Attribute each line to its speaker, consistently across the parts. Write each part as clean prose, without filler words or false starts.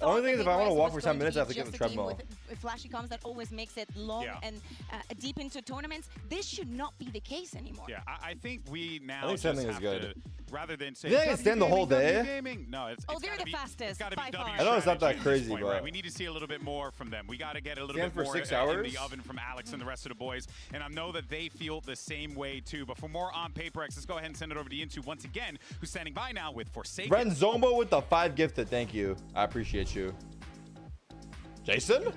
Speaker 1: Only thing is, if I want to walk for 10 minutes, I have to get the treadmill.
Speaker 2: With flashy comms that always makes it long and deep into tournaments, this should not be the case anymore.
Speaker 3: Yeah, I think we now
Speaker 1: I think
Speaker 3: just
Speaker 1: standing is
Speaker 3: have
Speaker 1: good.
Speaker 3: to, rather than say,
Speaker 1: You think I can stand the whole day?
Speaker 3: No, it's
Speaker 2: they're the fastest,
Speaker 3: It's
Speaker 2: by far.
Speaker 3: W
Speaker 1: I know it's not that
Speaker 3: strategy at this
Speaker 1: crazy,
Speaker 3: point,
Speaker 1: but
Speaker 3: right? We need to see a little bit more from them. We got to get a little
Speaker 1: Stand
Speaker 3: bit
Speaker 1: for
Speaker 3: more
Speaker 1: 6
Speaker 3: in
Speaker 1: hours?
Speaker 3: the oven from Alex and the rest of the boys, and I know that they feel the same way too. But for more on PaperX, let's go ahead and send it over to Yinsu once again, who's standing by now with Forsaken.
Speaker 1: Renzombo with the 5 gifted. Thank you. I appreciate you. Jason?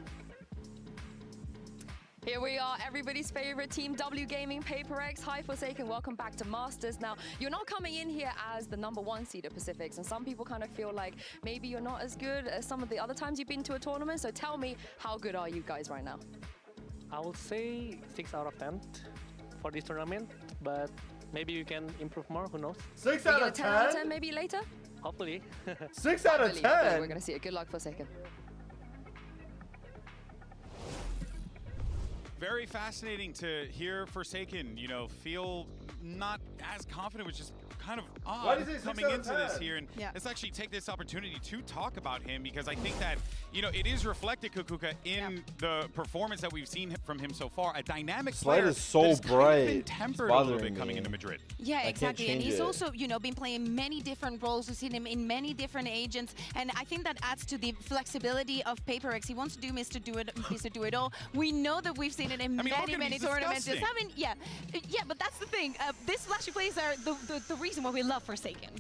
Speaker 4: Here we are, everybody's favorite team, W Gaming, PaperX. Hi, Forsaken, welcome back to Masters. Now, you're not coming in here as the #1 seed at Pacifics, and some people kind of feel like maybe you're not as good as some of the other times you've been to a tournament. So tell me, how good are you guys right now?
Speaker 5: I would say 6 out of 10 for this tournament, but maybe you can improve more, who knows?
Speaker 1: 6
Speaker 4: Are
Speaker 1: out
Speaker 4: you
Speaker 1: of
Speaker 4: a 10 out of 10
Speaker 1: 10?
Speaker 4: maybe later?
Speaker 5: Hopefully.
Speaker 1: 6 out of
Speaker 4: Hopefully,
Speaker 1: 10?
Speaker 4: we're going to see it. Good luck, Forsaken.
Speaker 3: Very fascinating to hear Forsaken, you know, feel not as confident, which is kind of
Speaker 1: Why
Speaker 3: odd
Speaker 1: does it 6
Speaker 3: coming
Speaker 1: out of
Speaker 3: into this
Speaker 1: 10?
Speaker 3: here. And
Speaker 2: Yeah.
Speaker 3: let's actually take this opportunity to talk about him, because I think that, you know, it is reflected, Kukuka, in the performance that we've seen from him so far. A dynamic
Speaker 1: Slide
Speaker 3: player
Speaker 1: is so
Speaker 3: that has kind of
Speaker 1: bright.
Speaker 3: been
Speaker 1: It's
Speaker 3: tempered a little
Speaker 1: bothering
Speaker 3: bit coming
Speaker 1: me.
Speaker 3: into Madrid.
Speaker 2: Yeah,
Speaker 1: can't
Speaker 2: exactly. And
Speaker 1: change
Speaker 2: he's
Speaker 1: it.
Speaker 2: also, you know, been playing many different roles. We've seen him in many different agents, and I think that adds to the flexibility of PaperX. He wants to do Mr. Do It All. We know that we've seen it in
Speaker 3: I mean, look at him,
Speaker 2: many
Speaker 3: he's
Speaker 2: tournaments.
Speaker 3: disgusting.
Speaker 2: I mean, yeah, but that's the thing. These flashy plays are the reason why we love Forsaken.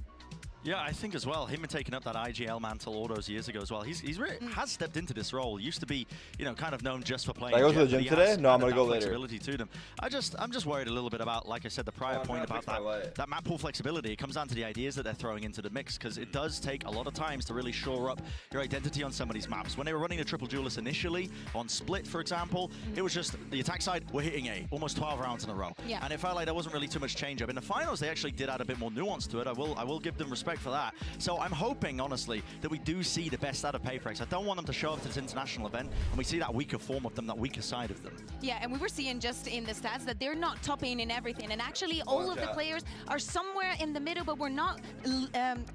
Speaker 6: Yeah, I think as well, him taking up that IGL mantle all those years ago as well, he's really has stepped into this role. Used to be, you know, kind of known just for playing.
Speaker 1: Did I go to the
Speaker 6: Jet,
Speaker 1: gym
Speaker 6: but he
Speaker 1: today?
Speaker 6: has
Speaker 1: No, I'm
Speaker 6: added
Speaker 1: gonna go
Speaker 6: that
Speaker 1: later.
Speaker 6: flexibility to them. I'm just worried a little bit about, like I said, the prior
Speaker 1: I'm
Speaker 6: point
Speaker 1: gonna
Speaker 6: about
Speaker 1: fix my light.
Speaker 6: that map pool flexibility. It comes down to the ideas that they're throwing into the mix, because it does take a lot of times to really shore up your identity on some of these maps. When they were running the triple duelist initially on Split, for example, it was just the attack side, we're hitting A almost 12 rounds in a row.
Speaker 2: Yeah.
Speaker 6: And it felt like there wasn't really too much change up. In the finals, they actually did add a bit more nuance to it. I will give them respect for that. So I'm hoping, honestly, that we do see the best out of PaperX. I don't want them to show up to this international event and we see that weaker form of them, that weaker side of them.
Speaker 2: Yeah, and we were seeing just in the stats that they're not topping in everything. And actually, all of the players are somewhere in the middle, but we're not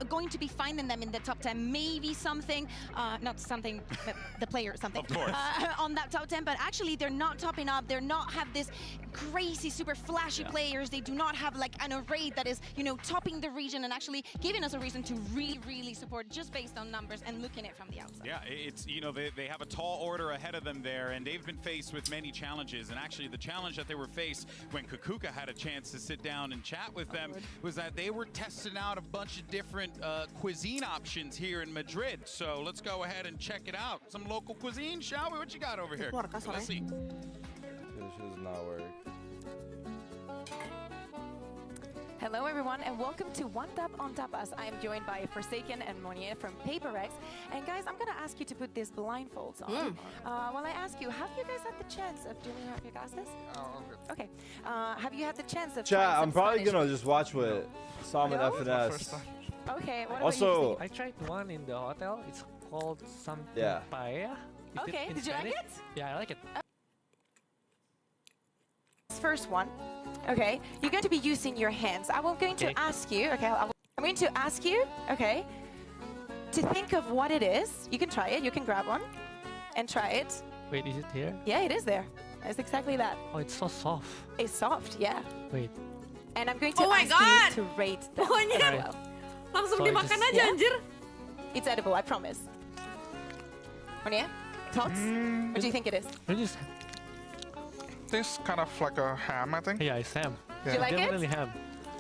Speaker 2: going to be finding them in the top 10. Maybe something, not something, but the player something.
Speaker 3: Of course.
Speaker 2: On that top 10, but actually they're not topping up. They're not have this crazy, super flashy players. They do not have like an array that is, you know, topping the region and actually giving us a reason to really support just based on numbers and looking at it from the outside.
Speaker 3: Yeah, it's, you know, they have a tall order ahead of them there, and they've been faced with many challenges. And actually, the challenge that they were faced when Kukuka had a chance to sit down and chat with them was that they were testing out a bunch of different cuisine options here in Madrid. So let's go ahead and check it out. Some local cuisine, shall we? What you got over here? Let's see.
Speaker 1: This does not work.
Speaker 7: Hello everyone and welcome to One Tap on Tap Us. I am joined by Forsaken and Monier from PaperX. And guys, I'm going to ask you to put these blindfolds on. While I ask you, have you guys had the chance of doing have your glasses? Okay. Have you had the chance of
Speaker 1: Chat,
Speaker 7: trying some
Speaker 1: I'm probably
Speaker 7: Spanish
Speaker 1: gonna just watch with Sam and
Speaker 7: No?
Speaker 1: FNS.
Speaker 7: Okay, what
Speaker 1: Also-
Speaker 7: about
Speaker 5: I tried one in the hotel. It's called something
Speaker 1: Yeah.
Speaker 5: paella. Is it
Speaker 7: Okay,
Speaker 5: in
Speaker 7: did you like
Speaker 5: Spanish?
Speaker 7: it?
Speaker 5: Yeah, I like it.
Speaker 7: First one. Okay, you're going to be using your hands. I'm going to
Speaker 5: Okay.
Speaker 7: ask you, okay, I'm going to ask you, okay, to think of what it is. You can try it, you can grab one and try it.
Speaker 5: Wait, is it here?
Speaker 7: Yeah, it is there. It's exactly that.
Speaker 5: Oh, it's so soft.
Speaker 7: It's soft, yeah.
Speaker 5: Wait.
Speaker 7: And I'm going to
Speaker 8: Oh my
Speaker 7: ask
Speaker 8: God!
Speaker 7: you to rate them
Speaker 8: Pokoknya
Speaker 7: as well.
Speaker 8: langsung
Speaker 5: So I
Speaker 8: dimakan
Speaker 5: just-
Speaker 8: aja
Speaker 7: Yeah.
Speaker 8: anjir.
Speaker 7: It's edible, I promise. Monia, thoughts? What do you think it is?
Speaker 5: It is,
Speaker 9: Tastes kind of like a ham, I think.
Speaker 5: yeah, it's ham.
Speaker 7: Do you like it?
Speaker 5: Definitely ham.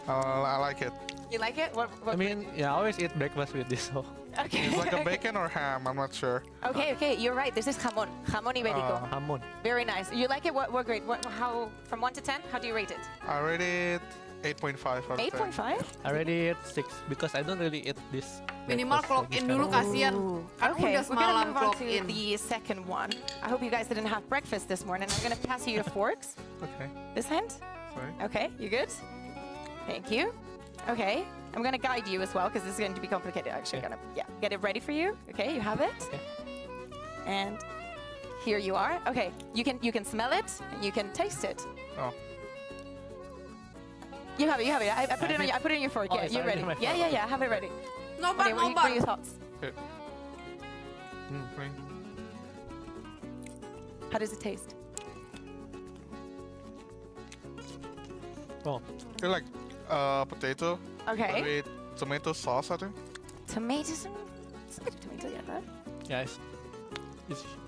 Speaker 9: I like it.
Speaker 7: You like it? What
Speaker 5: I mean, yeah, I always eat breakfast with this, so.
Speaker 7: okay.
Speaker 9: It's like a bacon or ham, I'm not sure.
Speaker 7: Okay, you're right. This is jamon. Jamon ibérico.
Speaker 5: Hamon.
Speaker 7: Very nice. You like it? What grade? How, from 1 to 10, how do you rate it?
Speaker 9: I rate it 8.5 out of 10.
Speaker 7: 8.5?
Speaker 5: I already ate 6 because I don't really eat this.
Speaker 8: Minimal
Speaker 5: breakfast,
Speaker 8: clock
Speaker 5: this
Speaker 8: in
Speaker 5: kind
Speaker 8: dulu
Speaker 5: of-
Speaker 8: kasihan. Aku
Speaker 7: Okay,
Speaker 8: udah
Speaker 7: we're gonna
Speaker 8: semalam
Speaker 7: move on
Speaker 8: clock
Speaker 7: to
Speaker 8: in.
Speaker 7: the second one. I hope you guys didn't have breakfast this morning. I'm gonna pass you your forks.
Speaker 9: Okay,
Speaker 7: This hand?
Speaker 9: sorry.
Speaker 7: Okay, you good? Thank you. Okay, I'm gonna guide you as well because this is going to be complicated. Actually,
Speaker 5: Okay.
Speaker 7: gonna get it ready for you. Okay, you have it.
Speaker 5: Okay.
Speaker 7: And here you are. Okay, you can smell it and you can taste it.
Speaker 9: Oh,
Speaker 7: You have it. I put it on.
Speaker 5: have it.
Speaker 7: I put it in your fork.
Speaker 5: Oh,
Speaker 7: Yeah,
Speaker 5: it's
Speaker 7: you're
Speaker 5: already
Speaker 7: ready.
Speaker 5: in my
Speaker 7: Yeah,
Speaker 5: fork.
Speaker 7: I have it ready.
Speaker 8: Nobar,
Speaker 7: What are your
Speaker 8: nobar.
Speaker 7: thoughts?
Speaker 9: okay. Ring.
Speaker 7: How does it taste?
Speaker 5: Oh,
Speaker 9: It's like potato
Speaker 7: Okay.
Speaker 9: with tomato sauce, I think.
Speaker 7: Tomatoes. It's a bit of tomato, yeah. Right?
Speaker 5: yeah,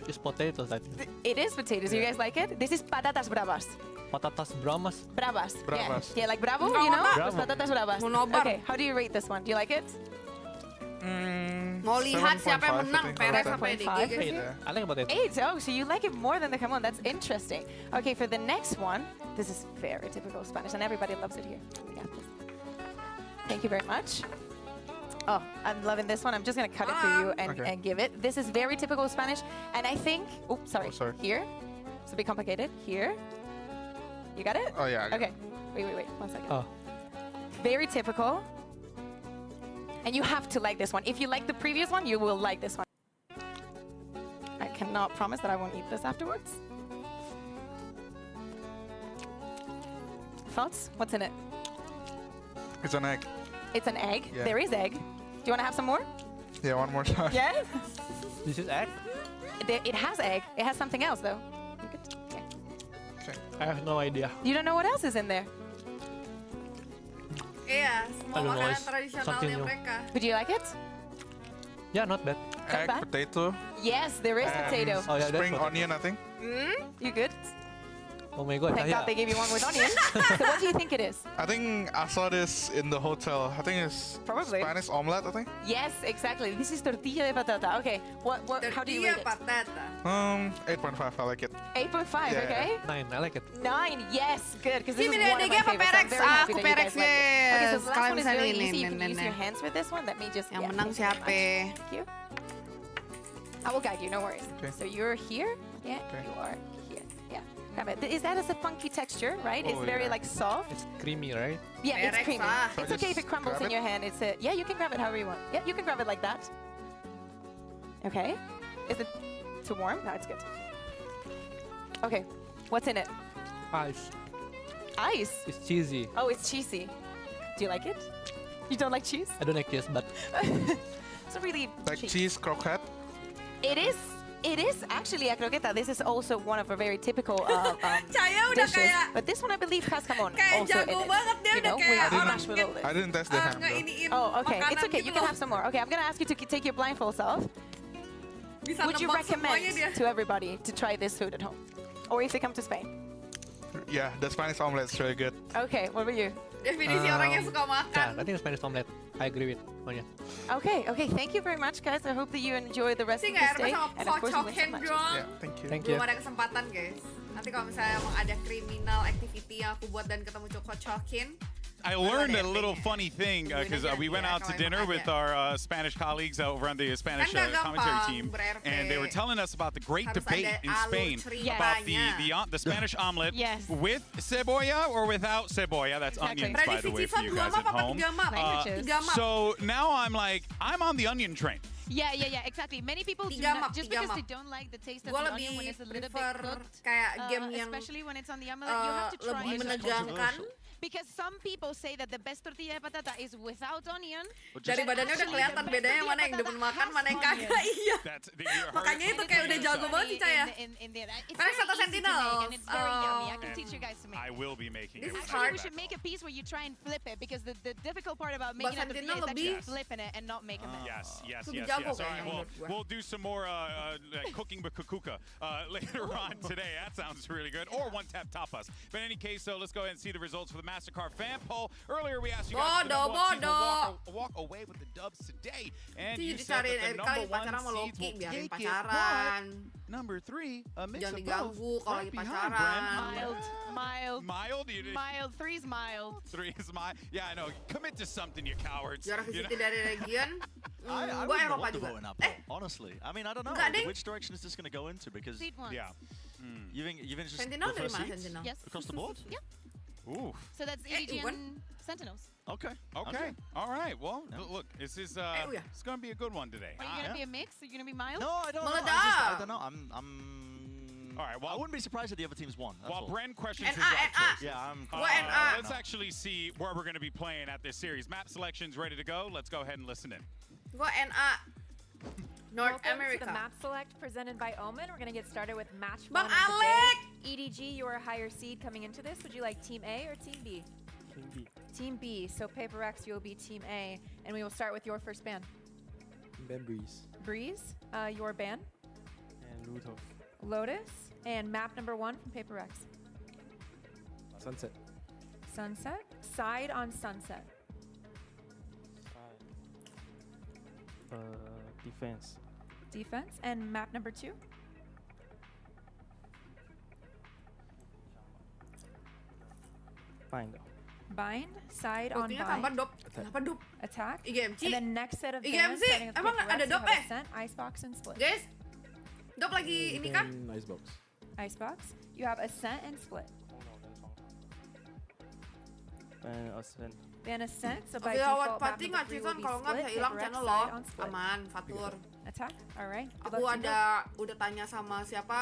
Speaker 5: it's potatoes, I think.
Speaker 7: It is potatoes. You
Speaker 9: Yeah.
Speaker 7: guys like it? This is patatas bravas.
Speaker 5: Patatas bravas.
Speaker 7: Bravas.
Speaker 9: Bravas.
Speaker 7: Yeah, like bravo,
Speaker 8: Mau
Speaker 7: you know?
Speaker 8: nyoba?
Speaker 7: Those patatas bravas.
Speaker 8: Mau nobar?
Speaker 7: Okay, how do you rate this one? Do you like it?
Speaker 8: Mau lihat siapa yang
Speaker 9: 7.5, I
Speaker 8: menang,
Speaker 9: think.
Speaker 8: Perez
Speaker 9: Okay.
Speaker 8: apa EDG
Speaker 7: 7.5.
Speaker 8: guys?
Speaker 9: Yeah.
Speaker 5: I like potato.
Speaker 7: 8. Oh, so you like it more than the come on. That's interesting. Okay, for the next one, this is very typical Spanish, and everybody loves it here. Yeah. Thank you very much. Oh, I'm loving this one. I'm just gonna cut it for you and,
Speaker 9: Okay.
Speaker 7: and give it. This is very typical Spanish, and I think. Oh, sorry.
Speaker 9: Oh, sorry.
Speaker 7: Here. It's a bit complicated. Here. You got it?
Speaker 9: Oh yeah. I got
Speaker 7: Okay. Wait. 1 second.
Speaker 5: Oh,
Speaker 7: Very typical. And you have to like this one. If you like the previous one, you will like this one. I cannot promise that I won't eat this afterwards. Thoughts? What's in it?
Speaker 9: It's an egg.
Speaker 7: It's an egg.
Speaker 9: Yeah.
Speaker 7: There is egg. Do you want to have some more?
Speaker 9: Yeah, one more time.
Speaker 7: Yeah?
Speaker 5: this is egg?
Speaker 7: It has egg. It has something else, though. You could- yeah.
Speaker 9: Okay.
Speaker 5: I have no idea.
Speaker 7: You don't know what else is in there.
Speaker 8: Iya, semua
Speaker 5: Aduh,
Speaker 8: makanan
Speaker 5: guys.
Speaker 8: tradisionalnya
Speaker 5: Something new.
Speaker 8: mereka.
Speaker 7: Would you like it?
Speaker 5: Yeah, not bad.
Speaker 9: Egg,
Speaker 7: bad.
Speaker 9: potato,
Speaker 7: Yes, there is
Speaker 9: and
Speaker 7: potato.
Speaker 5: Oh, yeah, that's
Speaker 9: spring
Speaker 5: potato.
Speaker 9: onion, I think.
Speaker 7: You good?
Speaker 5: Oh my god.
Speaker 7: Thank
Speaker 5: yeah.
Speaker 7: God they gave you one with onion. So what do you think it is?
Speaker 9: I think I saw this in the hotel. I think it's
Speaker 7: Probably.
Speaker 9: Spanish omelette, I think.
Speaker 7: Yes, exactly. This is tortilla de patata. Okay, how do you rate
Speaker 8: Tortilla
Speaker 7: it?
Speaker 8: patata.
Speaker 9: 8.5. I like it.
Speaker 7: 8.5,
Speaker 9: Yeah.
Speaker 7: okay?
Speaker 5: 9, I like it.
Speaker 7: 9, yes, good. Because this
Speaker 8: Sini
Speaker 7: is
Speaker 8: deh,
Speaker 7: one of
Speaker 8: EDG
Speaker 7: my
Speaker 8: apa
Speaker 7: favorites. I'm
Speaker 8: Perex?
Speaker 7: very happy
Speaker 8: Aku
Speaker 7: that you
Speaker 8: Perex,
Speaker 7: guys like it. Okay, so
Speaker 8: yes.
Speaker 7: the last
Speaker 8: Kalian
Speaker 7: one is
Speaker 8: bisa
Speaker 7: very
Speaker 8: nih,
Speaker 7: easy. You can
Speaker 8: nih,
Speaker 7: use
Speaker 8: nih.
Speaker 7: your hands for this one. Let me just...
Speaker 8: Yang
Speaker 7: yeah,
Speaker 8: menang
Speaker 7: thank you very
Speaker 8: siapa?
Speaker 7: much. Thank you. I will guide you, no worries.
Speaker 9: Okay.
Speaker 7: So you're here. Yeah,
Speaker 9: Okay.
Speaker 7: you are here. Yeah. Grab it. Is that a funky texture, right? It's
Speaker 9: Oh,
Speaker 7: very
Speaker 9: yeah.
Speaker 7: like soft.
Speaker 5: It's creamy, right?
Speaker 7: Yeah, it's
Speaker 8: Perex
Speaker 7: creamy.
Speaker 8: lah.
Speaker 9: So
Speaker 7: It's okay if
Speaker 9: just
Speaker 7: it crumbles
Speaker 9: grab
Speaker 7: in
Speaker 9: it?
Speaker 7: your hand. Yeah, you can grab it however you want. Yeah, you can grab it like that. Okay. Is it too warm? No, it's good. Okay. What's in it?
Speaker 5: Ice.
Speaker 7: Ice.
Speaker 5: It's cheesy.
Speaker 7: Oh, it's cheesy. Do you like it? You don't like cheese?
Speaker 5: I don't like cheese, but
Speaker 7: It's a really
Speaker 9: Like cheese croquette.
Speaker 7: It is. It is actually a croqueta. This is also one of our very typical
Speaker 8: Cahaya udah
Speaker 7: dishes.
Speaker 8: kayak
Speaker 7: But this one I believe has come on
Speaker 8: kayak
Speaker 7: also in
Speaker 8: jago
Speaker 7: it.
Speaker 8: banget dia
Speaker 7: You
Speaker 8: udah
Speaker 7: know,
Speaker 8: kayak
Speaker 7: with
Speaker 8: orang
Speaker 7: mashed potatoes.
Speaker 9: I didn't test the ham though.
Speaker 8: ngeiniin
Speaker 7: Oh, okay.
Speaker 8: makanan
Speaker 7: It's okay.
Speaker 8: gitu
Speaker 7: You can
Speaker 8: loh.
Speaker 7: have some more. Okay, I'm gonna ask you to take your blindfolds off.
Speaker 8: Bisa
Speaker 7: Would you
Speaker 8: nebak semuanya
Speaker 7: recommend
Speaker 8: dia.
Speaker 7: to everybody to try this food at home, or if they come to Spain?
Speaker 9: Yeah, the Spanish omelette is really good.
Speaker 7: Okay. What about you?
Speaker 8: Definisi orang yang suka
Speaker 5: yeah,
Speaker 8: makan.
Speaker 5: I think Spanish omelette. I agree with Monya.
Speaker 7: Okay. Okay. Thank you very much, guys. I hope that you enjoy the rest
Speaker 8: Sih
Speaker 7: of
Speaker 8: nggak
Speaker 7: this day,
Speaker 8: sama
Speaker 7: and of course you win
Speaker 8: kocokin
Speaker 7: some matches.
Speaker 8: dong.
Speaker 9: Yeah, thank you.
Speaker 5: Thank you.
Speaker 8: Belum ada kesempatan guys. Nanti kalau misalnya emang ada criminal activity yang aku buat dan ketemu kocokin.
Speaker 3: I learned a little funny thing because
Speaker 8: Gimana
Speaker 3: we went
Speaker 8: ya,
Speaker 3: out to
Speaker 8: kalau
Speaker 3: dinner
Speaker 8: emang
Speaker 3: with
Speaker 8: ada.
Speaker 3: our Spanish colleagues over on the Spanish
Speaker 8: Kan nggak
Speaker 3: commentary
Speaker 8: gampang
Speaker 3: team,
Speaker 8: ber-RP.
Speaker 3: and they were telling us about the great
Speaker 8: Harus
Speaker 3: debate
Speaker 8: ada
Speaker 3: in
Speaker 8: alur
Speaker 3: Spain
Speaker 8: ceritanya.
Speaker 3: about the Spanish omelet
Speaker 2: Yes.
Speaker 3: with cebolla or without cebolla. That's
Speaker 2: Exactly.
Speaker 3: onions, by the way,
Speaker 8: Tradisi
Speaker 3: for you
Speaker 8: FIFA
Speaker 3: guys
Speaker 8: 2
Speaker 3: at
Speaker 8: map apa
Speaker 3: home.
Speaker 8: 3 map?
Speaker 2: Languages.
Speaker 8: 3 map.
Speaker 3: So now I'm like, I'm on the onion train.
Speaker 2: Yeah, exactly. Many people do
Speaker 8: Tiga
Speaker 2: not,
Speaker 8: map,
Speaker 2: just
Speaker 8: tiga
Speaker 2: because
Speaker 8: map.
Speaker 2: they don't like the taste of
Speaker 8: Gue
Speaker 2: the onion when
Speaker 8: lebih
Speaker 2: it's a little bit
Speaker 8: prefer
Speaker 2: cooked.
Speaker 8: kayak game yang
Speaker 2: Especially when it's on the omelet, you have to try
Speaker 8: lebih
Speaker 2: it.
Speaker 8: menegangkan.
Speaker 2: Because some people say that the best tortilla de patata is without onion.
Speaker 8: Dari badannya udah kelihatan bedanya mana yang demen makan, mana yang kagak. Iya.
Speaker 3: You heard
Speaker 8: Makanya
Speaker 3: it
Speaker 8: itu
Speaker 3: from
Speaker 8: kayak
Speaker 3: the
Speaker 8: udah jago
Speaker 3: inside.
Speaker 8: banget sih Caya.
Speaker 2: It's
Speaker 8: Paling
Speaker 2: very
Speaker 8: satu
Speaker 2: easy to make
Speaker 8: Sentinels.
Speaker 2: and it's very yummy. I can
Speaker 3: And
Speaker 2: teach you guys to make
Speaker 3: I
Speaker 2: it.
Speaker 3: will be making
Speaker 8: This
Speaker 3: it.
Speaker 8: is
Speaker 3: with
Speaker 8: hard.
Speaker 2: Actually, we
Speaker 3: that.
Speaker 2: should make a piece where you try and flip it because the difficult part about making a
Speaker 8: Bahasa
Speaker 2: tortilla is
Speaker 8: Sentinel
Speaker 2: actually
Speaker 8: lebih-
Speaker 2: flipping it and not making it.
Speaker 3: Yes.
Speaker 8: Lebih jago
Speaker 3: All right,
Speaker 8: kayaknya
Speaker 3: well,
Speaker 8: menurut gua.
Speaker 3: we'll do some more cooking with kukuka later on today. That sounds really good. Or one tap tapas. But in any case, so let's go ahead and see the results for the MasterCard fan poll. Earlier, we asked you guys if the number one seeds will walk away with the dubs today, and
Speaker 8: Itu
Speaker 3: you said
Speaker 8: dicariin
Speaker 3: that the
Speaker 8: kali
Speaker 3: number
Speaker 8: pacaran sama
Speaker 3: one
Speaker 8: Loki,
Speaker 3: seeds will
Speaker 8: biarin
Speaker 3: take it.
Speaker 8: pacaran.
Speaker 3: But number 3, a mix
Speaker 8: Jangan
Speaker 3: of
Speaker 8: diganggu
Speaker 3: both.
Speaker 8: kalau
Speaker 3: Right
Speaker 8: lagi
Speaker 3: behind
Speaker 8: pacaran.
Speaker 2: Mild.
Speaker 3: Mild? You did.
Speaker 2: Mild. 3's mild.
Speaker 3: 3 is my. Yeah, I know. Commit to something, you cowards.
Speaker 8: Juara
Speaker 3: You know?
Speaker 8: VCT dari region.
Speaker 6: I
Speaker 8: Gue
Speaker 6: wouldn't know
Speaker 8: Eropa
Speaker 6: what to
Speaker 8: juga.
Speaker 6: vote in that poll, honestly. I mean, I don't know.
Speaker 8: Enggak, ding.
Speaker 6: Which direction is this going to go into? Because
Speaker 2: Sweet ones.
Speaker 3: Yeah.
Speaker 6: you've just
Speaker 8: Sentinel
Speaker 6: the
Speaker 8: dari
Speaker 6: first
Speaker 8: mana
Speaker 6: seeds
Speaker 8: Sentinel?
Speaker 2: Yes.
Speaker 6: across the board?
Speaker 2: Yeah.
Speaker 3: Ooh.
Speaker 2: So that's EDG
Speaker 8: Iwan.
Speaker 2: and Sentinels.
Speaker 6: Okay.
Speaker 3: Okay. All right. Well, look, this is
Speaker 8: yeah.
Speaker 3: it's going to be a good one today.
Speaker 2: Are you gonna be a mix? Are you gonna be mild?
Speaker 6: No, I don't know.
Speaker 8: Meledak.
Speaker 6: I don't know. I'm.
Speaker 3: All right, well-
Speaker 6: I wouldn't be surprised if the other teams won. That's
Speaker 3: While
Speaker 6: all.
Speaker 3: Bren questions his
Speaker 8: NA.
Speaker 3: right choice.
Speaker 6: Yeah, I'm.
Speaker 8: What NA?
Speaker 3: Let's actually see where we're going to be playing at this series. Map selection's ready to go. Let's go ahead and listen in.
Speaker 8: Gue NA. North
Speaker 7: Welcome
Speaker 8: America.
Speaker 7: to the map select presented by Omen. We're going to get started with match
Speaker 8: Bang
Speaker 7: 1 of the
Speaker 8: Alek!
Speaker 7: day. EDG, you are a higher seed coming into this. Would you like Team A or Team B?
Speaker 5: Team B.
Speaker 7: Team B. So Paper X, you'll be Team A. And we will start with your first ban.
Speaker 10: Ben Breeze.
Speaker 7: Breeze, your ban.
Speaker 10: And Lutos.
Speaker 7: Lotus. And map number 1 from Paper X.
Speaker 10: Sunset.
Speaker 7: Sunset. Side on Sunset.
Speaker 10: Defense.
Speaker 7: Defense. And map number 2.
Speaker 10: Bind.
Speaker 7: Bind. Side on
Speaker 8: Buktinya tambah
Speaker 7: bind.
Speaker 8: dop. Kenapa dop?
Speaker 7: Attack.
Speaker 8: IGMC.
Speaker 7: And then next set of
Speaker 8: IGMC,
Speaker 7: bans starting with
Speaker 8: emang
Speaker 7: Paper
Speaker 8: ada
Speaker 7: X, you
Speaker 8: dop
Speaker 7: have Ascent, Icebox, and Split.
Speaker 8: Guys, dop lagi ini kah?
Speaker 10: Icebox.
Speaker 7: Icebox. You have Ascent and Split.
Speaker 10: And Ascent.
Speaker 7: Ban Ascent, so by
Speaker 8: Oke, lewat
Speaker 7: default map
Speaker 8: pati
Speaker 7: number 3
Speaker 8: nggak
Speaker 7: will
Speaker 8: Jason?
Speaker 7: be
Speaker 8: Kalau nggak
Speaker 7: Split.
Speaker 8: bisa hilang
Speaker 7: Paper X
Speaker 8: channel
Speaker 7: side
Speaker 8: loh.
Speaker 7: on Split.
Speaker 8: Aman, Fatur.
Speaker 7: Attack. All right. Good
Speaker 8: Aku
Speaker 7: luck, Teamp.
Speaker 8: udah tanya sama siapa?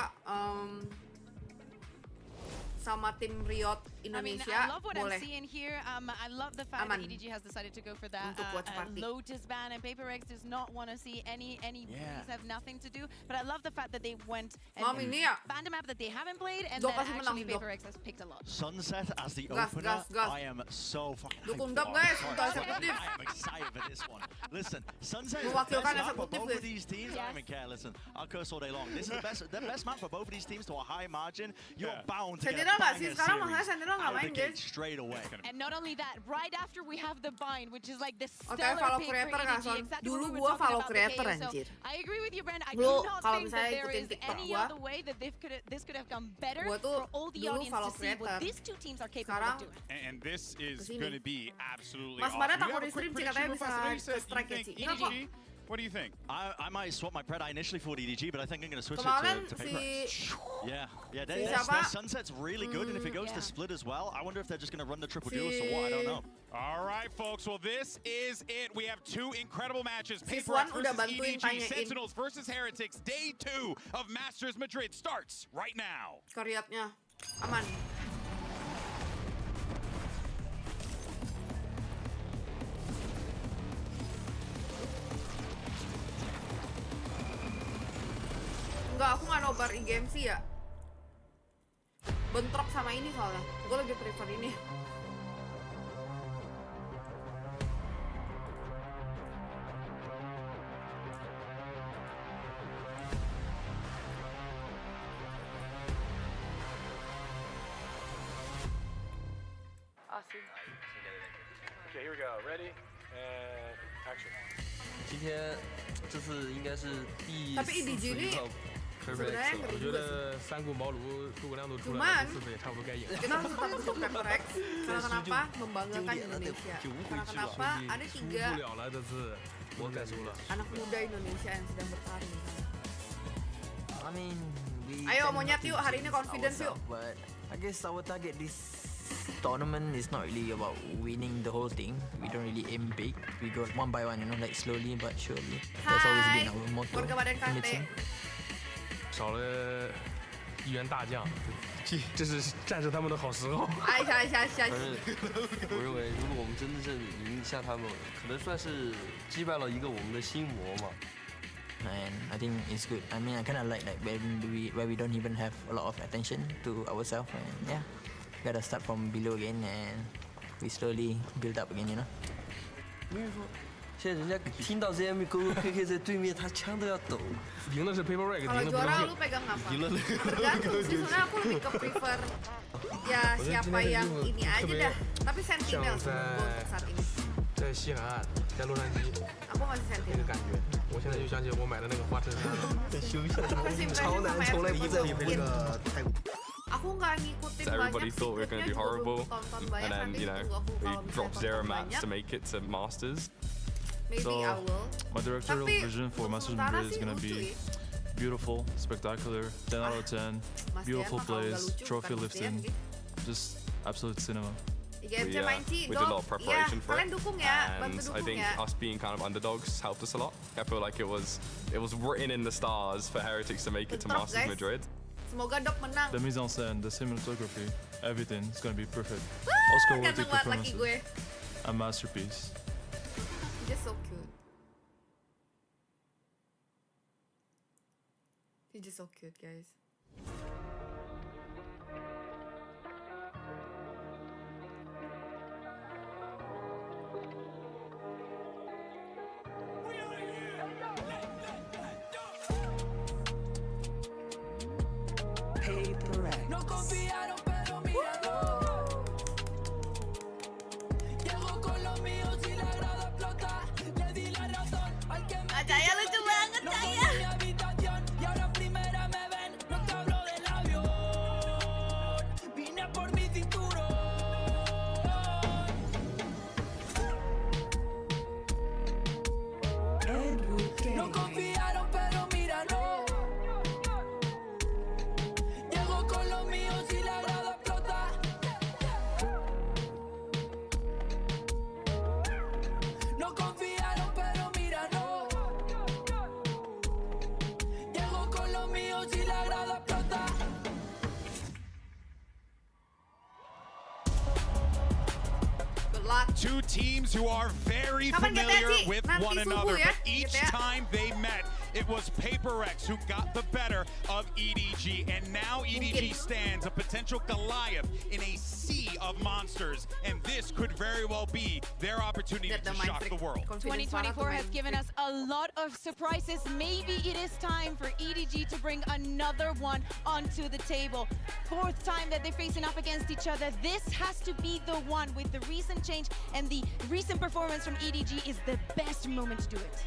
Speaker 8: Sama tim Riot
Speaker 2: I mean,
Speaker 8: Indonesia.
Speaker 2: I love what
Speaker 8: Boleh.
Speaker 2: I'm seeing here. I love the fact
Speaker 8: Aman.
Speaker 2: that EDG has decided to go for that
Speaker 8: Untuk watch party.
Speaker 2: Lotus ban, and Paper X does not want to see any
Speaker 6: Yeah.
Speaker 2: breeze, have nothing to do. But I love the fact that they went and
Speaker 8: Mam ini ya.
Speaker 2: banned a map that they haven't played, and
Speaker 8: Dok
Speaker 2: then
Speaker 8: pasti menang,
Speaker 2: actually
Speaker 8: Dok.
Speaker 2: Paper X has picked a lot.
Speaker 6: Sunset as the
Speaker 8: Gas,
Speaker 6: opener.
Speaker 8: gas, gas.
Speaker 6: I am so fucking
Speaker 8: Dukung
Speaker 6: hyped
Speaker 8: dap,
Speaker 6: for it.
Speaker 8: guys.
Speaker 6: Sorry,
Speaker 8: Untuk
Speaker 6: sorry.
Speaker 8: eksekutif.
Speaker 6: I am excited for this one. Listen, Sunset is the
Speaker 8: Mewakilkan
Speaker 6: best map for
Speaker 8: eksekutif,
Speaker 6: both
Speaker 8: guys.
Speaker 6: of these teams. I don't even care. Listen, I'll curse all day long. This is the best map for both of these teams to a high margin. You're bound to get a
Speaker 8: Sentinel nggak sih?
Speaker 6: banger
Speaker 8: Sekarang masalahnya
Speaker 6: series
Speaker 8: Sentinel nggak
Speaker 6: out of
Speaker 8: main,
Speaker 6: the gate
Speaker 8: guys.
Speaker 6: straight away.
Speaker 2: And not only that, right after we have the bind, which is like the
Speaker 8: Oke,
Speaker 2: stellar
Speaker 8: Valo
Speaker 2: pick for
Speaker 8: Creator nggak,
Speaker 2: EDG.
Speaker 8: Son?
Speaker 2: Exactly
Speaker 8: Dulu
Speaker 2: what we
Speaker 8: gua
Speaker 2: were talking
Speaker 8: Valo
Speaker 2: about the
Speaker 8: Creator,
Speaker 2: KO. So
Speaker 8: anjir.
Speaker 2: I agree with you, Brand. I do
Speaker 8: Dulu,
Speaker 2: not
Speaker 8: kalau
Speaker 2: think
Speaker 8: misalnya
Speaker 2: that there
Speaker 8: ikutin
Speaker 2: is
Speaker 8: TikTok
Speaker 2: any
Speaker 8: gua,
Speaker 2: other way that this could have gone better
Speaker 8: Gua tuh
Speaker 2: for all the
Speaker 8: dulu
Speaker 2: audience
Speaker 8: Valo
Speaker 2: to see what
Speaker 8: Creator.
Speaker 2: these two teams are capable
Speaker 8: Sekarang
Speaker 2: of doing.
Speaker 3: And this is
Speaker 8: Kesini.
Speaker 3: going to be absolutely
Speaker 8: Mas
Speaker 3: awesome.
Speaker 8: Mara
Speaker 3: You
Speaker 8: takut
Speaker 3: have
Speaker 8: di
Speaker 3: a quick
Speaker 8: stream sih,
Speaker 3: prediction
Speaker 8: katanya
Speaker 3: real
Speaker 8: bisa
Speaker 3: fast. What do you say?
Speaker 8: ke-strike
Speaker 3: You
Speaker 8: ya,
Speaker 3: think
Speaker 8: Ci. Kenapa?
Speaker 3: EDG? What do you think?
Speaker 6: I might swap my Pred. I initially thought EDG, but I think I'm going to switch
Speaker 8: Kemarin
Speaker 6: it to
Speaker 8: si
Speaker 6: Paper X. Yeah,
Speaker 8: si
Speaker 6: their
Speaker 8: siapa?
Speaker 6: Sunset's really good, and if it goes to
Speaker 2: yeah.
Speaker 6: Split as well, I wonder if they're just going to run the triple
Speaker 8: Si-
Speaker 6: duelist or what. I don't know.
Speaker 3: All right, folks. Well, this is it. We have two incredible matches.
Speaker 8: Si
Speaker 3: Paper
Speaker 8: Swan
Speaker 3: X
Speaker 8: udah
Speaker 3: versus
Speaker 8: bantuin
Speaker 3: EDG.
Speaker 8: tanyain.
Speaker 3: Sentinels versus Heretics. Day 2 of Masters Madrid starts right now.
Speaker 8: Ke Riotnya. Aman. Enggak, aku nggak nobar IGMC ya. Bentrok sama ini soalnya. Gue lebih prefer ini.
Speaker 11: Okay, here we go. Ready and action.
Speaker 12: 今天这次应该是第
Speaker 8: Tapi
Speaker 12: 4
Speaker 8: EDG
Speaker 12: 次
Speaker 8: ini
Speaker 12: 遇到 Perfect
Speaker 8: sebenarnya
Speaker 12: 了。
Speaker 8: ngeri
Speaker 11: 我觉
Speaker 8: juga sih.
Speaker 11: 得三顾茅庐诸葛亮都出来
Speaker 8: Cuman
Speaker 11: 了，这次也差不多该赢了。
Speaker 8: Kita harus tetap dukung Paper X. Karena kenapa? Membanggakan Indonesia. Karena kenapa? Ada
Speaker 11: 输
Speaker 8: 3
Speaker 11: 不了了，这次我改输了。
Speaker 8: anak muda Indonesia yang sedang bertarung.
Speaker 12: I mean, we
Speaker 8: Ayo,
Speaker 12: tend
Speaker 8: monyet
Speaker 12: not to
Speaker 8: yuk, hari ini
Speaker 12: jinx
Speaker 8: confidence yuk.
Speaker 12: ourselves, But I guess our target this tournament is not really about winning the whole thing. We don't really aim big. We go one by one, you know, like slowly but surely. That's always
Speaker 8: Hai,
Speaker 12: been our motto.
Speaker 8: warga badan
Speaker 12: in the
Speaker 8: Kante.
Speaker 12: team.
Speaker 11: 少了一员大将，这是战胜他们的好时候。
Speaker 8: 哎呀呀呀！
Speaker 13: 我认为，如果我们真正赢下他们，可能算是击败了一个我们的心魔嘛。
Speaker 12: And I think it's good. I mean, I kind of like where we don't even have a lot of attention to ourselves. And yeah, gotta start from below again and we slowly build up again, you know.
Speaker 13: 没人说，现在人家听到 ZM KK 在对面，他枪都要抖。
Speaker 11: 赢的是 Paper X，
Speaker 8: Kalau
Speaker 11: 赢的不是
Speaker 8: juara
Speaker 11: 我
Speaker 8: lu。pegang apa?
Speaker 13: 赢了那个
Speaker 8: Tergantung sih, sebenarnya aku lebih ke prefer ya siapa yang ini aja dah. Tapi Sentinel
Speaker 11: 像
Speaker 8: sih menurut gue untuk saat ini.
Speaker 11: 在西海岸，在洛杉矶
Speaker 8: Aku masih
Speaker 11: 那个
Speaker 8: Sentinel.
Speaker 11: 感觉，我现在就想起我买的那个花衬衫了。
Speaker 8: First impression sama FB aku nggak ngikutin
Speaker 13: So
Speaker 8: banyak
Speaker 13: everybody thought we were
Speaker 8: secretnya
Speaker 13: gonna do
Speaker 8: juga belum
Speaker 13: horrible,
Speaker 8: tonton banyak
Speaker 13: and then
Speaker 8: nanti
Speaker 13: you know
Speaker 8: tunggu aku
Speaker 13: we
Speaker 8: kalau misalnya
Speaker 13: dropped 0
Speaker 8: tonton
Speaker 13: maps
Speaker 8: banyak,
Speaker 13: to make it to Masters.
Speaker 8: maybe
Speaker 14: So,
Speaker 8: I will.
Speaker 14: my directorial
Speaker 8: Tapi
Speaker 14: vision for
Speaker 8: untuk
Speaker 14: Masters
Speaker 8: sementara
Speaker 14: Madrid is
Speaker 8: sih
Speaker 14: going to
Speaker 8: lucu
Speaker 14: be
Speaker 8: ya.
Speaker 14: beautiful, spectacular, 10 out of 10,
Speaker 8: Mas
Speaker 14: beautiful
Speaker 8: Dian mah kalau nggak
Speaker 14: plays,
Speaker 8: lucu
Speaker 14: trophy
Speaker 8: bukan Mas Dian,
Speaker 14: lifting,
Speaker 8: gitu.
Speaker 14: just absolute cinema.
Speaker 8: IGMC
Speaker 13: We,
Speaker 8: main Ci,
Speaker 13: we did a lot
Speaker 8: Dok.
Speaker 13: of preparation
Speaker 8: Iya,
Speaker 13: for
Speaker 8: kalian
Speaker 13: it,
Speaker 8: dukung ya, bantu
Speaker 13: and I
Speaker 8: dukung
Speaker 13: think
Speaker 8: ya.
Speaker 13: us being kind of underdogs helped us a lot. I feel like it was written in the stars for Heretics to make it to
Speaker 8: Bentrok,
Speaker 13: Masters
Speaker 8: guys.
Speaker 13: Madrid.
Speaker 8: Semoga Dok menang.
Speaker 14: The mise en scène, the cinematography, everything is going to be perfect.
Speaker 8: Wah,
Speaker 14: Oscar-worthy
Speaker 8: ganteng banget laki gue.
Speaker 14: performances, a masterpiece.
Speaker 8: Just so cute. He's just so cute, guys.
Speaker 15: No confiaron, pero míralo. Llego con los míos y la grada explota. Le di la razón al que me
Speaker 8: Cahaya lucu banget,
Speaker 15: no
Speaker 8: Cahaya.
Speaker 15: soy mi habitación y ahora en primera me ven. No te hablo del avión. Vine por mi cinturón. No confiaron, pero míralo. Llego con los míos y la grada explota. No confiaron, pero míralo. Llego con los míos y la grada explota.
Speaker 8: Good luck.
Speaker 3: Two teams who are very
Speaker 8: Kapan
Speaker 3: familiar
Speaker 8: GTA, Ci?
Speaker 3: with
Speaker 8: Nanti
Speaker 3: one
Speaker 8: subuh
Speaker 3: another,
Speaker 8: ya,
Speaker 3: but each
Speaker 8: GTA.
Speaker 3: time they met, it was PaperX who got the better of EDG, and now EDG stands a potential Goliath in a sea of monsters, and this could very well be their opportunity to shock the world.
Speaker 2: 2024 has given us a lot of surprises. Maybe it is time for EDG to bring another one onto the table. Fourth time that they're facing up against each other. This has to be the one. With the recent change and the recent performance from EDG is the best moment to do it.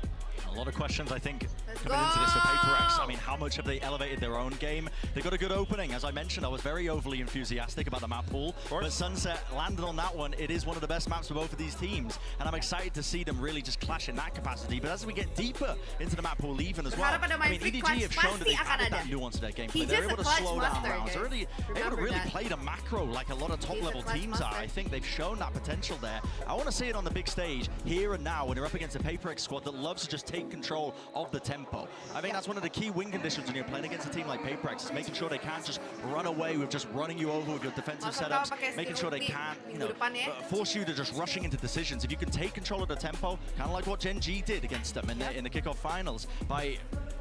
Speaker 6: A lot of questions, I think, coming into this for PaperX. I mean, how much have they elevated their own game? They got a good opening. As I mentioned, I was very overly enthusiastic about the map pool. But Sunset landed on that one. It is one of the best maps for both of these teams. And I'm excited to see them really just clash in that capacity. But as we get deeper into the map pool even as well, I mean, EDG have shown that they've added that nuance to their gameplay. They're able to slow down rounds. They're able to really play the macro like a lot of top-level teams are. I think they've shown that potential there. I want to see it on the big stage here and now when you're up against a PaperX squad that loves to just take control of the tempo. I think that's one of the key win conditions when you're playing against a team like PaperX, is making sure they can't just run away with just running you over with your defensive setups, making sure they can't, force you to just rushing into decisions. If you can take control of the tempo, kind of like what Gen G did against them in the kickoff finals, by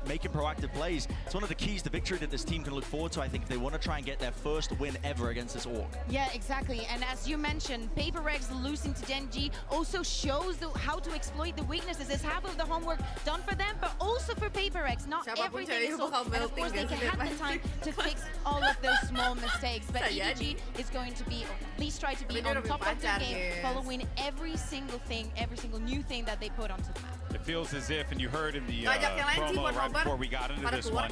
Speaker 6: making proactive plays, it's one of the keys to victory that this team can look forward to, I think, if they want to try and get their first win ever against this Orc.
Speaker 2: Yeah, exactly. And as you mentioned, PaperX losing to Gen G also shows how to exploit the weaknesses. It's half of the homework done for them, but also for PaperX. Not everything is solved. And of course, they can have the time to fix all of those small mistakes. But EDG is going to be, at least try to be on top of the game, following every single thing, every single new thing that they put onto the map.
Speaker 3: It feels as if, and you heard in the promo right before we got into this one,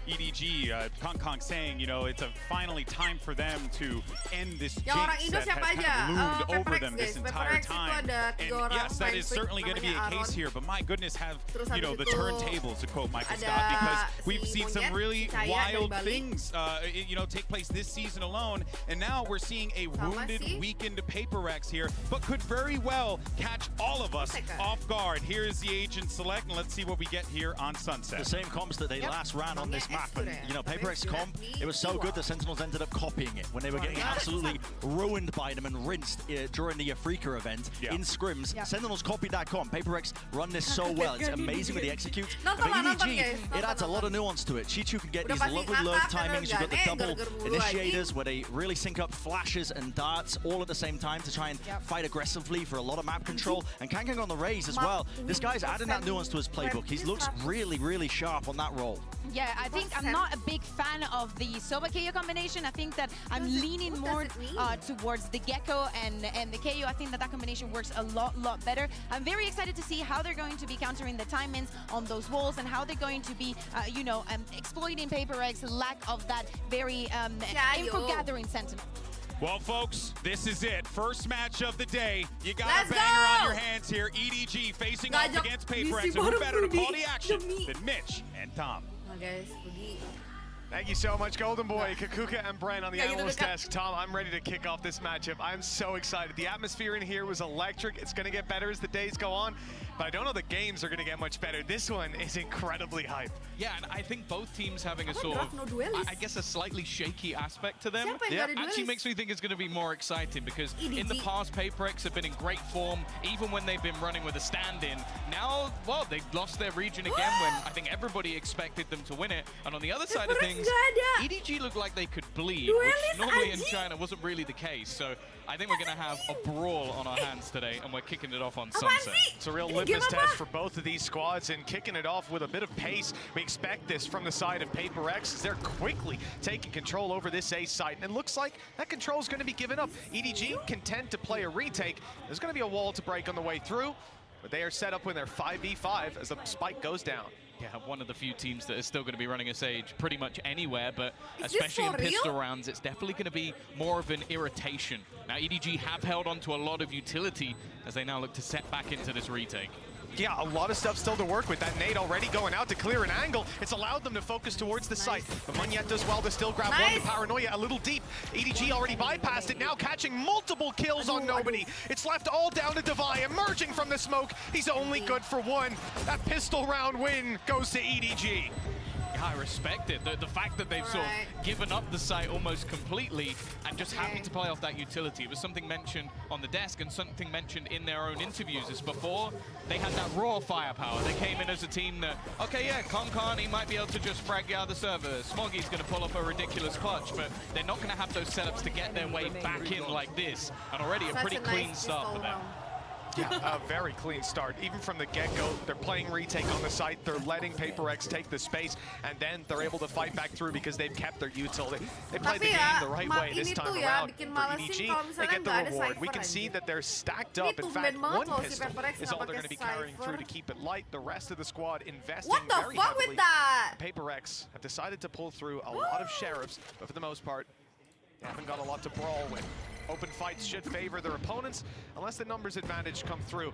Speaker 3: EDG, Kong saying, it's finally time for them to end this jinx that has kind of loomed over them this entire time. And yes, that is certainly going to be a case here, but my goodness, have, the turntables, to quote Michael Scott, because we've seen some really wild things, take place this season alone, and now we're seeing a wounded, weakened PaperX here, but could very well catch all of us off guard. Here's the agent select, and let's see what we get here on Sunset.
Speaker 6: The same comps that they last ran on this map, and PaperX comp, it was so good that Sentinels ended up copying it when they were getting absolutely ruined by them and rinsed during the Afrika event in scrims. Sentinels copied that comp. PaperX run this so well. It's amazing with the execute. But EDG, it adds a lot of nuance to it. Chichu can get these lovely lurk timings. You've got the double initiators where they really sync up flashes and darts all at the same time to try and fight aggressively for a lot of map control. And Kangkang on the raise as well. This guy's adding that nuance to his playbook. He looks really, really sharp on that role.
Speaker 2: Yeah, I think I'm not a big fan of the Soba KO combination. I think that I'm leaning more towards the Gecko and the KO. I think that combination works a lot better. I'm very excited to see how they're going to be countering the time ins on those walls and how they're going to be, exploiting PaperX's lack of that very info gathering sentiment.
Speaker 3: Well, folks, this is it. First match of the day. You got a banger on your hands here. EDG facing off against PaperX. And who better to call the action than Mitch and Tom?
Speaker 16: Thank you so much, Golden Boy, Kakuka, and Brent on the analyst desk. Tom, I'm ready to kick off this matchup. I'm so excited. The atmosphere in here was electric. It's going to get better as the days go on. but I don't know the games are going to get much better. This one is incredibly hype.
Speaker 17: Yeah, and I think both teams having a sort of, I guess, a slightly shaky aspect to them actually makes me think it's going to be more exciting because in the past, PaperX have been in great form, even when they've been running with a stand-in. Now, well, they've lost their region again when I think everybody expected them to win it. And on the other side of things, EDG looked like they could bleed, which normally in China wasn't really the case. So I think we're going to have a brawl on our hands today, and we're kicking it off on Sunset.
Speaker 16: It's a real litmus test for both of these squads, and kicking it off with a bit of pace. We expect this from the side of PaperX as they're quickly taking control over this A site, and it looks like that control is going to be given up. EDG content to play a retake. There's going to be a wall to break on the way through, but they are set up with their 5v5 as the spike goes down.
Speaker 17: Yeah, one of the few teams that is still going to be running a Sage pretty much anywhere, but especially in pistol rounds, it's definitely going to be more of an irritation. Now, EDG have held on to a lot of utility as they now look to set back into this retake.
Speaker 16: Yeah, a lot of stuff still to work with. That nade already going out to clear an angle. It's allowed them to focus towards the site. But Munyet does well to still grab one. The Paranoia a little deep. EDG already bypassed it, now catching multiple kills on nobody. It's left all down to Devi, emerging from the smoke. He's only good for one. That pistol round win goes to EDG.
Speaker 17: I respect it. The fact that they've sort of given up the site almost completely and just happy to play off that utility. It was something mentioned on the desk and something mentioned in their own interviews. As before, they had that raw firepower. They came in as a team that, okay, yeah, Konkan, he might be able to just frag you out of the server. Smoggy's going to pull up a ridiculous clutch, but they're not going to have those setups to get their way back in like this. And already a pretty clean start for them.
Speaker 16: Yeah, a very clean start. Even from the get-go, they're playing retake on the site. They're letting PaperX take the space, and then they're able to fight back through because they've kept their util. They played the game the right way this time around. For EDG, they get the reward. We can see that they're stacked up. In fact, one pistol is all they're going to be carrying through to keep it light. The rest of the squad investing very heavily. PaperX have decided to pull through a lot of sheriffs, but for the most part, they haven't got a lot to brawl with. Open fights should favor their opponents unless the numbers advantage come through.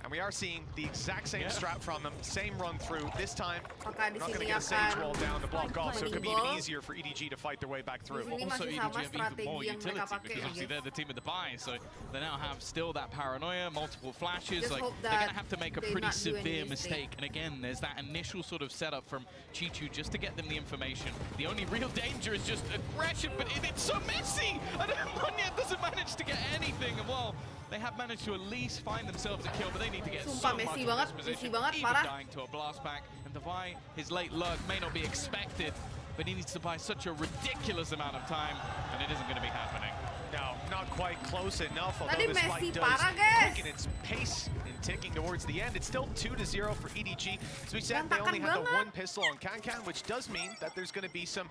Speaker 16: And we are seeing the exact same strat from them, same run through. This time, not going to get a Sage wall down to block off, so it could be even easier for EDG to fight their way back through.
Speaker 17: Also, EDG have even more utility because obviously they're the team with the buy, so they now have still that paranoia, multiple flashes. Like, they're going to have to make a pretty severe mistake. And again, there's that initial sort of setup from Chichu just to get them the information. The only real danger is just aggression, but it's so messy! And Munyet doesn't manage to get anything. And well, they have managed to at least find themselves a kill, but they need to get so much in this position, even dying to a blast back. And Devi, his late lurk may not be expected, but he needs to buy such a ridiculous amount of time, and it isn't going to be happening.
Speaker 16: No, not quite close enough, although this fight does quicken its pace in ticking towards the end. It's still 2-0 for EDG. As we said, they only have the one pistol on Kankan, which does mean that there's going to be some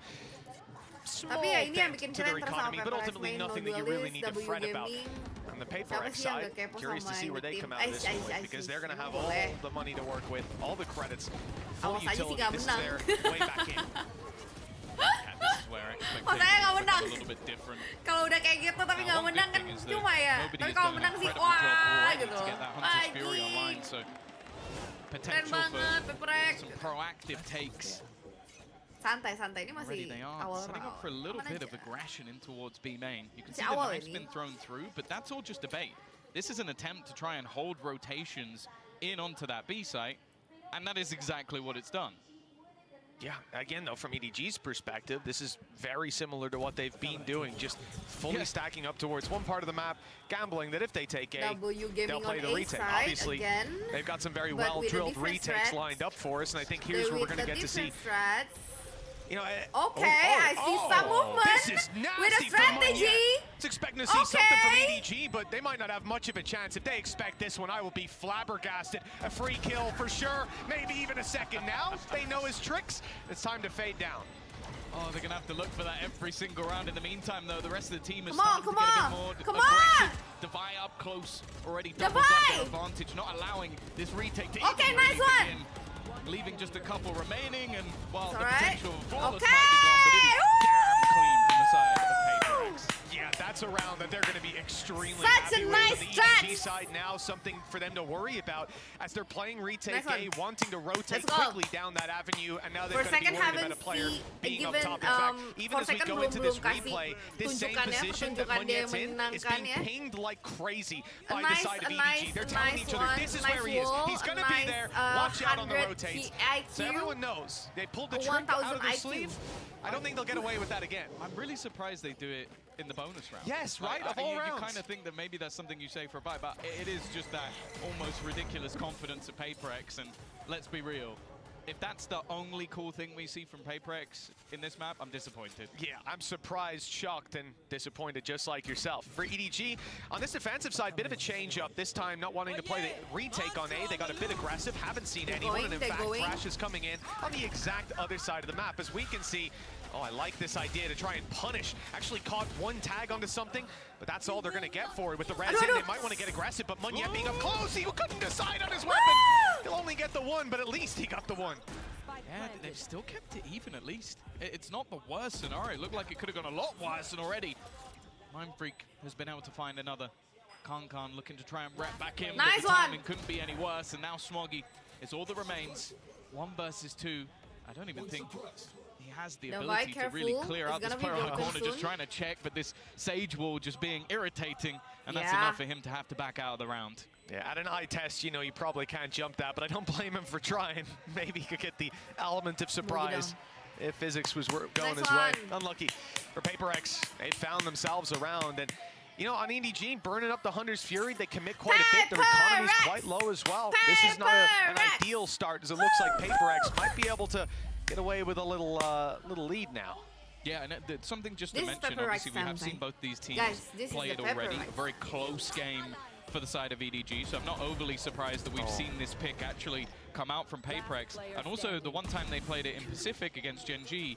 Speaker 16: small dent to their economy, but ultimately nothing that you really need to fret about. On the PaperX side, curious to see where they come out of this one, because they're going to have all the money to work with, all the credits, full utility. This is their way back in.
Speaker 17: This is where expectations are a little bit different.
Speaker 8: Kalau udah kayak gitu tapi nggak menang kan cuma ya. Tapi kalau menang sih wah gitu.
Speaker 17: Anjing. So potential for some proactive takes.
Speaker 8: Santai ini masih awal
Speaker 17: setting up for a little bit of aggression in towards B main. You can see the knife's been thrown through, but that's all just debate. This is an attempt to try and hold rotations in onto that B site, and that is exactly what it's done.
Speaker 16: Yeah, again, though, from EDG's perspective, this is very similar to what they've been doing, just fully stacking up towards one part of the map, gambling that if they take A, they'll play the retake. Obviously, they've got some very well-drilled retakes lined up for us, and I think here's where we're going to get to see. You know,
Speaker 8: I see some movement
Speaker 16: this is
Speaker 8: with a strategy.
Speaker 16: It's expecting to see something from EDG, but they might not have much of a chance. If they expect this one, I will be flabbergasted. A free kill for sure, maybe even a second now. They know his tricks. It's time to fade down.
Speaker 17: Oh, they're going to have to look for that every single round. In the meantime, though, the rest of the team is starting to get a bit more aggressive. Devi up close, already doubles up their advantage, not allowing this retake to even
Speaker 8: nice one.
Speaker 17: In. Leaving just a couple remaining, and while the potential flawless might be gone, but it is damn clean from the side of PaperX.
Speaker 16: Yeah, that's a round that they're going to be extremely
Speaker 8: Such
Speaker 16: happy
Speaker 8: a
Speaker 16: with.
Speaker 8: nice
Speaker 16: On the EDG side now, something for them to worry about as they're playing retake A, wanting to rotate quickly down that avenue, and now they're going to be worried about a player being up top. In fact, even as we go into this replay, this same position that Monyet's in is being pinged like crazy by the side of EDG. They're telling each other, this is where he is. He's going to be there. Watch out on the rotates. So everyone knows. They pulled the trick out of their sleeve. I don't think they'll get away with that again.
Speaker 17: I'm really surprised they do it in the bonus round.
Speaker 16: Yes, right, of all rounds.
Speaker 17: You kind of think that maybe that's something you say for a bite, but it is just that almost ridiculous confidence of PaperX, and let's be real. If that's the only cool thing we see from PaperX in this map, I'm disappointed.
Speaker 16: Yeah, I'm surprised, shocked, and disappointed just like yourself. For EDG, on this defensive side, bit of a change up. This time not wanting to play the retake on A. They got a bit aggressive, haven't seen anyone, and in fact, Crash is coming in on the exact other side of the map. As we can see, oh, I like this idea to try and punish. Actually caught one tag onto something, but that's all they're going to get for it. With the res in, they might want to get aggressive, but Monyet being up close, he couldn't decide on his weapon. He'll only get the one, but at least he got the one.
Speaker 17: Yeah, they've still kept it even at least. It's not the worst scenario. It looked like it could have gone a lot worse than already. Mindfreak has been able to find another. Kankan looking to try and wrap back in, but the timing couldn't be any worse. And now Smoggy is all that remains. 1 versus 2. I don't even think he has the ability to really clear out this player on the corner, just trying to check, but this Sage wall just being irritating, and that's enough for him to have to back out of the round.
Speaker 16: Yeah, at an eye test, you know, you probably can't jump that, but I don't blame him for trying. Maybe he could get the element of surprise if physics was going his way. Unlucky for PaperX. They found themselves around, and you know, on EDG, burning up the Hunter's Fury, they commit quite a bit. Their economy's quite low as well. This is not an ideal start, as it looks like PaperX might be able to get away with a little lead now.
Speaker 17: Yeah, and something just to mention, obviously we have seen both these teams play it already. A very close game for the side of EDG, so I'm not overly surprised that we've seen this pick actually come out from PaperX. And also, the one time they played it in Pacific against Gen G,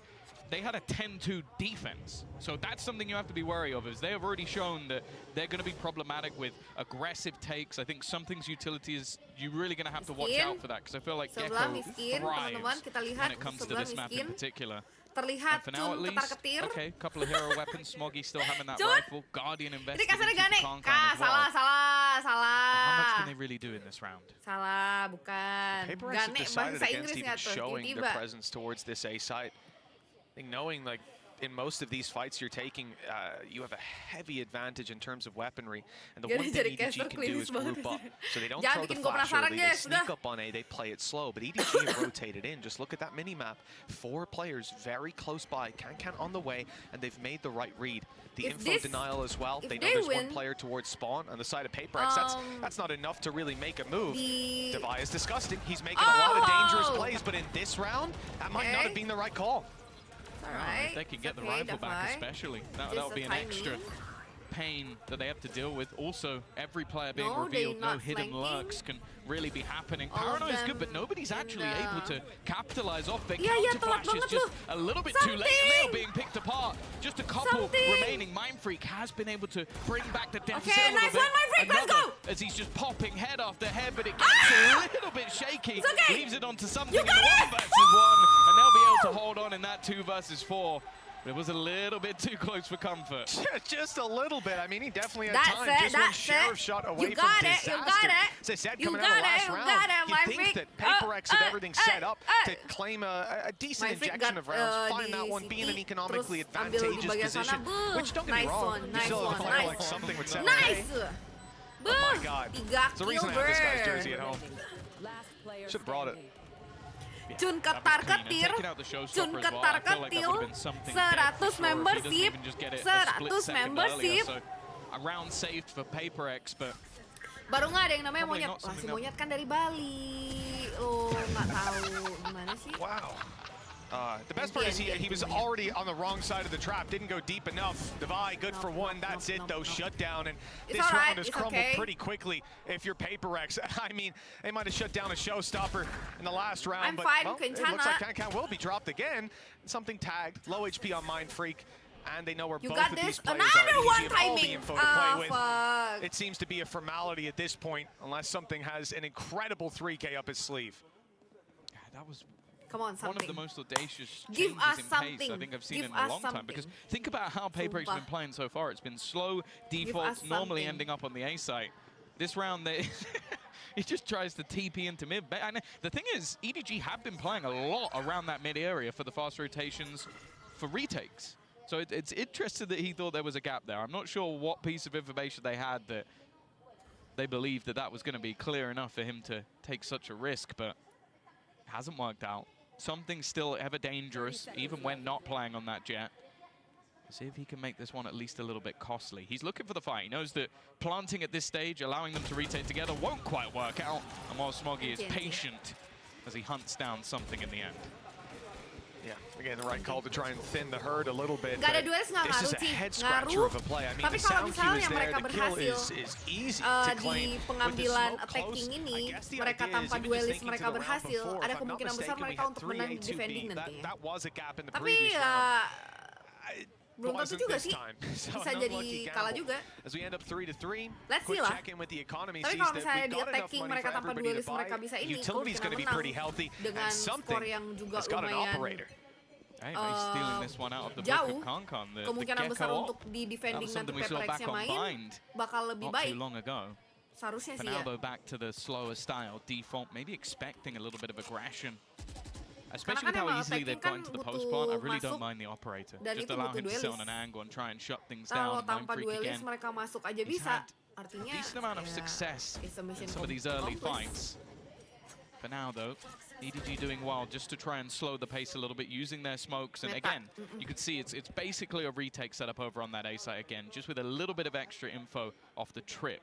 Speaker 17: they had a 10-2 defense. So that's something you have to be wary of, is they have already shown that they're going to be problematic with aggressive takes. I think some things utilities, you're really going to have to watch out for that, because I feel like Gecko thrives when it comes to this map in particular.
Speaker 8: Terlihat
Speaker 17: for now, at least, okay, couple of hero weapons. Smoggy still having that rifle. Guardian invested into Kankan as well. How much can they really do in this round?
Speaker 8: Salah, bukan.
Speaker 16: PaperX have decided against even showing their presence towards this A site. I think knowing, like, in most of these fights you're taking, you have a heavy advantage in terms of weaponry, and the one thing EDG can do is group up. So they don't throw the flash early, they sneak up on A, they play it slow, but EDG have rotated in. Just look at that mini-map. 4 players very close by, Kankan on the way, and they've made the right read. The info denial as well. They know there's one player towards spawn on the side of PaperX. That's not enough to really make a move. Devi is disgusting. He's making a lot of dangerous plays, but in this round, that might not have been the right call.
Speaker 17: If they can get the rifle back, especially, that would be an extra pain that they have to deal with. Also, every player being revealed, no hidden lurks can really be happening. Paranoia is good, but nobody's actually able to capitalize off their counter flashes just a little bit too late, and they are being picked apart. Just a couple remaining. Mindfreak has been able to bring back the deficit a little bit.
Speaker 8: Let's go!
Speaker 17: As he's just popping head after head, but it gets a little bit shaky. Leaves it onto something in the 1 versus 1, and they'll be able to hold on in that 2 versus 4. But it was a little bit too close for comfort.
Speaker 16: Just a little bit. I mean, he definitely had time. Just one Sheriff shot away from disaster. As I said, coming out of the last round, you think that PaperX had everything set up to claim a decent injection of rounds, find that one, be in an economically advantageous position, which, don't get me wrong, you still have to play like something with 7. Oh my God. It's the reason I have this guy's jersey at home. Should have brought it.
Speaker 8: Cun ketar-ketir, cun ketar-ketil, 100 membership, 100 membership.
Speaker 17: A round saved for PaperX, but
Speaker 8: baru nggak ada yang namanya Monyet. Wah, si Monyet kan dari Bali. Lo nggak tahu gimana sih?
Speaker 16: Wow. The best part is he was already on the wrong side of the trap, didn't go deep enough. Devi, good for 1, that's it though, shut down, and this round has crumbled pretty quickly if you're PaperX. I mean, they might have shut down a showstopper in the last round, but well, it looks like Kankan will be dropped again. Something tagged, low HP on Mindfreak, and they know where both of these players are. EDG have all the info to play with. It seems to be a formality at this point, unless something has an incredible 3K up his sleeve.
Speaker 17: That was
Speaker 8: Come on, something.
Speaker 17: One of the most audacious
Speaker 8: Give
Speaker 17: changes
Speaker 8: us
Speaker 17: in
Speaker 8: something.
Speaker 17: pace I think I've seen
Speaker 8: Give
Speaker 17: in a
Speaker 8: us
Speaker 17: long time.
Speaker 8: something.
Speaker 17: Because think about how PaperX has been playing so far. It's been slow, defaults, normally
Speaker 8: something.
Speaker 17: ending up on the A site. This round, he just tries to TP into mid. And the thing is, EDG have been playing a lot around that mid area for the fast rotations for retakes. So it's interesting that he thought there was a gap there. I'm not sure what piece of information they had that they believed that that was going to be clear enough for him to take such a risk, but it hasn't worked out. Something still ever dangerous, even when not playing on that jet. See if he can make this one at least a little bit costly. He's looking for the fight. He knows that planting at this stage, allowing them to retake together, won't quite work out. And while Smoggy is patient as he hunts down something in the end.
Speaker 16: Yeah, again, the right call to try and thin the herd a little bit.
Speaker 8: Gak ada duels nggak
Speaker 16: This is
Speaker 8: ngaruh
Speaker 16: a
Speaker 8: sih,
Speaker 16: head scratcher of a play. I mean,
Speaker 8: Tapi
Speaker 16: the
Speaker 8: kalau
Speaker 16: sound cue
Speaker 8: misalnya
Speaker 16: is there,
Speaker 8: mereka
Speaker 16: the kill
Speaker 8: berhasil
Speaker 16: is easy to claim.
Speaker 8: di
Speaker 16: With the
Speaker 8: pengambilan
Speaker 16: smoke
Speaker 8: attacking
Speaker 16: close,
Speaker 8: ini,
Speaker 16: I guess the
Speaker 8: mereka
Speaker 16: idea is
Speaker 8: tanpa
Speaker 16: even just
Speaker 8: duelis
Speaker 16: thinking
Speaker 8: mereka
Speaker 16: to the round
Speaker 8: berhasil,
Speaker 16: before,
Speaker 8: ada
Speaker 16: if I'm not
Speaker 8: kemungkinan besar
Speaker 16: mistaken, we
Speaker 8: mereka
Speaker 16: had
Speaker 8: untuk
Speaker 16: 3
Speaker 8: menang di
Speaker 16: A, 2
Speaker 8: defending
Speaker 16: B.
Speaker 8: nantinya.
Speaker 16: That was a gap in the
Speaker 8: Tapi
Speaker 16: previous
Speaker 8: ya
Speaker 16: round.
Speaker 8: belum tentu
Speaker 16: Wasn't
Speaker 8: juga
Speaker 16: this
Speaker 8: sih,
Speaker 16: time. So
Speaker 8: bisa
Speaker 16: an
Speaker 8: jadi
Speaker 16: unlucky
Speaker 8: kalah
Speaker 16: gamble.
Speaker 8: juga.
Speaker 16: As we end up 3-3,
Speaker 8: Let's see
Speaker 16: quick
Speaker 8: lah.
Speaker 16: check in with the economy
Speaker 8: Tapi
Speaker 16: sees
Speaker 8: kalau
Speaker 16: that
Speaker 8: misalnya
Speaker 16: we've
Speaker 8: di
Speaker 16: got enough
Speaker 8: attacking
Speaker 16: money
Speaker 8: mereka
Speaker 16: for
Speaker 8: tanpa
Speaker 16: everybody to
Speaker 8: duelis mereka
Speaker 16: buy.
Speaker 8: bisa ini,
Speaker 16: Utility's going to be
Speaker 8: kemungkinan
Speaker 16: pretty
Speaker 8: menang
Speaker 16: healthy,
Speaker 8: dengan
Speaker 16: and something
Speaker 8: skor yang juga
Speaker 16: has got an
Speaker 8: lumayan
Speaker 16: operator.
Speaker 17: Hey, he's stealing this one out of the book
Speaker 8: jauh.
Speaker 17: of Concon. The
Speaker 8: Kemungkinan besar
Speaker 17: Gecko
Speaker 8: untuk di defending
Speaker 17: that was
Speaker 8: nanti
Speaker 17: something we saw back
Speaker 8: PaperX-nya
Speaker 17: on
Speaker 8: main
Speaker 17: Bind
Speaker 8: bakal lebih
Speaker 17: not
Speaker 8: baik.
Speaker 17: too long ago.
Speaker 8: Seharusnya
Speaker 17: For
Speaker 8: sih
Speaker 17: now,
Speaker 8: ya.
Speaker 17: though, back to the slower style, default, maybe expecting a little bit of aggression. Especially with
Speaker 8: kan
Speaker 17: how
Speaker 8: emang
Speaker 17: easily they've
Speaker 8: attacking
Speaker 17: got into the
Speaker 8: kan
Speaker 17: post plant, I
Speaker 8: butuh
Speaker 17: really don't
Speaker 8: masuk,
Speaker 17: mind the operator.
Speaker 8: dan
Speaker 17: Just
Speaker 8: itu
Speaker 17: allow
Speaker 8: butuh
Speaker 17: him to sit on
Speaker 8: duelis.
Speaker 17: an angle and try and shut things
Speaker 8: Kalau
Speaker 17: down. Mind
Speaker 8: tanpa
Speaker 17: freak
Speaker 8: duelis
Speaker 17: again.
Speaker 8: mereka masuk aja
Speaker 17: He's
Speaker 8: bisa.
Speaker 17: had
Speaker 8: Artinya
Speaker 17: decent amount of
Speaker 8: ya,
Speaker 17: success
Speaker 8: it's a mission
Speaker 17: in some of these early
Speaker 8: accomplished.
Speaker 17: fights. For now, though, EDG doing well just to try and slow the pace a little bit, using their smokes. And again, you can see it's basically a retake setup over on that A site again, just with a little bit of extra info off the trip.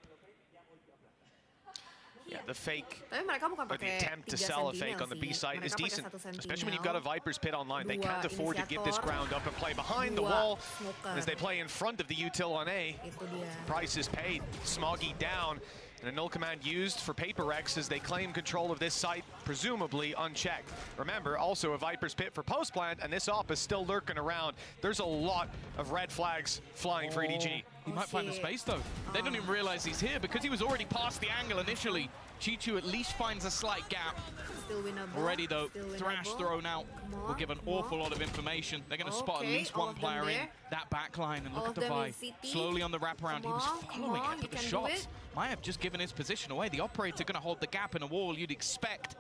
Speaker 16: Yeah, the fake,
Speaker 8: Tapi mereka bukan
Speaker 16: or the
Speaker 8: pakai
Speaker 16: attempt to
Speaker 8: 3
Speaker 16: sell a
Speaker 8: sentinel
Speaker 16: fake on the B
Speaker 8: sih.
Speaker 16: site is
Speaker 8: Mereka pakai
Speaker 16: decent,
Speaker 8: 1
Speaker 16: especially when you've got a
Speaker 8: sentinel,
Speaker 16: Viper's Pit online. They
Speaker 8: 2
Speaker 16: can't afford to give this
Speaker 8: initiator,
Speaker 16: ground up and play behind the
Speaker 8: 2
Speaker 16: wall
Speaker 8: smoker.
Speaker 16: as they play in front of the util on A.
Speaker 8: Itu dia.
Speaker 16: Price is paid, Smoggy down, and a null command used for PaperX as they claim control of this site, presumably unchecked. Remember, also a Viper's Pit for post plant, and this op is still lurking around. There's a lot of red flags flying for EDG.
Speaker 17: He might find the space, though. They don't even realize he's here because he was already past the angle initially. Chichu at least finds a slight gap.
Speaker 8: Still winnable.
Speaker 17: Already, though,
Speaker 8: Still
Speaker 17: Thrash
Speaker 8: winnable.
Speaker 17: thrown out will give an awful lot of information. They're going to spot at least one player in that backline, and look at the Vi. Slowly on the wraparound, he was following it, but the shots might have just given his position away. The operator going to hold the gap in a wall. You'd expect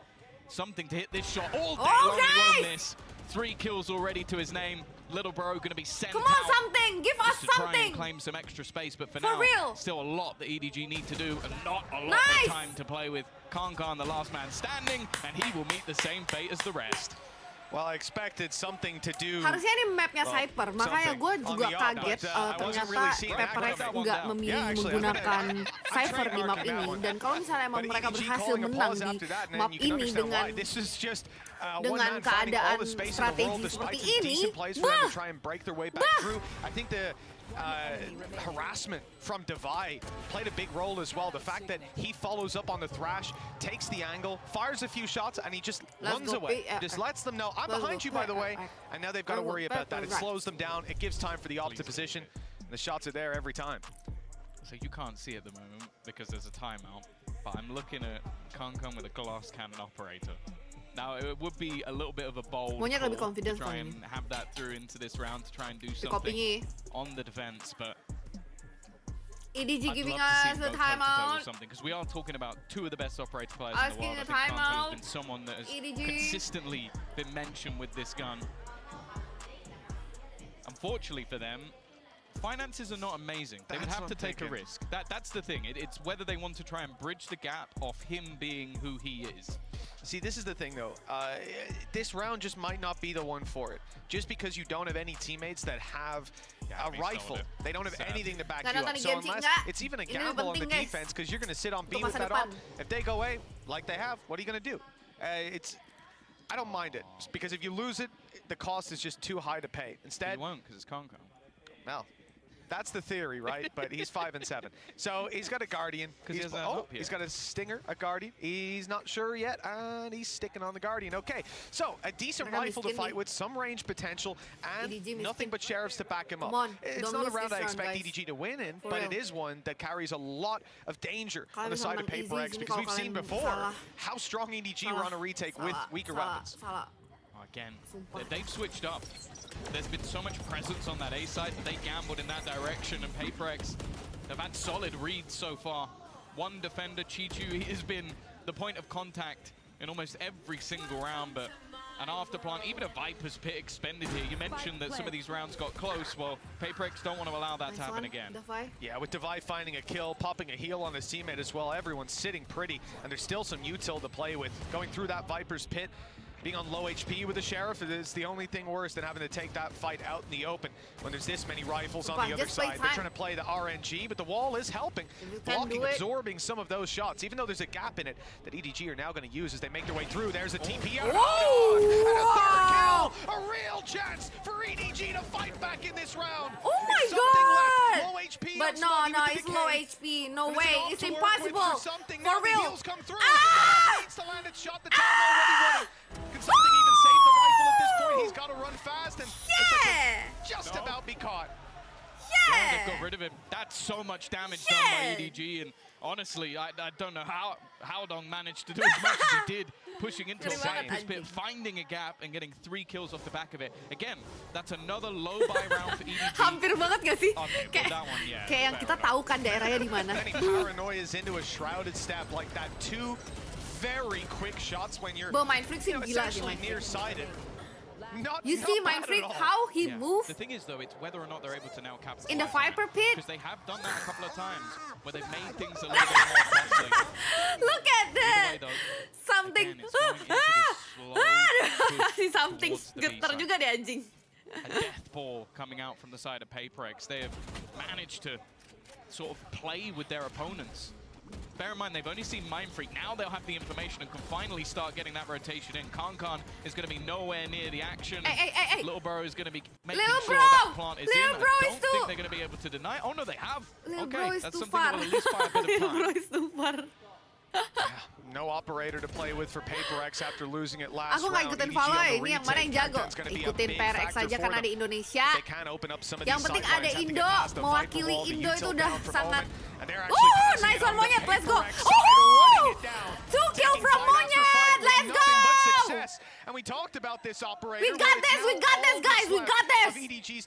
Speaker 17: something to hit this shot all day long. He won't miss. 3 kills already to his name. Little bro going to be sent
Speaker 8: Come
Speaker 17: out.
Speaker 8: on, something! Give us
Speaker 17: To try
Speaker 8: something!
Speaker 17: and claim some extra space, but for
Speaker 8: For
Speaker 17: now,
Speaker 8: real.
Speaker 17: still a lot that EDG need to do, and not a lot
Speaker 8: Nice.
Speaker 17: of time to play with. Concon, the last man standing, and he will meet the same fate as the rest.
Speaker 16: Well, I expected something to do.
Speaker 8: Harusnya ini mapnya Cypher, makanya gue juga kaget ternyata PaperX nggak memilih menggunakan Cypher di map ini. Dan kalau misalnya emang mereka berhasil menang di map ini dengan keadaan strategi seperti ini,
Speaker 16: I think the harassment from Divide played a big role as well. The fact that he follows up on the Thrash, takes the angle, fires a few shots, and he just runs away. Just lets them know, I'm behind you, by the way. And now they've got to worry about that. It slows them down. It gives time for the op to position. And the shots are there every time.
Speaker 17: So you can't see at the moment because there's a timeout, but I'm looking at Concon with a glass cannon operator. Now, it would be a little bit of a bold
Speaker 8: Maunya lebih
Speaker 17: call to
Speaker 8: confidence
Speaker 17: try
Speaker 8: kali
Speaker 17: and
Speaker 8: ini.
Speaker 17: have that through into this round to try and do
Speaker 8: Di
Speaker 17: something
Speaker 8: copy-nya.
Speaker 17: on the defense, but
Speaker 8: EDG
Speaker 17: I'd
Speaker 8: giving
Speaker 17: love to see
Speaker 8: us
Speaker 17: him
Speaker 8: a
Speaker 17: go toe-to-toe with
Speaker 8: timeout.
Speaker 17: something, because we are talking about 2 of the best operator players
Speaker 8: Us
Speaker 17: in the world. I
Speaker 8: getting
Speaker 17: think
Speaker 8: a
Speaker 17: Concon has
Speaker 8: timeout.
Speaker 17: been someone that has
Speaker 8: EDG.
Speaker 17: consistently been mentioned with this gun. Unfortunately for them, finances are not amazing. They would have to take a risk. That's the thing. It's whether they want to try and bridge the gap of him being who he is.
Speaker 16: See, this is the thing, though. This round just might not be the one for it. Just because you don't have any teammates that have a rifle. They don't have anything to back you up. So unless it's even a gamble on the defense, because you're going to sit on B with that op. If they go A, like they have, what are you going to do? I don't mind it, because if you lose it, the cost is just too high to pay. Instead,
Speaker 17: you won't, because it's Concon.
Speaker 16: Well, that's the theory, right? But he's 5 and 7. So he's got a Guardian. He's got a Stinger, a Guardian. He's not sure yet, and he's sticking on the Guardian. Okay, so a decent rifle to fight with, some range potential, and nothing but Sheriffs to back him up. It's not a round I expect EDG to win in, but it is one that carries a lot of danger on the side of PaperX, because we've seen before how strong EDG were on a retake with weaker weapons.
Speaker 17: again, they've switched up. There's been so much presence on that A side that they gambled in that direction, and PaperX have had solid reads so far. One defender, Chichu, he has been the point of contact in almost every single round, but an afterplant, even a Viper's Pit expended here. You mentioned that some of these rounds got close. Well, PaperX don't want to allow that to happen again.
Speaker 16: Yeah, with Devi finding a kill, popping a heal on his teammate as well, everyone's sitting pretty, and there's still some util to play with. Going through that Viper's Pit, being on low HP with the Sheriff is the only thing worse than having to take that fight out in the open when there's this many rifles on the other side. They're trying to play the RNG, but the wall is helping, blocking, absorbing some of those shots, even though there's a gap in it that EDG are now going to use as they make their way through. There's a TP out. And a third kill! A real chance for EDG to fight back in this round.
Speaker 8: Oh my god!
Speaker 16: Low HP,
Speaker 8: but no, it's low HP. No way. It's impossible. For real.
Speaker 16: Come through. Needs to land its shot. The time already running. Can something even save the rifle at this point? He's got to run fast and just about be caught.
Speaker 17: Yeah, they've got rid of him. That's so much damage done by EDG, and honestly, I don't know how Dong managed to do as much as he did, pushing into a Viper's Pit, finding a gap, and getting 3 kills off the back of it. Again, that's another low buy round for EDG.
Speaker 8: Hampir banget gak sih?
Speaker 17: Kayak
Speaker 8: yang kita tahu kan daerahnya di mana.
Speaker 16: Any paranoias into a shrouded step like that. 2 very quick shots when you're essentially nearsighted.
Speaker 8: You see Mindfreak, how he moved?
Speaker 17: The thing is, though, it's whether or not they're able to now capitalize
Speaker 8: in the Viper Pit.
Speaker 17: Because they have done that a couple of times, where they've made things a little bit more costly.
Speaker 8: Look at that! Something. Something getar juga deh anjing.
Speaker 17: A death ball coming out from the side of PaperX. They have managed to sort of play with their opponents. Bear in mind, they've only seen Mindfreak. Now they'll have the information and can finally start getting that rotation in. Kankan is going to be nowhere near the action.
Speaker 8: Hey.
Speaker 17: Little Bro is going to be making sure that plant is in. I don't think they're going to be able to deny. Oh, no, they have. Okay, that's something that will at least buy a bit of time.
Speaker 8: Bro is too far.
Speaker 16: No operator to play with for PaperX after losing it last
Speaker 8: round. Aku nggak ikutin Valo, ini yang mana yang jago. Ikutin PRX saja karena ada Indonesia. Yang penting ada Indo, mewakili Indo itu udah sangat. Nice one Monyet, let's go. 2 kill from Monyet, let's go.
Speaker 16: And we talked about this operator.
Speaker 8: We got this, guys, we got this.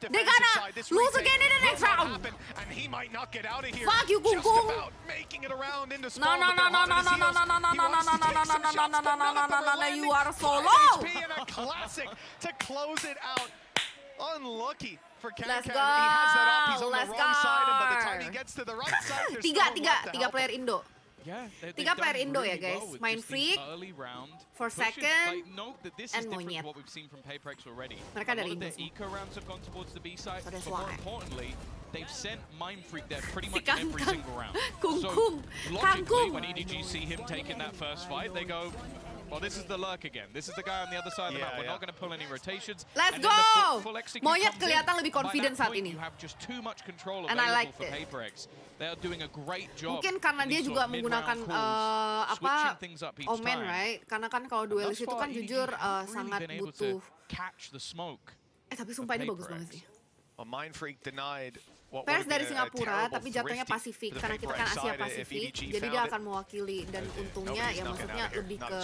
Speaker 8: They're gonna lose again in the next round.
Speaker 16: And he might not get out of here.
Speaker 8: Fuck you, Kung.
Speaker 16: Making it around into
Speaker 8: No, you are so low.
Speaker 16: And a classic to close it out. Unlucky for Ken.
Speaker 8: Let's go.
Speaker 16: He has that up. He's on the wrong side, and by the time he gets to the right side, there's
Speaker 8: tiga player Indo.
Speaker 17: Yeah,
Speaker 8: 3 player Indo ya guys. Mindfreak, Forsaken, and Monyet.
Speaker 17: What we've seen from PaperX already.
Speaker 8: Mereka dari Indo.
Speaker 17: Their eco rounds have gone towards the B side, but more importantly, they've sent Mindfreak there pretty much every single round. So logically, when EDG see him taking that first fight, they go, well, this is the lurk again. This is the guy on the other side of the map. We're not going to pull any rotations.
Speaker 8: Let's go! Monyet kelihatan lebih confident saat ini.
Speaker 17: You have just too much control
Speaker 8: and I like
Speaker 17: for PaperX. They are doing a great job.
Speaker 8: Mungkin karena dia juga menggunakan Omen, right? Karena kan kalau duelis itu kan jujur sangat butuh. Tapi sumpah ini bagus banget sih.
Speaker 16: Mindfreak denied.
Speaker 8: Pers dari Singapura, tapi jatuhnya Pasifik karena kita kan Asia Pasifik, jadi dia akan mewakili dan untungnya ya maksudnya lebih ke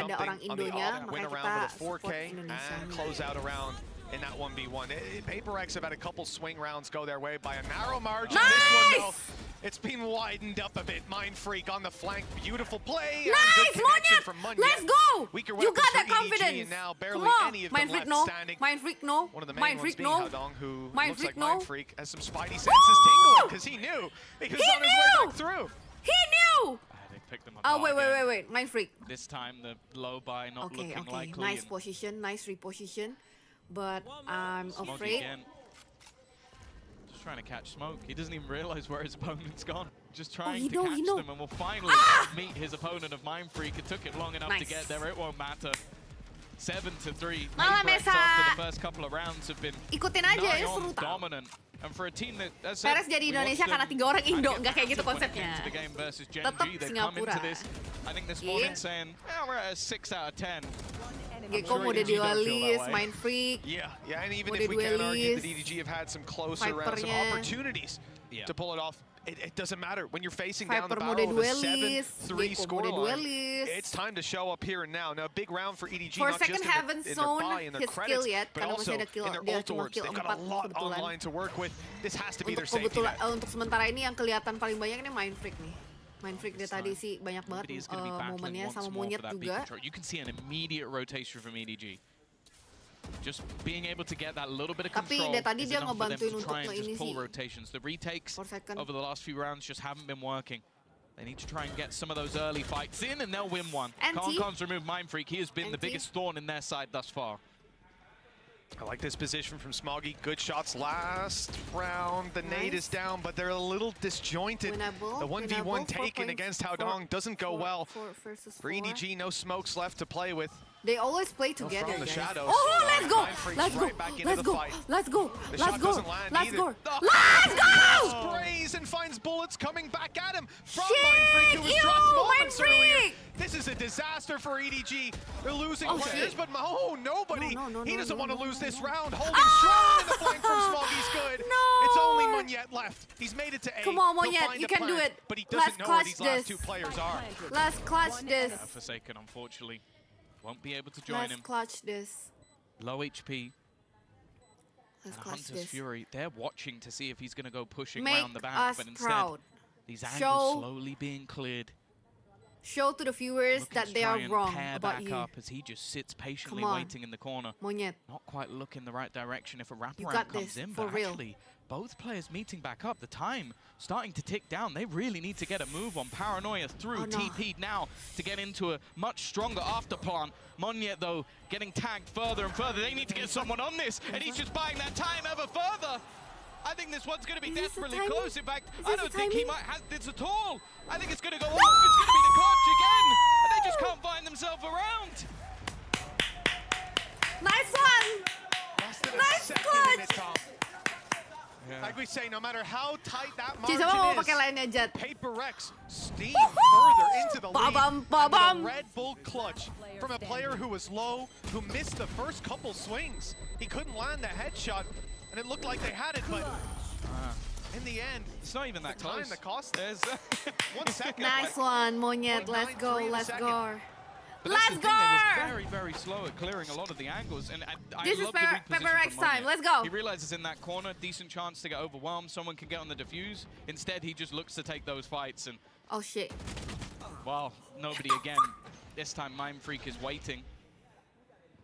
Speaker 8: ada orang Indonya, makanya kita support Indonesia.
Speaker 16: In that 1v1. PaperX have had a couple swing rounds go their way by a narrow margin.
Speaker 8: Nice!
Speaker 16: This one, though, it's been widened up a bit. Mindfreak on the flank. Beautiful play.
Speaker 8: Nice, Monyet! Let's go! You got that confidence. Come on. Mindfreak no. Mindfreak no. Mindfreak no.
Speaker 16: Mindfreak no. Mindfreak has some spidey senses tingling because he knew. He was on his way back through.
Speaker 8: He knew! Oh, wait. Mindfreak.
Speaker 17: This time the low buy not looking likely.
Speaker 8: Nice position, nice reposition. But I'm afraid.
Speaker 17: Just trying to catch Smoke. He doesn't even realize where his opponent's gone. Just trying to catch them, and will finally meet his opponent of Mindfreak. It took it long enough to get there. It won't matter. 7-3. PaperX after the first couple of rounds have been dominant. And for a team that
Speaker 8: Peres jadi Indonesia karena 3 orang Indo, nggak kayak gitu konsepnya. Tetap Singapura.
Speaker 17: I think this morning saying, we're at a 6 out of 10.
Speaker 8: Gekko mode duelis, Mindfreak.
Speaker 16: Yeah, and even if we can argue that EDG have had some closer rounds, some opportunities to pull it off. it doesn't matter. When you're facing down the
Speaker 8: Viper
Speaker 16: barrel
Speaker 8: mode
Speaker 16: of a
Speaker 8: duelist,
Speaker 16: 7-3
Speaker 8: Gecko mode
Speaker 16: scoreline,
Speaker 8: duelist.
Speaker 16: it's time to show up here and now. Now, a big round for EDG,
Speaker 8: For a
Speaker 16: not
Speaker 8: second,
Speaker 16: just
Speaker 8: haven't
Speaker 16: in their
Speaker 8: shown
Speaker 16: buy and their
Speaker 8: his
Speaker 16: credits,
Speaker 8: skill yet,
Speaker 16: but
Speaker 8: karena
Speaker 16: also
Speaker 8: masih ada kill,
Speaker 16: in their
Speaker 8: dia
Speaker 16: ult
Speaker 8: cuma
Speaker 16: orbs.
Speaker 8: kill
Speaker 16: They've got
Speaker 8: 4
Speaker 16: a lot
Speaker 8: kebetulan.
Speaker 16: online to work with. This has to be their safety
Speaker 8: Kebetulan
Speaker 16: net.
Speaker 8: untuk sementara ini yang kelihatan paling banyak ini Mind Freak nih. Mind Freak dia tadi sih banyak banget momennya sama Monyet juga.
Speaker 17: You can see an immediate rotation from EDG. Just being able to get that little bit of control
Speaker 8: Tapi tadi
Speaker 17: is
Speaker 8: dia
Speaker 17: enough for them
Speaker 8: ngebantuin
Speaker 17: to
Speaker 8: untuk
Speaker 17: try and just
Speaker 8: nge-ini
Speaker 17: pull
Speaker 8: sih.
Speaker 17: rotations. The retakes over the last few rounds just haven't been working. They need to try and get some of those early fights in, and they'll win one. Can't remove Mind Freak. He has been the biggest thorn in their side thus far.
Speaker 16: I like this position from Smoggy. Good shots last round. The nade is down, but they're a little disjointed. The 1v1 taken against Haodong doesn't go well. For EDG, no smokes left to play with.
Speaker 8: They always play together,
Speaker 16: From the
Speaker 8: guys.
Speaker 16: shadows.
Speaker 8: Oh, let's go!
Speaker 16: Mind Freak's
Speaker 8: Let's go!
Speaker 16: right back into
Speaker 8: Let's
Speaker 16: the
Speaker 8: go!
Speaker 16: fight.
Speaker 8: Let's go!
Speaker 16: The
Speaker 8: Let's
Speaker 16: shot
Speaker 8: go!
Speaker 16: doesn't land
Speaker 8: Let's
Speaker 16: either.
Speaker 8: go! Let's go!
Speaker 16: Sprays and finds bullets coming back at him from
Speaker 8: Shit!
Speaker 16: Mind Freak, who was
Speaker 8: Ew,
Speaker 16: dropped
Speaker 8: Mind
Speaker 16: moments earlier.
Speaker 8: Freak!
Speaker 16: This is a disaster for EDG. They're losing
Speaker 8: Oh,
Speaker 16: players,
Speaker 8: shit.
Speaker 16: but nobody. He doesn't want to lose this round. Holding
Speaker 8: Ah!
Speaker 16: strong in the flank from Smoggy's good.
Speaker 8: No!
Speaker 16: It's only Monyet left. He's made it to A.
Speaker 8: Come on,
Speaker 16: He'll
Speaker 8: Monyet,
Speaker 16: find
Speaker 8: you
Speaker 16: a
Speaker 8: can do
Speaker 16: plant,
Speaker 8: it.
Speaker 16: But he
Speaker 8: Let's
Speaker 16: doesn't know where
Speaker 8: clutch
Speaker 16: these last
Speaker 8: this.
Speaker 16: two players are.
Speaker 8: Let's clutch this.
Speaker 17: Forsaken, unfortunately, won't be able to join
Speaker 8: Let's
Speaker 17: him.
Speaker 8: clutch this.
Speaker 17: Low HP.
Speaker 8: Let's
Speaker 17: And
Speaker 8: clutch
Speaker 17: Hunter's
Speaker 8: this.
Speaker 17: Fury, they're watching to see if he's going to go pushing
Speaker 8: Make
Speaker 17: round the back,
Speaker 8: us
Speaker 17: but instead,
Speaker 8: proud.
Speaker 17: these angles
Speaker 8: Show-
Speaker 17: slowly being cleared.
Speaker 8: Show to the viewers
Speaker 17: Looking
Speaker 8: that
Speaker 17: to
Speaker 8: they
Speaker 17: try
Speaker 8: are
Speaker 17: and
Speaker 8: wrong
Speaker 17: pair
Speaker 8: about
Speaker 17: back
Speaker 8: you.
Speaker 17: up as he just sits patiently
Speaker 8: Come on.
Speaker 17: waiting in the corner.
Speaker 8: Monyet.
Speaker 17: Not quite looking the right direction if a
Speaker 8: You
Speaker 17: wraparound
Speaker 8: got
Speaker 17: comes
Speaker 8: this,
Speaker 17: in,
Speaker 8: for
Speaker 17: but
Speaker 8: real.
Speaker 17: actually, both players meeting back up. The time starting to tick down. They really need to get a move on. Paranoia through
Speaker 8: Oh, no.
Speaker 17: TP'd now to get into a much stronger afterplan. Monyet, though, getting tagged further and further. They need to get someone on this, and he's just buying that time ever further. I think this one's going to be
Speaker 8: Is this the
Speaker 17: desperately
Speaker 8: timing?
Speaker 17: close. In fact,
Speaker 8: Is
Speaker 17: I
Speaker 8: this
Speaker 17: don't
Speaker 8: the
Speaker 17: think he
Speaker 8: timing?
Speaker 17: might have this at all. I think it's going to go off. It's going to be the clutch again. And they just can't find themselves around.
Speaker 8: Nice one! Nice clutch!
Speaker 16: Like we say, no matter how tight that
Speaker 8: Cuy, siapa mau
Speaker 16: margin
Speaker 8: pakai lainnya, Jet?
Speaker 16: is, Paper Rex steam further into the lead.
Speaker 8: Ba-bum,
Speaker 16: And
Speaker 8: ba-bum.
Speaker 16: the Red Bull clutch from a player who was low, who missed the first couple swings. He couldn't land the headshot, and it looked like they had it, but in the end,
Speaker 17: It's not even that
Speaker 16: the time
Speaker 17: close.
Speaker 16: that cost
Speaker 17: There's
Speaker 16: 1 second.
Speaker 8: Nice one, Monyet. Let's go,
Speaker 16: 0.93
Speaker 8: let's
Speaker 16: a
Speaker 8: go.
Speaker 17: But that's
Speaker 8: Let's
Speaker 17: the thing, they
Speaker 8: go!
Speaker 17: were very, very slow at clearing a lot of the angles. And I
Speaker 8: This is
Speaker 17: love the
Speaker 8: Pepper
Speaker 17: reposition
Speaker 8: Rex
Speaker 17: from
Speaker 8: time.
Speaker 17: Monyet.
Speaker 8: Let's go.
Speaker 17: He realizes in that corner, decent chance to get overwhelmed. Someone can get on the defuse. Instead, he just looks to take those fights. And,
Speaker 8: Oh shit.
Speaker 17: well, nobody again. This time, Mind Freak is waiting.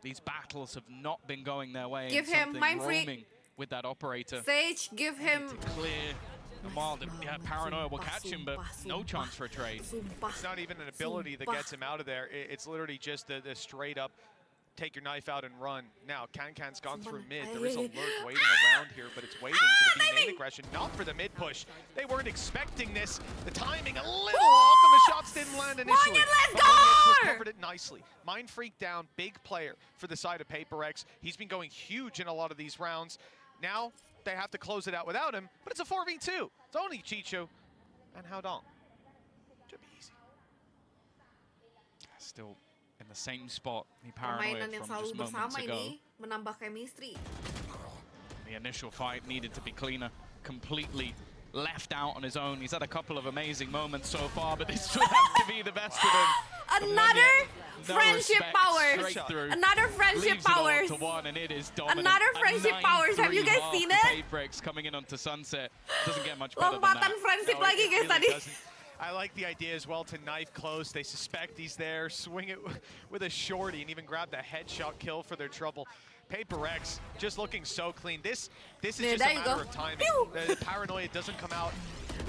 Speaker 17: These battles have not been going their way.
Speaker 8: Give
Speaker 17: and
Speaker 8: him
Speaker 17: something
Speaker 8: Mind Freak.
Speaker 17: roaming with that operator.
Speaker 8: Sage, give him.
Speaker 17: Clear. And while the Paranoia will catch him, but no chance for a trade.
Speaker 16: It's not even an ability that gets him out of there. It's literally just the straight up take your knife out and run. Now, Can's gone through mid. There is a lurk waiting around here, but it's waiting for the B main aggression, not for the mid push. They weren't expecting this. The timing a little off, and the shots didn't land initially.
Speaker 8: let's
Speaker 16: But
Speaker 8: go!
Speaker 16: Monyet's recovered it nicely. Mind Freak down, big player for the side of Paper X. He's been going huge in a lot of these rounds. Now, they have to close it out without him, but it's a 4v2. It's only Chicho and Haodong. Should be easy.
Speaker 17: Still in the same spot. He Paranoia
Speaker 8: Permainan yang
Speaker 17: from
Speaker 8: selalu
Speaker 17: just moments
Speaker 8: bersama
Speaker 17: ago.
Speaker 8: ini menambah chemistry.
Speaker 17: The initial fight needed to be cleaner. Completely left out on his own. He's had a couple of amazing moments so far, but this would have to be the best of them.
Speaker 8: Another
Speaker 17: No
Speaker 8: friendship
Speaker 17: respect,
Speaker 8: powers.
Speaker 17: straight through.
Speaker 8: Another friendship
Speaker 17: Leaves it all
Speaker 8: powers.
Speaker 17: to one, and it is dominant.
Speaker 8: Another friendship
Speaker 17: A
Speaker 8: powers. Have you
Speaker 17: 9-3
Speaker 8: guys
Speaker 17: half
Speaker 8: seen
Speaker 17: to
Speaker 8: it?
Speaker 17: Paperex coming in onto Sunset. Doesn't get much better than
Speaker 8: Lompatan
Speaker 17: that.
Speaker 8: friendship
Speaker 16: No,
Speaker 8: lagi
Speaker 16: it
Speaker 8: guys
Speaker 16: really
Speaker 8: tadi.
Speaker 16: doesn't. I like the idea as well to knife close. They suspect he's there, swing it with a shorty, and even grab the headshot kill for their trouble. Paper X just looking so clean. This is
Speaker 8: Yeah,
Speaker 16: just
Speaker 8: there
Speaker 16: a
Speaker 8: you
Speaker 16: matter
Speaker 8: go.
Speaker 16: of timing.
Speaker 8: Pew!
Speaker 16: The paranoia doesn't come out.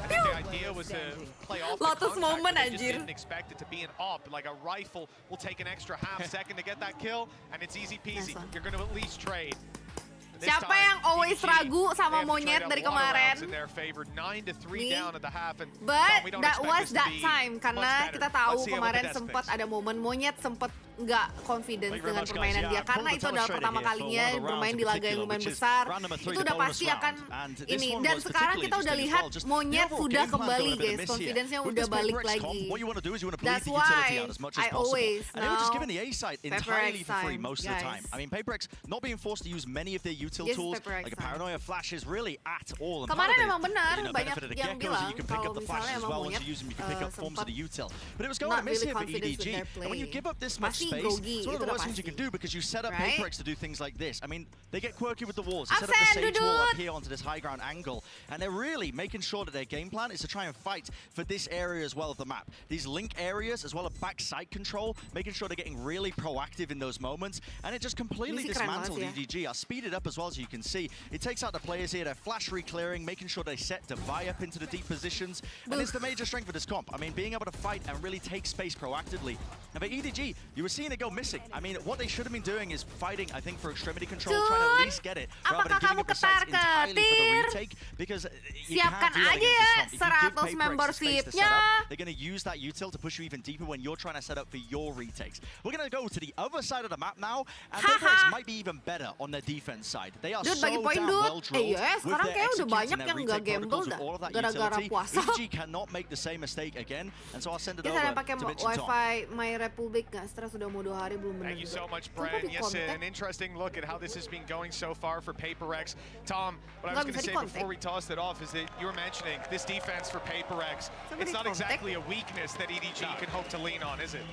Speaker 16: I think the idea was to play off the
Speaker 8: Lotus
Speaker 16: contact,
Speaker 8: moment,
Speaker 16: but they just
Speaker 8: anjir.
Speaker 16: didn't expect it to be an op. Like a rifle will take an extra half second to get that kill, and it's easy peasy. You're going to at least trade. This
Speaker 8: Siapa
Speaker 16: time,
Speaker 8: yang always
Speaker 16: EG,
Speaker 8: ragu
Speaker 16: they
Speaker 8: sama
Speaker 16: have to trade
Speaker 8: Monyet
Speaker 16: a
Speaker 8: dari
Speaker 16: lot of rounds
Speaker 8: kemarin?
Speaker 16: in their favor. 9-3
Speaker 8: Me.
Speaker 16: down at the half, and
Speaker 8: But
Speaker 16: we don't
Speaker 8: that
Speaker 16: expect
Speaker 8: was
Speaker 16: this to
Speaker 8: that
Speaker 16: be
Speaker 8: time
Speaker 16: much
Speaker 8: karena
Speaker 16: better.
Speaker 8: kita tahu
Speaker 16: Let's see what the
Speaker 8: kemarin
Speaker 16: desk
Speaker 8: sempat
Speaker 16: thinks.
Speaker 8: ada momen Monyet sempat nggak confidence dengan permainan dia karena itu adalah pertama kalinya bermain di laga yang lumayan besar. Itu udah pasti akan ini, dan sekarang kita udah lihat Monyet sudah kembali guys, confidence-nya udah balik lagi. That's why I always now PaperX time, guys.
Speaker 6: I mean, PaperX not being forced to use many of their util tools, like a Paranoia flashes really at all.
Speaker 8: Kemarin emang benar banyak yang bilang kalau misalnya emang Monyet sempat
Speaker 6: but it was going to miss here for EDG. And when you give up this much space, it's one of the worst things you can do because you set up PaperX to do things like this. I mean, they get quirky with the walls. They set up the sage wall up here onto this high ground angle, and they're really making sure that their game plan is to try and fight for this area as well of the map. These link areas as well as backside control, making sure they're getting really proactive in those moments, and it just completely dismantled EDG. I'll speed it up as well as you can see. It takes out the players here. They're flash re-clearing, making sure they set Divide up into the deep positions, and it's the major strength of this comp. I mean, being able to fight and really take space proactively. And for EDG, you were seeing it go missing. I mean, what they should have been doing is fighting, I think, for extremity control, trying to at least get it, rather than giving up the sites entirely for the retake, because you can't do that against this comp. If you give PaperX space to set up, they're going to use that util to push you even deeper when you're trying to set up for your retakes. We're going to go to the other side of the map now, and PaperX might be even better on their defense side. They are so damn well drilled with their executes and their retake protocols with all of that utility. EDG cannot make the same mistake again, and so I'll send it over to Mitch and Tom.
Speaker 8: Wi-Fi My Republic nggak stres sudah mau 2 hari belum bener.
Speaker 16: Thank you so much, Bren. Yes, an interesting look at how this has been going so far for PaperX. Tom, what I was going to say before we tossed it off is that you were mentioning this defense for PaperX. It's not exactly a weakness that EDG can hope to lean on, is it?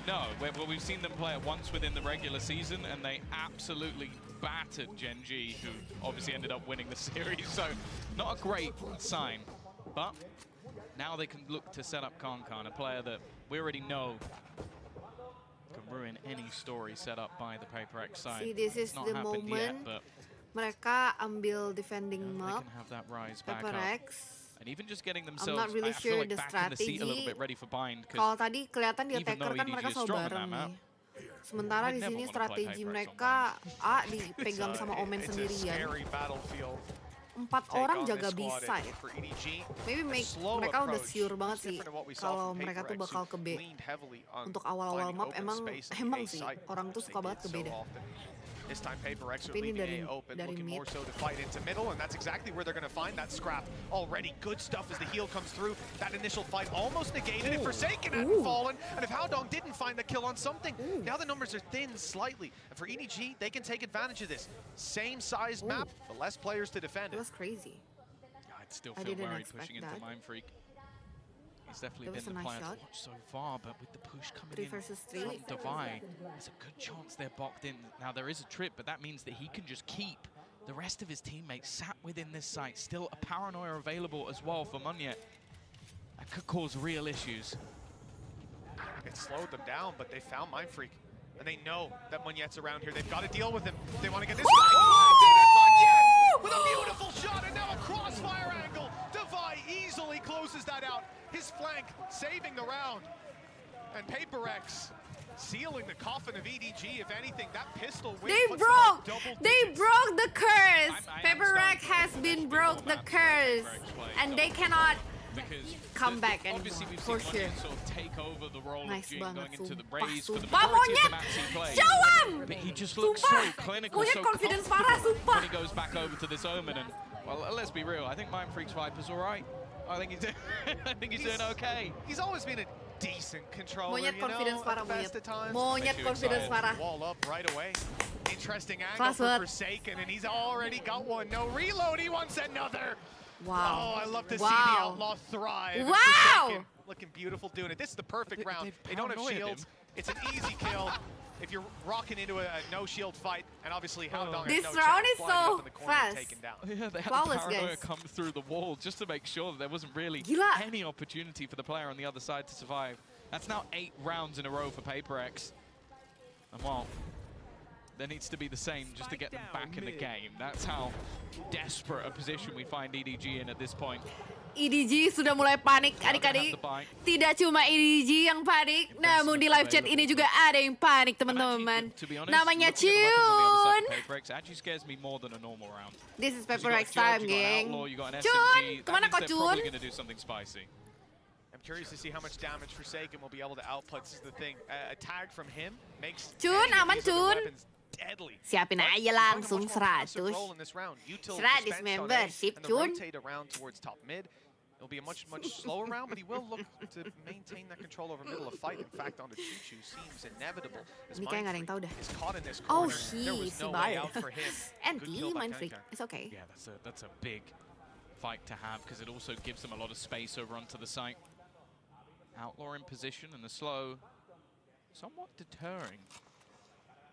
Speaker 17: No, well, we've seen them play it once within the regular season, and they absolutely battered Gen G, who obviously ended up winning the series, so not a great sign. But now they can look to set up Kankan, a player that we already know can ruin any story set up by the PaperX side.
Speaker 8: See, this is the moment mereka ambil defending map, PaperX.
Speaker 17: And even just getting themselves,
Speaker 8: I'm not really sure
Speaker 17: like
Speaker 8: the
Speaker 17: back in the seat a little
Speaker 8: strategy.
Speaker 17: bit, ready for bind.
Speaker 8: Kalau tadi kelihatan di attacker kan mereka selalu bareng nih. Sementara di sini strategi mereka A dipegang sama Omen sendirian. 4 orang jaga B-side. Maybe mereka udah sure banget sih kalau mereka tuh bakal ke B. Untuk awal-awal map emang sih orang tuh suka banget ke B deh.
Speaker 16: This time PaperX are leaving A open, looking more so to fight into middle, and that's exactly where they're going to find that scrap. Already good stuff as the heal comes through. That initial fight almost negated if Forsaken hadn't fallen, and if Howdong didn't find the kill on something. Now the numbers are thin slightly, and for EDG, they can take advantage of this. Same size map, but less players to defend it.
Speaker 8: It was crazy.
Speaker 17: I'd still feel worried pushing into Mindfreak. He's definitely been the player to watch so far, but with the push coming in from Divide, there's a good chance they're boxed in. Now there is a trip, but that means that he can just keep the rest of his teammates sat within this site. Still a Paranoia available as well for Monyet. That could cause real issues.
Speaker 16: It slowed them down, but they found Mindfreak, and they know that Monyet's around here. They've got to deal with him. They want to get this guy. Monyet with a beautiful shot, and now a crossfire angle. Divide easily closes that out. His flank saving the round, and PaperX sealing the coffin of EDG. If anything, that pistol win
Speaker 8: They broke the curse. PaperX has been broke the curse, and they cannot come back anymore for sure.
Speaker 17: Sort of take over the role
Speaker 8: nice
Speaker 17: of Jing going into the
Speaker 8: sumpah,
Speaker 17: raise for the
Speaker 8: sumpah,
Speaker 17: majority of the
Speaker 8: Monyet!
Speaker 17: maps he plays.
Speaker 8: Show him!
Speaker 17: But he just looks so clinical,
Speaker 8: Monyet
Speaker 17: so
Speaker 8: confidence
Speaker 17: comfortable
Speaker 8: parah, sumpah.
Speaker 17: when he goes back over to this Omen. And well, let's be real. I think Mindfreak's Viper's all right. I think he's doing okay.
Speaker 16: He's always been a decent controller,
Speaker 8: Monyet
Speaker 16: you
Speaker 8: confidence
Speaker 16: know,
Speaker 8: parah,
Speaker 16: at the best of times.
Speaker 8: Monyet confidence parah.
Speaker 16: Wall up right away. Interesting angle for Forsaken, and he's already got one. No reload, he wants another.
Speaker 8: Wow.
Speaker 16: Oh, I love to see the Outlaw thrive.
Speaker 8: Wow.
Speaker 16: Looking beautiful doing it. This is the perfect round. They don't have shields. It's an easy kill. If you're rocking into a no-shield fight, and obviously Howdong
Speaker 8: this
Speaker 16: no
Speaker 8: round
Speaker 16: chance,
Speaker 8: is so fast.
Speaker 17: Yeah, they had
Speaker 8: Flawless,
Speaker 17: Paranoia
Speaker 8: guys.
Speaker 17: come through the wall just to make sure that there wasn't really any opportunity for the player on the other side to survive. That's now 8 rounds in a row for PaperX. And well, there needs to be the same just to get them back in the game. That's how desperate a position we find EDG in at this point.
Speaker 8: EDG sudah mulai panik adik-adik. Tidak cuma EDG yang panik, namun di live chat ini juga ada yang panik teman-teman. Namanya Chun.
Speaker 17: Actually scares me more than a normal round.
Speaker 8: This is PaperX time, geng. Chun, kemana kau Chun?
Speaker 17: Probably going to do something spicy.
Speaker 16: I'm curious to see how much damage Forsaken will be able to output. This is the thing. A tag from him makes
Speaker 8: Cun, aman Cun.
Speaker 16: deadly.
Speaker 8: Siapin aja langsung 100. 100 membership, Cun.
Speaker 16: Around towards top mid. It'll be a much slower round, but he will look to maintain that control over middle of fight. In fact, on the Choo-Choo seems inevitable.
Speaker 8: Ini kayak nggak ada yang tahu dah.
Speaker 16: Is caught in this
Speaker 8: Oh,
Speaker 16: corner. There was
Speaker 8: si
Speaker 16: no way
Speaker 8: Bal.
Speaker 16: out for him.
Speaker 8: And
Speaker 16: Good
Speaker 8: he
Speaker 16: kill by
Speaker 8: mind freak.
Speaker 16: Kankar.
Speaker 8: It's okay.
Speaker 17: Yeah, that's a big fight to have because it also gives them a lot of space over onto the site. Outlaw in position and the slow, somewhat deterring.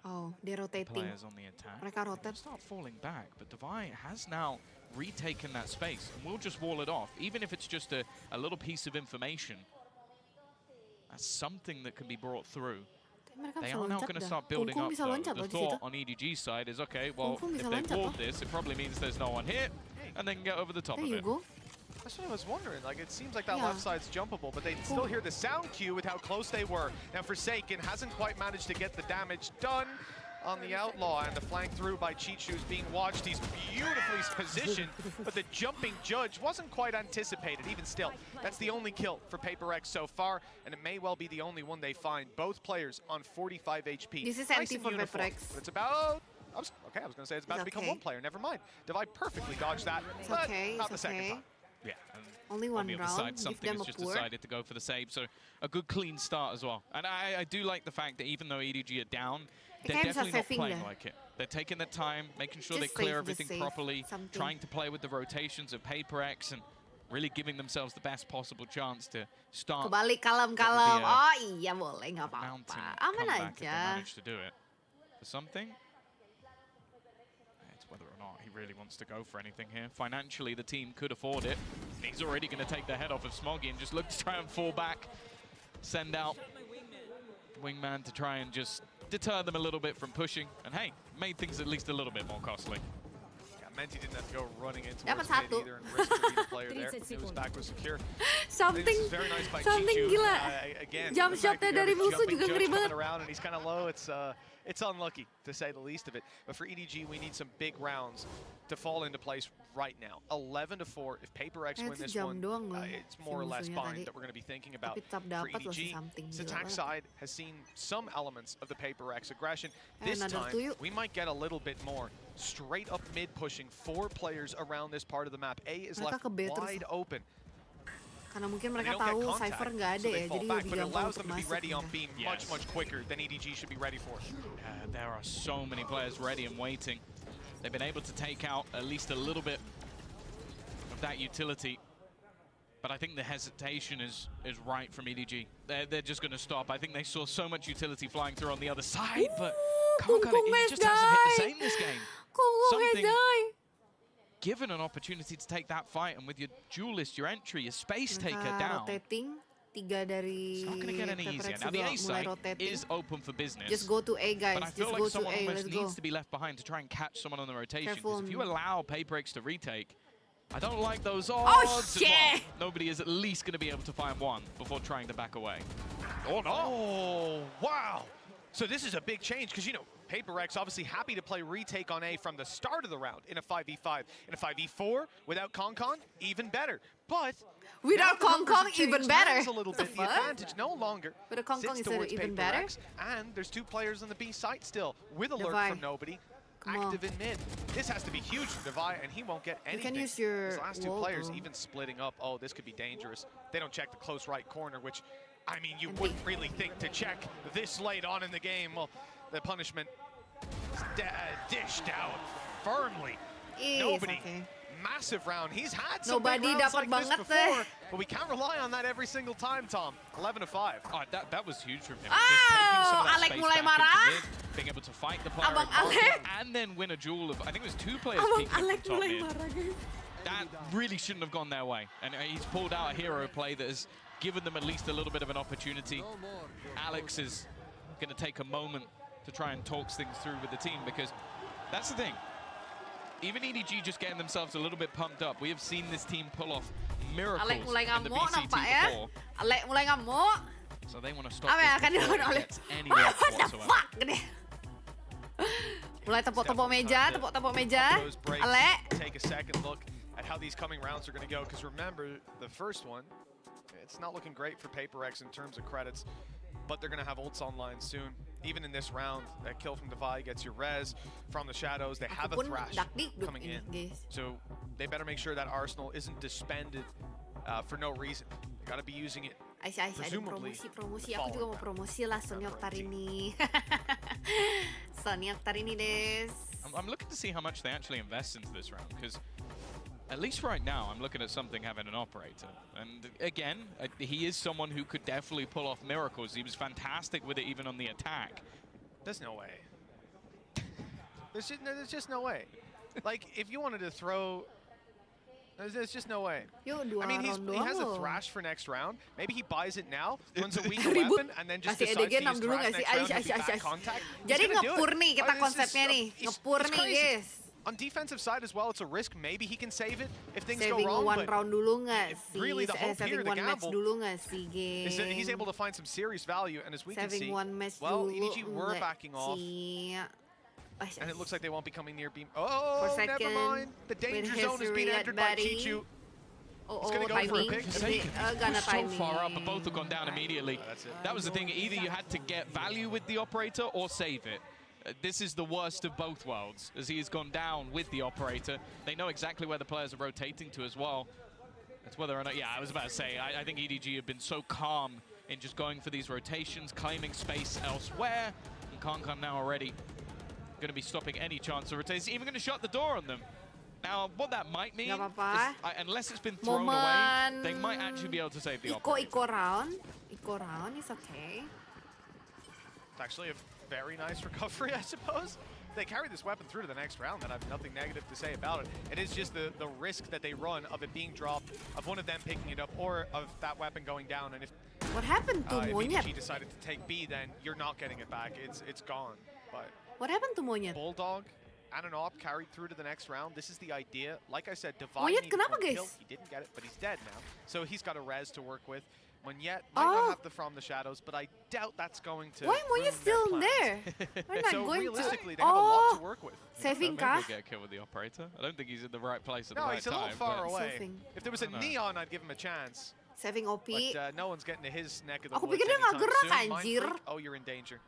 Speaker 8: Oh, they're rotating.
Speaker 17: Players on the attack.
Speaker 8: Mereka rotate.
Speaker 17: Start falling back, but Divine has now retaken that space, and we'll just wall it off, even if it's just a little piece of information. That's something that can be brought through. They are now going to start building up, though. The thought on EDG's side is, okay, well, if they walled this, it probably means there's no one here, and they can get over the top of it.
Speaker 16: That's what I was wondering. Like, it seems like that left side's jumpable, but they still hear the sound cue with how close they were. Now, Forsaken hasn't quite managed to get the damage done on the Outlaw, and the flank through by Cheat-Shoes being watched. He's beautifully positioned, but the jumping judge wasn't quite anticipated. Even still, that's the only kill for Paper X so far, and it may well be the only one they find. Both players on 45 HP.
Speaker 8: This is
Speaker 16: Nice
Speaker 8: empty
Speaker 16: and
Speaker 8: for
Speaker 16: uniform,
Speaker 8: Paper X.
Speaker 16: but it's about... I was going to say it's about to become one player. Never mind. Divide perfectly dodged that, but not the second time.
Speaker 17: Yeah.
Speaker 8: Only
Speaker 17: On
Speaker 8: one
Speaker 17: the other
Speaker 8: round.
Speaker 17: side, something has just decided to go for the save, so a good clean start as well. And I do like the fact that even though EDG are down, they're definitely not playing like it. They're taking their time, making sure they clear everything properly, trying to play with the rotations of Paper X, and really giving themselves the best possible chance to start.
Speaker 8: Kebalik kalem-kalem. Oh iya boleh, nggak apa-apa. Aman
Speaker 17: Comeback if they
Speaker 8: aja.
Speaker 17: manage to do it. For something, it's whether or not he really wants to go for anything here. Financially, the team could afford it. He's already going to take the head off of Smoggy and just look to try and fall back. Send out Wingman to try and just deter them a little bit from pushing. And hey, made things at least a little bit more costly.
Speaker 16: Yeah, Menti didn't have to go running into
Speaker 8: Dapat
Speaker 16: mid
Speaker 8: satu.
Speaker 16: either and risk the player there. His back was secure.
Speaker 8: Something
Speaker 16: Very nice by
Speaker 8: something
Speaker 16: Cheat-Choo.
Speaker 8: gila.
Speaker 16: Again,
Speaker 8: Jump
Speaker 16: the fact
Speaker 8: shotnya
Speaker 16: that
Speaker 8: dari
Speaker 16: there's
Speaker 8: musuh
Speaker 16: jumping
Speaker 8: juga
Speaker 16: judge
Speaker 8: ngeri
Speaker 16: coming
Speaker 8: banget.
Speaker 16: around and he's kind of low. It's unlucky, to say the least of it. But for EDG, we need some big rounds to fall into place right now. 11-4. If Paper X win this one, it's more or less bind that we're going to be thinking about. For EDG, this attack side has seen some elements of the Paper X aggression. This time, we might get a little bit more. Straight up mid pushing 4 players around this part of the map. A is left wide open.
Speaker 8: Karena mungkin mereka tahu Cypher nggak ada ya, jadi lebih
Speaker 16: but it
Speaker 8: gampang
Speaker 16: allows
Speaker 8: untuk
Speaker 16: them to be
Speaker 8: masuk.
Speaker 16: ready on beam much quicker than EDG should be ready for.
Speaker 17: There are so many players ready and waiting. They've been able to take out at least a little bit of that utility. But I think the hesitation is right from EDG. They're just going to stop. I think they saw so much utility flying through on the other side, but it just hasn't hit the same this game. Something given an opportunity to take that fight, and with your duelist, your entry, your space taker down,
Speaker 8: Rotating, 3 dari
Speaker 17: it's not going to get any easier. Now the A side is open for business.
Speaker 8: Just go to A, guys.
Speaker 17: But I feel
Speaker 8: Just
Speaker 17: like
Speaker 8: go to
Speaker 17: someone
Speaker 8: A.
Speaker 17: almost
Speaker 8: Let's go.
Speaker 17: needs to be left behind to try and catch someone on the rotation.
Speaker 8: Careful.
Speaker 17: Because if you allow Paper X to retake, I don't like those odds.
Speaker 8: Oh,
Speaker 17: as
Speaker 8: shit!
Speaker 17: well. Nobody is at least going to be able to find one before trying to back away.
Speaker 16: Oh, no. Oh, wow. So this is a big change because, you know, Paper X obviously happy to play retake on A from the start of the round in a 5v5. In a 5v4 without Concon, even better. But
Speaker 8: without Concon, even better.
Speaker 16: A little bit. The advantage no longer
Speaker 8: With a Concon,
Speaker 16: sits
Speaker 8: is
Speaker 16: towards
Speaker 8: it even
Speaker 16: Paper
Speaker 8: better?
Speaker 16: X, and there's 2 players on the B site still with alert
Speaker 8: Devi.
Speaker 16: from nobody.
Speaker 8: Come
Speaker 16: Active in mid. This has to be huge for Devi, and he won't get
Speaker 8: You
Speaker 16: anything.
Speaker 8: can use your
Speaker 16: His last 2
Speaker 8: wall,
Speaker 16: players
Speaker 8: though.
Speaker 16: even splitting up. Oh, this could be dangerous. They don't check the close right corner, which, I mean, you wouldn't really think to check this late on in the game. Well, the punishment is dished out firmly. Nobody.
Speaker 8: Okay.
Speaker 16: Massive round. He's had some
Speaker 8: Nobody
Speaker 16: big rounds
Speaker 8: dapat
Speaker 16: like this
Speaker 8: banget
Speaker 16: before, but we can't rely on that every single time, Tom. 11-5.
Speaker 17: Oh, that was huge from him.
Speaker 8: Oh,
Speaker 17: Just taking some of that
Speaker 8: Alec
Speaker 17: space
Speaker 8: mulai
Speaker 17: back into
Speaker 8: marah.
Speaker 17: mid, being able to fight the player
Speaker 8: Abang
Speaker 17: in
Speaker 8: Alec.
Speaker 17: and then win a duel of, I think it was 2 players
Speaker 8: Abang
Speaker 17: peeking
Speaker 8: Alec
Speaker 17: from top
Speaker 8: mulai
Speaker 17: mid.
Speaker 8: marah, guys.
Speaker 17: That really shouldn't have gone their way. And he's pulled out a hero play that has given them at least a little bit of an opportunity. Alex is going to take a moment to try and talk things through with the team, because that's the thing. Even EDG just getting themselves a little bit pumped up. We have seen this team pull off miracles
Speaker 8: Alec mulai
Speaker 17: in the
Speaker 8: ngamuk
Speaker 17: BCT
Speaker 8: nampak ya.
Speaker 17: before.
Speaker 8: Alec mulai ngamuk.
Speaker 17: So they want to stop
Speaker 8: Apa yang
Speaker 17: this
Speaker 8: akan
Speaker 17: before
Speaker 8: dilakukan
Speaker 17: it
Speaker 8: oleh?
Speaker 17: gets anywhere
Speaker 8: What the
Speaker 17: whatsoever.
Speaker 8: fuck, gede. Mulai tepuk-tepuk meja, tepuk-tepuk meja. Alec.
Speaker 16: Take a second look at how these coming rounds are going to go, because remember, the first one, it's not looking great for PaperX in terms of credits, but they're going to have ults online soon. Even in this round, that kill from Divide gets your res from the shadows. They have a Thrash coming in, so they better make sure that Arsenal isn't disbanded for no reason. They got to be using it.
Speaker 8: Ada promosi. Aku juga mau promosi lah Sony Octar ini. Sony Octar ini des.
Speaker 17: I'm looking to see how much they actually invest into this round, because at least right now, I'm looking at something having an operator. And again, he is someone who could definitely pull off miracles. He was fantastic with it even on the attack.
Speaker 16: There's no way. There's just no way. Like, if you wanted to throw... There's just no way. I mean, he has a Thrash for next round. Maybe he buys it now, runs a weaker weapon, and then just decides to use Thrash next round to beat that contact.
Speaker 8: Jadi ngepur nih kita konsepnya nih. Ngepur nih guys.
Speaker 16: On defensive side as well, it's a risk. Maybe he can save it if things
Speaker 8: saving
Speaker 16: go wrong.
Speaker 8: One round dulu nggak sih?
Speaker 16: Really, the hope here, the gamble,
Speaker 8: dulu nggak sih,
Speaker 16: is that he's able to find some serious value. And as we can see, well, EDG were backing off. And it looks like they won't be coming near beam. Oh, never mind. The danger zone has been entered by Chichu. He's going to go for a pick.
Speaker 17: So far up, but both have gone down immediately. That was the thing. Either you had to get value with the operator or save it. This is the worst of both worlds, as he has gone down with the operator. They know exactly where the players are rotating to as well. It's whether or not, yeah, I was about to say, I think EDG have been so calm in just going for these rotations, claiming space elsewhere, and Kankan now already going to be stopping any chance of rotation. He's even going to shut the door on them. Now, what that might mean, is, unless it's been thrown away, they might actually be able to save the operator.
Speaker 8: Eco round is okay.
Speaker 16: It's actually a very nice recovery, I suppose. They carry this weapon through to the next round, and I have nothing negative to say about it. It is just the risk that they run of it being dropped, of one of them picking it up, or of that weapon going down. And if
Speaker 8: what happened to Monyet?
Speaker 16: If EDG decided to take B, then you're not getting it back. It's gone. But
Speaker 8: what happened to Monyet?
Speaker 16: Bulldog and an op carried through to the next round. This is the idea. Like I said, Divide
Speaker 8: Monyet
Speaker 16: needed
Speaker 8: kenapa,
Speaker 16: one
Speaker 8: guys?
Speaker 16: kill. He didn't get it, but he's dead now. So he's got a res to work with. Monyet might not have the From the Shadows, but I doubt that's going to.
Speaker 8: Why Monyet still there? We're not
Speaker 16: so
Speaker 8: going
Speaker 16: realistically,
Speaker 8: to.
Speaker 16: they have a lot to work with.
Speaker 8: Saving
Speaker 17: Maybe he'll get a kill with the operator. I don't think he's in the right place at the right
Speaker 16: No, he's a
Speaker 17: time.
Speaker 16: little far away.
Speaker 8: Saving.
Speaker 16: If there was a Neon, I'd give him a chance.
Speaker 8: Saving OP.
Speaker 16: But no one's getting to his neck of the
Speaker 8: Aku
Speaker 16: woods
Speaker 8: pikir dia nggak
Speaker 16: anytime
Speaker 8: gerak,
Speaker 16: soon.
Speaker 8: anjir.
Speaker 16: Mindfreak, oh, you're in danger.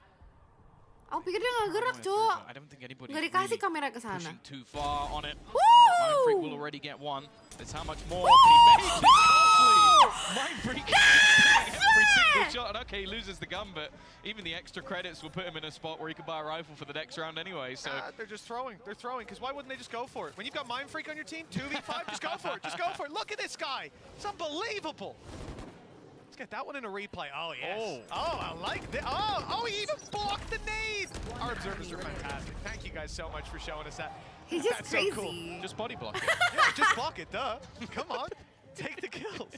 Speaker 8: Aku pikir dia nggak gerak, Cuk.
Speaker 17: I don't think anybody
Speaker 8: Nggak dikasih kamera ke sana.
Speaker 17: pushing too far on it.
Speaker 8: Woo!
Speaker 17: Mindfreak will already get one. It's how much more he makes it costly. Mindfreak every single shot. And okay, he loses the gun, but even the extra credits will put him in a spot where he can buy a rifle for the next round anyway. So
Speaker 16: they're just throwing. They're throwing, because why wouldn't they just go for it? When you've got Mindfreak on your team, 2v5, just go for it. Just go for it. Look at this guy. It's unbelievable. Let's get that one in a replay. Oh, yes. Oh, I like that. Oh, he even blocked the nade. Our observers are fantastic. Thank you guys so much for showing us that.
Speaker 8: He's just
Speaker 16: That's
Speaker 8: crazy.
Speaker 16: so cool.
Speaker 17: just body block it.
Speaker 16: Yeah, just block it, duh. Come on. Take the kills.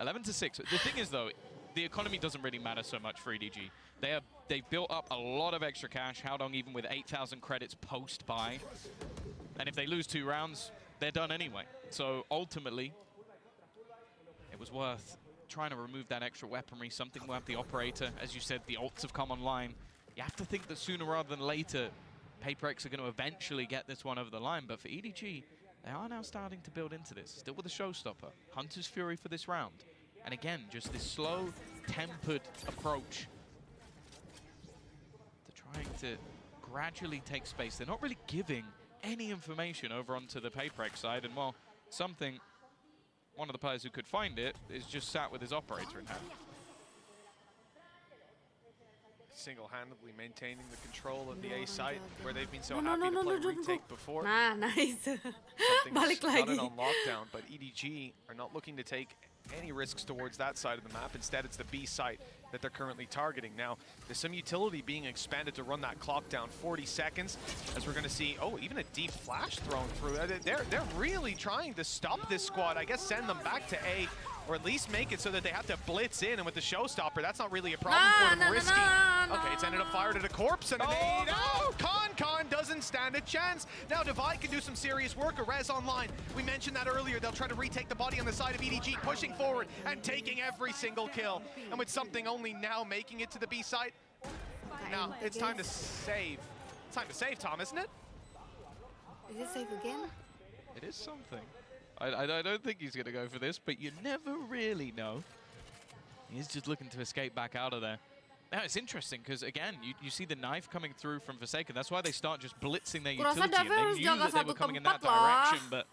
Speaker 17: 11-6. The thing is, though, the economy doesn't really matter so much for EDG. They've built up a lot of extra cash. Howdong even with 8,000 credits post-buy. And if they lose 2 rounds, they're done anyway. So ultimately, it was worth trying to remove that extra weaponry. Something will have the operator. As you said, the ults have come online. You have to think that sooner rather than later, PaperX are going to eventually get this one over the line. But for EDG, they are now starting to build into this. Still with a showstopper. Hunter's Fury for this round. And again, just this slow, tempered approach to trying to gradually take space. They're not really giving any information over onto the PaperX side. And while one of the players who could find it is just sat with his operator in hand.
Speaker 16: Single-handedly maintaining the control of the A site, where they've been so happy to play retake before.
Speaker 8: Nah, nice.
Speaker 16: Something's got it on lockdown, but EDG are not looking to take any risks towards that side of the map. Instead, it's the B site that they're currently targeting. Now, there's some utility being expanded to run that clock down 40 seconds, as we're going to see, oh, even a deep flash thrown through. They're really trying to stop this squad. I guess send them back to A, or at least make it so that they have to blitz in. And with the showstopper, that's not really a problem for them. Risky. Okay, it's ended up fired at a corpse and a nade. Oh, Con doesn't stand a chance. Now Divide can do some serious work. A res online. We mentioned that earlier. They'll try to retake the body on the side of EDG, pushing forward and taking every single kill. And with something only now making it to the B site, now it's time to save. It's time to save, Tom, isn't it?
Speaker 8: Is it safe again?
Speaker 17: It is something. I don't think he's going to go for this, but you never really know. He's just looking to escape back out of there. Now, it's interesting because, again, you see the knife coming through from Forsaken. That's why they start just blitzing their utility. And they knew that they were coming in that direction, but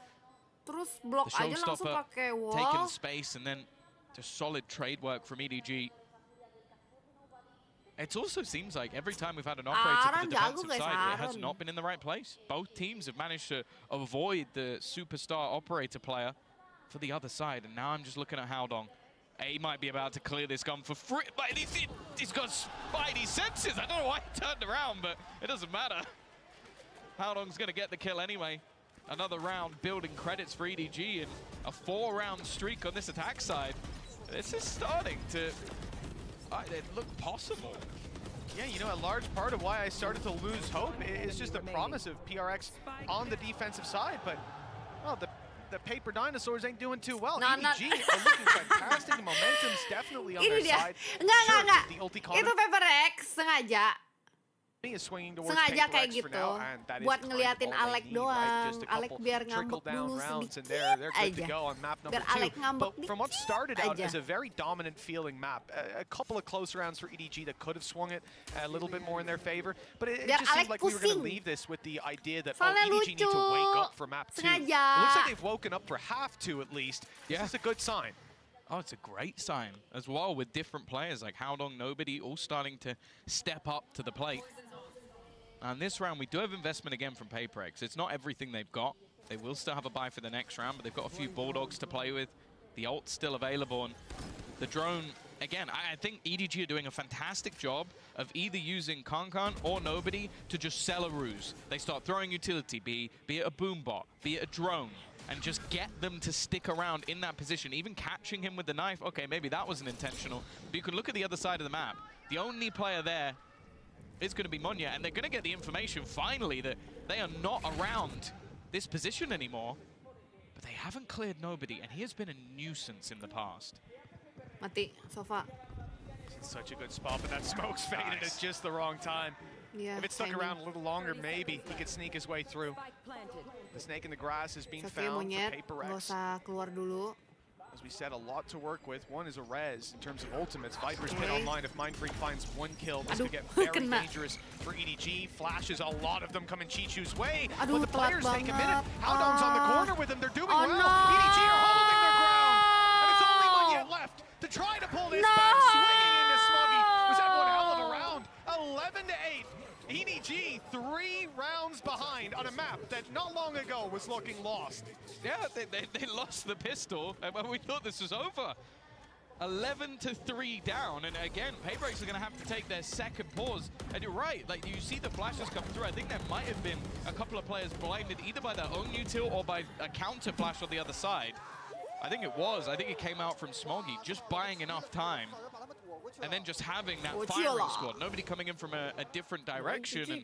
Speaker 8: terus blok
Speaker 17: the
Speaker 8: aja langsung
Speaker 17: showstopper
Speaker 8: pakai wall.
Speaker 17: taking space and then just solid trade work from EDG. It also seems like every time we've had an operator for the defensive side, it has not been in the right place. Both teams have managed to avoid the superstar operator player for the other side. And now I'm just looking at Howdong. He might be about to clear this gun for free, but he's got spidey senses. I don't know why he turned around, but it doesn't matter. Howdong's going to get the kill anyway. Another round building credits for EDG and a 4-round streak on this attack side. This is starting to look possible.
Speaker 16: Yeah, you know, a large part of why I started to lose hope is just the promise of PRX on the defensive side, but, well, the paper dinosaurs ain't doing too well. EDG are looking fantastic. The momentum's definitely on their side.
Speaker 8: Enggak.
Speaker 16: The ulti
Speaker 8: Itu PaperX sengaja.
Speaker 16: is swinging towards
Speaker 8: Sengaja kayak
Speaker 16: PaperX for
Speaker 8: gitu.
Speaker 16: now, and that is
Speaker 8: Buat
Speaker 16: kind of
Speaker 8: ngeliatin
Speaker 16: all they
Speaker 8: Alec
Speaker 16: need, right?
Speaker 8: doang.
Speaker 16: Just a
Speaker 8: Alec
Speaker 16: couple
Speaker 8: biar ngambek
Speaker 16: trickle-down
Speaker 8: dulu
Speaker 16: rounds, and
Speaker 8: sedikit
Speaker 16: they're good to
Speaker 8: aja.
Speaker 16: go on map number
Speaker 8: Biar Alec
Speaker 16: 2.
Speaker 8: ngambek
Speaker 16: But from what started out
Speaker 8: aja.
Speaker 16: as a very dominant feeling map, a couple of close rounds for EDG that could have swung it a little bit more in their favor, but it
Speaker 8: Biar
Speaker 16: just seemed
Speaker 8: Alec
Speaker 16: like we were going to
Speaker 8: pusing.
Speaker 16: leave this with the idea that
Speaker 8: Soalnya
Speaker 16: EDG need to wake
Speaker 8: lucu.
Speaker 16: up for map 2.
Speaker 8: Sengaja.
Speaker 16: It looks like they've woken up for half 2 at least.
Speaker 17: Yeah.
Speaker 16: This is a good sign.
Speaker 17: Oh, it's a great sign as well with different players like Howdong, Nobody, all starting to step up to the plate. And this round, we do have investment again from PaperX. It's not everything they've got. They will still have a buy for the next round, but they've got a few Bulldogs to play with. The ult's still available, and the drone, again, I think EDG are doing a fantastic job of either using Kankan or Nobody to just sell a ruse. They start throwing utility, be it a boom bot, be it a drone, and just get them to stick around in that position. Even catching him with the knife, okay, maybe that wasn't intentional, but you can look at the other side of the map. The only player there is going to be Monya, and they're going to get the information finally that they are not around this position anymore. But they haven't cleared Nobody, and he has been a nuisance in the past.
Speaker 8: Mati, Sofa.
Speaker 16: Such a good spot, but that smoke's faded at just the wrong time.
Speaker 8: Yeah,
Speaker 16: if it stuck
Speaker 8: timing.
Speaker 16: around a little longer, maybe he could sneak his way through. The snake in the grass is being
Speaker 8: Oke,
Speaker 16: found for
Speaker 8: Monyet, nggak
Speaker 16: PaperX.
Speaker 8: usah keluar dulu.
Speaker 16: As we said, a lot to work with. One is a res in terms of ultimates. Viper's pit online. If Mindfreak finds one kill, this could get very dangerous for EDG. Flashes, a lot of them coming Chichu's way.
Speaker 8: Aduh,
Speaker 16: But the players
Speaker 8: telat
Speaker 16: take a minute.
Speaker 8: banget.
Speaker 16: Howdong's on the corner with them. They're doing
Speaker 8: Oh,
Speaker 16: well.
Speaker 8: no.
Speaker 16: EDG are holding their ground. And it's only Monyet left to try to pull this back. Swinging into Smuggy. Was that one hell of a round? 11-8. EDG 3 rounds behind on a map that not long ago was looking lost.
Speaker 17: Yeah, they lost the pistol, and we thought this was over. 11-3 down, and again, PaperX are going to have to take their second pause. And you're right, like you see the flashes come through. I think there might have been a couple of players blinded either by their own util or by a counter flash on the other side. I think it came out from Smoggy, just buying enough time. And then just having that firing squad. Nobody coming in from a different direction. And,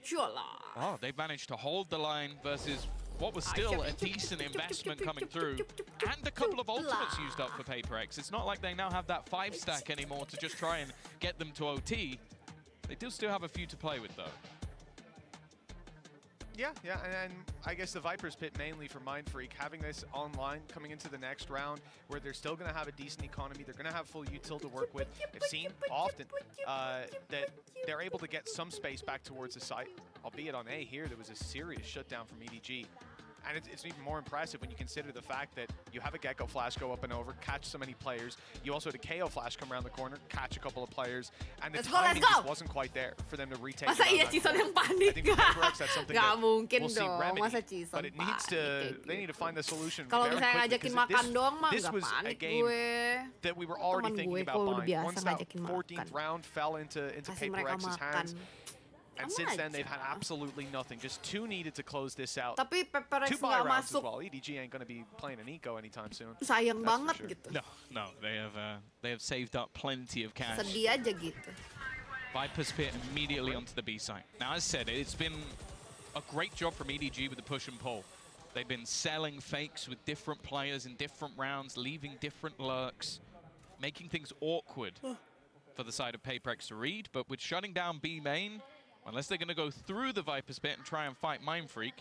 Speaker 17: oh, they've managed to hold the line versus what was still a decent investment coming through. And a couple of ultimates used up for PaperX. It's not like they now have that 5-stack anymore to just try and get them to OT. They do still have a few to play with, though.
Speaker 16: Yeah, and I guess the Viper's pit mainly for Mindfreak, having this online coming into the next round where they're still going to have a decent economy, they're going to have full util to work with. I've seen often that they're able to get some space back towards the site, albeit on A here, there was a serious shutdown from EDG. And it's even more impressive when you consider the fact that you have a Gecko Flash go up and over, catch so many players. You also had a KO Flash come around the corner, catch a couple of players. And the timing just wasn't quite there for them to retake.
Speaker 8: Masa iya Cison yang panik?
Speaker 16: I think for PaperX, that's something
Speaker 8: Nggak
Speaker 16: that
Speaker 8: mungkin
Speaker 16: we'll see
Speaker 8: dong,
Speaker 16: remedy.
Speaker 8: masa Cison
Speaker 16: But it needs to, they need to find the solution
Speaker 8: Kalau
Speaker 16: very
Speaker 8: misalnya
Speaker 16: quickly.
Speaker 8: ngajakin makan doang mah
Speaker 16: This
Speaker 8: nggak
Speaker 16: was a
Speaker 8: panik
Speaker 16: game
Speaker 8: gue.
Speaker 16: that we were already
Speaker 8: Teman
Speaker 16: thinking
Speaker 8: gue
Speaker 16: about
Speaker 8: kalau udah
Speaker 16: buying.
Speaker 8: biasa
Speaker 16: Once that
Speaker 8: ngajakin
Speaker 16: 14th
Speaker 8: makan.
Speaker 16: round fell into
Speaker 8: Kasih mereka
Speaker 16: PaperX's
Speaker 8: makan.
Speaker 16: hands. And
Speaker 8: Aman
Speaker 16: since then, they've had
Speaker 8: aja.
Speaker 16: absolutely nothing. Just 2 needed to close this out.
Speaker 8: Tapi PaperX
Speaker 16: 2 buy
Speaker 8: nggak
Speaker 16: rounds as
Speaker 8: masuk.
Speaker 16: well. EDG ain't going to be playing an eco anytime soon.
Speaker 8: Sayang
Speaker 16: That's for
Speaker 8: banget
Speaker 16: sure.
Speaker 8: gitu.
Speaker 17: No, they have saved up plenty of cash.
Speaker 8: Sedih aja gitu.
Speaker 17: Viper's pit immediately onto the B site. Now, as said, it's been a great job from EDG with the push and pull. They've been selling fakes with different players in different rounds, leaving different lurks, making things awkward for the side of PaperX to read. But with shutting down B main, unless they're going to go through the Viper's pit and try and fight Mindfreak,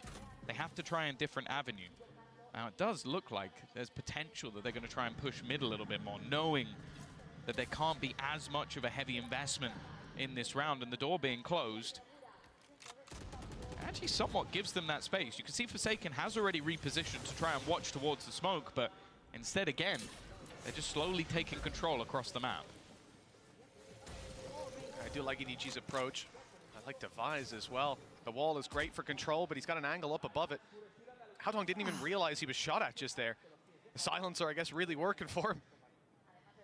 Speaker 17: they have to try a different avenue. Now, it does look like there's potential that they're going to try and push mid a little bit more, knowing that there can't be as much of a heavy investment in this round, and the door being closed actually somewhat gives them that space. You can see Forsaken has already repositioned to try and watch towards the smoke, but instead, again, they're just slowly taking control across the map.
Speaker 16: I do like EDG's approach. I like Devise as well. The wall is great for control, but he's got an angle up above it. Haodong didn't even realize he was shot at just there. The silencer, I guess, really working for him.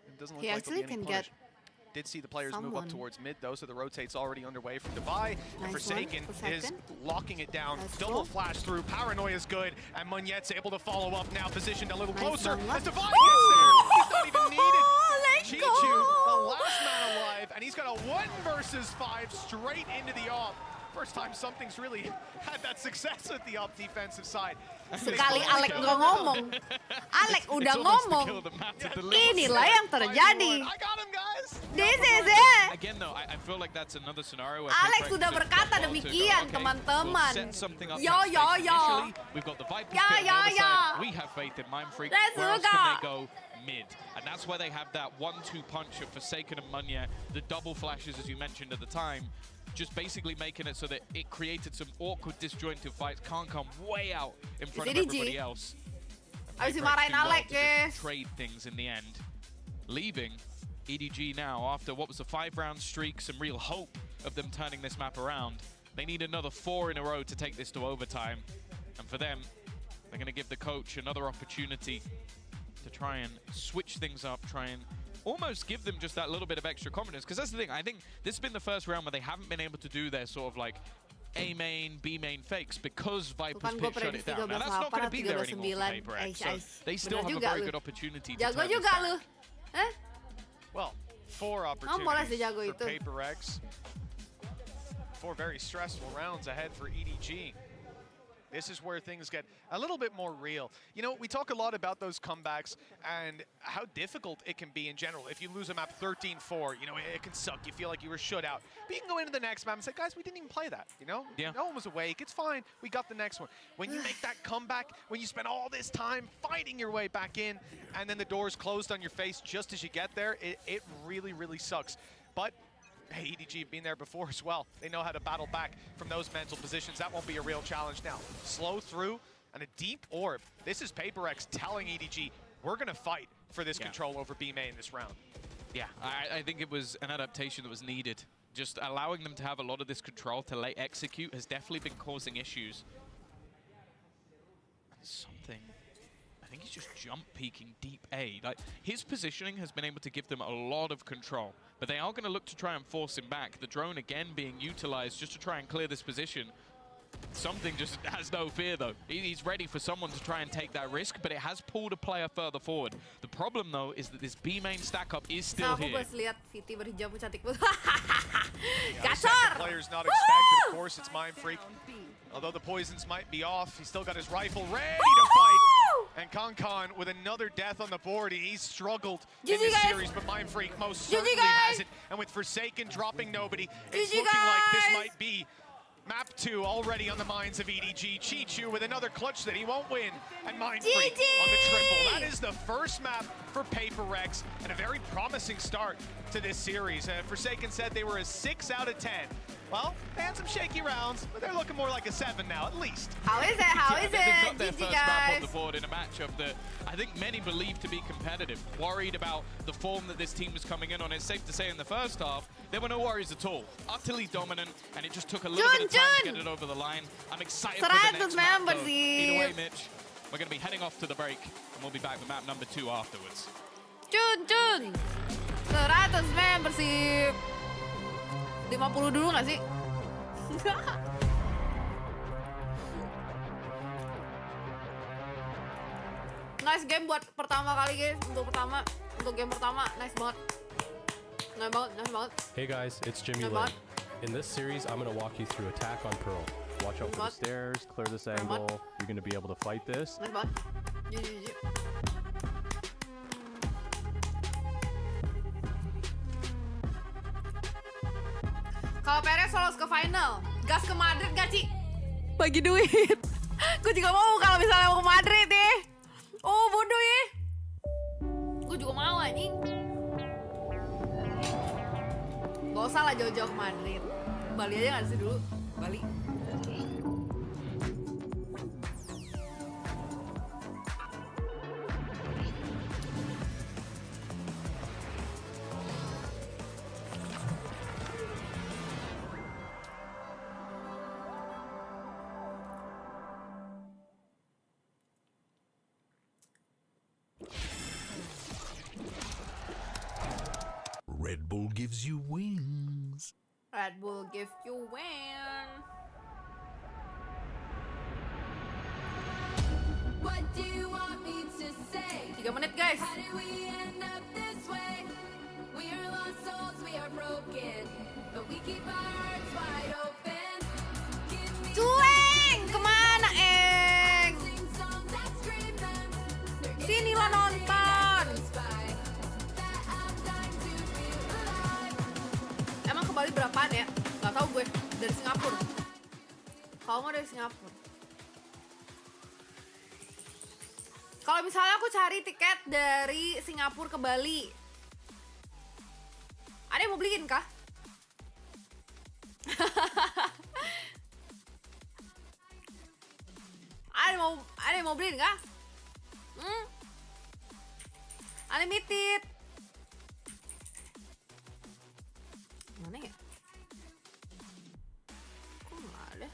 Speaker 16: It doesn't look
Speaker 8: He
Speaker 16: like
Speaker 8: actually
Speaker 16: there'll be any
Speaker 8: can
Speaker 16: punish.
Speaker 8: get
Speaker 16: Did see the players move
Speaker 8: someone.
Speaker 16: up towards mid, though, so the rotate's already underway from Dubai. And
Speaker 8: Nice
Speaker 16: Forsaken
Speaker 8: one.
Speaker 16: is locking it down.
Speaker 8: Nice
Speaker 16: Double
Speaker 8: goal.
Speaker 16: flash through. Paranoia's good, and Munyet's able to follow up now, positioned a little
Speaker 8: Nice
Speaker 16: closer.
Speaker 8: one.
Speaker 16: As Dubai gets there, he's not even needed.
Speaker 8: Let's
Speaker 16: Chichu,
Speaker 8: go.
Speaker 16: the last man alive, and he's got a 1 versus 5 straight into the op. First time something's really had that success with the op defensive side.
Speaker 8: Sekali Alek nggak ngomong, Alek udah ngomong. Inilah yang terjadi. This is it.
Speaker 17: Again, though, I feel like that's another scenario where
Speaker 8: Alex
Speaker 17: Paper
Speaker 8: sudah
Speaker 17: X
Speaker 8: berkata
Speaker 17: said,
Speaker 8: demikian,
Speaker 17: okay,
Speaker 8: teman-teman.
Speaker 17: we'll set something up
Speaker 8: Yo,
Speaker 17: next
Speaker 8: yo,
Speaker 17: stage
Speaker 8: yo.
Speaker 17: initially. We've got the Viper
Speaker 8: Ya,
Speaker 17: pit on the
Speaker 8: ya,
Speaker 17: other
Speaker 8: ya.
Speaker 17: side. We have faith in Mindfreak.
Speaker 8: Let's
Speaker 17: Where else
Speaker 8: go.
Speaker 17: can they go? Mid. And that's where they have that 1-2 punch of Forsaken and Munya. The double flashes, as you mentioned at the time, just basically making it so that it created some awkward, disjointed fights. Can't come way out in front of
Speaker 8: EDG.
Speaker 17: everybody else.
Speaker 8: Abis
Speaker 17: Paper X
Speaker 8: dimarahin
Speaker 17: do well
Speaker 8: Alek,
Speaker 17: to just
Speaker 8: guys.
Speaker 17: trade things in the end. Leaving EDG now after what was a 5-round streak, some real hope of them turning this map around. They need another 4 in a row to take this to overtime. And for them, they're going to give the coach another opportunity to try and switch things up, try and almost give them just that little bit of extra confidence. Because that's the thing, I think this has been the first round where they haven't been able to do their sort of like A main, B main fakes because Viper's
Speaker 8: Bukan gue
Speaker 17: pit shut it
Speaker 8: prediksi
Speaker 17: down. Now that's not
Speaker 8: 13-8
Speaker 17: going to
Speaker 8: atau
Speaker 17: be there anymore for
Speaker 8: 13-9.
Speaker 17: Paper X. So they still
Speaker 8: Bener
Speaker 17: have a
Speaker 8: juga
Speaker 17: very
Speaker 8: lu.
Speaker 17: good opportunity to
Speaker 8: Jago
Speaker 17: turn this
Speaker 8: juga
Speaker 17: back.
Speaker 8: lu. Eh?
Speaker 16: Well, 4
Speaker 8: boleh sih
Speaker 16: opportunities
Speaker 8: jago
Speaker 16: for
Speaker 8: itu.
Speaker 16: Paper X. 4 very stressful rounds ahead for EDG. This is where things get a little bit more real. You know, we talk a lot about those comebacks and how difficult it can be in general. If you lose a map 13-4, you know, it can suck. You feel like you were shut out. But you can go into the next map and say, guys, we didn't even play that, you know?
Speaker 17: Yeah.
Speaker 16: No one was awake. It's fine. We got the next one. When you make that comeback, when you spend all this time fighting your way back in, and then the door's closed on your face just as you get there, it really, really sucks. But hey, EDG have been there before as well. They know how to battle back from those mental positions. That won't be a real challenge now. Slow through and a deep orb. This is Paper X telling EDG, we're going to fight for this control over B main this round.
Speaker 17: Yeah, I think it was an adaptation that was needed. Just allowing them to have a lot of this control to late execute has definitely been causing issues. Something. I think he's just jump peeking deep A. Like, his positioning has been able to give them a lot of control, but they are going to look to try and force him back. The drone again being utilized just to try and clear this position. Something just has no fear, though. He's ready for someone to try and take that risk, but it has pulled a player further forward. The problem, though, is that this B main stack-up is still
Speaker 8: Aku
Speaker 17: here.
Speaker 8: pas lihat VT berhijab cantik banget.
Speaker 16: Yeah, the second
Speaker 8: Gacor!
Speaker 16: player's not expected. Of course, it's Mindfreak. Although the poisons might be off, he's still got his rifle ready to fight. And Concon with another death on the board. He's struggled in this series, but Mindfreak most certainly has it. And with Forsaken dropping nobody, it's looking like this might be map 2 already on the minds of EDG. Chichu with another clutch that he won't win. And Mindfreak on the triple. That is the first map for Paper X and a very promising start to this series. Forsaken said they were a 6 out of 10. Well, they had some shaky rounds, but they're looking more like a 7 now, at least.
Speaker 8: How is it? How is
Speaker 17: They've got
Speaker 8: it?
Speaker 17: their
Speaker 8: GG
Speaker 17: first map on
Speaker 8: guys.
Speaker 17: the board in a matchup that I think many believe to be competitive. Worried about the form that this team was coming in on. It's safe to say in the first half, there were no worries at all. Utterly dominant, and it just took a little bit of time to get it over the line. I'm excited for the next map, though. Either way, Mitch, we're going to be heading off to the break, and we'll be back with map number 2 afterwards.
Speaker 8: Cun, 100 membership. 50 dulu nggak sih? Nice game buat pertama kali guys. Untuk game pertama, nice banget. Nice banget.
Speaker 18: Hey guys, it's Jimmy
Speaker 8: Nice
Speaker 18: Lin.
Speaker 8: banget.
Speaker 18: In this series, I'm going to walk you through attack on Pearl. Watch out for the stairs, clear this angle. You're going to be able to fight this.
Speaker 8: Nice banget. GG. Kalau Perez lolos ke final, gas ke Madrid gak, Ci? Bagi duit. Gue juga mau kalau misalnya mau ke Madrid ya. Oh bodoh ya. Gue juga mau anjing. Gak usah lah jauh-jauh ke Madrid. Bali aja gak sih dulu? Bali.
Speaker 19: Red Bull gives you wings.
Speaker 8: Red Bull give you win.
Speaker 15: What do you want me to say?
Speaker 8: 3 menit guys.
Speaker 15: How did we end up this way? We are lost souls, we are broken, but we keep our hearts wide open.
Speaker 8: Cueng, kemana Eng? Sini lo nonton. Emang ke Bali berapaan ya? Gak tau gue, dari Singapura. Kalau nggak dari Singapura. Kalau misalnya aku cari tiket dari Singapura ke Bali, ada yang mau beliin kah? Ada yang mau beliin kah? Unlimited. Mana ya? Kok nggak ada?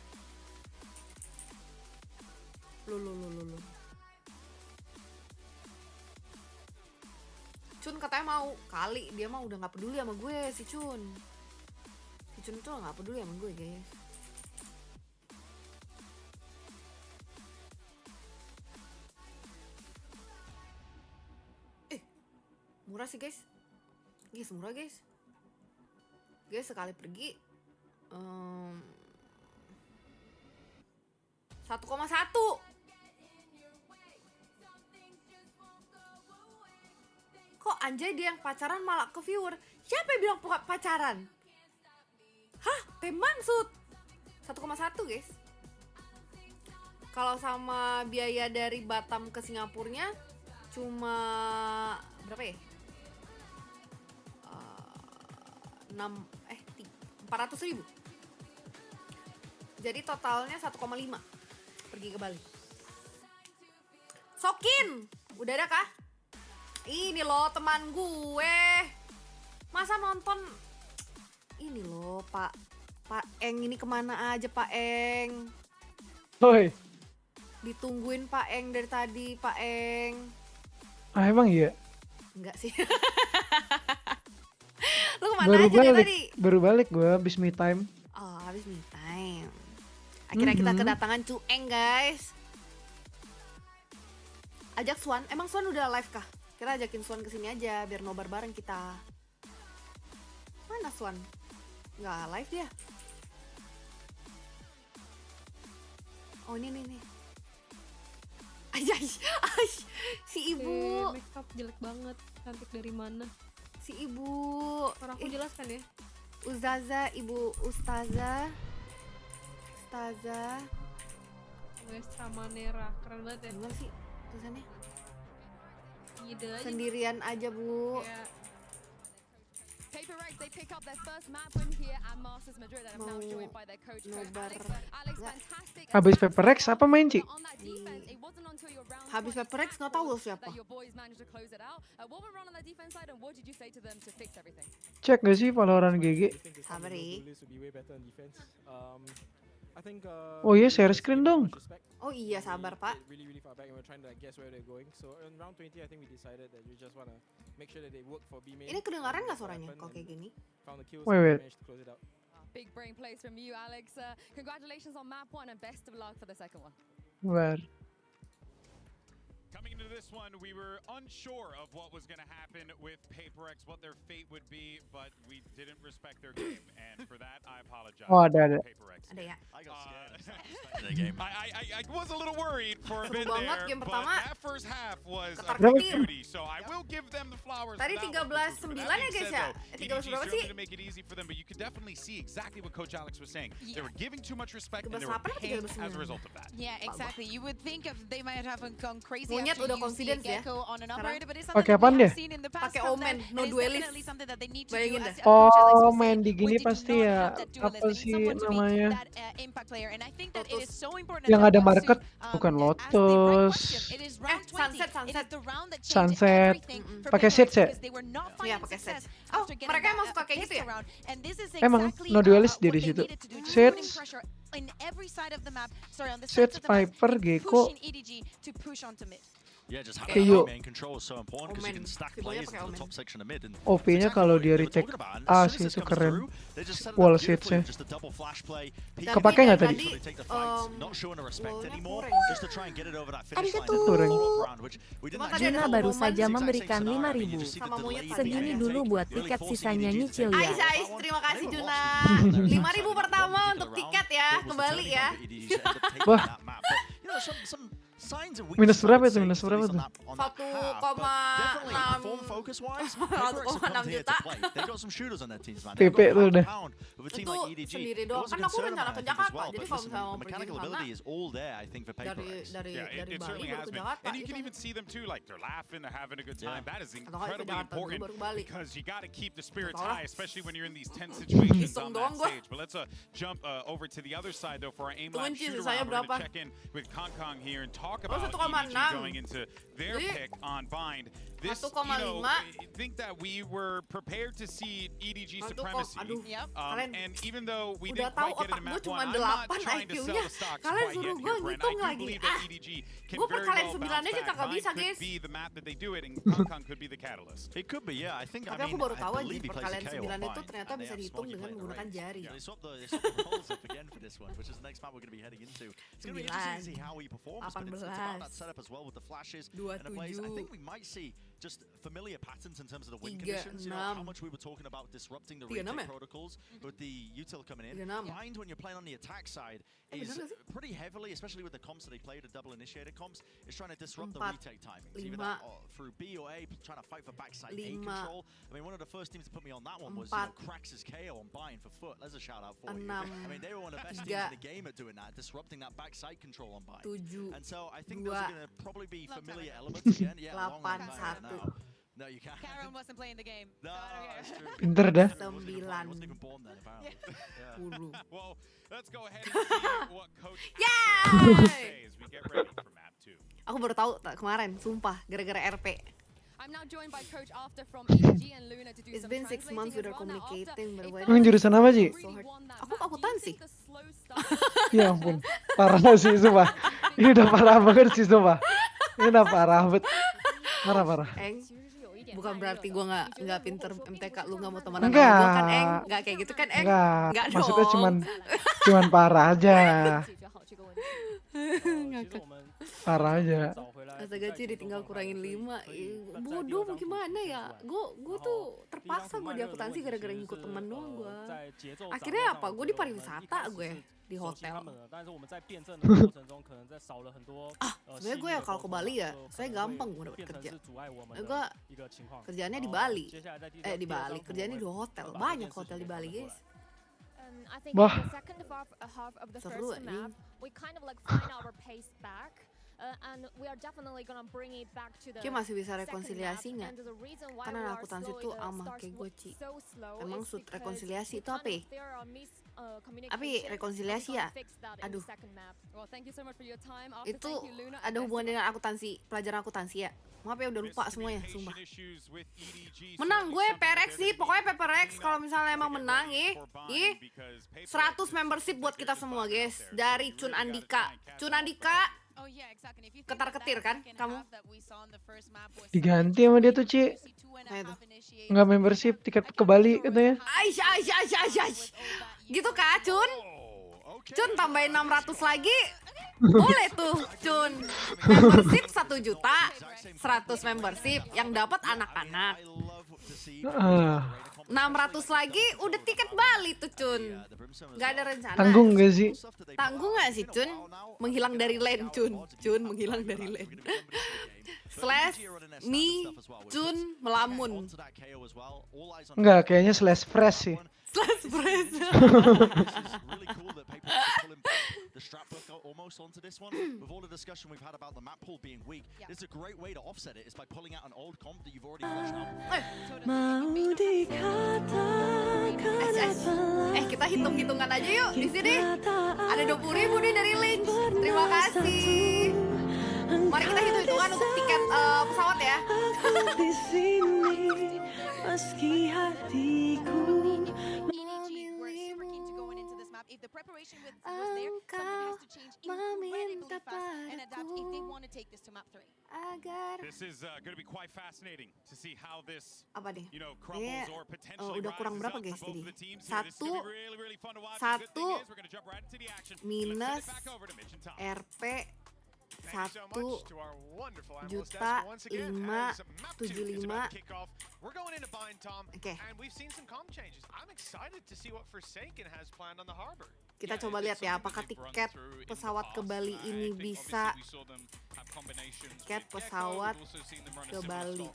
Speaker 8: Loh. Cun katanya mau. Kali dia mah udah nggak peduli sama gue si Cun. Si Cun tuh nggak peduli sama gue guys. Murah sih guys. Guys murah guys. Guys sekali pergi 1,1. Kok anjay dia yang pacaran malah ke viewer? Siapa yang bilang pacaran? Hah? Maksud 1,1 guys. Kalau sama biaya dari Batam ke Singapurnya cuma berapa ya? 400.000. Jadi totalnya 1,5 pergi ke Bali. Sokin, udah ada kah? Ini loh teman gue. Masa nonton ini loh Pak Eng ini kemana aja Pak Eng?
Speaker 20: Oi.
Speaker 8: Ditungguin Pak Eng dari tadi Pak Eng.
Speaker 20: Ah emang iya?
Speaker 8: Enggak sih. Lu kemana aja dari tadi?
Speaker 20: Baru balik gue habis me time.
Speaker 8: Oh habis me time. Akhirnya kita kedatangan Cueng guys. Ajak Swan, emang Swan udah live kah? Kita ajakin Swan kesini aja biar nobar bareng kita. Mana Swan? Nggak live dia. Oh ini nih. Ay, si ibu.
Speaker 21: Makeup jelek banget, cantik dari mana?
Speaker 8: Si ibu.
Speaker 21: Orang aku jelaskan ya.
Speaker 8: Ibu Ustazah.
Speaker 21: Westra Manera, keren banget ya.
Speaker 8: Gimana sih tulisannya?
Speaker 4: Ide aja.
Speaker 8: Sendirian aja bu.
Speaker 4: Yeah. Paper X, they pick up their first map win here at Masters Madrid and are now joined by their coach Alex, fantastic.
Speaker 20: Habis Paper X apa main Ci?
Speaker 8: Habis Paper X nggak tahu siapa.
Speaker 20: Cek gak sih Valorant GG?
Speaker 8: Sabri.
Speaker 20: Oh iya share screen dong.
Speaker 8: Oh iya sabar pak. Ini kedengaran nggak suaranya kalau kayak gini?
Speaker 20: Wait.
Speaker 4: Big brain plays from you, Alex. Congratulations on map 1 and best of luck for the second one.
Speaker 20: Where?
Speaker 3: Coming into this one, one, we were unsure of what was going to happen with PaperX, what their fate would be, but we didn't respect their game, and for that, I apologize.
Speaker 20: Oh, ada.
Speaker 3: PaperX.
Speaker 8: Ada ya.
Speaker 3: I got scared. I was a little worried for a bit
Speaker 8: banget
Speaker 3: there,
Speaker 8: game
Speaker 3: but
Speaker 8: pertama.
Speaker 3: that first half was a
Speaker 8: Ketar-ketir.
Speaker 3: beauty, so I will give them the flowers.
Speaker 8: Tadi 13-9 ya guys ya. 13 berapa sih?
Speaker 3: To make it easy for them, but you could definitely see exactly what Coach Alex was saying. They were giving too much respect, and they were paying as a result of that.
Speaker 2: Yeah, exactly. You would think of they might have gone crazy
Speaker 8: Monyet
Speaker 2: after
Speaker 8: udah
Speaker 2: using
Speaker 8: confidence ya.
Speaker 2: Gecko on an
Speaker 8: Sekarang
Speaker 2: operator, but it's something
Speaker 20: pakai
Speaker 2: that we
Speaker 20: apaan dia?
Speaker 2: have seen in the past
Speaker 8: Pakai
Speaker 2: from
Speaker 8: Omen,
Speaker 2: them,
Speaker 8: no
Speaker 2: and it's
Speaker 8: duelist.
Speaker 2: definitely something that they need to
Speaker 8: Bayangin
Speaker 2: do.
Speaker 8: dah.
Speaker 2: As Coach Alex
Speaker 20: Oh,
Speaker 2: was
Speaker 20: main
Speaker 2: saying,
Speaker 20: di gini
Speaker 2: we did
Speaker 20: pasti
Speaker 2: not
Speaker 20: ya.
Speaker 2: have that duelist.
Speaker 20: Apa
Speaker 2: They need
Speaker 20: sih
Speaker 2: someone to be
Speaker 20: namanya?
Speaker 2: that impact player, and I think that it is so important
Speaker 20: Yang
Speaker 2: that
Speaker 20: ada
Speaker 2: once
Speaker 20: market
Speaker 2: you,
Speaker 20: bukan
Speaker 2: ask the right
Speaker 20: Lotus.
Speaker 2: question, it is round 20.
Speaker 8: Sunset,
Speaker 2: It
Speaker 8: sunset.
Speaker 2: is the round that changed
Speaker 20: Sunset.
Speaker 2: everything for
Speaker 20: Pakai
Speaker 2: PaperX
Speaker 20: Sage ya?
Speaker 2: because they were not
Speaker 8: Iya,
Speaker 2: finding
Speaker 8: pakai
Speaker 2: success
Speaker 8: Sage. Oh,
Speaker 2: after getting
Speaker 8: mereka
Speaker 2: that
Speaker 8: emang suka kayak gitu ya?
Speaker 2: pistol round, and this is
Speaker 20: Emang
Speaker 2: exactly
Speaker 20: no duelist
Speaker 2: what
Speaker 20: dia di
Speaker 2: they
Speaker 20: situ.
Speaker 2: needed to do, just
Speaker 20: Sage.
Speaker 2: putting pressure in every side of the map, sorry, on the
Speaker 20: Sage,
Speaker 2: sides of the map,
Speaker 20: Viper,
Speaker 2: and
Speaker 20: Gecko.
Speaker 2: pushing EDG to push onto mid.
Speaker 6: Yeah, just
Speaker 20: Okay,
Speaker 6: having
Speaker 20: yo.
Speaker 6: main control is so important because you can stack players into the top section of mid. And
Speaker 20: OP-nya kalau dia retake A sih itu keren. Wall seats-nya.
Speaker 6: just a double flash play.
Speaker 20: Kepake nggak tadi?
Speaker 6: Take the fights, not showing the respect anymore, just to try and get it over that finish line.
Speaker 20: Kurang.
Speaker 1: Juna baru saja memberikan 5.000. Segini dulu buat tiket, sisanya nyicil ya.
Speaker 8: Ais, terima kasih Juna. 5.000 pertama untuk tiket ya, kembali ya.
Speaker 20: Wah. Minus berapa itu? Minus berapa tuh?
Speaker 8: 1,6 juta.
Speaker 20: PP tuh udah.
Speaker 8: Itu sendiri doang. Kan aku rencana ke Jakarta. Jadi kalau misalnya mau pergi ke mana, dari Bali baru ke Jakarta.
Speaker 3: And you can even see them too, like they're laughing, they're having a good time. That is incredibly important because you got to keep the spirits high, especially when you're in these tense situations on that stage. But let's jump over to the other side though for our aim lab shooter round. We're going to check in with Kong here and talk about EDG going into their pick on Bind. This, I think that we were prepared to see EDG supremacy. And even though we didn't quite get it in map 1, I'm not trying to sell the stocks quite yet here, Brent. I do believe that EDG can very well bounce back. Bind could be the map that they do it, and Kong could be the catalyst.
Speaker 6: It could be, yeah. I think,
Speaker 8: Tapi aku baru tahu aja perkalian 9 itu ternyata bisa dihitung dengan menggunakan jari.
Speaker 6: They swapped the roles up again for this one, which is the next map we're going to be heading into. It's going to be interesting to see how he performs, but it's about that setup as well with the flashes and the plays. I think we might see just familiar patterns in terms of the win conditions. You know, how much we were talking about disrupting the retake protocols with the util coming in. Bind, when you're playing on the attack side, is pretty heavily, especially with the comps that they play, the double initiated comps, is trying to disrupt the retake timings. Either that through B or A, trying to fight for backside A control. I mean, one of the first teams to put me on that one was Krax's KO on Bind for Foot. There's a shout out for you. I mean, they were one of the best teams in the game at doing that, disrupting that backside control on Bind. And so I think those are going to probably be familiar elements again. Yeah, long way back now. No, you can't.
Speaker 2: Karen wasn't playing the game.
Speaker 6: No, that's true.
Speaker 20: Pinter dah.
Speaker 8: 9.
Speaker 6: I wasn't even born then, apparently.
Speaker 3: Well, let's go ahead and see what Coach
Speaker 8: Yay!
Speaker 3: as we get ready for map 2.
Speaker 8: Aku baru tahu kemarin, sumpah, gara-gara RP.
Speaker 4: I'm now joined by Coach After from EDG and Luna to do
Speaker 8: It's been 6 months we are communicating, by the way.
Speaker 20: Emang jurusan apa sih?
Speaker 8: Aku akuntansi.
Speaker 20: Ya ampun, parah sih sumpah. Ini udah parah banget sih sumpah. Ini udah parah banget. Parah.
Speaker 8: Bukan berarti gue nggak pinter MTK, lu nggak mau temenan sama gue kan, Eng? Nggak kayak gitu kan, Eng?
Speaker 20: Enggak dong. Maksudnya cuman parah aja. Parah aja.
Speaker 8: Astaga Ci, ditinggal kurangin 5. Bodoh mau gimana ya? Gue tuh terpaksa gue di akuntansi gara-gara ngikut temen doang gue. Akhirnya apa? Gue di pariwisata gue. Di hotel. Sebenarnya gue ya kalau ke Bali ya, saya gampang gue dapet kerja. Gue kerjaannya di Bali. Kerjaannya di hotel. Banyak hotel di Bali, guys.
Speaker 20: Wah.
Speaker 8: Seru nih. Ki masih bisa rekonsiliasi nggak? Karena akuntansi tuh sama kayak gue, Ci. Emang rekonsiliasi itu apa ya? Rekonsiliasi ya? Aduh. Itu ada hubungan dengan akuntansi, pelajaran akuntansi ya? Maaf ya udah lupa semuanya, sumpah. Menang gue PRX sih, pokoknya PRX kalau misalnya emang menang 100 membership buat kita semua, guys. Dari Cun Andika. Ketar-ketir kan kamu?
Speaker 20: Diganti sama dia tuh, Ci. Nggak membership, tiket ke Bali katanya.
Speaker 8: Aish. Gitu kah, Cun? Cun tambahin 600 lagi. Boleh tuh, Cun. Membership 1 juta, 100 membership yang dapat anak-anak. 600 lagi udah tiket Bali tuh, Cun. Gak ada rencana.
Speaker 20: Tanggung gak sih?
Speaker 8: Tanggung gak sih, Cun? Menghilang dari lane, Cun. Cun menghilang dari lane. Slash mi Cun melamun.
Speaker 20: Enggak, kayaknya slash fresh sih.
Speaker 8: Slash fresh.
Speaker 6: The strap book almost onto this one. With all the discussion we've had about the map pool being weak, this is a great way to offset it is by pulling out an old comp that you've already fleshed out.
Speaker 8: Kita hitung-hitungan aja yuk di sini. Ada 20.000 nih dari Lynch. Terima kasih. Mari kita hitung-hitungan untuk tiket pesawat ya.
Speaker 15: Meski hatiku
Speaker 2: if the preparation was there, someone has to change incredibly fast and adapt if they want to take this to map 3.
Speaker 3: This is going to be quite fascinating to see how this,
Speaker 8: you
Speaker 3: know, crumbles or potentially
Speaker 8: udah kurang berapa guys
Speaker 3: both
Speaker 8: jadi?
Speaker 3: of the teams. This is going to be really, really fun to watch. The good thing is we're going to jump right into the action.
Speaker 8: Minus RP 1 juta 575. Oke. Kita coba lihat ya apakah tiket pesawat ke Bali ini bisa tiket pesawat ke Bali.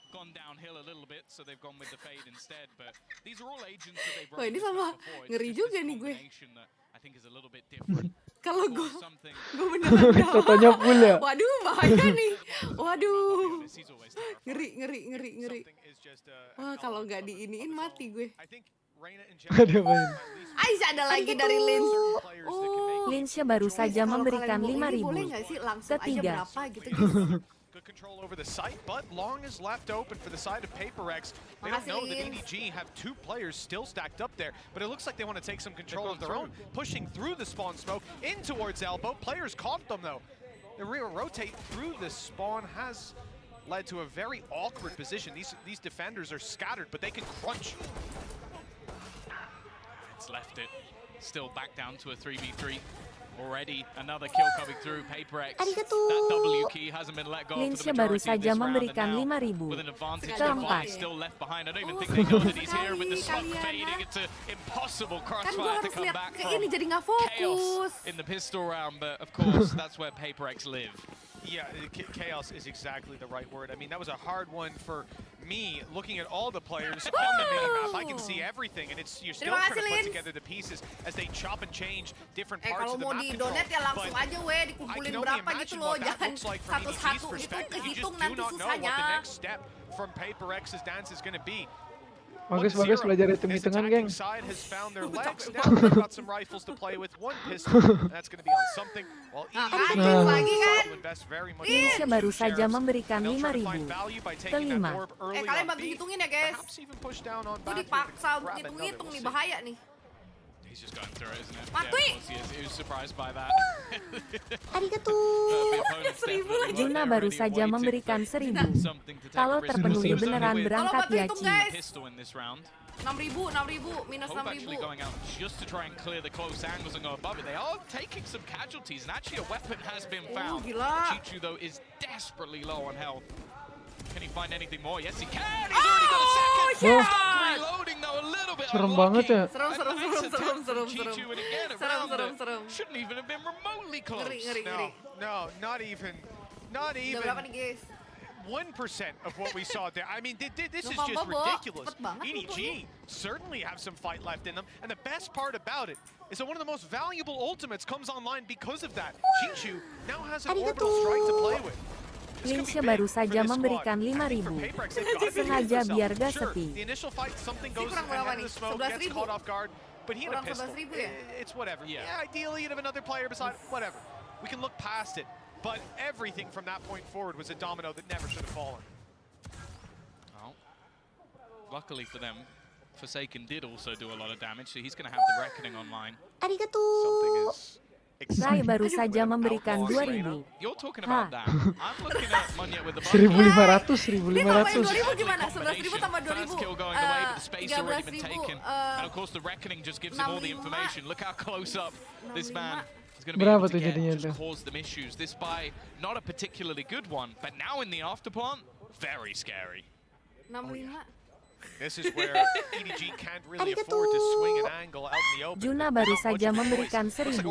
Speaker 17: Gone downhill a little bit, so they've gone with the fade instead. But these are all agents that they've run.
Speaker 8: Wah, ini sama ngeri juga nih gue.
Speaker 17: I think is a little bit different.
Speaker 8: Kalau gue beneran
Speaker 20: Fotonya full ya.
Speaker 8: Waduh, bahaya nih. Waduh. Ngeri. Wah, kalau nggak diiniin mati gue.
Speaker 20: Ada main.
Speaker 8: Aisyah ada lagi dari Lynch.
Speaker 1: Lynch baru saja memberikan 5.000.
Speaker 8: Boleh nggak sih langsung aja berapa gitu?
Speaker 16: Good control over the site, but long is left open for the side of PaperX. They don't know that EDG have 2 players still stacked up there, but it looks like they want to take some control of their own, pushing through the spawn smoke in towards Elbow. Players caught them though. The rear rotate through the spawn has led to a very awkward position. These defenders are scattered, but they can crunch.
Speaker 17: It's left it still back down to a 3v3. Already another kill coming through. PaperX. That W key hasn't been let go for
Speaker 1: Lynch
Speaker 17: the
Speaker 1: baru
Speaker 17: majority of
Speaker 1: saja
Speaker 17: this round,
Speaker 1: memberikan
Speaker 17: and now
Speaker 1: 5.000.
Speaker 17: with an advantage,
Speaker 1: Keempat.
Speaker 17: the still left behind. I don't even think they know that he's here, and with the smoke fading, it's an impossible crossfire to come back from chaos in the pistol round. But of course, that's where PaperX live.
Speaker 16: Yeah, chaos is exactly the right word. I mean, that was a hard one for me, looking at all the players on the minimap. I can see everything, and you're still trying to put together the pieces as they chop and change different parts of the map control.
Speaker 8: Donate ya langsung aja dikumpulin berapa gitu loh, jangan satu-satu itu kehitung nanti susahnya.
Speaker 16: From PaperX's dance is going to be.
Speaker 20: Bagus belajar hitung-hitungan, geng.
Speaker 16: Side has found their legs now. They've got some rifles to play with, 1 pistol. That's going to be on something. While
Speaker 1: Lynch baru saja memberikan 5.000. Kelima.
Speaker 8: Kalian bantu hitungin ya guys. Tuh dipaksa untuk hitung-hitung nih, bahaya nih.
Speaker 17: He's just going through it, isn't it?
Speaker 8: Matui!
Speaker 17: Yeah, he was surprised by that.
Speaker 1: Juna baru saja memberikan 1.000. Kalau terpenuhi beneran berangkat ya, Ci.
Speaker 8: 6.000 minus 6.000.
Speaker 17: Actually going out just to try and clear the close angles and go above it. They are taking some casualties, and actually a weapon has been found. Chichu though is desperately low on health. Can he find anything more? Yes, he can. He's already got a second. Reloading though a little bit.
Speaker 20: Serem banget ya.
Speaker 8: Serem.
Speaker 17: Shouldn't even have been remotely close.
Speaker 8: Ngeri.
Speaker 16: No, not even.
Speaker 8: Udah berapa nih guys?
Speaker 16: 1% of what we saw there. I mean, this is just ridiculous. EDG certainly have some fight left in them, and the best part about it is that one of the most valuable ultimates comes online because of that. Chichu now has an orbital strike to play with.
Speaker 1: Lynch baru saja memberikan 5.000. Sengaja biar gak sepi.
Speaker 16: The initial fight, something goes ahead of the smoke, gets caught off guard, but he had a pistol. It's whatever. Yeah, ideally you'd have another player beside, whatever. We can look past it, but everything from that point forward was a domino that never should have fallen.
Speaker 17: Oh. Luckily for them, Forsaken did also do a lot of damage, so he's going to have the Reckoning online.
Speaker 16: Something is
Speaker 1: Rai baru saja memberikan 2.000.
Speaker 17: You're talking about that. I'm looking at Munyet with the
Speaker 20: 1.500,
Speaker 8: Ini tambahin
Speaker 20: 1.500.
Speaker 8: 2.000 gimana? 11.000 tambah 2.000.
Speaker 17: First kill going away, but the space already been
Speaker 8: 13.000.
Speaker 17: taken. And of course the reckoning just gives him all the
Speaker 8: 65.
Speaker 17: information. Look how close up this man is going to be
Speaker 20: Berapa
Speaker 17: able to
Speaker 20: tuh
Speaker 17: get,
Speaker 20: jadinya
Speaker 17: just
Speaker 20: tuh?
Speaker 17: cause them issues. This buy, not a particularly good one, but now in the afterplant, very scary.
Speaker 8: 65.
Speaker 16: This is where EDG can't really afford to swing an angle out in the open.
Speaker 1: Juna baru saja memberikan 1.000.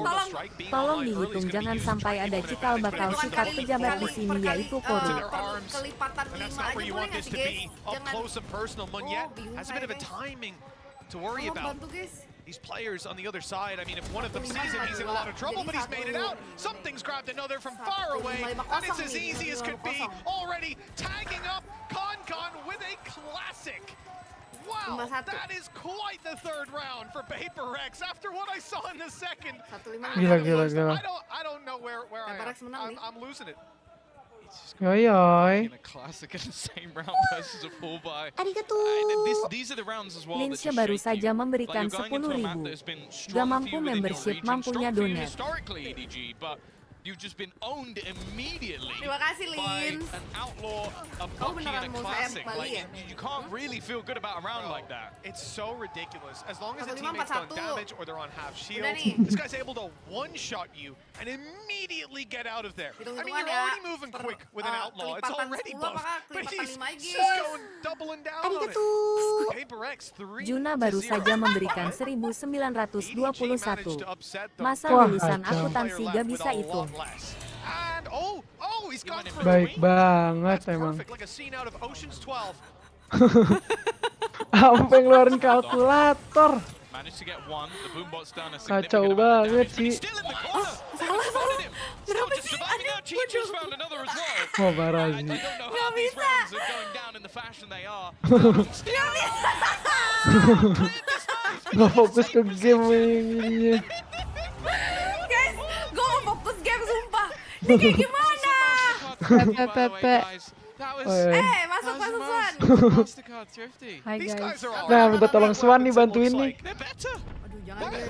Speaker 1: Tolong dihitung jangan sampai ada cikal bakal sifat pejabat di sini yaitu korup.
Speaker 8: Kelipatan 5 aja boleh nggak sih guys?
Speaker 16: Up close and personal, Munyet has a bit of a timing to worry about.
Speaker 8: Bantu guys.
Speaker 16: These players on the other side, I mean, if one of them sees him, he's in a lot of trouble, but he's made it out. Something's grabbed another from far away, and it's as easy as could be. Already tagging up Con with a classic. Wow, that is quite the third round for Paper X after what I saw in the second.
Speaker 20: Gila.
Speaker 16: I don't know where I am. I'm losing it.
Speaker 20: Yoi.
Speaker 17: In a classic in the same round versus a full buy. These are the rounds as well.
Speaker 1: Linsya baru saja memberikan 10.000. Gak mampu membership, mampunya donat.
Speaker 17: Historically, EDG, but you've just been owned immediately
Speaker 8: Terima kasih,
Speaker 17: by
Speaker 8: Lins.
Speaker 17: an outlaw, a
Speaker 8: Kamu
Speaker 17: Bucky,
Speaker 8: beneran
Speaker 17: and a
Speaker 8: mau saya
Speaker 17: classic.
Speaker 8: Bali ya?
Speaker 17: Like, you can't really feel good about a round like that.
Speaker 16: It's so ridiculous. As long as the
Speaker 8: 15,
Speaker 16: teammates done
Speaker 8: 41.
Speaker 16: damage or they're on half shield,
Speaker 8: nih.
Speaker 16: this guy's able to one-shot you and immediately get out of there. I mean, you're already moving quick with an outlaw. It's already buffed, but he's just going doubling down on it. Paper X 3.
Speaker 1: Juna baru saja memberikan 1.921. Masa
Speaker 20: Wah,
Speaker 1: lulusan
Speaker 20: kacau.
Speaker 1: akuntansi gak bisa itu.
Speaker 16: And he's gone for
Speaker 20: Baik banget
Speaker 16: That's
Speaker 20: emang.
Speaker 16: perfect, like a scene out of Ocean's 12.
Speaker 20: Sampai ngeluarin kalkulator.
Speaker 17: Managed to get one. The boombot's done a
Speaker 20: Kacau
Speaker 17: significant amount of
Speaker 20: banget
Speaker 17: damage, but he's
Speaker 20: sih.
Speaker 17: still in the corner. Still just surviving out. Cheech just found another as well.
Speaker 20: Wah, parah
Speaker 17: I
Speaker 20: sih.
Speaker 17: don't know how these rounds are going down in the fashion they are.
Speaker 20: Gak fokus ke game ini.
Speaker 8: Guys, gue mau fokus game sumpah. Ini kayak gimana?
Speaker 21: Pepe.
Speaker 8: Masuk Swan.
Speaker 17: Mastercard thrifty.
Speaker 21: Hai guys.
Speaker 20: Nah, minta tolong Swan nih bantuin nih.
Speaker 8: Aduh, jangan deh.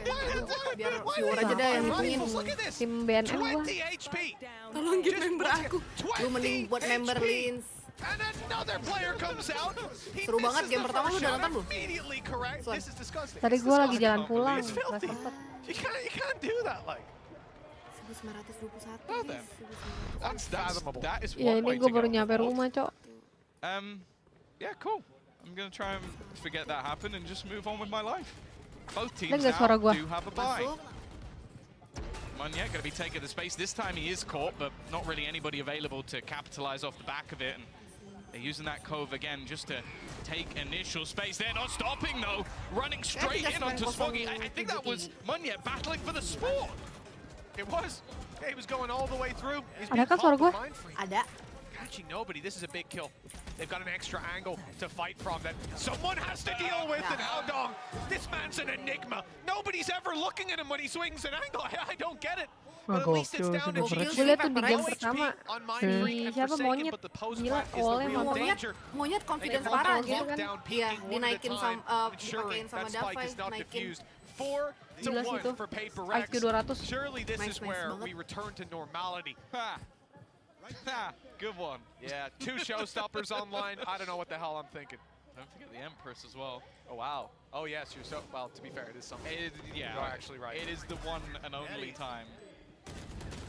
Speaker 8: Biar viewer aja deh yang hitungin.
Speaker 21: Tim BNM gua.
Speaker 8: Tolong give member aku. Lu mending buat member Lins.
Speaker 16: And another player comes out.
Speaker 8: Seru banget game pertama lu udah nonton lu?
Speaker 16: Immediately correct. This is disgusting.
Speaker 21: Tadi gua lagi jalan pulang.
Speaker 16: It's
Speaker 21: Gak
Speaker 16: filthy.
Speaker 21: sempet.
Speaker 16: You can't do that like.
Speaker 8: 1921.
Speaker 17: That is
Speaker 21: Ya
Speaker 17: one way
Speaker 21: ini
Speaker 17: to
Speaker 21: gue baru
Speaker 17: get
Speaker 21: nyampe
Speaker 17: on board.
Speaker 21: rumah, Cok.
Speaker 17: Yeah, cool. I'm gonna try and forget that happened and just move on with my life. Both teams
Speaker 21: Dengar
Speaker 17: now
Speaker 21: suara gua.
Speaker 17: do have a buy. Munyet gonna be taking the space. This time he is caught, but not really anybody available to capitalize off the back of it. And they're using that cove again just to take initial space. They're not stopping though. Running straight in onto Smoggy. I think that was Munyet battling for the spawn.
Speaker 16: It was. He was going all the way through. He's
Speaker 21: Ada
Speaker 16: being
Speaker 21: kan suara
Speaker 16: caught
Speaker 21: gua?
Speaker 16: behind free.
Speaker 8: Ada.
Speaker 16: Catching nobody. This is a big kill. They've got an extra angle to fight from that someone has to deal with. And Aldong, this man's an enigma. Nobody's ever looking at him when he swings an angle. I don't get it. But at least it's down to
Speaker 21: Gue
Speaker 16: GG.
Speaker 21: liat tuh di game
Speaker 16: No
Speaker 21: pertama
Speaker 16: HP on
Speaker 21: si
Speaker 16: Mindfreak and
Speaker 21: siapa
Speaker 16: Forsaken,
Speaker 21: monyet
Speaker 16: but the post
Speaker 21: gila
Speaker 16: plant is the
Speaker 21: awalnya
Speaker 16: real
Speaker 21: mantap.
Speaker 16: danger.
Speaker 8: Monyet confidence
Speaker 16: They
Speaker 8: parah
Speaker 16: can
Speaker 21: gitu
Speaker 16: lock
Speaker 21: kan.
Speaker 16: down
Speaker 8: Iya,
Speaker 16: peeking one at a
Speaker 8: dinaikin
Speaker 16: time,
Speaker 8: sama
Speaker 16: ensuring
Speaker 8: dipakein sama
Speaker 16: that spike
Speaker 8: Davai,
Speaker 16: is not
Speaker 8: naikin.
Speaker 16: diffused. 4 to
Speaker 21: Gila sih
Speaker 16: 1
Speaker 21: tuh.
Speaker 16: for Paper
Speaker 21: IQ
Speaker 16: X.
Speaker 21: 200.
Speaker 16: Surely this
Speaker 8: Nice,
Speaker 16: is
Speaker 8: nice
Speaker 16: where
Speaker 8: banget.
Speaker 16: we return to normality.
Speaker 17: Ha. Ha. Good one.
Speaker 16: Yeah, 2 showstoppers online. I don't know what the hell I'm thinking.
Speaker 17: Don't forget the Empress as well.
Speaker 16: Oh, wow. Oh, yes, you're so... Well, to be fair, it is something.
Speaker 17: Yeah,
Speaker 16: You're actually right.
Speaker 17: It is the one and only time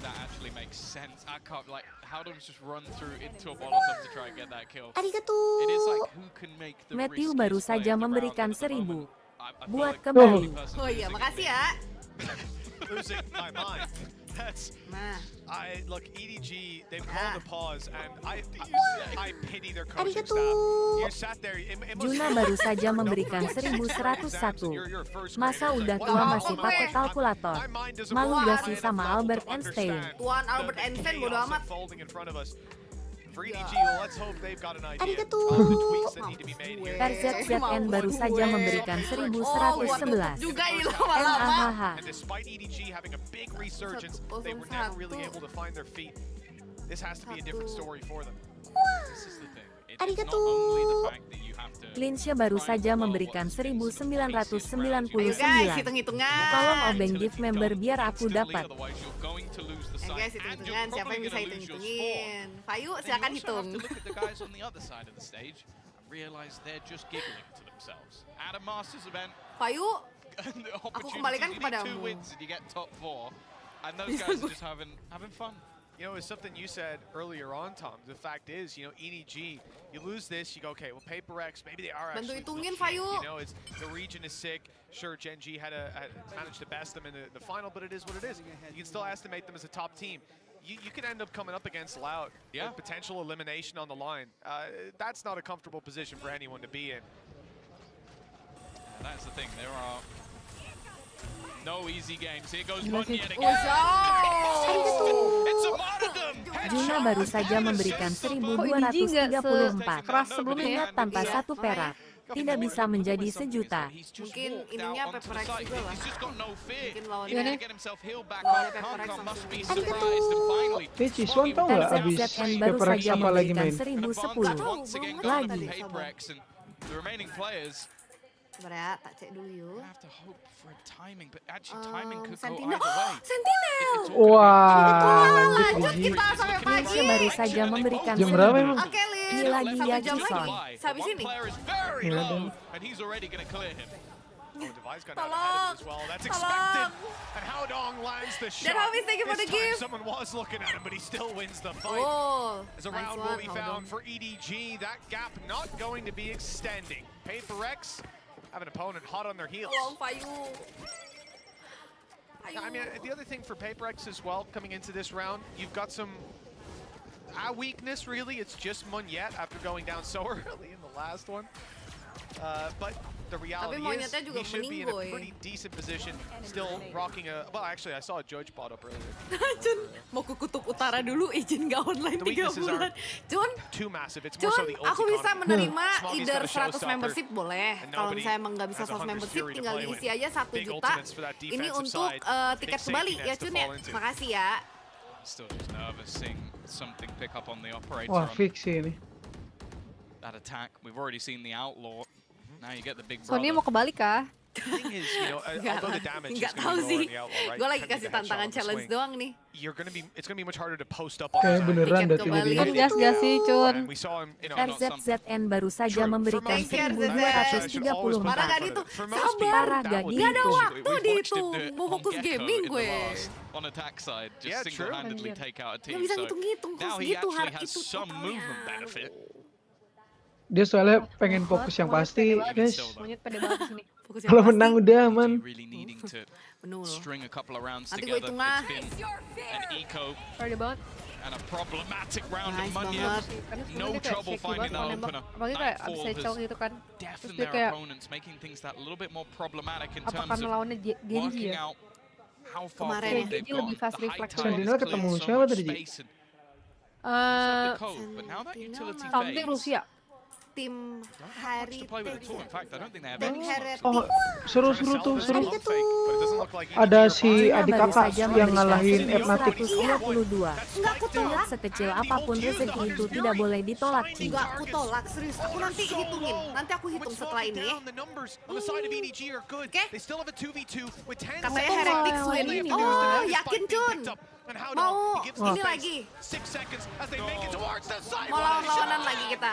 Speaker 17: that actually makes sense. I can't, like, Howdom's just run through into a Molotov to try and get that kill. It is like, who can make the
Speaker 1: Matthew
Speaker 17: riskiest
Speaker 1: baru
Speaker 17: play
Speaker 1: saja
Speaker 17: of the
Speaker 1: memberikan
Speaker 17: round at the
Speaker 1: 1.000.
Speaker 17: moment. I feel
Speaker 1: Buat
Speaker 17: like
Speaker 1: kembali.
Speaker 17: the only person
Speaker 8: Oh iya,
Speaker 17: losing
Speaker 8: makasih
Speaker 17: is
Speaker 8: ya.
Speaker 16: Losing my mind. That's...
Speaker 8: Nah.
Speaker 16: Look, EDG, they've called a pause, and I pity their coaching staff. You sat there...
Speaker 1: Juna baru saja memberikan 1.101. Masa udah tua masih pakai kalkulator. Malu gak sih sama Albert Einstein?
Speaker 8: Tuan Albert Einstein bodo amat.
Speaker 16: For EDG, let's hope they've got an idea of the tweaks that need to be made here.
Speaker 1: RZZN baru saja memberikan 1.111.
Speaker 8: Juga ini lama-lama.
Speaker 1: MAHH.
Speaker 16: And despite EDG having a big resurgence, they were never really able to find their feet. This has to be a different story for them.
Speaker 17: This is the thing. It's not only the fact that you have
Speaker 1: Linsya baru saja memberikan 1999.
Speaker 8: Ayo guys, hitung-hitungan.
Speaker 1: Tolong obeng gift member biar aku dapat.
Speaker 8: Guys, hitung-hitungan. Siapa yang bisa hitung-hitungin? Fayu, silakan hitung. Fayu, aku kembalikan kepadamu.
Speaker 16: And those guys are just having fun. You know, it's something you said earlier on, Tom. The fact is, you know, EDG, you lose this, you go, okay, well, Paper X, maybe they are actually still shit. You know, it's, the region is sick. Sure, Gen G had managed to best them in the final, but it is what it is. You can still estimate them as a top team. You can end up coming up against Loud. Yeah. With potential elimination on the line. That's not a comfortable position for anyone to be in.
Speaker 17: That's the thing. There are no easy games. Here goes Money yet again. It's a martyrdom.
Speaker 1: Juna baru saja memberikan 1234.
Speaker 21: Keras sebelumnya ya.
Speaker 1: Ingat tanpa satu perak tidak bisa menjadi sejuta.
Speaker 8: Mungkin ininya Paper X juga lah. Mungkin lawannya
Speaker 21: Gimana?
Speaker 8: Paper X langsung.
Speaker 20: Ciswan tau nggak abis
Speaker 1: ZZN baru
Speaker 20: Paper X
Speaker 1: saja
Speaker 20: apa lagi
Speaker 1: memberikan
Speaker 20: main?
Speaker 1: 1010 lagi.
Speaker 17: The remaining players
Speaker 8: Sabar ya, tak cek dulu yuk.
Speaker 17: have to hope for timing, but actually timing could go
Speaker 8: Sentinel.
Speaker 17: either way.
Speaker 8: Sentinel!
Speaker 20: Wah,
Speaker 8: Lanjut kita sampai pagi.
Speaker 1: Linsya baru saja memberikan
Speaker 20: Jam berapa emang?
Speaker 8: Oke, Lin.
Speaker 1: Ini lagi
Speaker 8: 1
Speaker 1: ya,
Speaker 8: jam
Speaker 1: Jason.
Speaker 8: lagi. Habis ini.
Speaker 20: Gila dong.
Speaker 17: And he's already going to clear him.
Speaker 16: Device got out ahead of him as well. That's expected. And Howdong lands the shot.
Speaker 8: Dan habis, thank you for the
Speaker 16: This time
Speaker 8: gift.
Speaker 16: someone was looking at him, but he still wins the fight.
Speaker 8: Oh,
Speaker 16: As a
Speaker 8: nice
Speaker 16: round
Speaker 8: one,
Speaker 16: will be
Speaker 8: Howdong.
Speaker 16: found for EDG. That gap not going to be extending. Paper X have an opponent hot on their heels.
Speaker 8: Tolong Fayu.
Speaker 16: I mean, the other thing for Paper X as well, coming into this round, you've got some weakness, really. It's just Monyet after going down so early in the last one. But the reality is, he should be in a pretty decent position, still rocking a... Well, actually, I saw a Judge bot up earlier.
Speaker 8: Jun, mau ke Kutub Utara dulu, izin nggak online 3 bulan. Jun,
Speaker 16: Too massive. It's more so the ult
Speaker 8: aku bisa
Speaker 16: economy.
Speaker 8: menerima
Speaker 16: Smoggy's
Speaker 8: either
Speaker 16: got a
Speaker 8: 100
Speaker 16: showstopper,
Speaker 8: membership boleh.
Speaker 16: and
Speaker 8: Kalau
Speaker 16: nobody
Speaker 8: misalnya emang nggak bisa
Speaker 16: has
Speaker 8: 100
Speaker 16: 100
Speaker 8: membership,
Speaker 16: fury to
Speaker 8: tinggal
Speaker 16: play
Speaker 8: diisi
Speaker 16: with.
Speaker 8: aja 1
Speaker 16: Big
Speaker 8: juta.
Speaker 16: ultimates for that
Speaker 8: Ini
Speaker 16: defensive
Speaker 8: untuk
Speaker 16: side.
Speaker 8: tiket
Speaker 16: Big
Speaker 8: ke Bali
Speaker 16: safety
Speaker 8: ya
Speaker 16: nets to
Speaker 8: Jun ya.
Speaker 16: fall into.
Speaker 8: Makasih ya.
Speaker 17: Still just nervous seeing something pick up on the operator.
Speaker 20: Wah,
Speaker 17: on
Speaker 20: fix sih ini.
Speaker 17: that attack. We've already seen the Outlaw. Now you get the big
Speaker 21: So
Speaker 17: brother.
Speaker 21: ini mau ke Bali kah?
Speaker 16: The thing is, you know, although the damage is
Speaker 8: Nggak
Speaker 16: going to
Speaker 8: tahu
Speaker 16: be lower
Speaker 8: sih.
Speaker 16: on the Outlaw, right?
Speaker 8: Gue lagi
Speaker 16: Can be
Speaker 8: kasih
Speaker 16: the headshot
Speaker 8: tantangan
Speaker 16: on the
Speaker 8: challenge
Speaker 16: swing.
Speaker 8: doang nih.
Speaker 16: It's going to be much harder to post up on
Speaker 20: Kayak
Speaker 16: the side.
Speaker 20: beneran dah
Speaker 8: Tiket
Speaker 20: tidak
Speaker 8: ke Bali.
Speaker 20: jadi.
Speaker 21: Kan gas gak sih, Cun?
Speaker 16: And we saw him, you know,
Speaker 1: RZZN baru saja memberikan
Speaker 8: Thank you,
Speaker 1: 1234.
Speaker 8: Parah gak dihitung? Sabar.
Speaker 1: Parah gak
Speaker 8: Gak ada
Speaker 1: dihitung.
Speaker 8: waktu dihitung. Mau fokus gaming gue.
Speaker 17: On attack side, just
Speaker 16: Yeah, true.
Speaker 17: single-handedly take out a team.
Speaker 8: Gak bisa
Speaker 17: So
Speaker 8: ngitung-ngitung.
Speaker 17: now
Speaker 8: Kos
Speaker 17: he
Speaker 8: gitu
Speaker 17: actually
Speaker 8: hari
Speaker 17: has
Speaker 8: itu
Speaker 17: some
Speaker 8: totalnya.
Speaker 17: movement benefit.
Speaker 20: Dia soalnya pengen fokus yang pasti, guys.
Speaker 21: Monyet pede banget di sini.
Speaker 8: Fokus yang
Speaker 20: Kalau
Speaker 8: pasti.
Speaker 20: menang udah aman.
Speaker 17: Really needing to
Speaker 8: Bener loh.
Speaker 17: string a couple of rounds
Speaker 8: Nanti gue
Speaker 17: together.
Speaker 8: hitung lah.
Speaker 17: It's been an eco
Speaker 21: Pede banget.
Speaker 17: and a problematic round
Speaker 8: Nice
Speaker 17: of money.
Speaker 8: banget.
Speaker 21: Karena
Speaker 17: No
Speaker 21: sebelumnya kayak
Speaker 17: trouble
Speaker 21: shaky
Speaker 17: finding
Speaker 21: banget
Speaker 17: that
Speaker 21: mau nembak.
Speaker 17: opener.
Speaker 21: Apalagi kayak abis
Speaker 17: Nightfall
Speaker 21: headshot
Speaker 17: has
Speaker 21: gitu kan. Terus
Speaker 17: deafened
Speaker 21: dia
Speaker 17: their
Speaker 21: kayak,
Speaker 17: opponents, making things that a little bit more problematic in
Speaker 21: apa
Speaker 17: terms
Speaker 21: karena
Speaker 17: of
Speaker 21: lawannya Genji
Speaker 17: working
Speaker 21: ya?
Speaker 17: out how far
Speaker 8: Kemarin
Speaker 17: forward
Speaker 8: ya.
Speaker 17: they've
Speaker 21: Genji lebih
Speaker 17: got.
Speaker 21: fast
Speaker 17: The high
Speaker 21: reflect.
Speaker 17: tide
Speaker 20: Sentinel
Speaker 17: has
Speaker 20: ketemu
Speaker 17: cleared so
Speaker 20: siapa
Speaker 17: much
Speaker 20: tadi, Ji?
Speaker 17: space and
Speaker 21: Eh,
Speaker 17: the code, but now that utility
Speaker 21: something
Speaker 17: phase,
Speaker 21: Rusia.
Speaker 8: Tim
Speaker 17: much to play with at all. In fact, I don't think they have
Speaker 8: Dan
Speaker 17: any
Speaker 8: Heret.
Speaker 20: Oh, seru tuh, seru.
Speaker 16: Like
Speaker 20: Ada si
Speaker 1: Juna
Speaker 20: adik
Speaker 1: baru
Speaker 20: kakak
Speaker 1: saja
Speaker 20: yang
Speaker 1: memberikan
Speaker 20: ngalahin Fnatic.
Speaker 1: 122.
Speaker 8: Enggak aku tolak.
Speaker 1: Ingat sekecil apapun rezeki itu tidak boleh ditolak, Ci.
Speaker 8: Enggak aku tolak, serius. Aku nanti hitungin. Nanti aku hitung setelah ini ya. Oke? Katanya Heretics win. Oh, yakin Jun? Mau ini lagi. Mau lawan-lawanan lagi kita.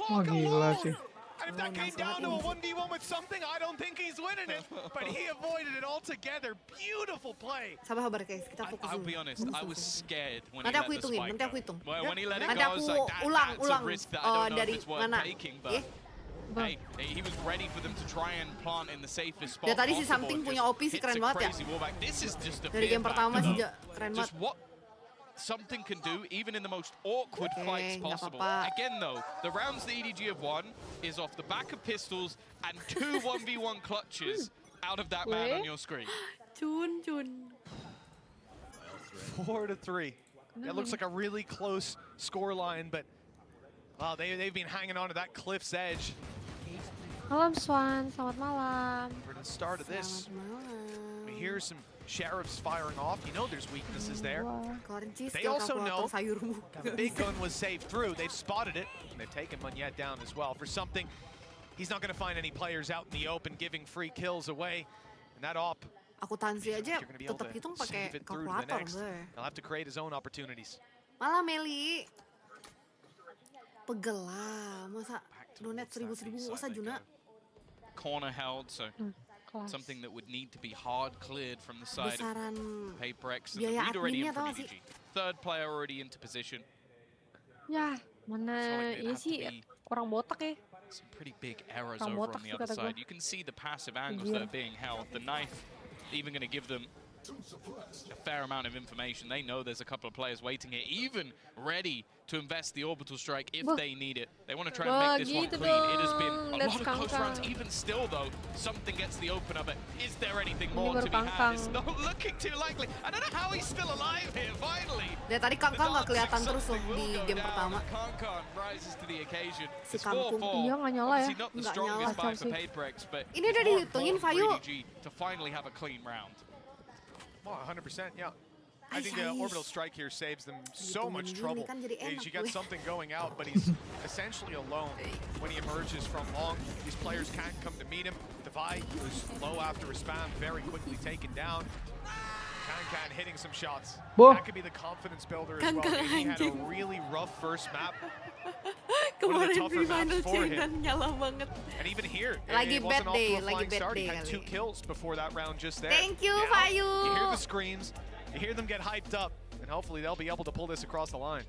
Speaker 20: Wah gila sih.
Speaker 16: And if that came down to a 1v1 with something, I don't think he's winning it. But he avoided it altogether. Beautiful play.
Speaker 8: Sabar guys, kita fokus
Speaker 17: I'll
Speaker 8: dulu.
Speaker 17: be honest, I was scared when
Speaker 8: Nanti
Speaker 17: he
Speaker 8: aku
Speaker 17: let the
Speaker 8: hitungin,
Speaker 17: spike
Speaker 8: nanti aku
Speaker 17: go.
Speaker 8: hitung.
Speaker 17: When he let it
Speaker 8: Nanti
Speaker 17: go, I was
Speaker 8: aku
Speaker 17: like, that's a
Speaker 8: ulang
Speaker 17: risk that I don't know if
Speaker 8: dari
Speaker 17: it's worth
Speaker 8: mana.
Speaker 17: taking.
Speaker 8: Ya.
Speaker 17: But hey, he was ready for them to try and plant in the safest spot.
Speaker 8: Ya tadi si
Speaker 17: possible.
Speaker 8: Something punya
Speaker 17: Just
Speaker 8: OP sih
Speaker 17: hits
Speaker 8: keren
Speaker 17: a
Speaker 8: banget ya.
Speaker 17: crazy wallback. This is just a
Speaker 8: Dari
Speaker 17: fear
Speaker 8: game pertama
Speaker 17: factor.
Speaker 8: sih keren banget.
Speaker 17: Just what Something can do, even in the most awkward fights
Speaker 8: nggak
Speaker 17: possible.
Speaker 8: apa-apa.
Speaker 17: Again, though, the rounds the EDG have won is off the back of pistols and 2 1v1 clutches out of that man on your screen.
Speaker 8: Cun.
Speaker 16: 4-3. That looks like a really close scoreline, but wow, they've been hanging on to that cliff's edge
Speaker 21: Malam Swan, selamat malam.
Speaker 16: for the start of this. hear some sheriffs firing off. You know there's weaknesses there. They also know the big gun was saved through. They've spotted it, and they've taken Monyet down as well. For something, he's not going to find any players out in the open giving free kills away. And that op,
Speaker 8: Akuntansi aja tetap hitung pakai kalkulator.
Speaker 16: he'll have to create his own opportunities.
Speaker 8: Malah Meli. Pegel lah, masa donet 1000 masa Juna.
Speaker 17: Corner held, so something that would need to be hard cleared from the side of PaperX. And the lead already in from EDG. Third player already into position.
Speaker 21: Ya, mana ya sih kurang botak ya.
Speaker 17: Some pretty big errors over on the other side. You can see the passive angles that are being held. The knife even going to give them a fair amount of information. They know there's a couple of players waiting here, even ready to invest the orbital strike if they need it. They want to try and make this one clean. It has been a lot of close rounds. Even still, though, something gets the open of it. Is there anything more to be had? It's not looking too likely. I don't know how he's still alive here, finally.
Speaker 8: Dari tadi Kangkang nggak kelihatan terus loh di game pertama.
Speaker 17: Kangkang rises to the occasion.
Speaker 8: Si Kangkung. Iya nggak nyala ya.
Speaker 17: Nggak nyala.
Speaker 8: Ini udah dihitungin, Fayu.
Speaker 17: To finally have a clean round.
Speaker 16: Well, 100%, yeah. I think the orbital strike here saves them so much trouble. You got something going out, but he's essentially alone when he emerges from long. These players can't come to meet him. Divide was low after a spam, very quickly taken down. Kangkang hitting some shots. That could be the confidence builder as well. He had a really rough first map. One of the tougher maps for him. And even here, it wasn't off to a flying start. He had 2 kills before that round just there.
Speaker 8: Thank you, Fayu.
Speaker 16: You hear the screams. You hear them get hyped up, and hopefully they'll be able to pull this across the line.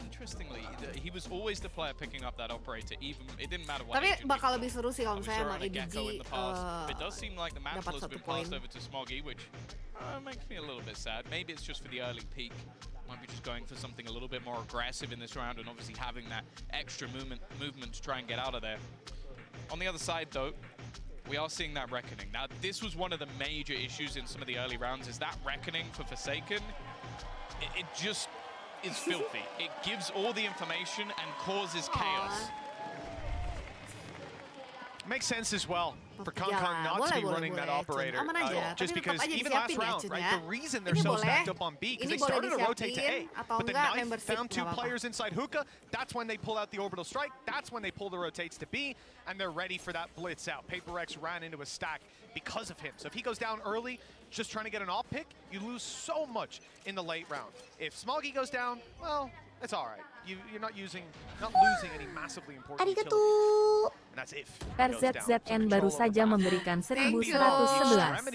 Speaker 17: Interestingly, he was always the player picking up that operator, even it didn't matter what.
Speaker 8: Tapi bakal lebih seru sih kalau misalnya emang
Speaker 17: EDG it does seem like the mantle has been passed over to Smoggy, which makes me a little bit sad. Maybe it's just for the early peak. Might be just going for something a little bit more aggressive in this round, and obviously having that extra movement to try and get out of there. On the other side, though, we are seeing that reckoning. Now, this was one of the major issues in some of the early rounds, is that reckoning for Forsaken. It just is filthy. It gives all the information and causes chaos.
Speaker 16: Makes sense as well for Kangkang not to be running that operator. Just because even last round, right, the reason they're so stacked up on B, because they started to rotate to A, but the knife found 2 players inside hookah. That's when they pull out the orbital strike. That's when they pull the rotates to B, and they're ready for that blitz out. PaperX ran into a stack because of him. So if he goes down early, just trying to get an off pick, you lose so much in the late round. If Smoggy goes down, well, it's all right. You're not losing any massively important utility. And that's if
Speaker 1: RZZN baru saja memberikan 1111.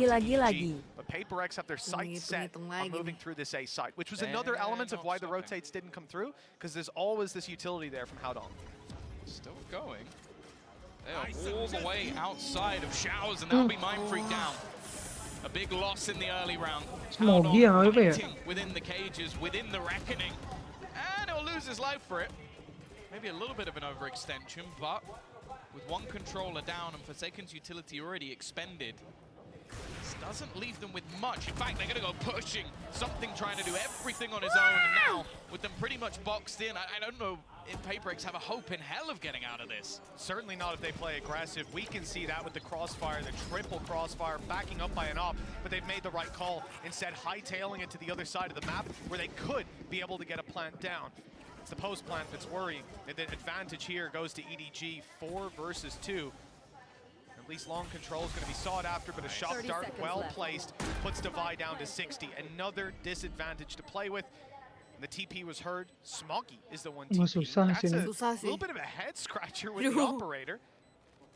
Speaker 1: Lagi.
Speaker 16: But PaperX have their sights set on moving through this A site, which was another element of why the rotates didn't come through, because there's always this utility there from Howdong.
Speaker 17: Still going. They are all the way outside of Showers, and that'll be Mind Freak down. A big loss in the early round. Howdong fighting within the cages, within the reckoning. And he'll lose his life for it. Maybe a little bit of an overextension, but with one controller down and Forsaken's utility already expended, this doesn't leave them with much. In fact, they're going to go pushing. Something trying to do everything on his own, and now with them pretty much boxed in, I don't know if PaperX have a hope in hell of getting out of this.
Speaker 16: Certainly not if they play aggressive. We can see that with the crossfire, the triple crossfire, backing up by an op, but they've made the right call. Instead, hightailing it to the other side of the map, where they could be able to get a plant down. It's the post plant that's worrying. The advantage here goes to EDG, 4 versus 2. At least long control is going to be sought after, but a shock dart well placed puts Divide down to 60. Another disadvantage to play with. And the TP was heard. Smoggy is the one TP. That's a little bit of a head scratcher with the operator.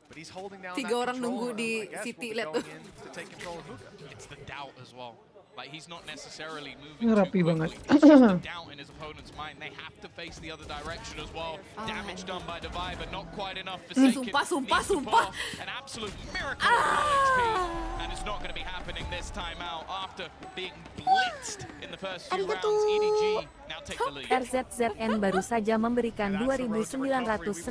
Speaker 16: But he's holding down that control. I guess we'll be going in to take control of hookah.
Speaker 17: It's the doubt as well. Like, he's not necessarily moving too
Speaker 20: Rapi
Speaker 17: quickly.
Speaker 20: banget.
Speaker 17: It's just the doubt in his opponent's mind. They have to face the other direction as well. Damage done by Divide, but not quite enough for Forsaken.
Speaker 8: Sumpah.
Speaker 17: An absolute miracle of HP. And it's not going to be happening this time out after being blitzed in the first few rounds. EDG now take the lead.
Speaker 1: RZZN baru saja memberikan 2.996.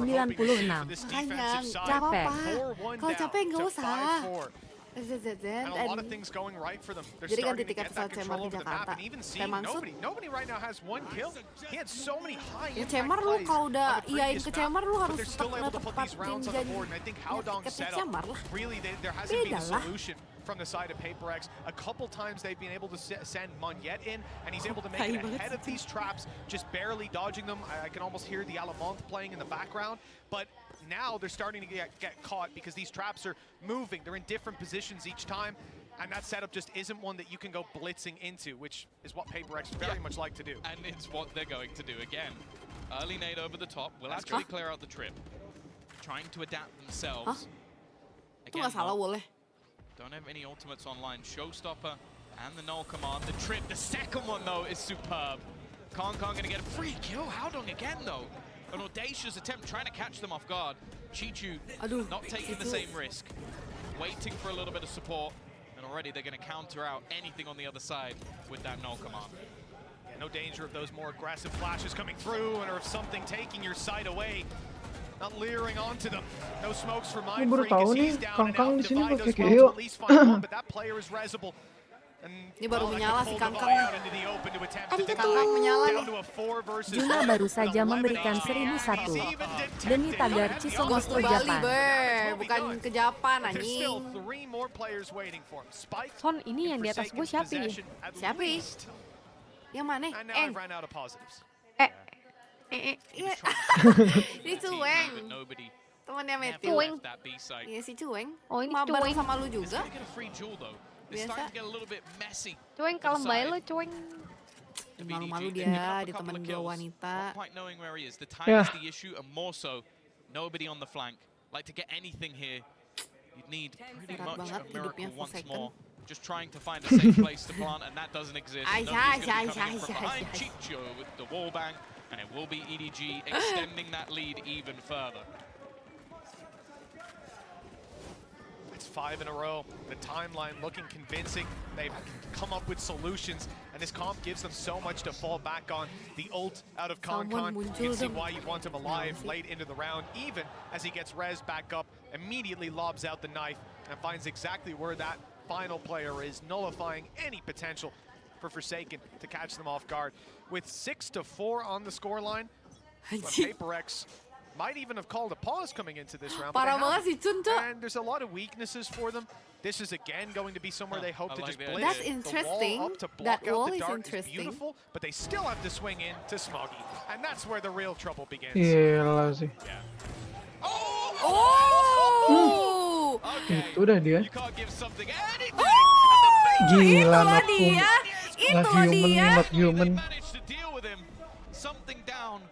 Speaker 8: Makanya, gak apa-apa. Kalau capek nggak usah.
Speaker 16: And a lot of things going right for them. They're
Speaker 8: Jadi ganti
Speaker 16: starting to
Speaker 8: tiket
Speaker 16: get that
Speaker 8: pesawat
Speaker 16: control
Speaker 8: Cemar
Speaker 16: over
Speaker 8: di
Speaker 16: the map,
Speaker 8: Jakarta.
Speaker 16: and even
Speaker 8: Kayak
Speaker 16: seeing
Speaker 8: Mangsud.
Speaker 16: nobody right now has one kill. He had so many high
Speaker 8: Ya
Speaker 16: impact
Speaker 8: Cemar lu
Speaker 16: plays
Speaker 8: kalau
Speaker 16: on
Speaker 8: udah
Speaker 16: the
Speaker 8: iyain
Speaker 16: previous
Speaker 8: ke
Speaker 16: map,
Speaker 8: Cemar lu
Speaker 16: but
Speaker 8: harus
Speaker 16: they're still able to put these
Speaker 8: tepatin
Speaker 16: rounds on the
Speaker 8: janji.
Speaker 16: board, and I think Howdong's
Speaker 8: tiketnya
Speaker 16: setup,
Speaker 8: Cemar lah.
Speaker 16: really there hasn't been a
Speaker 8: Beda lah.
Speaker 16: solution from the side of PaperX. A couple times they've been able to send Monyet in, and he's able to make it ahead of these traps, just barely dodging them. I can almost hear the Alamont playing in the background, but now they're starting to get caught because these traps are moving. They're in different positions each time, and that setup just isn't one that you can go blitzing into, which is what PaperX very much like to do.
Speaker 17: And it's what they're going to do again. Early nade over the top will actually clear out the trip. Trying to adapt themselves.
Speaker 8: Itu nggak salah boleh.
Speaker 17: Don't have any ultimates online. Showstopper and the null command. The trip, the second one though, is superb. Kong gonna get a free kill. Howdong again though. An audacious attempt trying to catch them off guard. Chichu not taking the same risk. Waiting for a little bit of support. And already they're gonna counter out anything on the other side with that null command.
Speaker 16: Yeah, no danger of those more aggressive flashes coming through, or of something taking your sight away. Not leering onto them. No smokes for
Speaker 20: Gue
Speaker 16: Mind
Speaker 20: baru
Speaker 16: Freak
Speaker 20: tahu
Speaker 16: as
Speaker 20: nih,
Speaker 16: he's down and
Speaker 20: Kangkang
Speaker 16: out.
Speaker 20: di sini
Speaker 16: Divide
Speaker 20: pakai
Speaker 16: does well to
Speaker 20: Geo.
Speaker 16: at least find one, but that player is resable. And
Speaker 8: Ini baru menyala si Kangkang.
Speaker 16: Kangkang
Speaker 8: menyala nih.
Speaker 1: Juna baru saja memberikan 1001. Deni tagar Cisongos ke Japan.
Speaker 8: Bukan ke Japan anjing.
Speaker 21: Son, ini yang di atas gue siapa?
Speaker 8: Siapa? Yang mana? Iya. Ini Cueng. Temannya Matthew.
Speaker 21: Cueng.
Speaker 8: Iya si Cueng.
Speaker 21: Oh ini
Speaker 8: Mabar
Speaker 21: Cueng.
Speaker 8: sama lu juga.
Speaker 17: Biasa.
Speaker 21: Cueng kalem bae lo Cueng.
Speaker 8: Malu-malu dia di teman dua wanita.
Speaker 17: Quite knowing where he is. The time
Speaker 20: Yeah.
Speaker 17: is the issue, and more so, nobody on the flank. Like to get anything here, you'd need pretty
Speaker 8: Berat
Speaker 17: much
Speaker 8: banget
Speaker 17: a miracle
Speaker 8: hidupnya
Speaker 17: once
Speaker 8: Forsaken.
Speaker 17: more. Just trying to find a safe place to plant, and that doesn't exist. Nobody's going to be coming in from behind. Chicho with the wall bang, and it will be EDG extending that lead even further.
Speaker 16: It's 5 in a row. The timeline looking convincing. They've come up with solutions, and this comp gives them so much to fall back on. The ult out of Kangkang, you can see why you want him alive late into the round. Even as he gets rezzed back up, immediately lobs out the knife and finds exactly where that final player is, nullifying any potential for Forsaken to catch them off guard. With 6-4 on the scoreline, PaperX might even have called a pause coming into this round.
Speaker 8: Parah banget si Chun, Cok.
Speaker 16: And there's a lot of weaknesses for them. This is again going to be somewhere they hope to just blitz.
Speaker 8: That's
Speaker 16: The
Speaker 8: interesting.
Speaker 16: wall up to
Speaker 8: That
Speaker 16: block out
Speaker 8: wall
Speaker 16: the
Speaker 8: is
Speaker 16: dark
Speaker 8: interesting.
Speaker 16: beautiful, but they still have to swing in to Smoggy. And that's where the real trouble begins.
Speaker 20: Gila sih.
Speaker 8: Oh!
Speaker 20: Itu udah dia.
Speaker 8: Oh!
Speaker 20: Gila,
Speaker 8: Itulah
Speaker 20: not
Speaker 8: dia. Itulah
Speaker 20: human,
Speaker 8: dia.
Speaker 20: not human.
Speaker 17: Managed to deal with him. Something down.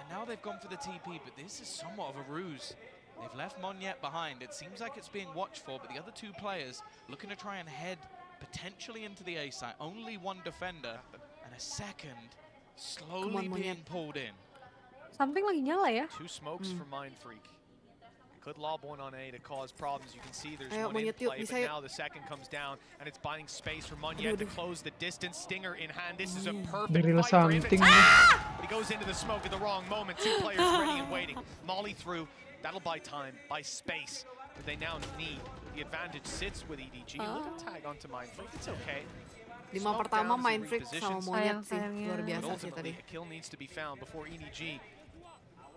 Speaker 17: And now they've gone for the TP, but this is somewhat of a ruse. They've left Monyet behind. It seems like it's being watched for, but the other two players looking to try and head potentially into the A site. Only one defender and a second slowly being pulled in.
Speaker 21: Something lagi nyala ya.
Speaker 16: 2 smokes for Mind Freak. Could lob one on A to cause problems. You can see there's
Speaker 8: Ayo,
Speaker 16: one in
Speaker 8: Monyet, yuk,
Speaker 16: play,
Speaker 8: bisa
Speaker 16: but
Speaker 8: yuk.
Speaker 16: now the second comes down, and it's buying space for Monyet to close the distance. Stinger in hand. This is a perfect
Speaker 20: Berila
Speaker 16: fight for him.
Speaker 20: something.
Speaker 16: But he goes into the smoke at the wrong moment. 2 players ready and waiting. Molly through. That'll buy time, buy space. But they now need. The advantage sits with EDG. Look at tag onto Mind Freak. It's okay.
Speaker 8: 5 pertama Mind Freak sama Monyet sih. Luar biasa sih tadi.
Speaker 16: A kill needs to be found before EDG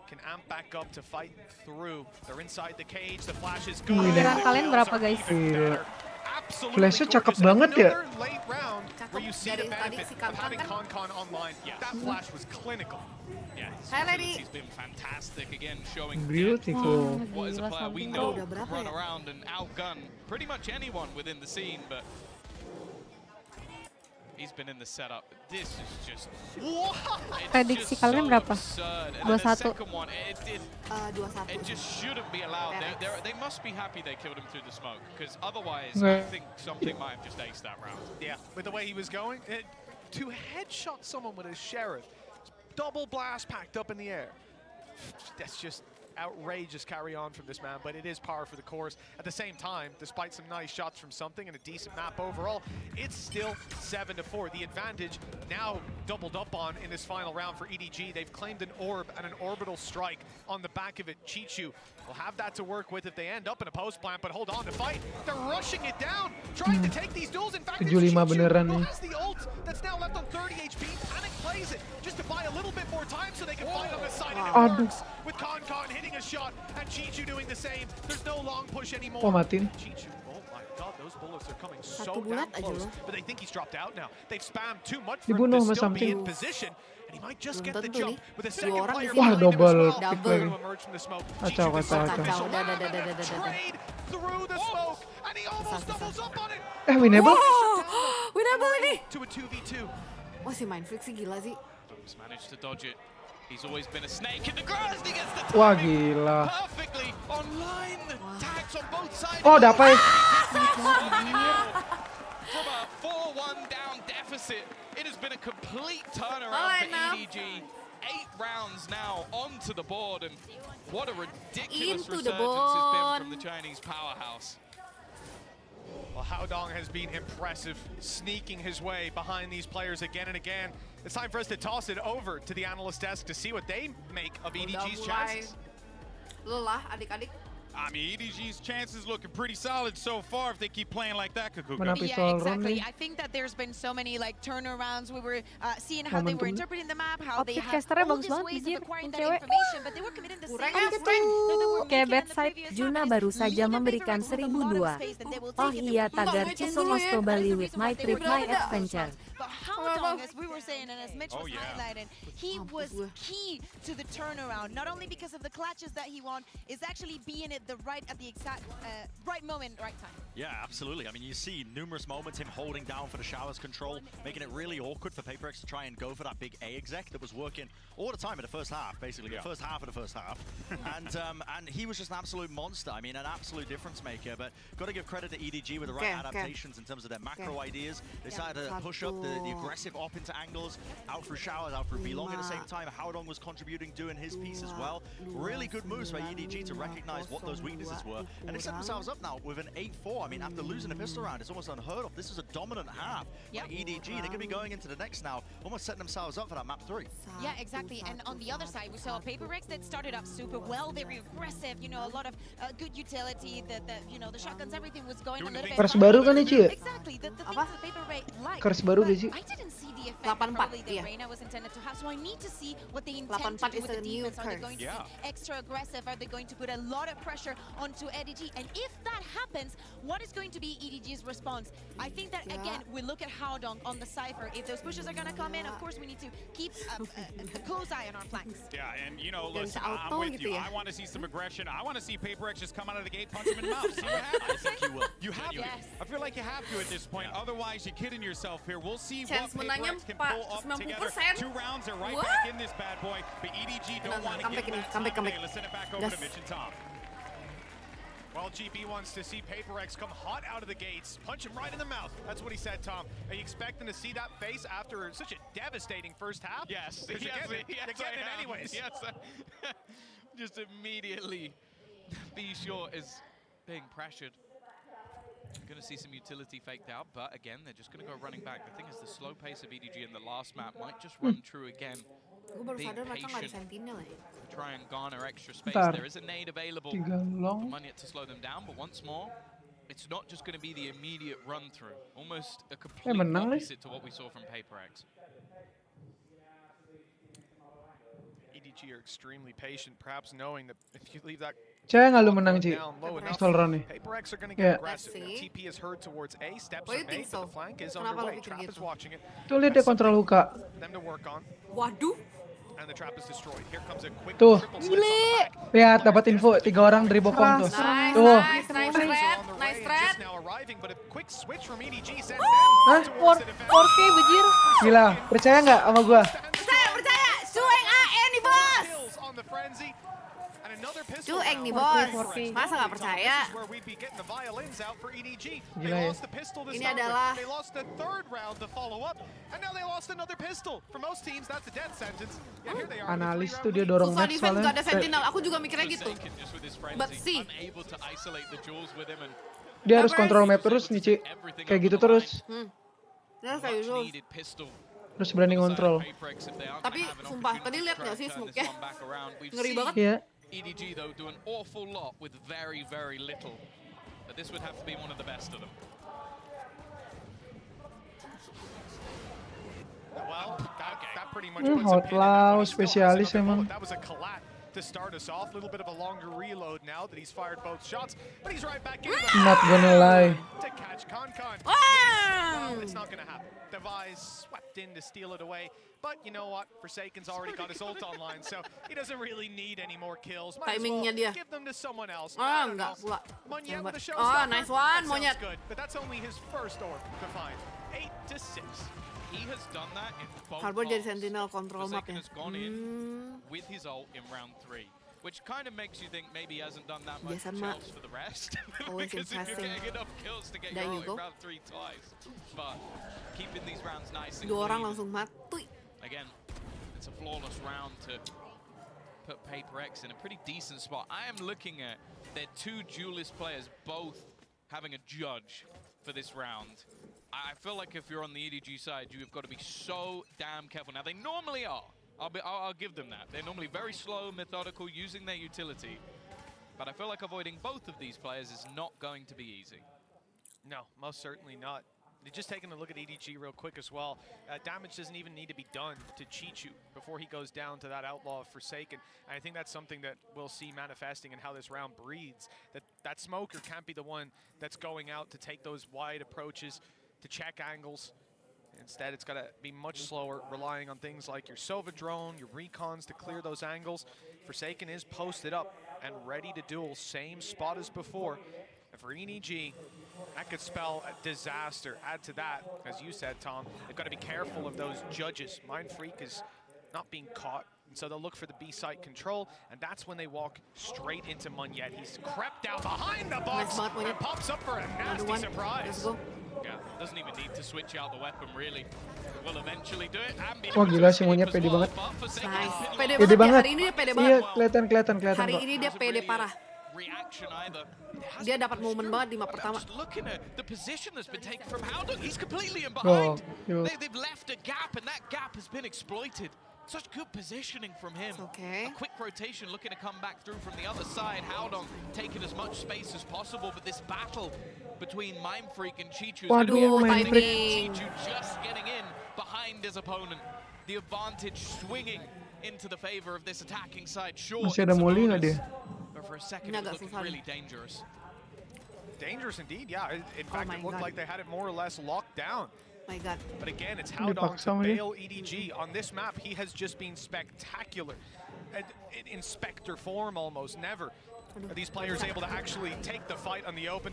Speaker 16: can amp back up to fight through. They're inside the cage. The flashes go.
Speaker 21: Kira kalian berapa guys?
Speaker 20: Gila. Flashnya cakep banget ya.
Speaker 16: Late round where you see the benefit of having Concon online. That flash was clinical.
Speaker 17: Yeah,
Speaker 8: Hi, lady.
Speaker 17: he's been fantastic again, showing
Speaker 20: Beautiful.
Speaker 17: what is a player we
Speaker 8: something.
Speaker 17: know
Speaker 8: Udah berapa
Speaker 17: run
Speaker 8: ya?
Speaker 17: around and outgun pretty much anyone within the scene, but he's been in the setup. This is just
Speaker 21: Prediksi kalian berapa? 21.
Speaker 17: It just shouldn't be allowed. They must be happy they killed him through the smoke, because otherwise I
Speaker 20: Yeah.
Speaker 17: think something might have just aced that round.
Speaker 16: Yeah, with the way he was going, to headshot someone with a sheriff, double blast packed up in the air. That's just outrageous carry on from this man, but it is par for the course. At the same time, despite some nice shots from something and a decent map overall, it's still 7-4. The advantage now doubled up on in this final round for EDG. They've claimed an orb and an orbital strike on the back of it. Chichu will have that to work with if they end up in a post plant, but hold on to fight. They're rushing it down, trying to take these duels. In fact, it's
Speaker 20: 75 beneran
Speaker 16: Chichu who
Speaker 20: nih.
Speaker 16: has the ult that's now left on 30 HP. Panic plays it just to buy a little bit more time so they can fight on the side, and it works with Con hitting a shot and Chichu doing the same. There's no long push anymore.
Speaker 20: Oh, matiin.
Speaker 16: Chichu, oh my god, those bullets are coming so damn close, but they think he's dropped out now. They've spammed too much for him
Speaker 20: Dibunuh
Speaker 16: to
Speaker 20: sama
Speaker 16: still be
Speaker 20: something.
Speaker 16: in position, and he might just get the
Speaker 8: tentu
Speaker 16: jump
Speaker 8: nih.
Speaker 16: with a
Speaker 8: Dua
Speaker 16: second
Speaker 8: orang
Speaker 16: player
Speaker 8: di sini.
Speaker 16: behind him as
Speaker 20: double
Speaker 16: well.
Speaker 20: pick
Speaker 16: Trying
Speaker 20: lagi.
Speaker 16: to emerge from the smoke.
Speaker 20: Kacau,
Speaker 16: Chichu's
Speaker 20: kacau,
Speaker 16: so
Speaker 20: kacau.
Speaker 16: trade through the smoke, and he almost doubles up on it.
Speaker 20: Winnable?
Speaker 8: Winnable ini.
Speaker 16: To a 2v2.
Speaker 8: Wah, si Mindfreak sih gila sih.
Speaker 17: He's managed to dodge it. He's always been a snake in the grass. He gets the
Speaker 20: Wah,
Speaker 17: timing
Speaker 20: gila.
Speaker 17: perfectly online. Tags on both sides.
Speaker 20: Oh, dapat.
Speaker 17: From a 4-1 down deficit, it has been a complete turnaround
Speaker 8: Alright,
Speaker 17: for
Speaker 8: now.
Speaker 17: EDG. 8 rounds now onto the board, and what a ridiculous
Speaker 8: Into the
Speaker 17: resurgence has been
Speaker 8: board.
Speaker 17: from the Chinese powerhouse.
Speaker 16: Well, Haodong has been impressive, sneaking his way behind these players again and again. It's time for us to toss it over to the analyst desk to see what they make of EDG's chances.
Speaker 8: Lelah adik-adik.
Speaker 3: I mean, EDG's chances looking pretty solid so far if they keep playing like that, Kukuka.
Speaker 20: Menapi
Speaker 2: Yeah,
Speaker 20: soal
Speaker 2: exactly.
Speaker 20: Ronnie.
Speaker 2: I think that there's been so many like turnarounds. We were seeing how they were
Speaker 20: Momentum.
Speaker 2: interpreting the map, how they
Speaker 21: Outfit
Speaker 2: had
Speaker 21: casternya
Speaker 2: all
Speaker 21: bagus
Speaker 2: these
Speaker 21: banget,
Speaker 2: ways
Speaker 21: anjir,
Speaker 2: of acquiring
Speaker 21: yang
Speaker 2: that
Speaker 21: cewek.
Speaker 2: information, but they were committing the same
Speaker 8: Kurang
Speaker 2: strength
Speaker 8: gitu.
Speaker 2: that they were
Speaker 1: Oke,
Speaker 2: making in
Speaker 1: bad
Speaker 2: the
Speaker 1: side.
Speaker 2: previous
Speaker 1: Juna
Speaker 2: round,
Speaker 1: baru
Speaker 2: and
Speaker 1: saja
Speaker 2: leaving
Speaker 1: memberikan
Speaker 2: Paper Rex with a lot of
Speaker 1: 1002.
Speaker 2: space that they will
Speaker 1: Oh
Speaker 2: take in the
Speaker 1: iya,
Speaker 2: first
Speaker 1: tagar
Speaker 2: round.
Speaker 1: Chisomos
Speaker 2: That
Speaker 1: Bali
Speaker 2: is the
Speaker 1: with
Speaker 2: reason
Speaker 1: my
Speaker 2: why they
Speaker 1: trip,
Speaker 2: were
Speaker 1: my
Speaker 2: doing that.
Speaker 1: adventure.
Speaker 2: But Haodong, as we were saying, and as Mitch was
Speaker 3: yeah.
Speaker 2: highlighting, he was key to the turnaround. Not only because of the clutches that he won, is actually being at the exact right moment, right time.
Speaker 6: Yeah, absolutely. I mean, you see numerous moments him holding down for the showers control, making it really awkward for PaperX to try and go for that big A exec that was working all the time in the first half, basically, the first half of the first half. And he was just an absolute monster. I mean, an absolute difference maker. But got to give credit to EDG with the right adaptations in terms of their macro ideas. They started to push up the aggressive op into angles, out through showers, out through B-long at the same time. Haodong was contributing, doing his piece as well. Really good moves by EDG to recognize what those weaknesses were. And they set themselves up now with an 8-4. I mean, after losing the pistol round, it's almost unheard of. This is a dominant half by EDG. They're going to be going into the next now, almost setting themselves up for that map 3.
Speaker 2: Yeah, exactly. And on the other side, we saw Paper Rex that started off super well, very aggressive. You know, a lot of good utility. The shotguns, everything was going a little bit.
Speaker 20: Keras baru kan Ci?
Speaker 2: Exactly. The things that Paper Rex like.
Speaker 20: Keras baru gak sih?
Speaker 2: I didn't see the effect probably that Reina was intended to have. So I need to see what they intend to do with the defense. Are they going to be extra aggressive? Are they going to put a lot of pressure onto EDG? And if that happens, what is going to be EDG's response? I think that again, we look at Haodong on the Cypher. If those pushes are going to come in, of course we need to keep a close eye on our flanks.
Speaker 3: Yeah, and you know, listen, I'm with you. I want to see some aggression. I want to see PaperX just come out of the gate, punch him in the mouth, see what happens.
Speaker 6: I think you will.
Speaker 3: You have to. I feel like you have to at this point. Otherwise, you're kidding yourself here. We'll see what PaperX can pull up together. 2 rounds, they're right back in this bad boy. But EDG don't want to give that time away. Let's send it back over to Mitch and Tom.
Speaker 16: Well, GB wants to see PaperX come hot out of the gates, punch him right in the mouth. That's what he said, Tom. Are you expecting to see that face after such a devastating first half?
Speaker 17: Yes.
Speaker 16: You're getting it anyways.
Speaker 17: Yes. Just immediately, B Short is being pressured. You're going to see some utility faked out, but again, they're just going to go running back. The thing is, the slow pace of EDG in the last map might just run true again.
Speaker 8: Gue baru sadar mereka nggak ada sentinel ya.
Speaker 17: Try and garner extra space.
Speaker 20: Bentar.
Speaker 17: There is a nade available.
Speaker 20: 3 long.
Speaker 17: Money to slow them down, but once more, it's not just going to be the immediate run through. Almost a complete opposite to what we saw from PaperX.
Speaker 16: EDG are extremely patient, perhaps knowing that if you leave that
Speaker 20: Percaya nggak lu menang Ci?
Speaker 16: down low enough,
Speaker 20: Pistol Ronnie.
Speaker 16: PaperX are going to
Speaker 20: Yeah.
Speaker 16: get aggressive. TP is heard towards A, steps
Speaker 8: Why
Speaker 16: are
Speaker 8: you think
Speaker 16: made, but
Speaker 8: so?
Speaker 16: the flank is
Speaker 8: Kenapa
Speaker 16: underway.
Speaker 8: lu pikir
Speaker 16: Trap
Speaker 8: gitu?
Speaker 16: is watching it.
Speaker 20: Tuh lihat dia kontrol Huka.
Speaker 16: Them to work on.
Speaker 8: Waduh.
Speaker 16: And the trap is destroyed. Here comes a quick
Speaker 20: Tuh.
Speaker 16: triple slice on the back.
Speaker 20: Lihat dapat info 3 orang dari Bokong tuh.
Speaker 8: Nice,
Speaker 20: Tuh.
Speaker 8: nice thread, nice thread.
Speaker 16: Just now arriving, but a quick switch from EDG sends
Speaker 20: Hah?
Speaker 16: them towards the defense.
Speaker 21: 4K bajir.
Speaker 20: Gila, percaya nggak sama gua?
Speaker 8: Percaya. Sueng AN nih bos.
Speaker 16: Kills on the frenzy. And another pistol
Speaker 8: Cueng nih
Speaker 16: round.
Speaker 8: bos. Masa nggak percaya?
Speaker 16: This is where we'd be getting the violins out for EDG.
Speaker 20: Gila
Speaker 16: They
Speaker 20: ya.
Speaker 16: lost the pistol this
Speaker 8: Ini
Speaker 16: time,
Speaker 8: adalah-
Speaker 16: but they lost the third round to follow up, and now they lost another pistol. For most teams, that's a death sentence. Yeah, here they are.
Speaker 20: Analis tuh dia dorong
Speaker 8: Kufa
Speaker 20: next
Speaker 8: defense
Speaker 20: soalnya.
Speaker 8: nggak ada sentinel. Aku juga mikirnya gitu.
Speaker 17: Forsaken just with his
Speaker 8: But
Speaker 17: frenzy,
Speaker 8: see.
Speaker 17: unable to isolate the jewels with him, and
Speaker 20: Dia harus kontrol map terus nih Ci. Kayak gitu terus.
Speaker 8: That's kayak
Speaker 17: much
Speaker 8: usual.
Speaker 17: needed pistol
Speaker 20: Terus berani ngontrol.
Speaker 8: Tapi sumpah tadi lihat nggak sih smoke-nya? Ngeri banget.
Speaker 20: Iya.
Speaker 17: EDG though do an awful lot with very, very little. But this would have to be one of the best of them.
Speaker 16: Well, that pretty much puts a pin in
Speaker 20: Outlaw
Speaker 16: it.
Speaker 20: spesialis emang.
Speaker 16: That was a collat to start us off. A little bit of a longer reload now that he's fired both shots, but he's right back in.
Speaker 20: Not gonna lie.
Speaker 16: To catch Concon. It's not gonna happen. Device swept in to steal it away. But you know what? Forsaken's already got his ult online, so he doesn't really need any more kills. Might as well give them to someone else.
Speaker 8: Enggak pula.
Speaker 16: Monyet with a
Speaker 8: Oh,
Speaker 16: showstopper.
Speaker 8: nice one,
Speaker 16: That
Speaker 8: Monyet.
Speaker 16: sounds good, but that's only his first orb to find. 8-6.
Speaker 17: He has done that in both
Speaker 8: Harbor jadi
Speaker 17: halves.
Speaker 8: sentinel kontrol map
Speaker 17: Forsaken
Speaker 8: ya.
Speaker 17: has gone in with his ult in round 3, which kind of makes you think maybe he hasn't done that much
Speaker 8: Biasa, Mak.
Speaker 17: else for the rest.
Speaker 8: Always
Speaker 17: Because if you're
Speaker 8: impressing.
Speaker 17: getting enough kills to get
Speaker 8: There
Speaker 17: your
Speaker 8: you
Speaker 17: ult in
Speaker 8: go.
Speaker 17: round 3 twice, but keeping these rounds nice and
Speaker 8: 2 orang
Speaker 17: clean.
Speaker 8: langsung mati.
Speaker 17: Again, it's a flawless round to put Paper X in a pretty decent spot. I am looking at their 2 duelist players both having a judge for this round. I feel like if you're on the EDG side, you've got to be so damn careful. Now, they normally are. I'll give them that. They're normally very slow, methodical, using their utility. But I feel like avoiding both of these players is not going to be easy.
Speaker 16: No, most certainly not. Just taking a look at EDG real quick as well. Damage doesn't even need to be done to Chichu before he goes down to that Outlaw of Forsaken. And I think that's something that we'll see manifesting in how this round breeds. That smoker can't be the one that's going out to take those wide approaches, to check angles. Instead, it's got to be much slower, relying on things like your Sova drone, your recons to clear those angles. Forsaken is posted up and ready to duel, same spot as before. And for EDG, that could spell a disaster. Add to that, as you said, Tom, they've got to be careful of those judges. Mind Freak is not being caught, and so they'll look for the B site control, and that's when they walk straight into Monyet. He's crept down behind the box and pops up for a nasty surprise.
Speaker 17: Yeah, doesn't even need to switch out the weapon, really. Will eventually do it.
Speaker 20: Wah gila sih Monyet pede banget.
Speaker 8: Nice. Pede
Speaker 20: Pede
Speaker 8: banget ya,
Speaker 20: banget.
Speaker 8: hari ini dia pede
Speaker 20: Iya,
Speaker 8: banget.
Speaker 20: kelihatan
Speaker 8: Hari
Speaker 20: kok.
Speaker 8: ini dia pede parah.
Speaker 17: Reaction either.
Speaker 8: Dia dapat momen banget di map pertama.
Speaker 17: Just looking at the position that's been taken from Howdon, he's completely in
Speaker 20: Oh,
Speaker 17: behind.
Speaker 20: yo.
Speaker 17: They've left a gap, and that gap has been exploited. Such good positioning from him.
Speaker 8: Okay.
Speaker 17: A quick rotation, looking to come back through from the other side. Howdon taking as much space as possible, but this battle between Mind Freak and Chichu is going to be
Speaker 20: Waduh, Mind Freak.
Speaker 17: Chichu just getting in behind his opponent. The advantage swinging into the favor of this attacking side. Sure,
Speaker 20: Masih ada molly nggak dia?
Speaker 17: but for a second
Speaker 8: Ini
Speaker 17: it
Speaker 8: agak
Speaker 17: looked
Speaker 8: susah nih.
Speaker 17: really dangerous.
Speaker 16: Dangerous indeed, yeah. In fact,
Speaker 8: my
Speaker 16: it looked
Speaker 8: God.
Speaker 16: like they had it more or less locked down.
Speaker 8: My God.
Speaker 16: But again, it's
Speaker 20: Ini
Speaker 16: Howdong
Speaker 20: paksa
Speaker 16: to
Speaker 20: sama dia.
Speaker 16: bail EDG. On this map, he has just been spectacular. In Spectre form almost, never are these players able to actually take the fight on the open.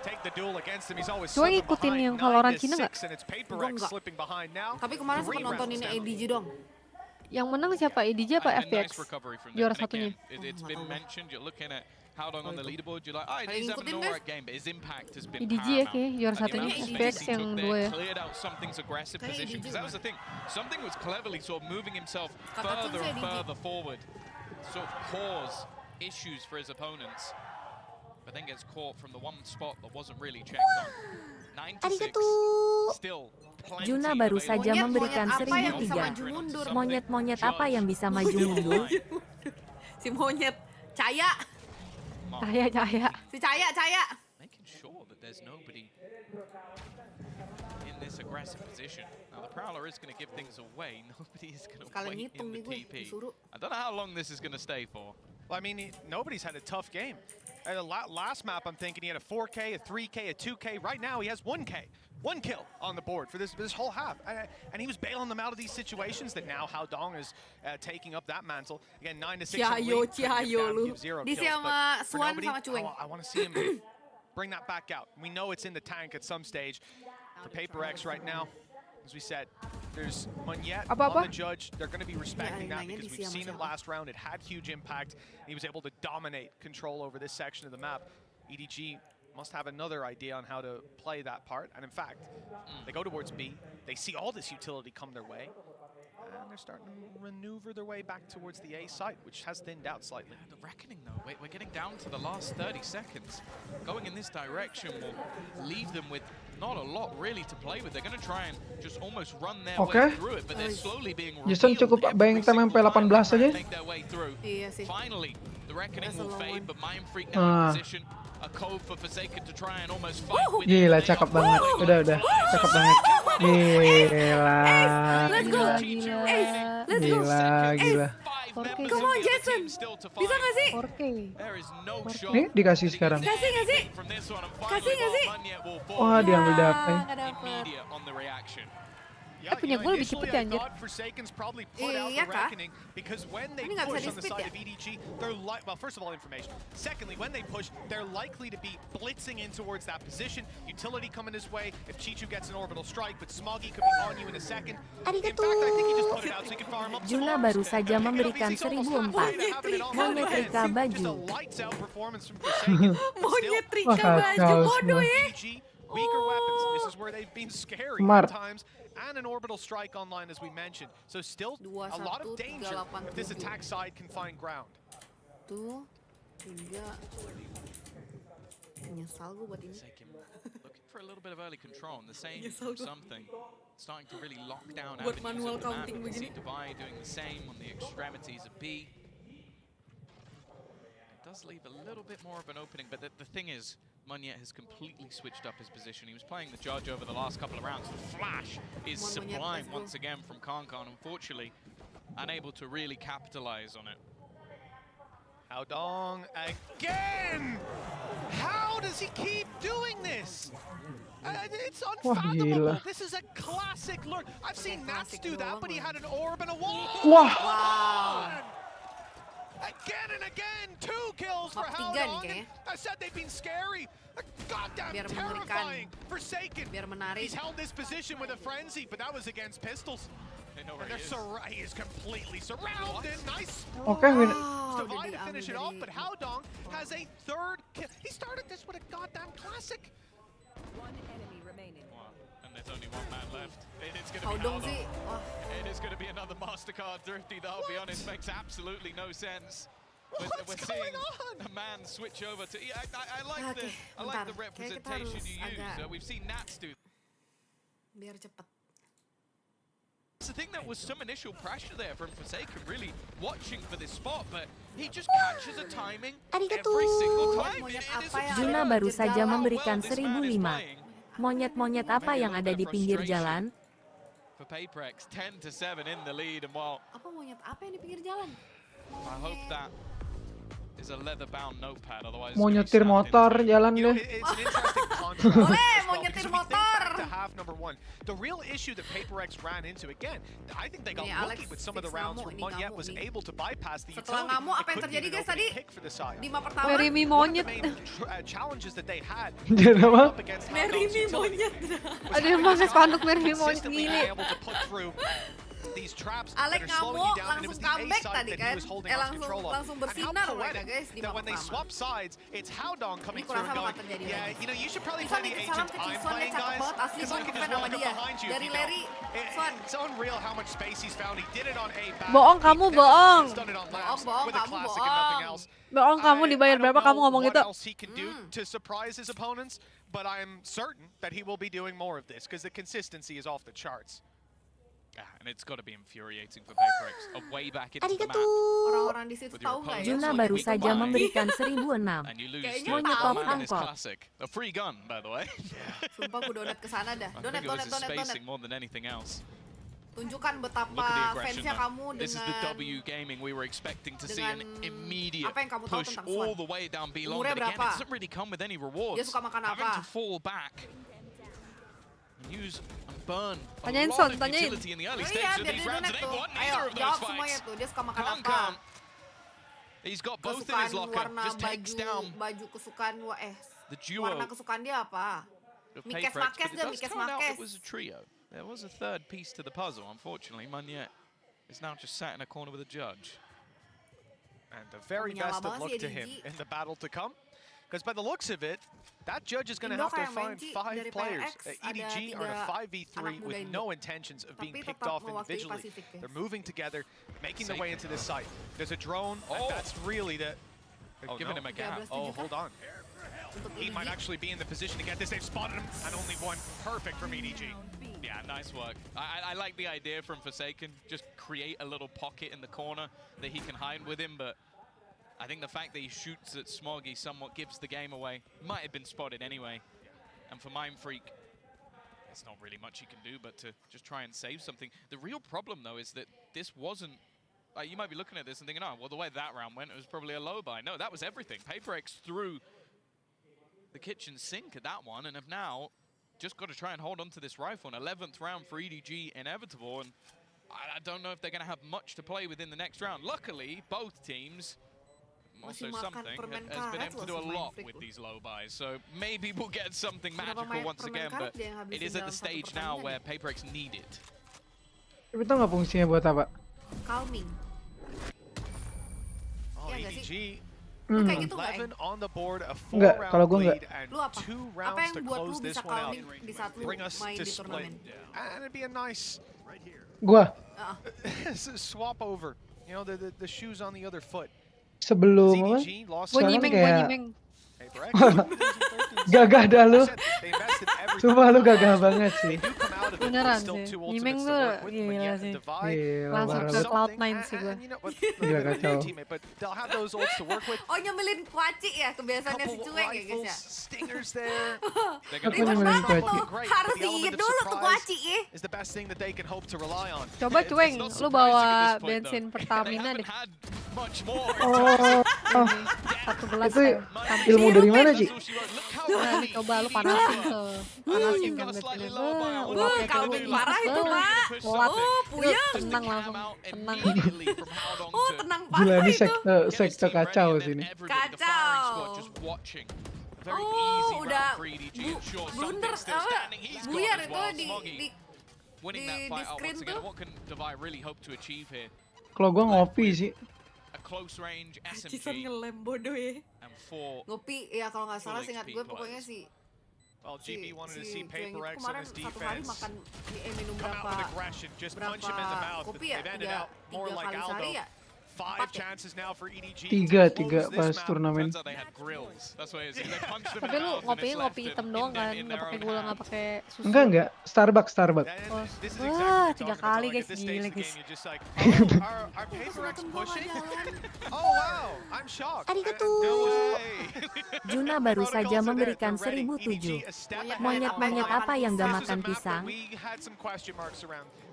Speaker 16: Take the duel against him. He's always
Speaker 21: Coba
Speaker 16: slipping
Speaker 21: ngikutin
Speaker 16: behind
Speaker 21: yang
Speaker 16: 9
Speaker 21: Valorant
Speaker 16: to
Speaker 21: Cina nggak?
Speaker 16: 6, and it's Paper
Speaker 8: Gua
Speaker 16: X
Speaker 8: nggak.
Speaker 16: slipping behind now.
Speaker 8: Tapi kemarin sempat
Speaker 16: 3
Speaker 8: nontonin
Speaker 16: rounds down.
Speaker 8: ADG dong.
Speaker 21: Yang menang siapa? EDG apa
Speaker 17: A
Speaker 21: FPX?
Speaker 17: nice recovery from
Speaker 21: Juara
Speaker 17: them. And
Speaker 21: satunya.
Speaker 17: again, it's been mentioned, you're looking at Howdong on the leaderboard, you're like, oh,
Speaker 8: Kalian
Speaker 17: he's having
Speaker 8: ngikutin,
Speaker 17: an
Speaker 8: guys?
Speaker 17: alright game, but his impact has been
Speaker 21: EDG ya
Speaker 17: paramount.
Speaker 21: kayaknya juara
Speaker 17: The
Speaker 21: satunya.
Speaker 17: amount of
Speaker 21: FPX
Speaker 17: space he
Speaker 21: yang
Speaker 17: took
Speaker 21: 2
Speaker 17: there
Speaker 21: ya.
Speaker 17: cleared out something's aggressive
Speaker 8: Kayak
Speaker 17: position,
Speaker 8: EDG
Speaker 17: because that was the thing. Something was cleverly sort of moving himself
Speaker 8: Kata
Speaker 17: further
Speaker 8: Kunze
Speaker 17: and
Speaker 8: EDG.
Speaker 17: further forward, sort of cause issues for his opponents, but then gets caught from the one spot that wasn't really checked on. 9-6, still plenty
Speaker 1: Juna baru
Speaker 17: available.
Speaker 1: saja memberikan
Speaker 8: Monyet apa yang
Speaker 1: 1003.
Speaker 8: bisa maju mundur?
Speaker 1: Monyet-monyet apa yang bisa maju mundur?
Speaker 8: Si Monyet. Caya.
Speaker 21: Cahaya.
Speaker 8: Si Caya.
Speaker 17: Making sure that there's nobody in this aggressive position. Now the Prowler is going to give things away. Nobody is going to
Speaker 8: Sekalian
Speaker 17: wait
Speaker 8: ngitung
Speaker 17: in the
Speaker 8: nih gue,
Speaker 17: TP.
Speaker 8: disuruh.
Speaker 17: I don't know how long this is going to stay for.
Speaker 16: Well, I mean, nobody's had a tough game. Last map, I'm thinking he had a 4K, a 3K, a 2K. Right now, he has 1K. 1 kill on the board for this whole half. And he was bailing them out of these situations that now Howdong is taking up that mantle. Again, 9-6 in the lead.
Speaker 8: Ciao lu.
Speaker 16: Give 0
Speaker 8: Di
Speaker 16: kills,
Speaker 8: sama
Speaker 16: but for
Speaker 8: Swan
Speaker 16: nobody,
Speaker 8: sama Cueng.
Speaker 16: I want to see him bring that back out. We know it's in the tank at some stage. For Paper X right now, as we said, there's Monyet on the judge. They're going to be respecting that because we've seen him last round. It had huge impact. He was able to dominate control over this section of the map. EDG must have another idea on how to play that part. And in fact, they go towards B. They see all this utility come their way. And they're starting to maneuver their way back towards the A site, which has thinned out slightly.
Speaker 17: The reckoning, though, we're getting down to the last 30 seconds. Going in this direction will leave them with not a lot really to play with. They're going to try and just almost run their way through it, but they're slowly being
Speaker 20: Jason cukup bayang time MP18 aja.
Speaker 17: make their way through.
Speaker 8: Iya sih.
Speaker 17: Finally, the reckoning will fade, but Mind Freak now in position. A cove for Forsaken to try and almost fight with.
Speaker 20: Gila, cakep banget. Udah, cakep banget. Gila.
Speaker 8: Let's go. Let's go.
Speaker 20: Gila.
Speaker 8: Come on, Jason. Bisa nggak sih?
Speaker 21: 4K.
Speaker 20: Nih dikasih sekarang.
Speaker 8: Kasih nggak sih? Kasih nggak sih?
Speaker 20: Wah, diambil dapet.
Speaker 21: Punya gue lebih cepet ya, anjir.
Speaker 8: Iya kah?
Speaker 16: Because when they
Speaker 8: Ini nggak bisa
Speaker 16: push on the
Speaker 8: di-speed
Speaker 16: side
Speaker 8: ya?
Speaker 16: of EDG, they're well, first of all, information. Secondly, when they push, they're likely to be blitzing in towards that position. Utility coming his way if Chichu gets an orbital strike, but Smoggy could be on you in a second. In fact, I think he just put it out so he can farm up.
Speaker 1: Juna baru saja memberikan 1004. Monyet Rika baju.
Speaker 8: Monyet Rika baju, bodoh ya.
Speaker 16: Weaker weapons. This is where they've been scary
Speaker 20: Smart.
Speaker 16: at times. And an orbital strike online, as we mentioned. So still a lot of danger if this attack side can find ground.
Speaker 8: 1, 2, 3. Menyesal gue buat ini.
Speaker 17: Looking for a little bit of early control and the same
Speaker 8: Nyesel gue.
Speaker 17: something. Starting to really lock down
Speaker 8: Buat
Speaker 17: avenues
Speaker 8: manual
Speaker 17: of the map.
Speaker 8: counting
Speaker 17: We see
Speaker 8: begini.
Speaker 17: Dubai doing the same on the extremities of B. It does leave a little bit more of an opening, but the thing is, Monyet has completely switched up his position. He was playing the judge over the last couple of rounds. The flash is sublime once again from Kankan. Unfortunately, unable to really capitalize on it.
Speaker 16: Haodong again! How does he keep doing this? It's unfathomable. This is a classic lure. I've seen Nats do that, but he had an orb and a wall.
Speaker 8: Wow.
Speaker 16: Again and again, 2 kills for Haodong. I said they've been scary. Goddamn terrifying. Forsaken. He's held this position with a frenzy, but that was against pistols. And he is completely surrounded. Nice sprawl.
Speaker 20: Okay,
Speaker 16: Divine to finish it off, but Haodong has a 3rd kill. He started this with a goddamn classic.
Speaker 15: One enemy remaining.
Speaker 17: And there's only one man left. It's going to be
Speaker 8: Haodong
Speaker 17: Haodong.
Speaker 8: sih.
Speaker 17: It is going to be another MasterCard Thrifty, that I'll be honest, makes absolutely no sense. We're seeing a man switch over to... I like the representation you use. We've seen Nats do...
Speaker 8: Biar cepet.
Speaker 17: It's the thing that was some initial pressure there from Forsaken, really watching for this spot, but he just catches a timing every single time.
Speaker 1: Juna baru saja memberikan 1005. Monyet-monyet apa yang ada di pinggir jalan?
Speaker 17: For PaperX, 10-7 in the lead, and while
Speaker 8: Apa monyet apa yang di pinggir jalan?
Speaker 17: I hope that is a leather-bound notepad, otherwise
Speaker 20: Mau nyetir motor jalan deh.
Speaker 8: Boleh, mau nyetir motor.
Speaker 16: Half number 1. The real issue that PaperX ran into, again, I think they got lucky with some of the rounds where Monyet was able to bypass the utility.
Speaker 8: Setelah ngamuk, apa yang terjadi guys tadi? Di map pertama.
Speaker 21: Merimi monyet.
Speaker 16: Challenges that they had.
Speaker 8: Merimi monyet.
Speaker 21: Ada yang pakai spanduk Merimi monyet gini.
Speaker 8: Alek ngamuk langsung comeback tadi kan? Langsung bersinar mereka guys di map pertama.
Speaker 16: swap sides, it's Haodong coming through and going, yeah, you know, you should probably
Speaker 8: Swan
Speaker 16: play the
Speaker 8: salam
Speaker 16: agent
Speaker 8: ke
Speaker 16: I'm
Speaker 8: Swan, dia
Speaker 16: playing,
Speaker 8: cakep
Speaker 16: guys,
Speaker 8: banget asli,
Speaker 16: because
Speaker 8: gue
Speaker 16: I can
Speaker 8: ngefan
Speaker 16: just
Speaker 8: sama
Speaker 16: walk up
Speaker 8: dia.
Speaker 16: behind you.
Speaker 8: Dari Larry, Swan.
Speaker 16: It's unreal how much space he's found. He did it on A back.
Speaker 21: Bohong kamu, bohong.
Speaker 16: He's done it on laps
Speaker 8: Bohong,
Speaker 16: with a
Speaker 8: kamu
Speaker 16: classic and nothing
Speaker 8: bohong.
Speaker 16: else.
Speaker 21: Bohong kamu dibayar berapa kamu ngomong
Speaker 16: what
Speaker 21: itu?
Speaker 16: else he can do to surprise his opponents, but I'm certain that he will be doing more of this because the consistency is off the charts.
Speaker 17: Yeah, and it's got to be infuriating for PaperX. Way back into the map.
Speaker 8: Orang-orang di situ tahu nggak ya?
Speaker 1: Juna baru saja memberikan 1006.
Speaker 17: And you lose
Speaker 1: Monyet top
Speaker 17: in this
Speaker 1: angkot.
Speaker 17: classic. A free gun, by the way.
Speaker 8: Sumpah gue donat ke sana dah.
Speaker 17: I
Speaker 8: Donat,
Speaker 17: think it was
Speaker 8: donat,
Speaker 17: his
Speaker 8: donat, donat.
Speaker 17: spacing more than anything else.
Speaker 8: Tunjukkan
Speaker 17: Look at the
Speaker 8: betapa
Speaker 17: aggression.
Speaker 8: fansnya kamu
Speaker 17: This is the
Speaker 8: dengan
Speaker 17: W gaming we were expecting to see an
Speaker 8: dengan
Speaker 17: immediate
Speaker 8: apa yang kamu tahu
Speaker 17: push
Speaker 8: tentang
Speaker 17: all
Speaker 8: Swan.
Speaker 17: the way down below.
Speaker 8: Umurnya
Speaker 17: But again,
Speaker 8: berapa?
Speaker 17: it doesn't really come with any rewards.
Speaker 8: Dia suka makan
Speaker 17: Having
Speaker 8: apa?
Speaker 17: to fall back and use and burn a
Speaker 21: Tanyain,
Speaker 17: lot
Speaker 21: Son,
Speaker 17: of
Speaker 21: tanyain.
Speaker 17: utility in the early
Speaker 8: Oh
Speaker 17: stages
Speaker 8: iya,
Speaker 17: of
Speaker 8: biar
Speaker 17: these
Speaker 8: dia
Speaker 17: rounds.
Speaker 8: donat
Speaker 17: And they
Speaker 8: tuh.
Speaker 17: won
Speaker 8: Ayo,
Speaker 17: neither of those
Speaker 8: jawab semuanya
Speaker 17: fights.
Speaker 8: tuh. Dia suka makan apa?
Speaker 17: Kankan. He's got both in his
Speaker 8: Kesukaan
Speaker 17: locker.
Speaker 8: warna
Speaker 17: Just takes down
Speaker 8: baju kesukaan
Speaker 17: the duo.
Speaker 8: warna kesukaan dia apa?
Speaker 17: of
Speaker 8: Mikes
Speaker 17: PaperX,
Speaker 8: Makes
Speaker 17: but it
Speaker 8: dia,
Speaker 17: does
Speaker 8: Mikes
Speaker 17: turn out
Speaker 8: Makes.
Speaker 17: it was a trio. There was a third piece to the puzzle, unfortunately. Monyet is now just sat in a corner with a judge.
Speaker 16: And the very
Speaker 8: Menyala
Speaker 16: best of
Speaker 8: banget
Speaker 16: luck
Speaker 8: sih
Speaker 16: to
Speaker 8: ya,
Speaker 16: him
Speaker 8: Digi.
Speaker 16: in the battle to come. Because by the looks of it, that judge is going to have to find 5 players. EDG are in a 5v3 with no intentions of being picked off individually. They're moving together, making their way into this site. There's a drone, and that's really the...
Speaker 17: They're giving him a gap.
Speaker 16: Oh, hold on. He might actually be in the position to get this. They've spotted him, and only one. Perfect from EDG.
Speaker 17: Yeah, nice work. I like the idea from Forsaken. Just create a little pocket in the corner that he can hide with him, but I think the fact that he shoots at Smoggy somewhat gives the game away. Might have been spotted anyway. And for Mindfreak, it's not really much he can do but to just try and save something. The real problem, though, is that this wasn't... Like, you might be looking at this and thinking, oh, well, the way that round went, it was probably a low buy. No, that was everything. PaperX threw the kitchen sink at that one and have now just got to try and hold on to this rifle. An 11th round for EDG inevitable, and I don't know if they're going to have much to play with in the next round. Luckily, both teams, also something, has been able to do a lot with these low buys. So maybe we'll get something magical once again, but it is at the stage now where PaperX need it.
Speaker 20: Tapi tau nggak fungsinya buat apa?
Speaker 8: Calming.
Speaker 16: Oh, EDG.
Speaker 8: Kayak gitu
Speaker 16: 11 on the board, a
Speaker 20: Enggak, kalau
Speaker 16: 4-round
Speaker 20: gua enggak.
Speaker 16: lead and
Speaker 8: Lu apa?
Speaker 16: 2
Speaker 8: Apa
Speaker 16: rounds
Speaker 8: yang
Speaker 16: to
Speaker 8: buat lu
Speaker 16: close this
Speaker 8: bisa
Speaker 16: one out.
Speaker 8: calming di saat lu
Speaker 16: Bring us
Speaker 8: main
Speaker 16: to
Speaker 8: di
Speaker 16: split.
Speaker 8: turnamen?
Speaker 16: And it'd be a nice
Speaker 20: Gua
Speaker 16: swap over. You know, the shoes on the other foot.
Speaker 20: sebelum apa?
Speaker 16: ZDG lost
Speaker 21: Gua
Speaker 20: Sekarang
Speaker 21: nyimeng,
Speaker 20: kayak
Speaker 21: gua nyimeng.
Speaker 20: gagah dah lu. Sumpah lu gagah banget sih.
Speaker 21: Beneran sih. Nyimeng tuh gila sih. Langsung ke Cloud9 sih gua.
Speaker 20: Gila kacau.
Speaker 8: Oh, nyembelin kuaci ya, kebiasaannya si cuek ya guys ya.
Speaker 16: Stingers there.
Speaker 20: Aku nyembelin kuaci.
Speaker 8: Harus diinget dulu tuh kuaci ya.
Speaker 16: Is the best thing that they can hope to rely on.
Speaker 21: Coba cueng, lu bawa bensin Pertamina deh.
Speaker 20: Oh,
Speaker 21: Satu gelas
Speaker 20: itu
Speaker 21: kayak
Speaker 20: ilmu dari mana sih?
Speaker 21: Nah, coba lu panasin tuh. Panasin kan bensinnya.
Speaker 8: Kalau parah itu, Mak. Oh, puyeng.
Speaker 21: Tenang langsung. Tenang.
Speaker 8: Oh, tenang
Speaker 20: Gila
Speaker 8: parah
Speaker 20: ini
Speaker 8: itu.
Speaker 20: sekte kacau sini.
Speaker 8: Kacau. Oh, udah blunder apa? Buyar itu di screen tuh.
Speaker 20: Kalau gua ngopi sih.
Speaker 8: Cisan ngelem bodoh ya. Ngopi ya kalau nggak salah seingat gue pokoknya si
Speaker 16: Well, GB wanted to see
Speaker 8: Cueng itu
Speaker 16: PaperX on
Speaker 8: kemarin
Speaker 16: his
Speaker 8: satu hari
Speaker 16: defense.
Speaker 8: makan minum
Speaker 16: Come out with aggression, just punch him in the mouth.
Speaker 8: kopi ya,
Speaker 16: They've ended
Speaker 8: tiga
Speaker 16: out more like
Speaker 8: kali
Speaker 16: Aldo.
Speaker 8: sehari ya.
Speaker 16: 5 chances now for EDG.
Speaker 20: Tiga pas turnamen.
Speaker 21: Tapi lu ngopi hitam doang kan, nggak pakai gula, nggak pakai susu.
Speaker 20: Enggak, Starbucks.
Speaker 21: Wah, 3 kali guys, gila guys.
Speaker 16: Our PaperX pushing? Oh wow, I'm shocked.
Speaker 1: Arigato. Juna baru saja memberikan 1007. Monyet-monyet apa yang gak makan pisang?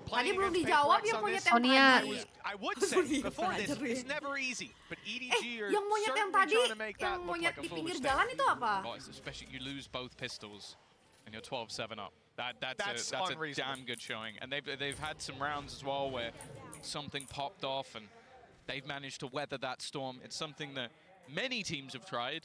Speaker 8: Tadi belum dijawab ya monyet yang
Speaker 21: Sonia.
Speaker 8: tadi.
Speaker 16: I would say before this, it's never easy, but EDG are
Speaker 8: Yang monyet yang
Speaker 16: certainly
Speaker 8: tadi,
Speaker 16: trying to make that
Speaker 8: yang
Speaker 16: look
Speaker 8: monyet
Speaker 16: like a
Speaker 8: di
Speaker 16: full
Speaker 8: pinggir
Speaker 16: mistake.
Speaker 8: jalan itu apa?
Speaker 17: Especially you lose both pistols and you're 12-7 up. That's a damn good showing. And they've had some rounds as well where something popped off and they've managed to weather that storm. It's something that many teams have tried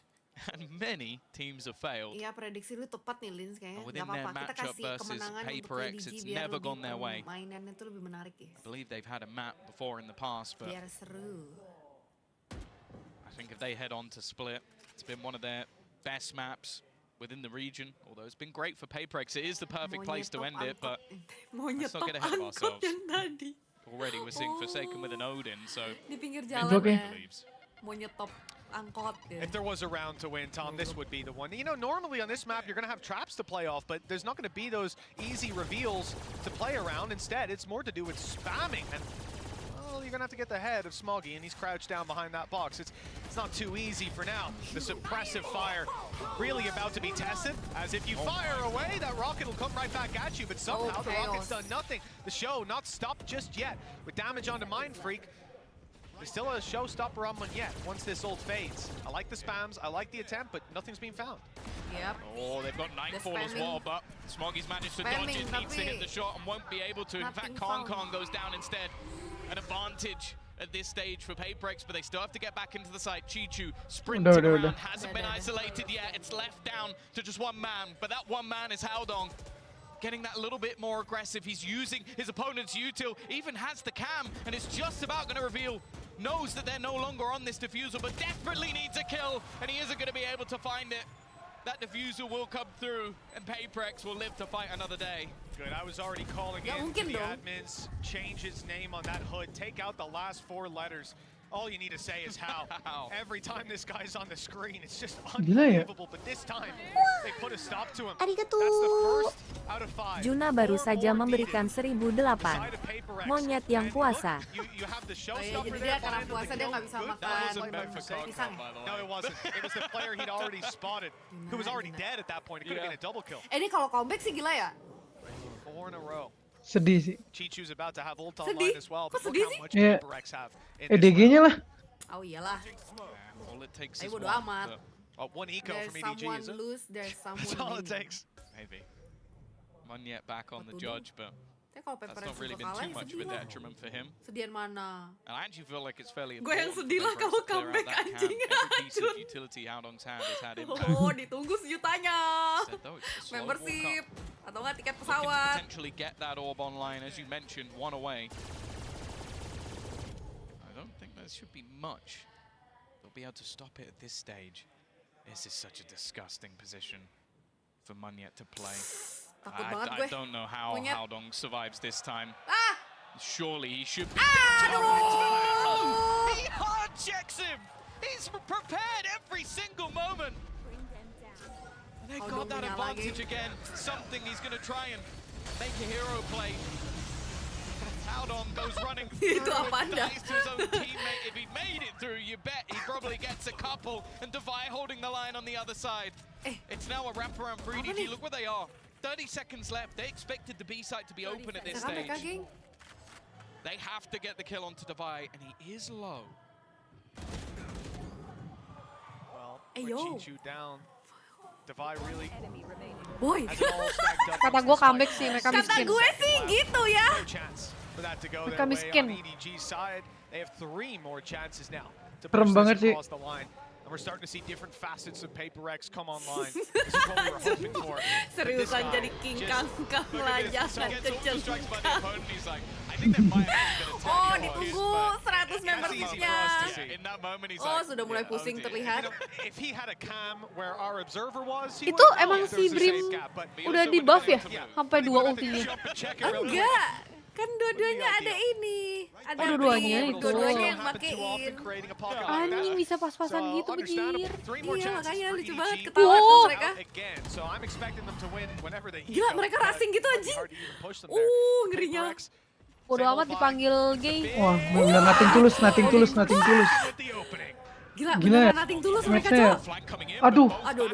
Speaker 17: and many teams have failed.
Speaker 8: Iya, prediksi lu tepat nih Lins kayaknya.
Speaker 17: Within
Speaker 8: Gak
Speaker 17: their
Speaker 8: apa-apa, kita
Speaker 17: matchup
Speaker 8: kasih
Speaker 17: versus
Speaker 8: kemenangan untuk
Speaker 17: PaperX,
Speaker 8: EDG
Speaker 17: it's
Speaker 8: biar
Speaker 17: never gone their way.
Speaker 8: mainannya tuh lebih menarik ya.
Speaker 17: I believe they've had a map before in the past, but
Speaker 8: Biar seru.
Speaker 17: I think if they head on to Split, it's been one of their best maps within the region. Although it's been great for PaperX, it is the perfect place to end it, but let's not get ahead of ourselves. Already we're seeing Forsaken with an Odin, so
Speaker 8: Di pinggir jalan ya.
Speaker 17: believes.
Speaker 8: Monyet top angkot ya.
Speaker 16: If there was a round to win, Tom, this would be the one. You know, normally on this map, you're going to have traps to play off, but there's not going to be those easy reveals to play around. Instead, it's more to do with spamming. And, well, you're going to have to get the head of Smoggy, and he's crouched down behind that box. It's not too easy for now. The suppressive fire really about to be tested. As if you fire away, that rocket will come right back at you, but somehow the rocket's done nothing. The show not stopped just yet. With damage onto Mindfreak, there's still a showstopper on Monyet once this ult fades. I like the spams, I like the attempt, but nothing's been found.
Speaker 8: Yep.
Speaker 17: Oh, they've got Nightfall as well, but Smoggy's managed to dodge it, needs to hit the shot and won't be able to. In fact, Kong goes down instead. An advantage at this stage for PaperX, but they still have to get back into the site. Chichu sprinting around, hasn't been isolated yet. It's left down to just one man, but that one man is Haldong. Getting that little bit more aggressive. He's using his opponent's util, even has the cam, and it's just about going to reveal knows that they're no longer on this diffuser, but desperately needs a kill, and he isn't going to be able to find it. That diffuser will come through, and PaperX will live to fight another day.
Speaker 16: Good, I was already calling in to the admins, change his name on that hood, take out the last 4 letters. All you need to say is how. Every time this guy's on the screen, it's just unbelievable. But this time, they put a stop to him. That's the first out of 5.
Speaker 1: Juna baru saja memberikan 1008. Monyet yang puasa.
Speaker 8: Oh iya, jadi dia karena puasa dia nggak bisa makan pisang.
Speaker 16: No, it wasn't. It was the player he'd already spotted, who was already dead at that point. It could have been a double kill.
Speaker 8: Ini kalau comeback sih gila ya.
Speaker 16: 4 in a row.
Speaker 20: Sedih sih.
Speaker 16: Chichu's about to have ult online as well, but look how much
Speaker 20: Yeah.
Speaker 16: PaperX have.
Speaker 20: EDG-nya lah.
Speaker 8: Oh iyalah.
Speaker 17: All it takes
Speaker 8: Ayo
Speaker 17: is
Speaker 8: bodo amat.
Speaker 16: one eco
Speaker 8: There's
Speaker 16: from EDG,
Speaker 8: someone
Speaker 16: is it?
Speaker 8: lose, there's someone
Speaker 16: That's all it
Speaker 8: win.
Speaker 16: takes.
Speaker 17: Maybe. Monyet back on the judge, but
Speaker 8: Kalau
Speaker 17: that's
Speaker 8: PaperX
Speaker 17: not really been
Speaker 8: kalah,
Speaker 17: too much of a
Speaker 8: sedih lah.
Speaker 17: detriment for him.
Speaker 8: Sedian mana?
Speaker 17: And I actually feel like it's fairly
Speaker 8: Gue yang
Speaker 17: important
Speaker 8: sedih lah
Speaker 17: for
Speaker 8: kalau
Speaker 17: PaperX to clear out
Speaker 8: comeback
Speaker 17: that
Speaker 8: anjing.
Speaker 17: camp. Every piece of utility Howdong's had has had impact.
Speaker 8: Oh, ditunggu sejutanya.
Speaker 17: Said, though, it's a slow
Speaker 8: Membership atau nggak tiket
Speaker 17: Looking to
Speaker 8: pesawat.
Speaker 17: potentially get that orb online, as you mentioned, 1 away. I don't think there should be much. They'll be able to stop it at this stage. This is such a disgusting position for Monyet to play.
Speaker 8: Takut banget gue.
Speaker 17: I don't know how
Speaker 8: Monyet.
Speaker 17: Howdong survives this time.
Speaker 8: Ah!
Speaker 17: Surely he should be.
Speaker 8: Aduh!
Speaker 17: He hard checks him. He's prepared every single moment. And they got that advantage again. Something he's going to try and make a hero play. Howdong goes running through and dies to his own teammate. If he made it through, you bet he probably gets a couple. And Devi holding the line on the other side. It's now a wraparound for EDG. Look where they are. 30 seconds left. They expected the B site to be open at this stage. They have to get the kill onto Devi, and he is low.
Speaker 16: Well, with Chichu down, Devi really.
Speaker 8: Boy,
Speaker 21: Kata gue comeback sih, mereka
Speaker 8: kata
Speaker 21: miskin.
Speaker 8: gue sih gitu ya.
Speaker 16: No chance for that to go
Speaker 21: Mereka
Speaker 16: their way
Speaker 21: miskin.
Speaker 16: on EDG's side. They have 3 more chances now to
Speaker 20: Serem
Speaker 16: push
Speaker 20: banget
Speaker 16: this
Speaker 20: sih.
Speaker 16: across the line. And we're starting to see different facets of PaperX come online. This is what we were hoping for.
Speaker 8: Seriusan jadi king kangkang lah, jangan kecengkang. Oh, ditunggu 100 membership-nya. Oh, sudah mulai pusing terlihat.
Speaker 16: If he had a cam where our observer was, he
Speaker 21: Itu emang si Brim udah di buff ya? Sampai 2 ultinya.
Speaker 8: Enggak, kan dua-duanya ada ini. Ada
Speaker 21: dua-duanya itu.
Speaker 8: Dua-duanya yang makein.
Speaker 21: Anjing bisa pas-pasan gitu bejir.
Speaker 8: Iya, makanya lucu banget ketawa tuh mereka. Gila, mereka racing gitu anjing. Ngerinya.
Speaker 21: Bodo amat dipanggil gay.
Speaker 20: Wah, bener nothing tulus.
Speaker 8: Gila, beneran nothing tulus mereka,
Speaker 20: Match-nya ya.
Speaker 8: Cok.
Speaker 20: Aduh.
Speaker 8: Aduh.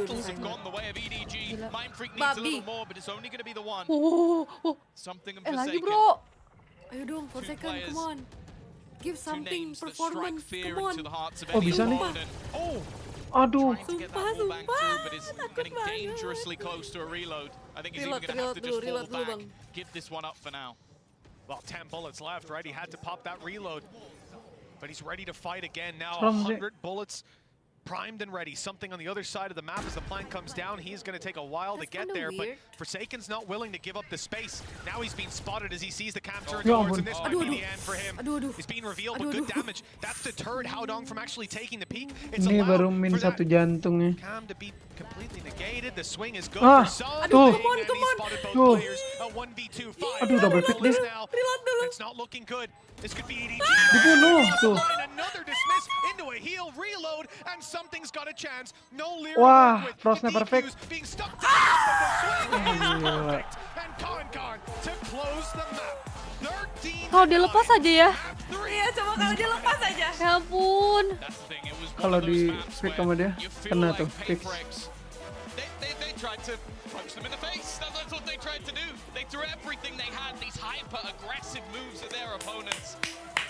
Speaker 8: Babi.
Speaker 21: Lagi bro.
Speaker 8: Ayo dong, 4 second, come on. Give something performance, come on.
Speaker 20: Oh, bisa nih. Aduh.
Speaker 8: Sumpah.
Speaker 17: Getting dangerously close to a reload. I think he's even going to have to just fall back. Give this one up for now.
Speaker 16: Well, 10 bullets left, right? He had to pop that reload. But he's ready to fight again now.
Speaker 20: Serem sih.
Speaker 16: 100 bullets primed and ready. Something on the other side of the map as the plan comes down. He's going to take a while to get there, but Forsaken's not willing to give up the space. Now he's being spotted as he sees the cam turn towards, and this might be the end for him. He's being revealed, but good damage. That's deterred Howdong from actually taking the peak. It's
Speaker 20: Ini baru
Speaker 16: allowed
Speaker 20: min
Speaker 16: for that
Speaker 20: 1 jantungnya.
Speaker 16: cam to be completely negated. The swing is good
Speaker 20: Ah,
Speaker 16: for some.
Speaker 20: tuh.
Speaker 16: And he spotted both
Speaker 20: Tuh.
Speaker 16: players. A 1v2 fight.
Speaker 20: Aduh, double pick dia.
Speaker 16: Now. It's not looking good. This could be EDG.
Speaker 20: Dibunuh tuh.
Speaker 16: Another dismiss into a heal reload, and something's got a chance. No Lear
Speaker 20: Wah,
Speaker 16: to work with.
Speaker 20: frostnya
Speaker 16: The
Speaker 20: perfect.
Speaker 16: defuse being stuck to the top of the swing is
Speaker 20: Gila.
Speaker 16: perfect. And Konkar to close the map. 13.
Speaker 21: Kalau dia lepas aja ya.
Speaker 8: Iya, coba kalau dia lepas aja.
Speaker 21: Ya ampun.
Speaker 20: Kalau di pick sama dia, kena tuh fix.
Speaker 17: They tried to punch them in the face. That's what they tried to do. They threw everything they had, these hyper-aggressive moves at their opponents.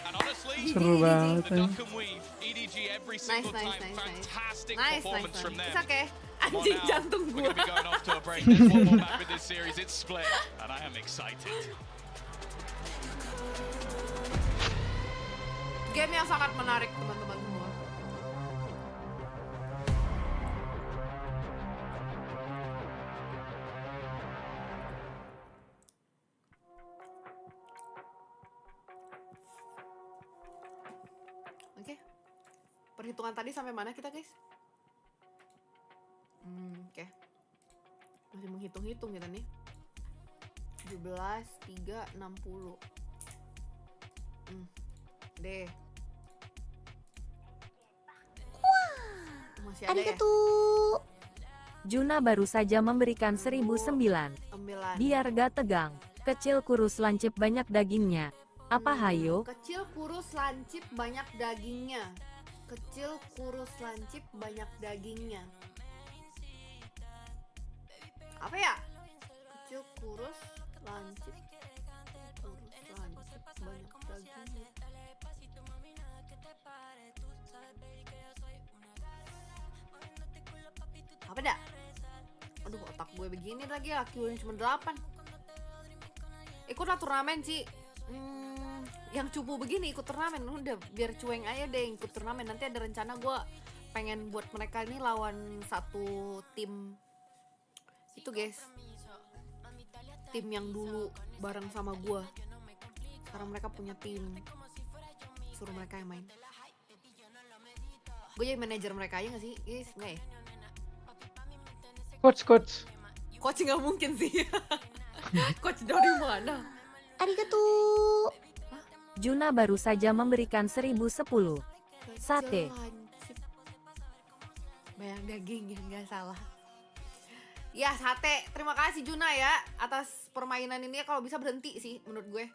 Speaker 17: And honestly,
Speaker 20: Seru banget,
Speaker 17: the duck and weave, EDG every single time, fantastic performance from them.
Speaker 8: It's okay.
Speaker 17: Come on
Speaker 8: Anjing
Speaker 17: now,
Speaker 8: jantung
Speaker 17: we're
Speaker 8: gua.
Speaker 17: going to be going off to a break. There's one more map in this series. It's split, and I am excited.
Speaker 8: Game yang sangat menarik, teman-teman semua. Perhitungan tadi sampai mana kita, guys? Oke. Masih menghitung-hitung kita nih. 17, 3, 60. Deh. Masih ada ya?
Speaker 1: Juna baru saja memberikan 1009. Biar gak tegang. Kecil kurus lancip banyak dagingnya. Apa hayo?
Speaker 8: Kecil kurus lancip banyak dagingnya. Kecil kurus lancip banyak dagingnya. Apa ya? Kecil kurus lancip banyak dagingnya. Apa dah? Aduh, otak gue begini lagi, laki gue cuma 8. Ikutlah turnamen sih. Yang cupu begini ikut turnamen, udah biar cueng aja deh ikut turnamen. Nanti ada rencana gue pengen buat mereka ini lawan satu tim itu, guys. Tim yang dulu bareng sama gue. Sekarang mereka punya tim. Suruh mereka yang main. Gue jadi manajer mereka aja gak sih, guys? Nggak ya?
Speaker 20: Coach.
Speaker 8: Coach nggak mungkin sih. Coach dari mana?
Speaker 1: Arigato. Juna baru saja memberikan 1010. Sate.
Speaker 8: Banyak daging, nggak salah. Ya, sate. Terima kasih Juna ya atas permainan ini. Kalau bisa berhenti sih menurut gue.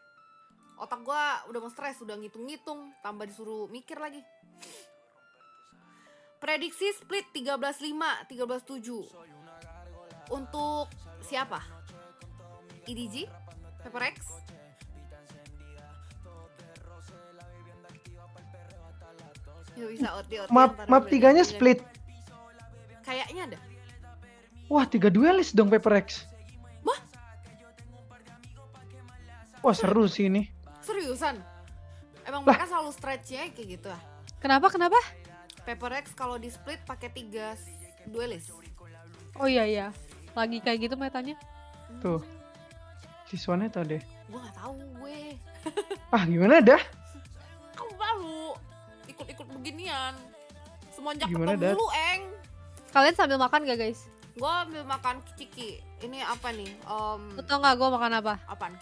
Speaker 8: Otak gue udah mau stres, udah ngitung-ngitung, tambah disuruh mikir lagi. Prediksi split 13-5, 13-7. Untuk siapa? EDG? PaperX? Ya bisa
Speaker 20: Map 3-nya split.
Speaker 8: Kayaknya ada.
Speaker 20: Wah, 3 duelis dong PaperX.
Speaker 8: Wah.
Speaker 20: Wah, seru sih ini.
Speaker 8: Seriusan? Emang mereka selalu stretch-nya kayak gitu ya?
Speaker 21: Kenapa?
Speaker 8: PaperX kalau di split pakai 3 duelis.
Speaker 21: Oh iya. Lagi kayak gitu metanya.
Speaker 20: Tuh. Siswanya tau deh.
Speaker 8: Gue gak tahu gue.
Speaker 20: Gimana dah?
Speaker 8: Kamu baru ikut beginian. Semenjak
Speaker 20: Gimana,
Speaker 8: ketemu
Speaker 20: Dad?
Speaker 8: lu, Eng.
Speaker 21: Kalian sambil makan gak, guys?
Speaker 8: Gue ambil makan ciki. Ini apa nih?
Speaker 21: Lu tau gak gue makan apa?
Speaker 8: Apaan?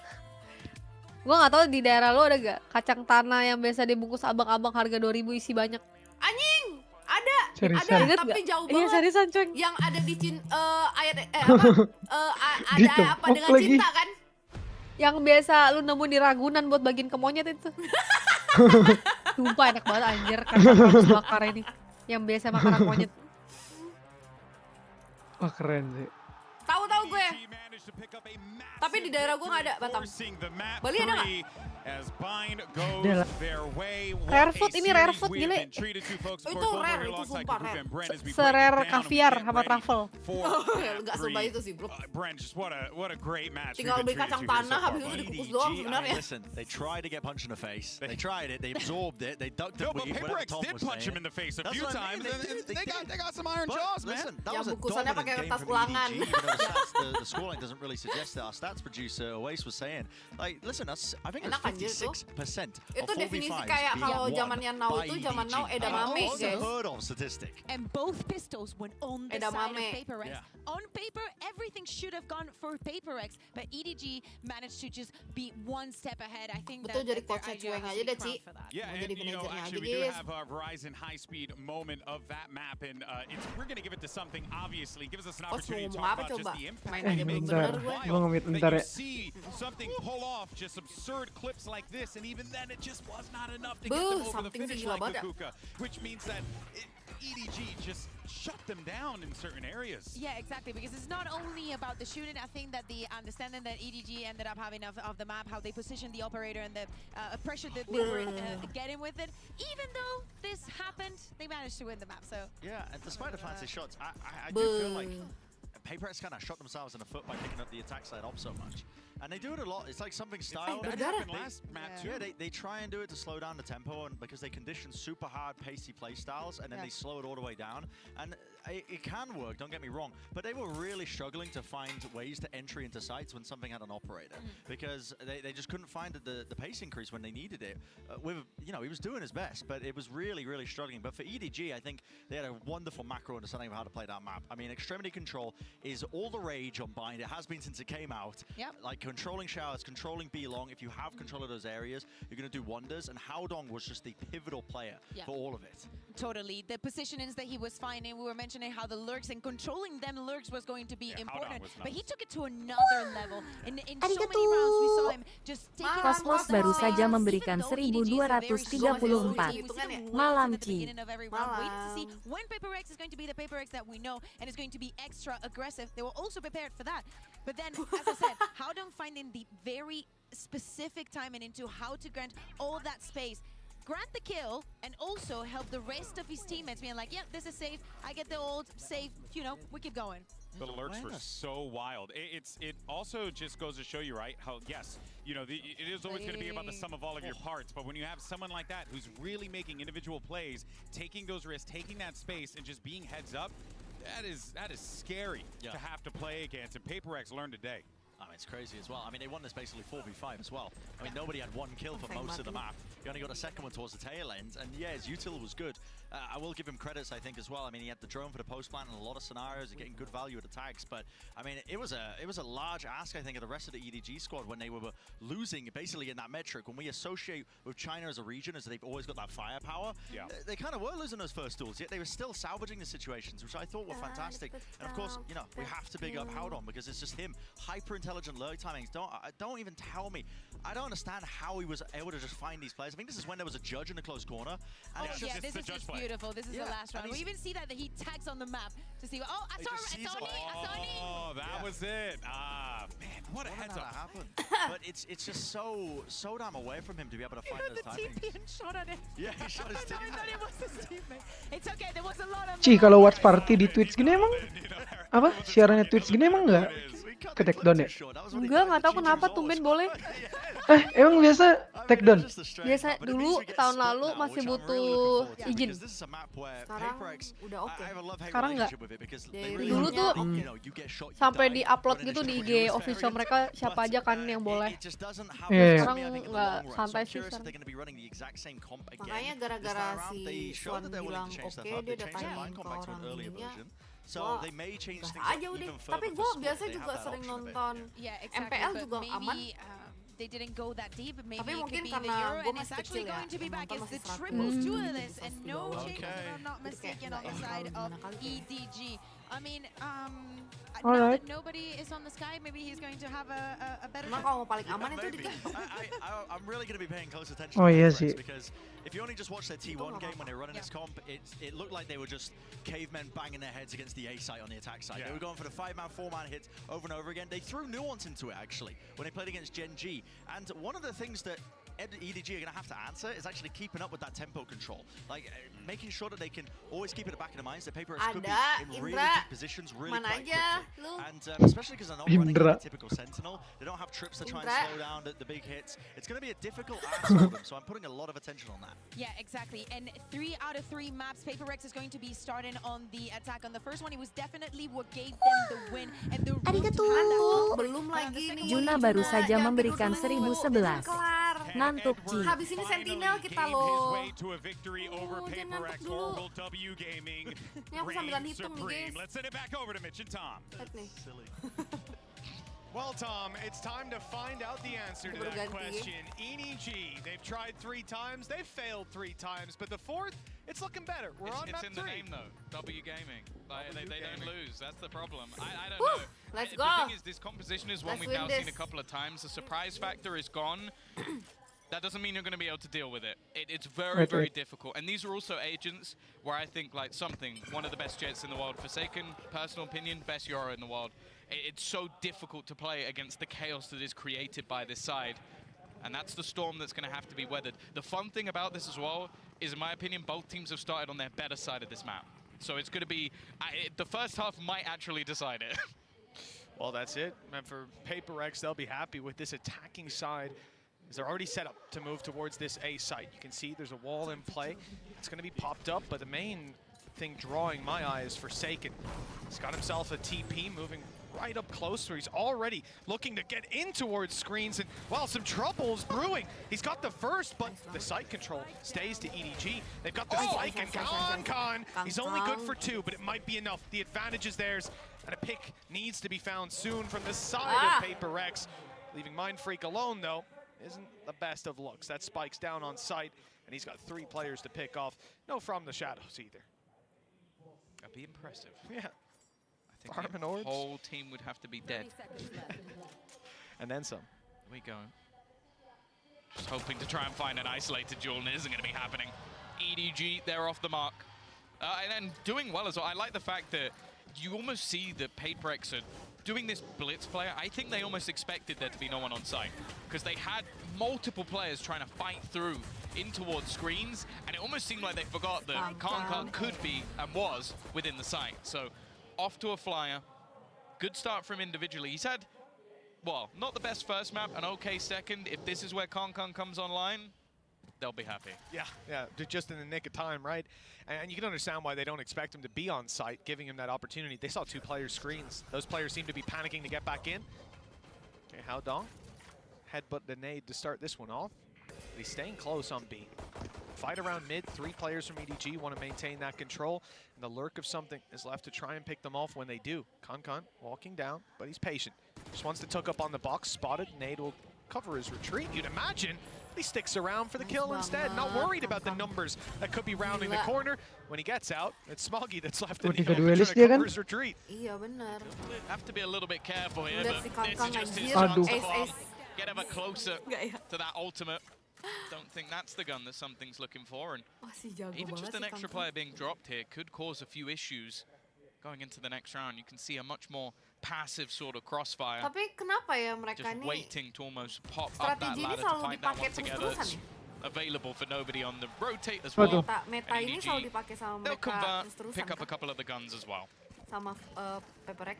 Speaker 21: Gue gak tahu di daerah lu ada gak kacang tanah yang biasa dibungkus abang-abang harga 2.000 isi banyak.
Speaker 8: Anjing! Ada,
Speaker 20: Seriusan?
Speaker 8: ada, tapi jauh banget.
Speaker 21: Iya, seriusan, coy.
Speaker 8: Yang ada di ada
Speaker 20: Gitu,
Speaker 8: apa dengan
Speaker 20: lagi.
Speaker 8: cinta kan?
Speaker 21: Yang biasa lu nemu di Ragunan buat bagiin ke monyet itu. Sumpah enak banget anjir kacang bakar ini. Yang biasa makanan monyet.
Speaker 20: Wah, keren sih.
Speaker 8: Tahu gue. Tapi di daerah gue nggak ada, Batam. Bali ada nggak?
Speaker 21: Rare food ini rare food gile.
Speaker 8: Itu rare, itu sumpah rare.
Speaker 21: Serare kaviar sama truffle.
Speaker 8: Enggak serba itu sih, bro. Tinggal beli kacang tanah, habis itu dikukus doang sebenarnya.
Speaker 6: Listen, they tried to get punched in the face. They tried it, they absorbed it, they ducked it.
Speaker 3: No, but PaperX did punch him in the face a few times. They got some iron jaws, man.
Speaker 8: Yang bungkusannya pakai kertas ulangan.
Speaker 6: The scoreline doesn't really suggest that. Our stats producer Oasis was saying, like, listen, I think it's 56%
Speaker 8: Itu definisi kayak kalau zamannya now itu zaman now edamame, guys.
Speaker 2: And both pistols went on the side of
Speaker 8: Edamame.
Speaker 2: PaperX. On paper, everything should have gone for PaperX, but EDG managed to just be one step ahead. I think
Speaker 8: Betul, jadi
Speaker 2: that
Speaker 8: coachnya cueng aja deh, Ci.
Speaker 3: Yeah,
Speaker 8: Mau
Speaker 3: and
Speaker 8: jadi
Speaker 3: you know,
Speaker 8: manajernya aja,
Speaker 3: actually we do
Speaker 8: guys.
Speaker 3: have a Verizon high-speed moment of that map, and we're going to give it to something, obviously. Gives us an opportunity to talk about just the impact
Speaker 8: Main aja belum bener gue.
Speaker 20: Gue nge-mute bentar ya.
Speaker 3: You see something pull off just absurd clips like this, and even then it just was not enough to get them over the finish line, Kukuka, which means that EDG just shut them down in certain areas.
Speaker 2: Yeah, exactly, because it's not only about the shooting. I think that the understanding that EDG ended up having of the map, how they positioned the operator and the pressure that they were getting with it. Even though this happened, they managed to win the map. So
Speaker 6: yeah, and despite the fancy shots, I do feel like PaperX kind of shot themselves in the foot by picking up the attack side op so much. And they do it a lot. It's like something style.
Speaker 3: That happened last map too.
Speaker 6: Yeah, they try and do it to slow down the tempo, and because they condition super hard, pacey play styles, and then they slow it all the way down. And it can work, don't get me wrong, but they were really struggling to find ways to entry into sites when something had an operator, because they just couldn't find the pace increase when they needed it. He was doing his best, but it was really, really struggling. But for EDG, I think they had a wonderful macro understanding of how to play that map. I mean, extremity control is all the rage on Bind. It has been since it came out. Like controlling showers, controlling B-Long. If you have control of those areas, you're going to do wonders. And Haodong was just the pivotal player for all of it.
Speaker 2: Totally. The positionings that he was finding, we were mentioning how the lurks and controlling them lurks was going to be important, but he took it to another level. In so many rounds, we saw him just take it
Speaker 1: Cosmos baru saja memberikan 1234. Malam Ci.
Speaker 2: Wait to see when PaperX is going to be the PaperX that we know and is going to be extra aggressive. They were also prepared for that. But then, as I said, Haodong finding the very specific timing into how to grant all that space, grant the kill, and also help the rest of his teammates being like, yeah, this is safe, I get the ult, safe, we keep going.
Speaker 3: The lurks were so wild. It also just goes to show you, right, how, yes, it is always going to be about the sum of all of your parts, but when you have someone like that who's really making individual plays, taking those risks, taking that space, and just being heads up, that is scary to have to play against, and PaperX learned today.
Speaker 6: I mean, it's crazy as well. I mean, they won this basically 4v5 as well. I mean, nobody had one kill for most of the map. He only got a second one towards the tail end, and yeah, his util was good. I will give him credits, I think, as well. I mean, he had the drone for the post plant in a lot of scenarios, getting good value at attacks. But I mean, it was a large ask, I think, of the rest of the EDG squad when they were losing basically in that metric. When we associate with China as a region, as they've always got that firepower, they kind of were losing those first duels. Yet they were still salvaging the situations, which I thought were fantastic. And of course, we have to big up Haodong because it's just him, hyper intelligent lurk timings. Don't even tell me. I don't understand how he was able to just find these players. I think this is when there was a judge in the close corner. And
Speaker 2: this is just beautiful. This is the last round. We even see that he tags on the map to see. Oh, I saw
Speaker 3: Oh, that was it. Man, what a heads up.
Speaker 6: Happened. But it's just so damn away from him to be able to find those timings.
Speaker 2: The TP shot at him.
Speaker 6: Yeah, he shot his teammate.
Speaker 2: I thought it was his teammate. It's okay. There was a lot of.
Speaker 20: Ci, kalau watch party di Twitch gini emang apa? Siarannya Twitch gini emang nggak ke take down ya?
Speaker 21: Enggak, nggak tahu kenapa tumben boleh.
Speaker 20: Emang biasa take down?
Speaker 21: Biasa dulu tahun lalu masih butuh izin.
Speaker 8: Sekarang udah oke.
Speaker 21: Sekarang nggak. Dulu tuh sampai di upload gitu di IG official mereka siapa aja kan yang boleh. Sekarang nggak santai sih.
Speaker 8: Makanya gara-gara si Swan bilang oke, dia udah tanyain ke orang ininya.
Speaker 6: So they may change things
Speaker 8: aja udah. Tapi gue biasa juga sering nonton MPL juga aman.
Speaker 2: They didn't go that deep, but maybe
Speaker 8: Tapi
Speaker 2: it could
Speaker 8: mungkin
Speaker 2: be the
Speaker 8: karena
Speaker 2: Euro,
Speaker 8: gue
Speaker 2: and it's
Speaker 8: masih
Speaker 2: actually
Speaker 8: kecil ya,
Speaker 2: going to be back. It's the
Speaker 8: nonton
Speaker 2: triples
Speaker 8: masih
Speaker 2: duelist, and no change,
Speaker 8: Okay.
Speaker 2: if I'm not mistaken, on the side of EDG. I mean, now
Speaker 20: Alright.
Speaker 2: that nobody is on the sky, maybe he's going to have a better
Speaker 8: Emang kalau mau paling aman itu dikit.
Speaker 6: I'm really going to be paying close attention
Speaker 20: Oh,
Speaker 6: to
Speaker 20: iya
Speaker 6: PaperX
Speaker 20: sih.
Speaker 6: because if you only just watch their T1 game when they were running this comp, it looked like they were just cavemen banging their heads against the A site on the attack side. They were going for the 5-man, 4-man hits over and over again. They threw nuance into it, actually, when they played against Gen G. And one of the things that EDG are going to have to answer is actually keeping up with that tempo control. Like, making sure that they can always keep it at the back of the minds that PaperX could be in really deep positions really quite quickly. And especially because they're not running like a typical Sentinel. They don't have trips to try and slow down the big hits. It's going to be a difficult ask for them, so I'm putting a lot of attention on that.
Speaker 2: Yeah, exactly. And 3 out of 3 maps, PaperX is going to be starting on the attack. On the first one, it was definitely what gave them the win and the route to have that.
Speaker 8: Belum lagi nih.
Speaker 1: Juna baru saja memberikan 1011. Ngantuk Ci.
Speaker 8: Habis ini Sentinel kita loh.
Speaker 3: PaperX Orbital W Gaming.
Speaker 8: Ini aku sambilan hitung nih, guys.
Speaker 3: Let's send it back over to Mitch and Tom.
Speaker 16: Well, Tom, it's time to find out the answer to that question. EDG, they've tried 3 times, they've failed 3 times, but the 4th, it's looking better. We're on map 3.
Speaker 17: It's in the name, though. W Gaming. They don't lose. That's the problem. I don't know.
Speaker 8: Let's
Speaker 17: The
Speaker 8: go.
Speaker 17: thing is, this composition is one we've now seen a couple of times. The surprise factor is gone. That doesn't mean you're going to be able to deal with it. It's very, very difficult. And these are also agents where I think, like, one of the best jets in the world. Forsaken, personal opinion, best Euro in the world. It's so difficult to play against the chaos that is created by this side. And that's the storm that's going to have to be weathered. The fun thing about this as well is, in my opinion, both teams have started on their better side of this map. So it's going to be, the first half might actually decide it.
Speaker 16: Well, that's it. And for PaperX, they'll be happy with this attacking side, as they're already set up to move towards this A site. You can see there's a wall in play. It's going to be popped up, but the main thing drawing my eye is Forsaken. He's got himself a TP moving right up close, where he's already looking to get in towards screens, and well, some trouble's brewing. He's got the first, but the site control stays to EDG. They've got the spike, and Con. He's only good for 2, but it might be enough. The advantage is theirs, and a pick needs to be found soon from the side of PaperX. Leaving Mindfreak alone, though, isn't the best of looks. That spike's down on site, and he's got 3 players to pick off. No from the shadows either.
Speaker 17: That'd be impressive.
Speaker 16: Yeah.
Speaker 17: I think the whole team would have to be dead.
Speaker 16: And then some.
Speaker 17: Here we go. Just hoping to try and find an isolated duel, and it isn't going to be happening. EDG, they're off the mark. And doing well as well. I like the fact that you almost see that PaperX are doing this blitz player. I think they almost expected there to be no one on site, because they had multiple players trying to fight through in towards screens, and it almost seemed like they forgot that Con could be and was within the site. So off to a flyer. Good start from individually. He's had, well, not the best first map, an okay second. If this is where Con comes online, they'll be happy.
Speaker 16: Yeah, just in the nick of time, right? And you can understand why they don't expect him to be on site, giving him that opportunity. They saw 2 players' screens. Those players seem to be panicking to get back in. Okay, Hao Dong. Headbutt the nade to start this one off. But he's staying close on B. Fight around mid. 3 players from EDG want to maintain that control. And the lurk of something is left to try and pick them off when they do. Con walking down, but he's patient. Just wants to tuck up on the box. Spotted. Nade will cover his retreat, you'd imagine. He sticks around for the kill instead. Not worried about the numbers that could be rounding the corner. When he gets out, it's Smoggy that's left in the trying to cover his retreat.
Speaker 8: Iya benar.
Speaker 17: Have to be a little bit careful here,
Speaker 8: Lihat si
Speaker 17: but this is just his
Speaker 8: Aduh.
Speaker 17: chance to farm. Get ever closer to that ultimate. Don't think that's the gun that something's looking for, and even just an extra player being dropped here could cause a few issues going into the next round. You can see a much more passive sort of crossfire.
Speaker 8: Tapi kenapa ya mereka
Speaker 17: just
Speaker 8: nih
Speaker 17: waiting to almost pop up that ladder to fight that one together. It's available for nobody on the rotate as well.
Speaker 8: Meta ini selalu dipakai sama
Speaker 17: They'll
Speaker 8: mereka
Speaker 17: convert,
Speaker 8: terus-terusan
Speaker 17: pick up a
Speaker 8: kan?
Speaker 17: couple of the guns as well.
Speaker 8: Sama PaperX.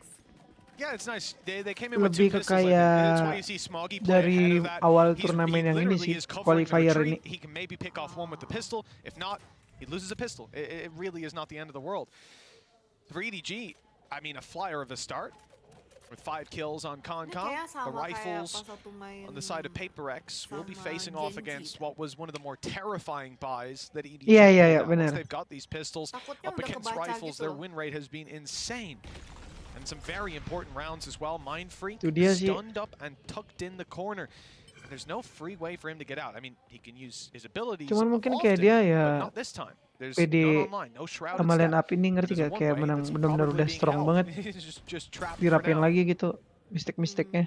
Speaker 16: Yeah, it's nice. They came in with 2
Speaker 20: Lebih ke
Speaker 16: pistols. That's why you
Speaker 20: kayak
Speaker 16: see Smoggy play ahead
Speaker 20: dari
Speaker 16: of that.
Speaker 20: awal
Speaker 16: He
Speaker 20: turnamen yang ini
Speaker 16: literally
Speaker 20: sih,
Speaker 16: is covering the
Speaker 20: qualifier
Speaker 16: retreat.
Speaker 20: ini.
Speaker 16: He can maybe pick off one with the pistol. If not, he loses a pistol. It really is not the end of the world. For EDG, I mean, a flyer of a start with 5 kills on Con. The rifles on the side of PaperX will be facing off against what was one of the more terrifying buys that EDG
Speaker 20: Iya,
Speaker 16: put down. Once
Speaker 20: benar.
Speaker 16: they've got these pistols
Speaker 8: Takutnya
Speaker 16: up
Speaker 8: udah
Speaker 16: against
Speaker 8: kebaca
Speaker 16: rifles,
Speaker 8: gitu
Speaker 16: their
Speaker 8: loh.
Speaker 16: win rate has been insane. And some very important rounds as well. Mind free,
Speaker 20: Itu dia sih.
Speaker 16: stunned up and tucked in the corner. And there's no free way for him to get out. I mean, he can use his abilities
Speaker 20: Cuman mungkin
Speaker 16: often,
Speaker 20: kayak dia
Speaker 16: but
Speaker 20: ya
Speaker 16: not this time. There's
Speaker 20: PD
Speaker 16: none online, no shrouded
Speaker 20: sama line
Speaker 16: staff.
Speaker 20: up ini ngerti
Speaker 16: There's
Speaker 20: gak?
Speaker 16: one
Speaker 20: Kayak
Speaker 16: way
Speaker 20: menang
Speaker 16: that's
Speaker 20: benar-benar
Speaker 16: probably
Speaker 20: udah
Speaker 16: being
Speaker 20: strong
Speaker 16: held.
Speaker 20: banget.
Speaker 16: He's just trapped for
Speaker 20: Dirapin
Speaker 16: now.
Speaker 20: lagi gitu mistake-mistakenya.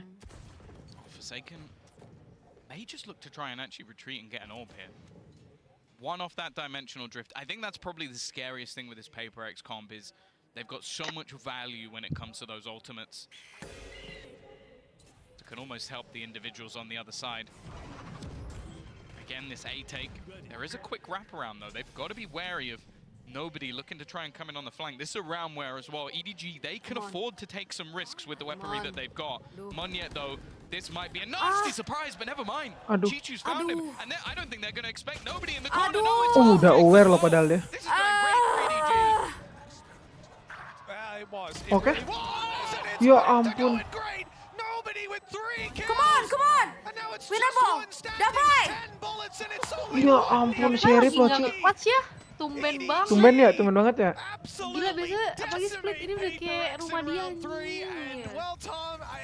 Speaker 17: Forsaken may just look to try and actually retreat and get an orb here. One off that dimensional drift. I think that's probably the scariest thing with this PaperX comp is they've got so much value when it comes to those ultimates. It can almost help the individuals on the other side. Again, this A take. There is a quick wraparound though. They've got to be wary of nobody looking to try and come in on the flank. This is a round where as well, EDG, they can afford to take some risks with the weaponry that they've got. Monyet though, this might be a nasty surprise, but never mind.
Speaker 20: Aduh.
Speaker 17: Chichu's found him, and I don't think they're going to expect nobody in the corner. No, it's
Speaker 20: Udah aware loh padahal dia.
Speaker 17: This is going great for EDG.
Speaker 16: It was. It
Speaker 20: Oke.
Speaker 16: really was, and it's
Speaker 20: Ya
Speaker 16: going
Speaker 20: ampun.
Speaker 16: great. Nobody with 3 kills.
Speaker 8: Come on!
Speaker 16: And now it's
Speaker 8: Winnable!
Speaker 16: just one
Speaker 8: Dapat!
Speaker 16: standing, 10 bullets, and it's only
Speaker 20: Ya
Speaker 16: one.
Speaker 20: ampun,
Speaker 8: Kenapa
Speaker 20: Sheriff
Speaker 8: lagi
Speaker 20: loh,
Speaker 8: nggak
Speaker 20: Ci.
Speaker 8: nge-clutch ya? Tumben banget.
Speaker 20: Tumben banget ya.
Speaker 8: Gila biasa apalagi split ini udah kayak rumah dia anjing.
Speaker 16: Well, Tom, I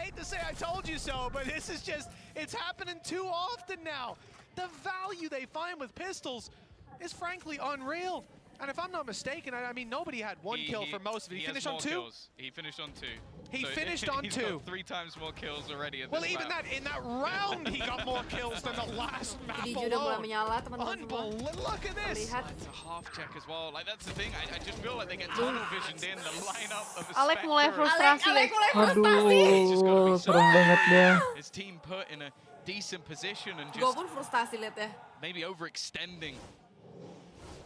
Speaker 16: hate to say I told you so, but this is just, it's happening too often now. The value they find with pistols is frankly unreal. And if I'm not mistaken, I mean, nobody had 1 kill for most of it. He finished on 2?
Speaker 17: Kills. He finished on 2.
Speaker 16: He finished on 2.
Speaker 17: He's got 3 times more kills already at
Speaker 16: Well,
Speaker 17: this
Speaker 16: even
Speaker 17: map.
Speaker 16: that, in that round, he got more kills than the last map
Speaker 8: Jadi udah mulai
Speaker 16: alone.
Speaker 8: menyala teman-teman semua.
Speaker 16: Look at this.
Speaker 8: Lihat.
Speaker 17: It's a half check as well. Like that's the thing. I just feel like they get tunnel visioned in the lineup of the
Speaker 8: Alek mulai
Speaker 17: Spectre.
Speaker 8: frustrasi. Alek mulai frustrasi.
Speaker 20: Aduh, serem banget dia.
Speaker 17: His team put in a decent position and
Speaker 8: Gue
Speaker 17: just
Speaker 8: pun frustasi lihat ya.
Speaker 17: maybe overextending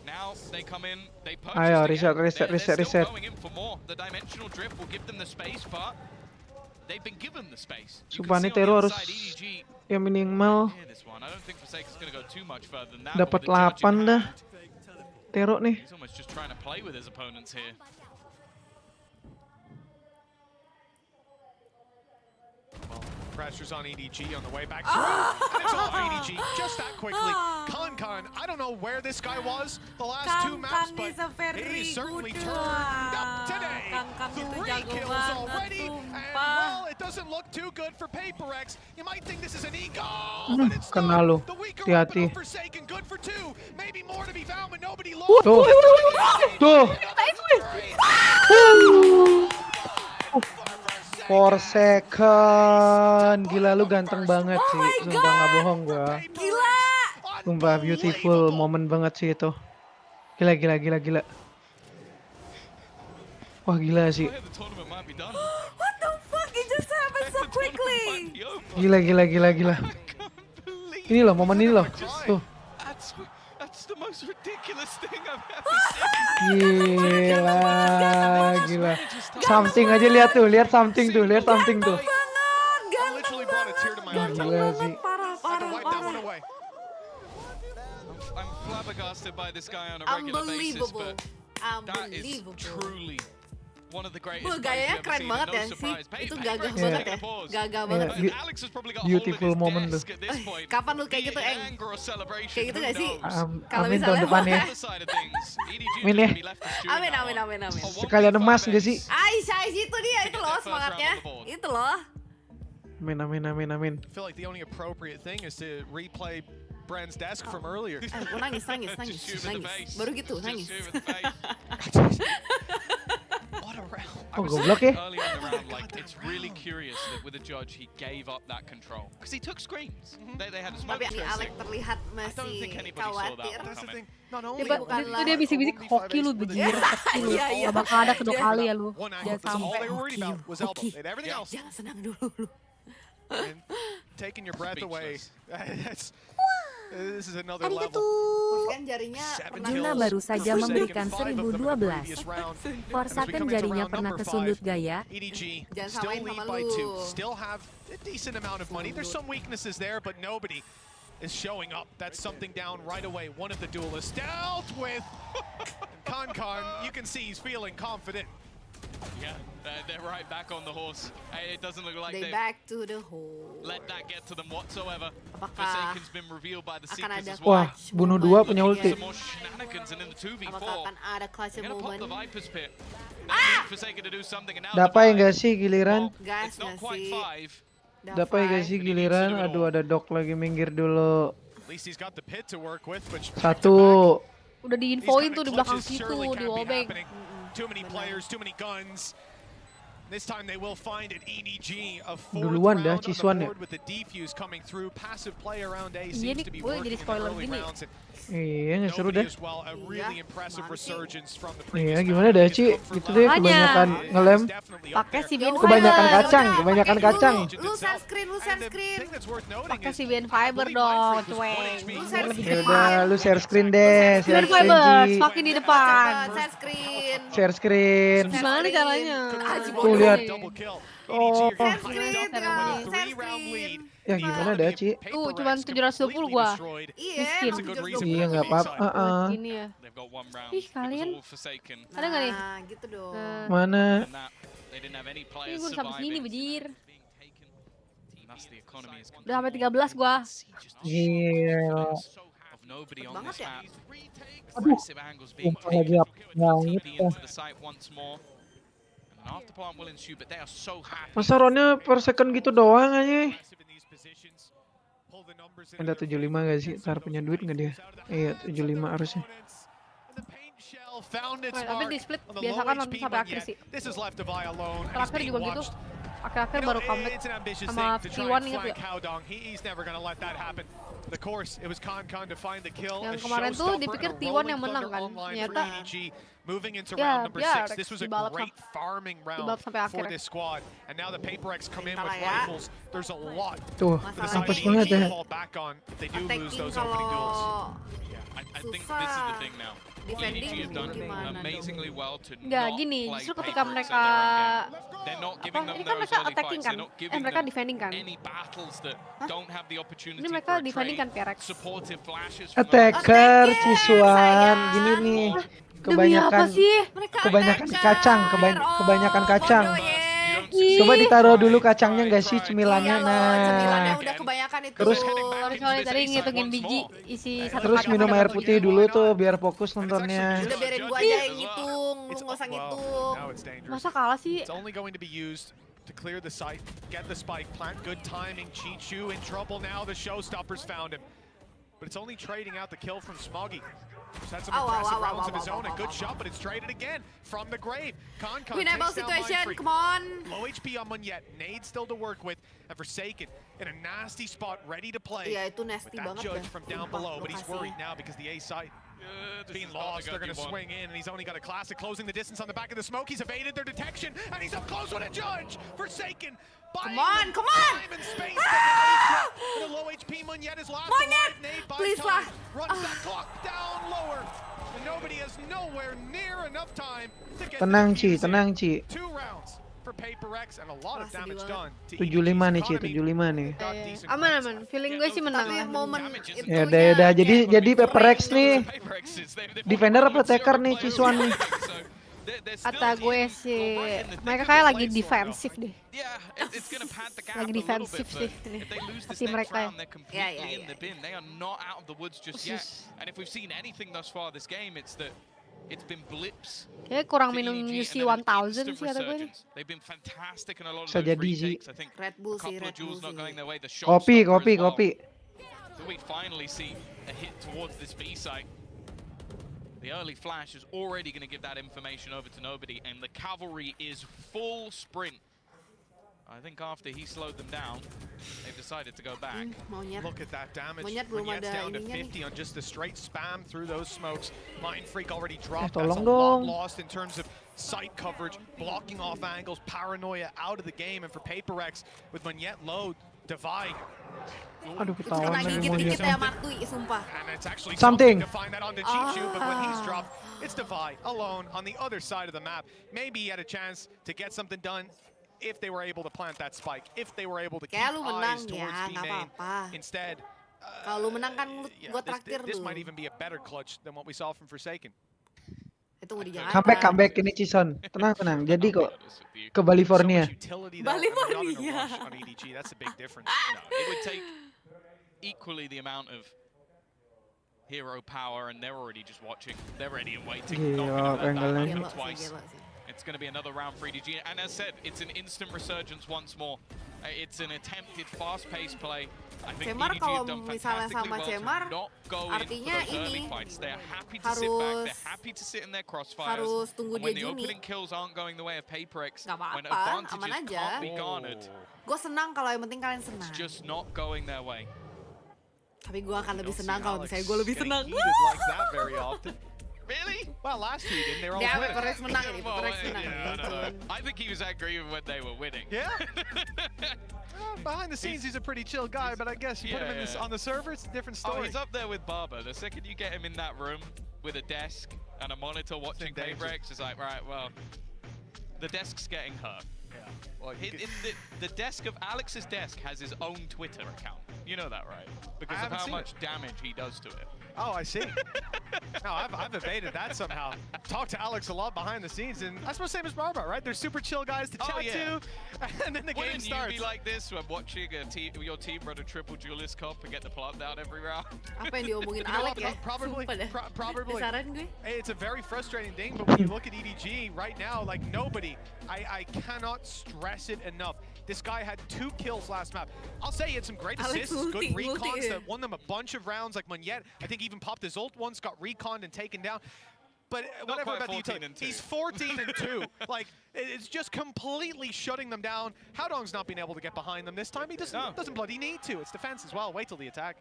Speaker 17: Now they come in, they purchase
Speaker 20: Ayo,
Speaker 17: again.
Speaker 20: reset.
Speaker 17: They're still going in for more. The dimensional drift will give them the space, but they've been given the space. You can
Speaker 20: Subani
Speaker 17: see on the
Speaker 20: Tero
Speaker 17: other
Speaker 20: harus
Speaker 17: side, EDG
Speaker 20: ya minimal
Speaker 17: near this one. I don't think Forsaken's going to go too much further than that.
Speaker 20: dapat
Speaker 17: but with the judge in
Speaker 20: 8 dah.
Speaker 17: hand,
Speaker 20: Tero nih.
Speaker 17: he's almost just trying to play with his opponents here.
Speaker 16: Pressures on EDG on the way back through. And it's all EDG just that quickly. Kan, I don't know where this guy was the last 2 maps, but he certainly turned up today. 3 kills already, and well, it doesn't look too good for Paper X. You might think this is an ego, but it's
Speaker 20: Kena lu.
Speaker 16: not. The weaker
Speaker 20: Hati-hati.
Speaker 16: weapon of Forsaken, good for 2. Maybe more to be found, but nobody
Speaker 20: Tuh. Tuh. 4 second. Gila lu ganteng banget sih. Sumpah nggak bohong gua.
Speaker 8: Gila.
Speaker 20: Sumpah beautiful moment banget sih itu. Gila. Wah gila sih.
Speaker 8: What the fuck? It just happened so quickly.
Speaker 20: Gila. Ini loh, momen ini loh. Tuh.
Speaker 17: That's the most ridiculous thing I've ever seen.
Speaker 20: Gila. Something aja lihat tuh, lihat something tuh.
Speaker 16: Gila
Speaker 20: sih.
Speaker 8: Parah.
Speaker 17: I'm flabbergasted by this guy on a regular basis, but that is truly one of the greatest
Speaker 8: Gayanya keren banget ya sih. Itu gagah banget ya. Gagah banget.
Speaker 20: Beautiful moment tuh.
Speaker 8: Kapan lu kayak gitu, Eng? Kayak gitu gak sih?
Speaker 20: Amin tahun depan ya. Amin ya.
Speaker 8: Amin.
Speaker 20: Sekalian emas gak sih?
Speaker 8: Aisyah itu dia, itu loh semangatnya. Itu loh.
Speaker 20: Amin.
Speaker 16: I feel like the only appropriate thing is to replay Brand's desk from earlier.
Speaker 8: Gue nangis. Baru gitu, nangis.
Speaker 20: Oh, goblok ya.
Speaker 17: Early in the round, like, it's really curious that with a judge he gave up that control because he took screens. They had a smoke.
Speaker 8: Tapi Alek terlihat masih khawatir.
Speaker 21: Itu dia bisik-bisik hoki lu bejir. Gak bakal ada kedua kali ya lu. Jangan sampai.
Speaker 8: Hoki. Jangan senang dulu lu.
Speaker 16: Taking your breath away. This is another level.
Speaker 1: Juna baru saja memberikan 1012. Forsaken jarinya pernah kesundut gaya.
Speaker 8: Jangan samain sama lu.
Speaker 16: Still have a decent amount of money. There's some weaknesses there, but nobody is showing up. That's something down right away. One of the duelists dealt with. Kan, you can see he's feeling confident.
Speaker 17: Yeah, they're right back on the horse. It doesn't look like
Speaker 8: they back to the horse.
Speaker 17: Let that get to them whatsoever. Forsaken's been revealed by the Seekers as
Speaker 20: Wah,
Speaker 17: well.
Speaker 20: bunuh 2 punya ulti.
Speaker 17: Some more shenanigans and in the 2v4.
Speaker 8: Apakah akan ada clutch
Speaker 17: They're gonna pop the
Speaker 8: moment?
Speaker 17: Viper's pit. They need Forsaken to do something, and now
Speaker 20: Dapat enggak sih giliran?
Speaker 8: Gas
Speaker 17: it's not
Speaker 8: nggak
Speaker 17: quite
Speaker 8: sih?
Speaker 17: 5.
Speaker 20: Dapat enggak sih giliran? Aduh, ada dok lagi minggir dulu.
Speaker 16: At least he's got the pit to work with, which
Speaker 20: 1.
Speaker 21: Udah diinfoin tuh di belakang situ, di wallbang.
Speaker 16: Too many players, too many guns. This time they will find an EDG, a 4th
Speaker 20: Duluan dah
Speaker 16: round on the
Speaker 20: Cisuan ya.
Speaker 16: board with the defuse coming through. Passive play around A
Speaker 21: Iya
Speaker 16: seems
Speaker 21: nih,
Speaker 16: to be
Speaker 21: gue
Speaker 16: working
Speaker 21: jadi
Speaker 16: in the
Speaker 21: spoiler
Speaker 16: early
Speaker 21: gini.
Speaker 16: rounds.
Speaker 20: Iya, nggak seru
Speaker 16: Nobody
Speaker 20: dah.
Speaker 16: as well, a really impressive resurgence from the
Speaker 20: Iya,
Speaker 16: previous
Speaker 20: gimana dah Ci? Gitu deh, kebanyakan ngelem.
Speaker 21: Pakai si Ben
Speaker 20: Kebanyakan
Speaker 21: Fiber.
Speaker 20: kacang.
Speaker 8: Lu share screen.
Speaker 21: Pakai si Ben Fiber dong, cuek.
Speaker 8: Lu share
Speaker 20: Ya
Speaker 8: screen.
Speaker 20: udah, lu share screen deh, share
Speaker 21: Ben Fiber,
Speaker 20: screen.
Speaker 21: semakin di depan.
Speaker 8: Share screen.
Speaker 20: Share screen.
Speaker 21: Gimana caranya?
Speaker 20: Tuh lihat. Oh,
Speaker 8: Share screen.
Speaker 20: ya gimana dah Ci?
Speaker 21: Tuh, cuman 720 gua.
Speaker 8: Iya.
Speaker 21: Miskin.
Speaker 20: Iya nggak apa-apa.
Speaker 21: Ini ya. Ih, kalian. Ada nggak nih?
Speaker 8: Nah, gitu dong.
Speaker 20: Mana?
Speaker 21: Ini gue sampai sini bejir. Udah sampai 13 gua.
Speaker 20: Gila.
Speaker 8: Banget ya.
Speaker 20: Aduh. Sumpah lagi apa banget ya. Masa ronnya per second gitu doang aja. Ada 75 gak sih? Ntar punya duit gak dia? Iya 75 harusnya.
Speaker 21: Tapi di split biasa kan nonton sampai akhir sih. Terakhir juga gitu. Akhir-akhir baru comeback sama T1 inget ya? Yang kemarin tuh dipikir T1 yang menang kan, ternyata ya biar dibalap sampai akhir.
Speaker 20: Tuh, apes banget ya.
Speaker 8: Attacking kalau
Speaker 17: I think this is the thing now. EDG have done amazingly well to
Speaker 21: Nggak
Speaker 17: not
Speaker 21: gini,
Speaker 17: play
Speaker 21: justru ketika
Speaker 17: Paper X
Speaker 21: mereka
Speaker 17: at their own game. They're not
Speaker 21: apa
Speaker 17: giving them
Speaker 21: ini kan
Speaker 17: those
Speaker 21: mereka
Speaker 17: early
Speaker 21: attacking
Speaker 17: fights.
Speaker 21: kan,
Speaker 17: They're not giving
Speaker 21: mereka
Speaker 17: them
Speaker 21: defending kan.
Speaker 17: any battles that don't have the opportunity
Speaker 21: Ini
Speaker 17: for
Speaker 21: mereka
Speaker 17: a
Speaker 21: defending kan
Speaker 17: trade.
Speaker 21: PRX.
Speaker 17: Supportive flashes.
Speaker 20: Attacker, Ciswan, gini nih.
Speaker 21: Demi apa sih?
Speaker 20: Kebanyakan kacang, kebanyakan kacang. Coba ditaruh dulu kacangnya nggak sih cemilannya? Nah,
Speaker 8: Udah kebanyakan itu.
Speaker 20: terus
Speaker 21: Sorry tadi ngitungin biji isi satu
Speaker 20: terus
Speaker 21: paket
Speaker 20: minum
Speaker 21: ada
Speaker 20: air
Speaker 21: berapa
Speaker 20: putih
Speaker 21: biji?
Speaker 20: dulu tuh biar fokus nontonnya.
Speaker 8: Udah biarin gua aja yang ngitung, lu nggak usah ngitung.
Speaker 21: Masa kalah sih?
Speaker 16: It's only going to be used to clear the site, get the spike, plant good timing. Chichu in trouble now. The showstoppers found him, but it's only trading out the kill from Smoggy. He's had some impressive rounds of his own. A good shot, but it's traded again from the grave. Concon
Speaker 8: Winnable
Speaker 16: takes down
Speaker 8: situation,
Speaker 16: Mindfreak.
Speaker 8: come on.
Speaker 16: Low HP on Munyet. Nade still to work with. And Forsaken in a nasty spot, ready to play.
Speaker 8: Iya, itu nasty
Speaker 16: With that
Speaker 8: banget
Speaker 16: judge
Speaker 8: dah.
Speaker 16: from down below, but he's worried now because the A side being lost. They're going to swing in, and he's only got a classic closing the distance on the back of the smoke. He's evaded their detection, and he's up close with a judge. Forsaken.
Speaker 8: Come on, come on!
Speaker 16: The low HP Munyet is last
Speaker 8: Munyet!
Speaker 16: alive. Nade buys
Speaker 8: Please
Speaker 16: time,
Speaker 8: lah.
Speaker 16: runs that clock down lower. And nobody has nowhere near enough time to get
Speaker 20: Tenang
Speaker 16: the
Speaker 20: Ci, tenang Ci.
Speaker 16: 2 rounds for Paper X and a lot of damage done to
Speaker 20: 75 nih Ci, 75 nih.
Speaker 21: Aman. Feeling gue sih menang lah.
Speaker 8: Momen
Speaker 20: Ya udah. Jadi Paper X nih. Defender apa attacker nih Ciswan nih?
Speaker 21: Kata gue sih, mereka kayak lagi defensif deh. Lagi defensif sih ini. Hati mereka ya.
Speaker 17: They are not out of the woods just yet. And if we've seen anything thus far this game, it's been blips.
Speaker 21: Kayak kurang minum UC 1000 sih kata gue nih.
Speaker 17: They've been fantastic in a lot of
Speaker 20: Bisa
Speaker 17: those
Speaker 20: jadi sih.
Speaker 17: retakes. I think
Speaker 8: Red Bull
Speaker 17: a couple
Speaker 8: sih,
Speaker 17: of
Speaker 8: Red
Speaker 17: duels
Speaker 8: Bull
Speaker 17: not
Speaker 8: sih.
Speaker 17: going their way. The
Speaker 20: Kopi.
Speaker 17: Do we finally see a hit towards this B site? The early flash is already going to give that information over to nobody, and the cavalry is full sprint. I think after he slowed them down, they've decided to go back.
Speaker 16: Look at that damage.
Speaker 8: Monyet belum
Speaker 16: Munyet's
Speaker 8: ada
Speaker 16: down to
Speaker 8: ininya
Speaker 16: 50 on just the straight spam through those smokes. Mindfreak already dropped.
Speaker 20: tolong
Speaker 16: That's a lot
Speaker 20: dong.
Speaker 16: lost in terms of sight coverage, blocking off angles, paranoia out of the game. And for Paper X, with Munyet low, divide.
Speaker 20: Aduh,
Speaker 8: Itu
Speaker 20: ketahuan
Speaker 8: kena
Speaker 20: lagi
Speaker 8: gigit-gigit
Speaker 20: Monyet.
Speaker 8: ya Martui, sumpah.
Speaker 16: And it's actually
Speaker 20: Something.
Speaker 16: to find that onto Chichu, but when he's dropped, it's Divide alone on the other side of the map. Maybe he had a chance to get something done if they were able to plant that spike, if they were able to keep
Speaker 8: Kayak lu menang
Speaker 16: eyes
Speaker 8: ya,
Speaker 16: towards
Speaker 8: nggak
Speaker 16: B-main.
Speaker 8: apa-apa.
Speaker 16: Instead,
Speaker 8: Kalau lu menang kan gue traktir
Speaker 16: this
Speaker 8: lu.
Speaker 16: might even be a better clutch than what we saw from Forsaken.
Speaker 8: Itu mau di Jakarta.
Speaker 20: Comeback ini Cison. Tenang. Jadi kok ke California.
Speaker 8: California.
Speaker 16: On EDG, that's a big difference.
Speaker 17: No, it would take equally the amount of hero power, and they're already just watching. They're ready and waiting. Not
Speaker 20: Gila,
Speaker 17: gonna let that
Speaker 20: Penggalen.
Speaker 17: happen twice. It's going to be another round for EDG, and as said, it's an instant resurgence once more. It's an attempted fast-paced play. I think
Speaker 8: Cemar
Speaker 17: EDG
Speaker 8: kalau
Speaker 17: have done
Speaker 8: misalnya
Speaker 17: fantastically
Speaker 8: sama
Speaker 17: well
Speaker 8: Cemar,
Speaker 17: to not go in
Speaker 8: artinya
Speaker 17: for those early
Speaker 8: ini
Speaker 17: fights. They're happy to sit back. They're happy to sit in their crossfires.
Speaker 8: harus tunggu
Speaker 17: And when
Speaker 8: dia
Speaker 17: the
Speaker 8: Juni.
Speaker 17: opening kills aren't going the way of Paper X,
Speaker 8: Nggak
Speaker 17: when
Speaker 8: apa-apa, aman
Speaker 17: advantages
Speaker 8: aja.
Speaker 17: can't be garnered,
Speaker 8: Gue senang kalau yang penting kalian senang.
Speaker 17: it's just not going their way.
Speaker 8: Tapi gue akan lebih senang kalau misalnya gue lebih senang.
Speaker 16: Like that very often.
Speaker 17: Really?
Speaker 16: Well, last year he didn't. They were all
Speaker 8: Dia
Speaker 16: winning.
Speaker 8: Paper X menang ini,
Speaker 17: Well,
Speaker 8: Paper X menang.
Speaker 17: no. I think he was angry even when they were winning.
Speaker 16: Yeah. Behind the scenes, he's a pretty chill guy, but I guess you put him in this, on the server, it's a different
Speaker 17: Oh,
Speaker 16: story.
Speaker 17: he's up there with Barber. The second you get him in that room with a desk and a monitor watching Paper X, it's like, right, well, the desk's getting hurt.
Speaker 16: Yeah. Well,
Speaker 17: The desk of Alex's desk has his own Twitter account. You know that, right? Because of
Speaker 16: haven't
Speaker 17: how
Speaker 16: seen
Speaker 17: much damage he does to it.
Speaker 16: Oh, I see. No, I've evaded that somehow. Talked to Alex a lot behind the scenes, and I suppose same as Barbar, right? They're super chill guys to chat to, and then the game
Speaker 17: Wouldn't
Speaker 16: starts.
Speaker 17: you be like this when watching your team run a triple duelist comp and get the plant down every round?
Speaker 8: Apa yang diomongin
Speaker 16: You know
Speaker 8: Alek
Speaker 16: what,
Speaker 8: ya?
Speaker 16: Probably.
Speaker 8: Sumpah dah.
Speaker 16: Probably.
Speaker 8: Besaran gue.
Speaker 16: Hey, it's a very frustrating thing, but when you look at EDG right now, like nobody, I cannot stress it enough. This guy had 2 kills last map. I'll say he had some great
Speaker 8: Alex
Speaker 16: assists, good
Speaker 8: ulti,
Speaker 16: recons
Speaker 8: ulti.
Speaker 16: that won them a bunch of rounds, like Munyet. I think even popped his ult once, got reconned and taken down. But whatever
Speaker 17: quite
Speaker 16: about the
Speaker 17: 14
Speaker 16: utility,
Speaker 17: and 2.
Speaker 16: he's 14 and 2. Like, it's just completely shutting them down. Howdong's not been able to get behind them this time. He doesn't bloody need to. It's defense as well. Wait till the attack.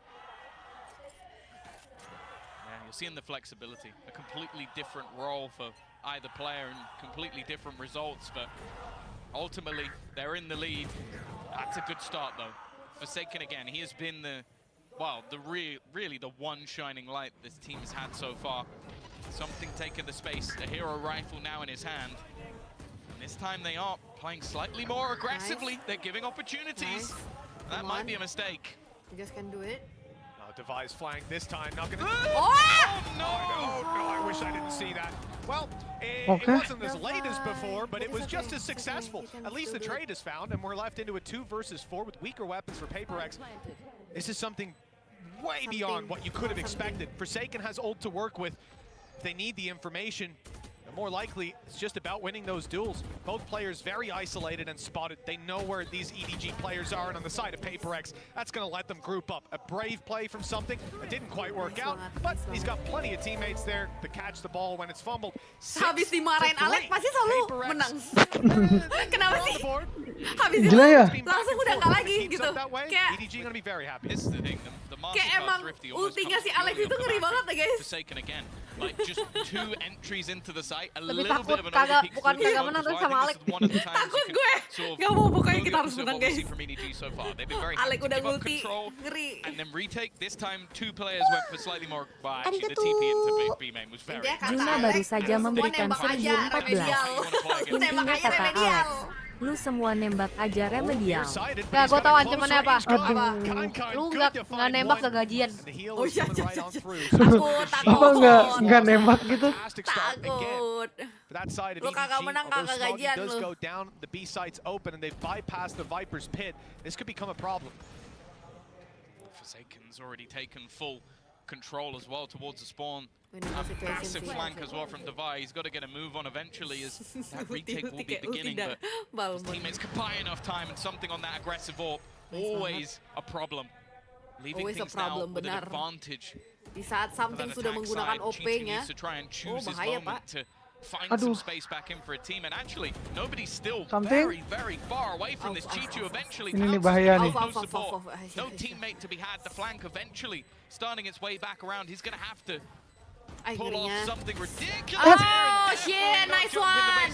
Speaker 17: Yeah, you're seeing the flexibility. A completely different role for either player and completely different results, but ultimately, they're in the lead. That's a good start, though. Forsaken again, he has been the well, really the one shining light this team has had so far. Something taking the space. A hero rifle now in his hand. And this time they are playing slightly more aggressively.
Speaker 8: Nice.
Speaker 17: They're giving opportunities. That might be a mistake.
Speaker 8: You guys can do it.
Speaker 16: Device flank this time, not gonna...
Speaker 8: Oh!
Speaker 16: No, I wish I didn't see that. Well, it wasn't as late as before, but it was just as successful. At least the trade is found, and we're left into a 2 versus 4 with weaker weapons for PaperX. This is something way beyond what you could have expected. Forsaken has ult to work with. If they need the information, more likely it's just about winning those duels. Both players very isolated and spotted. They know where these EDG players are, and on the side of PaperX, that's going to let them group up. A brave play from something. It didn't quite work out, but he's got plenty of teammates there to catch the ball when it's fumbled.
Speaker 8: Habis dimarahin Alex pasti selalu menang. Kenapa sih? Habis itu langsung udah nggak lagi gitu. Kayak
Speaker 16: EDG going to be very happy.
Speaker 17: This is the thing. The
Speaker 8: kayak emang ultinya si Alex itu ngeri banget ya guys.
Speaker 17: Forsaken again. Like just 2 entries into the site, a
Speaker 21: Lebih
Speaker 17: little bit
Speaker 21: takut
Speaker 17: of an
Speaker 21: kagak,
Speaker 17: overpeak.
Speaker 21: bukan kagak menang tapi sama Alex.
Speaker 8: Takut gue. Gak mau, pokoknya kita harus menang guys. Alex udah ngulti, ngeri.
Speaker 17: And then retake, this time 2 players went for slightly more, actually the TP into B-main was very...
Speaker 1: Juna baru saja memberikan 1014. Intinya kata Alex, lu semua nembak aja remedial.
Speaker 21: Gak, gue tau ancamannya apa. Lu nggak nembak ke gajian.
Speaker 8: Oh iya.
Speaker 21: Apa nggak nembak gitu?
Speaker 8: Takut. Lu kagak menang kagak gajian lu.
Speaker 16: The B site's open and they've bypassed the Viper's pit. This could become a problem.
Speaker 17: Forsaken's already taken full control as well towards the spawn. A massive flank as well from Devi. He's got to get a move on eventually as that retake will be beginning, but his teammates can buy enough time and something on that aggressive AWP. Always a problem. Leaving things now with an advantage.
Speaker 8: Di saat something sudah menggunakan OP-nya, oh bahaya pak.
Speaker 17: Find some space back in for a team, and actually nobody's still very far away from this. Chichu eventually
Speaker 20: ini bahaya nih.
Speaker 17: No teammate to be had. The flank eventually starting its way back around. He's gonna have to pull off something ridiculous.
Speaker 8: Oh shit, nice one.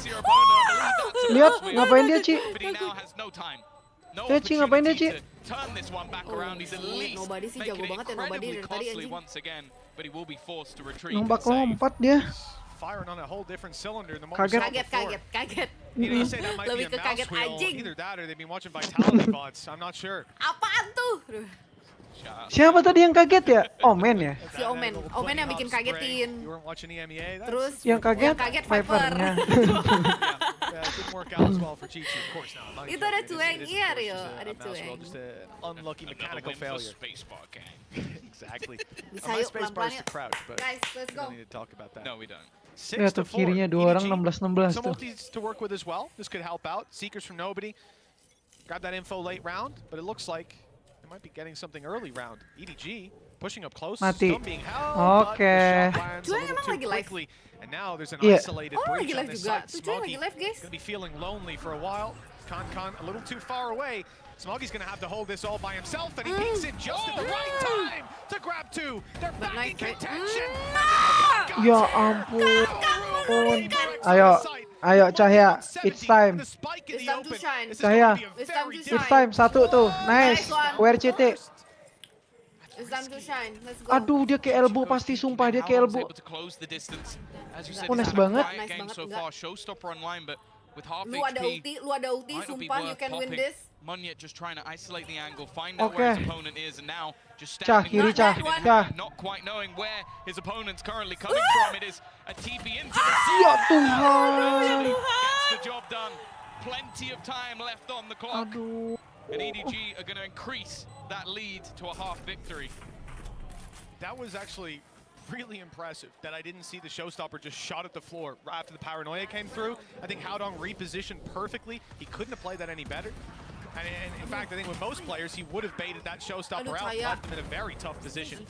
Speaker 20: Lihat ngapain dia, Ci?
Speaker 17: But he now has no time. No
Speaker 20: Ci, ngapain dia, Ci?
Speaker 17: Turn this one back around. He's at least
Speaker 8: Nobody sih jago banget ya, Nobody dari tadi anjing.
Speaker 17: once again, but he will be forced to retreat.
Speaker 20: Lompat dia.
Speaker 16: Firing on a whole different cylinder. The
Speaker 8: Kaget.
Speaker 16: You say that might be a mouse wheel. Either that or they've been watching Vitality bots. I'm not sure.
Speaker 8: Apaan tuh?
Speaker 20: Siapa tadi yang kaget ya? Omen ya?
Speaker 8: Si Omen yang bikin kagetin. Terus
Speaker 20: yang kaget Viper-nya.
Speaker 8: Itu ada cueng, iya Rio, ada cueng.
Speaker 16: Unlucky mechanical failure. Exactly.
Speaker 8: Bisa yuk pelan-pelan yuk. Guys, let's go.
Speaker 17: No, we don't.
Speaker 20: Ya tuh kirinya 2 orang 16-16
Speaker 16: Some
Speaker 20: tuh.
Speaker 16: ultis to work with as well. This could help out. Seekers from nobody. Grab that info late round, but it looks like they might be getting something early round. EDG pushing up close.
Speaker 20: Mati.
Speaker 16: Oke.
Speaker 8: Cueng emang lagi live.
Speaker 16: And now there's an isolated
Speaker 8: lagi
Speaker 16: breach
Speaker 8: live
Speaker 16: on this
Speaker 8: juga.
Speaker 16: side.
Speaker 8: Cueng lagi live guys.
Speaker 16: Gonna be feeling lonely for a while. Con a little too far away. Smoggy's gonna have to hold this all by himself, and he peeks in just at the right time to grab 2. They're back in contention.
Speaker 20: Ya ampun. Ayo Cahya, it's time. Cahya, it's time. 1 tuh, nice. WRCT.
Speaker 8: It's time to shine. Let's go.
Speaker 20: Aduh, dia ke elbow pasti, sumpah dia ke elbow. Nice banget.
Speaker 8: Lu ada ulti, sumpah you can win this.
Speaker 17: Munyet just trying to isolate the angle, find out where his opponent is, and now just
Speaker 20: Cah,
Speaker 17: standing
Speaker 20: kiri
Speaker 17: back,
Speaker 20: Cah.
Speaker 17: not quite knowing where his opponent's currently coming from. It is a TP into the
Speaker 20: Ya Tuhan.
Speaker 17: gets the job done. Plenty of time left on the clock.
Speaker 20: Aduh.
Speaker 17: And EDG are going to increase that lead to a half victory.
Speaker 16: That was actually really impressive that I didn't see the showstopper just shot at the floor right after the paranoia came through. I think Haodong repositioned perfectly. He couldn't have played that any better. And in fact, I think with most players, he would have baited that showstopper out, left him in a very tough position.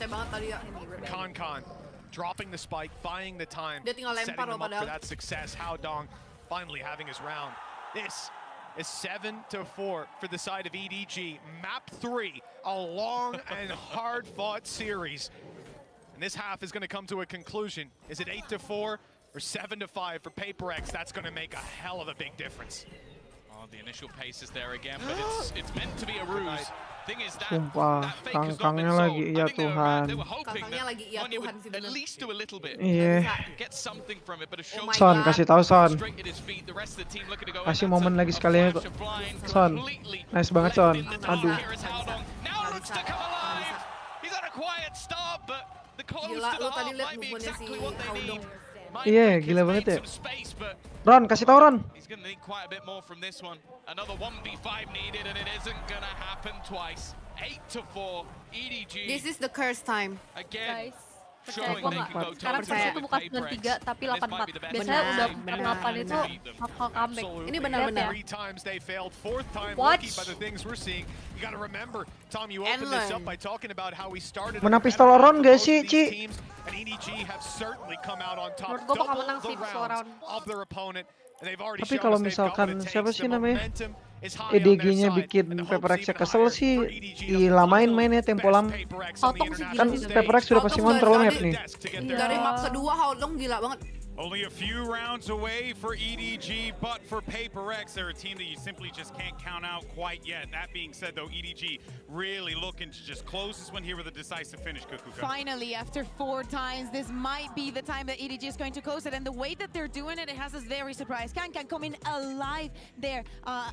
Speaker 16: Con dropping the spike, buying the time, setting them up for that success. Haodong finally having his round. This is 7-4 for the side of EDG. Map 3, a long and hard-fought series. And this half is going to come to a conclusion. Is it 8-4 or 7-5 for PaperX? That's going to make a hell of a big difference.
Speaker 17: Oh, the initial pace is there again, but it's meant to be a ruse.
Speaker 20: Sumpah, kangkangnya lagi, ya Tuhan.
Speaker 8: Kakaknya lagi ya Tuhan sih bener.
Speaker 20: Iya. Son, kasih tahu Son. Kasih momen lagi sekali ya, Son. Nice banget Son. Aduh.
Speaker 8: Gila, lu tadi liat move-nya si Haudong.
Speaker 20: Iya, gila banget ya. Ron, kasih tahu Ron.
Speaker 17: He's going to need quite a bit more from this one. Another 1v5 needed, and it isn't going to happen twice. 8-4, EDG.
Speaker 8: This is the curse time.
Speaker 17: Again.
Speaker 21: Percaya gue nggak. Sekarang percaya itu bukan 9-3 tapi 8-4. Biasanya udah 8 itu bakal comeback.
Speaker 8: Ini benar-benar.
Speaker 20: Menang pistol round gak sih, Ci?
Speaker 21: Menurut gue bakal menang sih pistol round.
Speaker 20: Tapi kalau misalkan siapa sih namanya? EDG-nya bikin PaperX-nya kesel sih, dilamain mainnya tempo lama. Kan PaperX sudah pasti ngontrol map nih.
Speaker 8: Dari map kedua Haudong gila banget.
Speaker 3: Only a few rounds away for EDG, but for PaperX, they're a team that you simply just can't count out quite yet. That being said, though, EDG really looking to just close this one here with a decisive finish, Kukuka.
Speaker 2: Finally, after 4 times, this might be the time that EDG is going to close it. And the way that they're doing it, it has us very surprised. Can come in alive there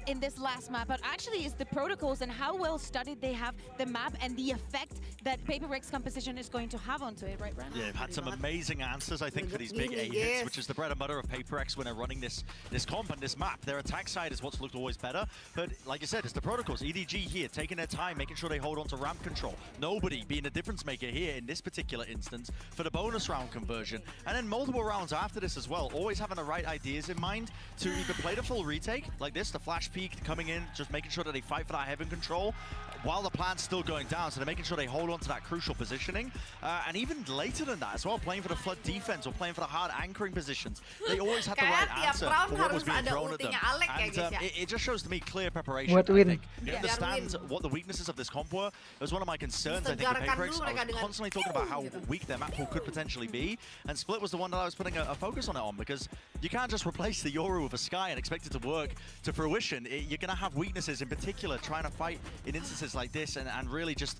Speaker 2: in this last map. But actually, it's the protocols and how well studied they have the map and the effect that PaperX composition is going to have onto it, right, Brand?
Speaker 6: Yeah, they've had some amazing answers, I think, for these big A hits, which is the bread and butter of PaperX when they're running this comp and this map. Their attack side is what's looked always better, but like you said, it's the protocols. EDG here, taking their time, making sure they hold on to ramp control. Nobody being a difference maker here in this particular instance for the bonus round conversion. And then multiple rounds after this as well, always having the right ideas in mind to either play the full retake, like this, the flash peek coming in, just making sure that they fight for that heaven control, while the plan's still going down, so they're making sure they hold on to that crucial positioning. And even later than that as well, playing for the flood defense or playing for the hard anchoring positions. They always had the right answer for what was being thrown at them. And it just shows to me clear preparation, I think. You understand what the weaknesses of this comp were. It was one of my concerns, I think, for PaperX. I was constantly talking about how weak their map pool could potentially be, and Split was the one that I was putting a focus on it on, because you can't just replace the Yoru with a Sky and expect it to work to fruition. You're going to have weaknesses, in particular, trying to fight in instances like this, and really just...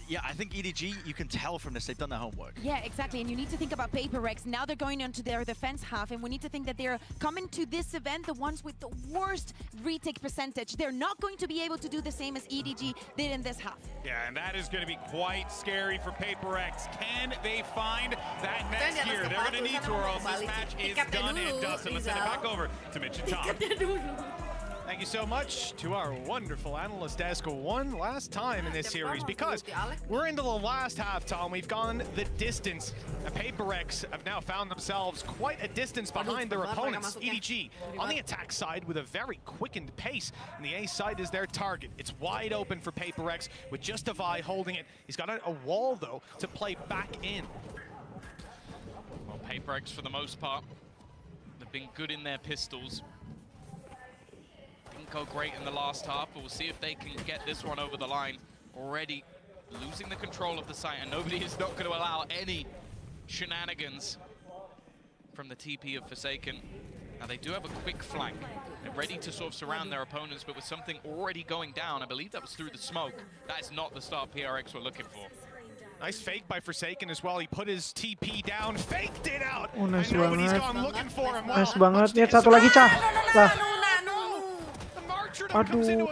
Speaker 6: Yeah, I think EDG, you can tell from this, they've done their homework.
Speaker 2: Yeah, exactly, and you need to think about PaperX. Now they're going into their defense half, and we need to think that they're coming to this event, the ones with the worst retake percentage. They're not going to be able to do the same as EDG did in this half.
Speaker 3: Yeah, and that is going to be quite scary for PaperX. Can they find that next gear? They're going to need to, or else this match is done and dusted. Let's send it back over to Mitch and Tom.
Speaker 16: Thank you so much to our wonderful analyst desk one last time in this series, because we're into the last half, Tom. We've gone the distance, and PaperX have now found themselves quite a distance behind their opponents. EDG on the attack side with a very quickened pace, and the A side is their target. It's wide open for PaperX with Justify holding it. He's got a wall, though, to play back in.
Speaker 17: Well, PaperX, for the most part, they've been good in their pistols. Didn't go great in the last half, but we'll see if they can get this one over the line. Already losing the control of the site, and nobody is not going to allow any shenanigans from the TP of Forsaken. Now they do have a quick flank. They're ready to sort of surround their opponents, but with something already going down, I believe that was through the smoke. That is not the start PRX were looking for.
Speaker 16: Nice fake by Forsaken as well. He put his TP down, faked it out,
Speaker 20: Oh, nice
Speaker 16: and nobody's
Speaker 20: banget.
Speaker 16: gone looking for him.
Speaker 20: Nice banget. Lihat satu lagi, Cah. Cah. Aduh,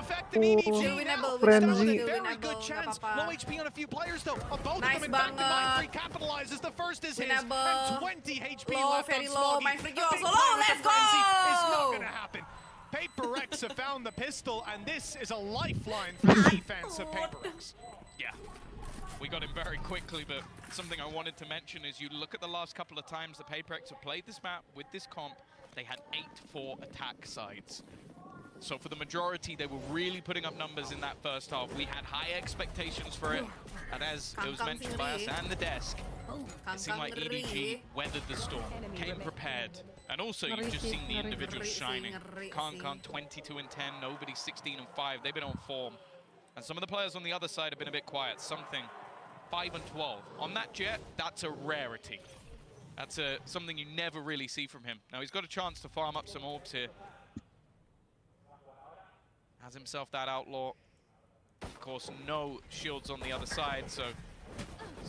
Speaker 20: frenzy.
Speaker 16: Very good chance. Low HP on a few players though. Both
Speaker 8: Nice
Speaker 16: of them in back to
Speaker 8: banget.
Speaker 16: capitalizes. The first is his,
Speaker 8: Winnable.
Speaker 16: and 20 HP
Speaker 8: Low,
Speaker 16: left
Speaker 8: very
Speaker 16: on
Speaker 8: low.
Speaker 16: Smoggy.
Speaker 8: My freaky
Speaker 16: A
Speaker 8: also
Speaker 16: big
Speaker 8: low.
Speaker 16: play with
Speaker 8: Let's
Speaker 16: the frenzy.
Speaker 8: go.
Speaker 16: It's not gonna happen. PaperX have found the pistol, and this is a lifeline for the defense of PaperX.
Speaker 17: Yeah, we got him very quickly, but something I wanted to mention is you look at the last couple of times the PaperX have played this map with this comp, they had 8-4 attack sides. So for the majority, they were really putting up numbers in that first half. We had high expectations for it, and as it was mentioned by us and the desk, it seemed like EDG weathered the storm, came prepared. And also, you've just seen the individuals shining. Kankan 22 and 10, nobody 16 and 5. They've been on form. And some of the players on the other side have been a bit quiet. Something 5 and 12. On that Jet, that's a rarity. That's something you never really see from him. Now, he's got a chance to farm up some orbs here. Has himself that outlaw. Of course, course, no shields on the other side, so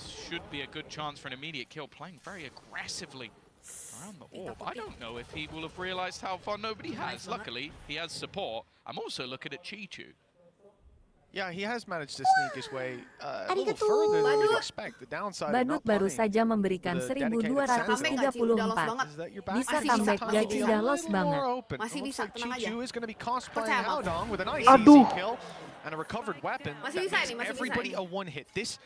Speaker 17: should be a good chance for an immediate kill. Playing very aggressively around the orb. I don't know if he will have realized how far nobody has. Luckily, he has support. I'm also looking at Chichu.
Speaker 16: Yeah, he has managed to sneak his way a little further than we'd expect. The downside of
Speaker 1: Badut
Speaker 16: not
Speaker 1: baru
Speaker 16: punting
Speaker 1: saja memberikan
Speaker 16: the dedicated
Speaker 1: 1234. Bisa comeback gak Ci? Udah los banget.
Speaker 8: Masih bisa, tenang aja.
Speaker 16: Chichu is going to be cosplaying
Speaker 8: Percaya
Speaker 16: out on with a nice
Speaker 20: Aduh.
Speaker 16: easy kill and a recovered weapon.
Speaker 8: Masih
Speaker 16: That
Speaker 8: bisa
Speaker 16: makes
Speaker 8: ini, masih bisa
Speaker 16: everybody
Speaker 8: ini.
Speaker 16: a one hit. This,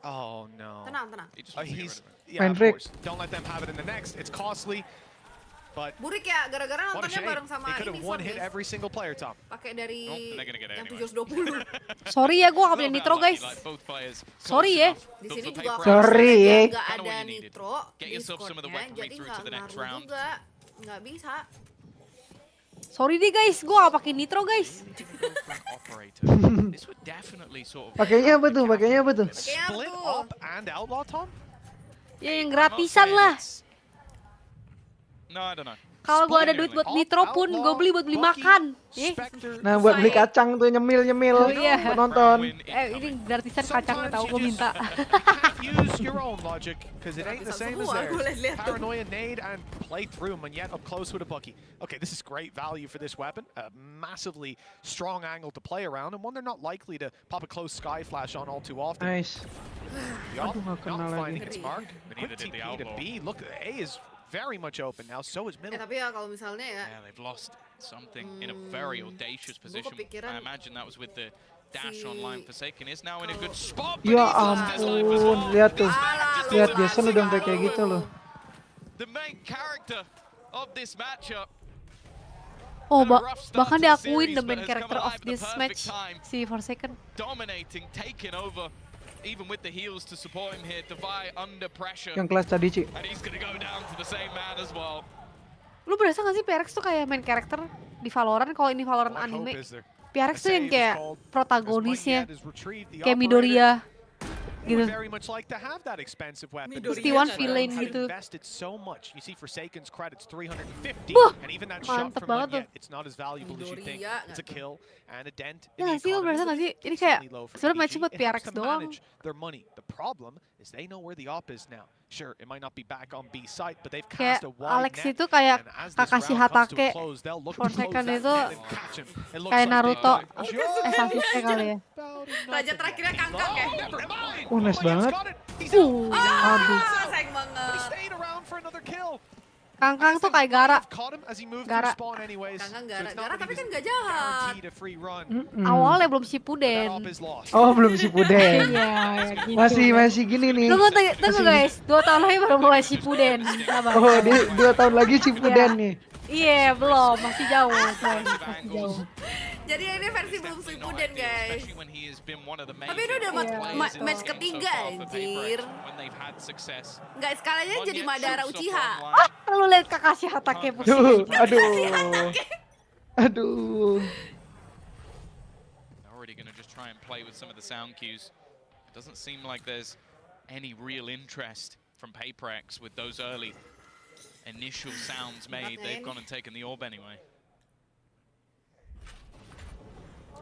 Speaker 16: oh no.
Speaker 8: Tenang, tenang.
Speaker 16: He's, yeah,
Speaker 20: Main
Speaker 16: of
Speaker 20: break.
Speaker 16: course. Don't let them have it in the next. It's costly, but
Speaker 8: Burik ya, gara-gara
Speaker 16: what a
Speaker 8: nontonnya
Speaker 16: shame.
Speaker 8: bareng sama
Speaker 16: He could
Speaker 8: ini
Speaker 16: have one
Speaker 8: Sword,
Speaker 16: hit
Speaker 8: guys.
Speaker 16: every single player, Tom.
Speaker 8: Pakai dari
Speaker 17: Oh, they're gonna get it
Speaker 8: yang
Speaker 17: anyway.
Speaker 8: 720.
Speaker 21: Sorry ya, gue gak punya nitro guys. Sorry ya.
Speaker 8: Di sini juga
Speaker 20: Sorry ya.
Speaker 8: nggak ada nitro
Speaker 17: Get
Speaker 8: di
Speaker 17: yourself some of the
Speaker 8: squadnya,
Speaker 17: weaponry
Speaker 8: jadi
Speaker 17: through
Speaker 8: nggak
Speaker 17: to the next
Speaker 8: ngaruh
Speaker 17: round.
Speaker 8: juga. Nggak bisa.
Speaker 21: Sorry deh guys, gue gak pakai nitro guys.
Speaker 17: This would definitely sort of
Speaker 20: Pakainya apa tuh? Pakainya apa tuh?
Speaker 16: Split up and outlaw, Tom?
Speaker 21: Ya yang gratisan lah.
Speaker 17: No, I don't know.
Speaker 21: Kalau gue ada duit buat nitro pun, gue beli buat beli makan.
Speaker 20: Nah, buat beli kacang tuh nyemil-nyemil
Speaker 21: Oh, iya.
Speaker 20: buat nonton.
Speaker 21: Ini gratisan kacangnya tahu gue minta.
Speaker 16: Use your own logic, because it ain't the same as theirs. Paranoia, nade, and play through him, and yet up close with a bucky. Okay, this is great value for this weapon. A massively strong angle to play around, and one they're not likely to pop a close sky flash on all too often.
Speaker 20: Nice.
Speaker 16: Yup,
Speaker 20: Aduh, gak kenal
Speaker 16: not
Speaker 20: lagi.
Speaker 16: finding its mark. Quick TP to B. Look, A is very much open now, so is middle.
Speaker 8: Tapi ya kalau misalnya ya.
Speaker 17: Yeah, they've lost something in a very audacious position. I imagine that was with the dash online. Forsaken is now in a good spot.
Speaker 20: Ya ampun, lihat tuh. Lihat Jason udah sampai kayak gitu loh.
Speaker 17: The main character of this matchup.
Speaker 21: Oh, bahkan diakuin the main character of this match, si Forsaken.
Speaker 17: Dominating, taking over. Even with the heals to support him here, Devi under pressure.
Speaker 20: Yang kelas tadi, Ci.
Speaker 17: And he's gonna go down to the same man as well.
Speaker 21: Lu berasa gak sih PRX tuh kayak main karakter di Valorant? Kalau ini Valorant anime, PRX tuh yang kayak protagonisnya, kayak Midoriya gitu.
Speaker 16: Very much like to have that expensive weapon.
Speaker 21: T1 villain gitu.
Speaker 16: Invested so much. You see Forsaken's credits 350,
Speaker 21: Wah,
Speaker 16: and even that shot
Speaker 21: mantep
Speaker 16: from
Speaker 21: banget
Speaker 16: one
Speaker 21: tuh.
Speaker 16: yet, it's not as valuable as you think. It's a kill and a dent.
Speaker 21: Ya gak sih, lu berasa gak sih? Ini kayak sebenarnya match buat PRX doang.
Speaker 16: Their money. The problem is they know where the op is now. Sure, it might not be back on B site, but they've
Speaker 21: Kayak
Speaker 16: cast a wide
Speaker 21: Alex
Speaker 16: net.
Speaker 21: itu kayak
Speaker 16: and as this
Speaker 21: Kakashi
Speaker 16: round comes to a
Speaker 21: Hatake,
Speaker 16: close, they'll look to
Speaker 21: Forsaken
Speaker 16: close that
Speaker 21: itu
Speaker 16: net and catch him. It looks
Speaker 21: kayak
Speaker 16: like they
Speaker 21: Naruto,
Speaker 16: got
Speaker 21: Sasuke kali ya.
Speaker 8: Raja terakhirnya Kangkang ya.
Speaker 20: Nice banget.
Speaker 21: Aduh.
Speaker 8: Sayang banget.
Speaker 21: Kangkang tuh kayak Gara. Gara.
Speaker 8: Kangkang Gara tapi kan gak jahat.
Speaker 21: Awalnya belum Shippuden.
Speaker 20: Oh, belum Shippuden.
Speaker 21: Iya, gitu.
Speaker 20: Masih gini nih.
Speaker 21: Tunggu guys, 2 tahun lagi baru mulai Shippuden. Sabar.
Speaker 20: Oh, dia 2 tahun lagi Shippuden nih.
Speaker 21: Iya, belum, masih jauh, guys. Masih jauh.
Speaker 8: Jadi ini versi belum Shippuden, guys. Tapi ini udah match ketiga, anjir. Nggak sekalinya jadi Madara Uchiha.
Speaker 21: Ah, lu lihat Kakashi Hatake pusing.
Speaker 20: Aduh.
Speaker 17: Already gonna just try and play with some of the sound cues. It doesn't seem like there's any real interest from PaperX with those early initial sounds made. They've gone and taken the orb anyway.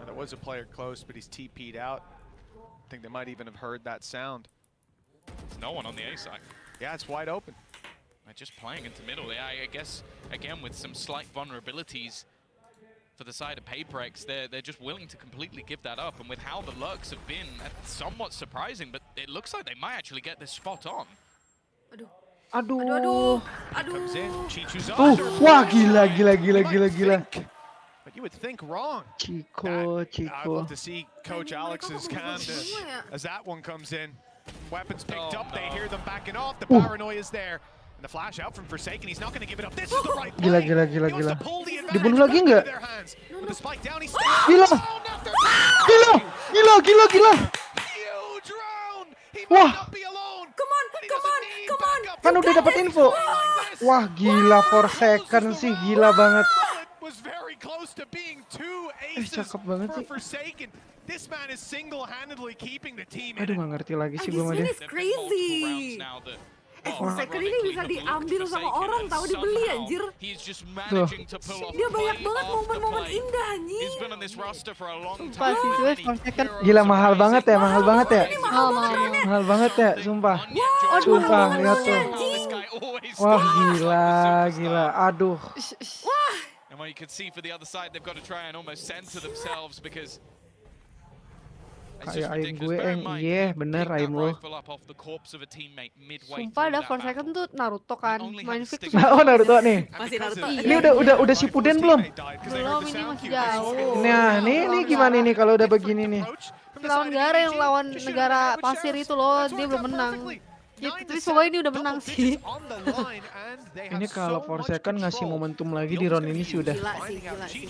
Speaker 16: There was a player close, but he's TP'd out. I think they might even have heard that sound.
Speaker 17: There's no one on the A side.
Speaker 16: Yeah, it's wide open.
Speaker 17: They're just playing into middle. Yeah, I guess, again, with some slight vulnerabilities for the side of PaperX, they're just willing to completely give that up. And with how the lurks have been, that's somewhat surprising, but it looks like they might actually get this spot on.
Speaker 20: Aduh.
Speaker 16: Comes in, Chichu's
Speaker 20: Wah, gila.
Speaker 16: But you would think wrong.
Speaker 20: Chico.
Speaker 16: I'd love to see Coach Alex's hand as that one comes in. Weapons picked up, they hear them backing off, the paranoia is there. And the flash out from Forsaken, he's not going to give it up. This is the right play.
Speaker 20: Gila. Dibunuh lagi nggak?
Speaker 16: With the spike down, he's
Speaker 20: Gila. Wah.
Speaker 8: Come on.
Speaker 20: Kan udah dapat info. Wah, gila Forsaken sih, gila banget.
Speaker 16: Was very close to being 2 aces
Speaker 20: cakep banget
Speaker 16: for
Speaker 20: sih.
Speaker 16: Forsaken. This man is single-handedly keeping the team in
Speaker 20: Aduh,
Speaker 16: it.
Speaker 20: nggak ngerti lagi sih gue sama
Speaker 8: This
Speaker 20: dia.
Speaker 8: man is crazy. Forsaken ini bisa diambil sama orang, tahu dibeli anjir.
Speaker 20: Tuh.
Speaker 8: Dia banyak banget momen-momen indah anjing.
Speaker 21: Sumpah sih, Forsaken.
Speaker 20: Gila mahal banget ya, mahal banget ya.
Speaker 21: Mahal
Speaker 20: banget ya, sumpah. Sumpah, lihat tuh. Wah, gila. Aduh.
Speaker 9: And what you can see for the other side, they've got to try and almost center themselves because
Speaker 20: Kayak aim gue iya bener aim lo.
Speaker 21: Sumpah ada Forsaken tuh Naruto kan, main fix.
Speaker 20: Oh Naruto nih.
Speaker 8: Masih Naruto.
Speaker 20: Ini udah Shippuden belum?
Speaker 21: Belum, ini masih jauh.
Speaker 20: Nah, nih gimana nih kalau udah begini nih?
Speaker 21: Lawan negara yang lawan negara pasir itu loh, dia belum menang. Tapi semoga ini udah menang sih.
Speaker 20: Ini kalau Forsaken ngasih momentum lagi di round ini sih udah.
Speaker 8: Gila sih.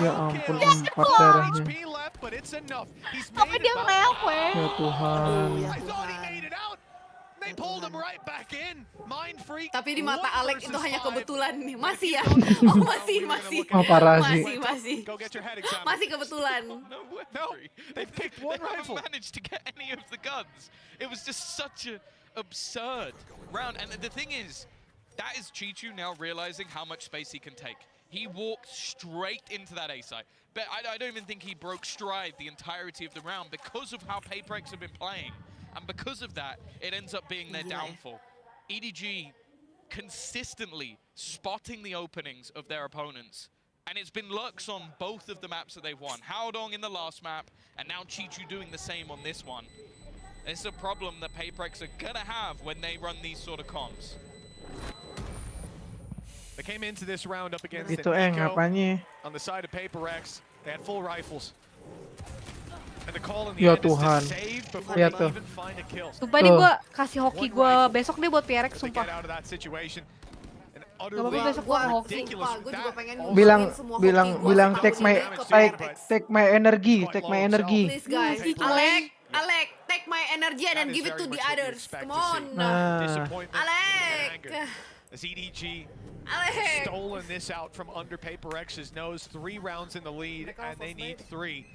Speaker 20: Ya ampun 4 darahnya.
Speaker 21: Apa dia ngelewe?
Speaker 20: Ya Tuhan.
Speaker 8: Tapi di mata Alex itu hanya kebetulan nih. Masih ya? Oh masih.
Speaker 20: Oh parah sih.
Speaker 8: Masih kebetulan.
Speaker 9: They picked one rifle. Managed to get any of the guns. It was just such an absurd round. And the thing is, that is Chichu now realizing how much space he can take. He walked straight into that A site. But I don't even think he broke stride the entirety of the round because of how PaperX have been playing. And because of that, it ends up being their downfall. EDG consistently spotting the openings of their opponents. And it's been lurks on both of the maps that they've won. Haodong in the last map, and now Chichu doing the same on this one. It's a problem that PaperX are gonna have when they run these sort of comps.
Speaker 16: They came into this round up against
Speaker 20: Itu apanya?
Speaker 16: on the side of PaperX. They had full rifles. And the call in the
Speaker 20: Ya
Speaker 16: end is to
Speaker 20: Tuhan.
Speaker 16: save before
Speaker 20: Lihat
Speaker 16: they
Speaker 20: tuh.
Speaker 16: even find a kill.
Speaker 21: Sumpah nih gue kasih hoki gue besok deh buat PRX
Speaker 16: To
Speaker 21: sumpah.
Speaker 16: get out of that situation. And
Speaker 21: Gak apa-apa besok gue hoki.
Speaker 8: Gue juga pengen
Speaker 20: Bilang take my energy.
Speaker 8: Please guys, Alek, take my energy and then give it to the others. Come on. Alek.
Speaker 16: As EDG
Speaker 8: Alek.
Speaker 16: stolen this out from under PaperX's nose. 3 rounds in the lead, and they need 3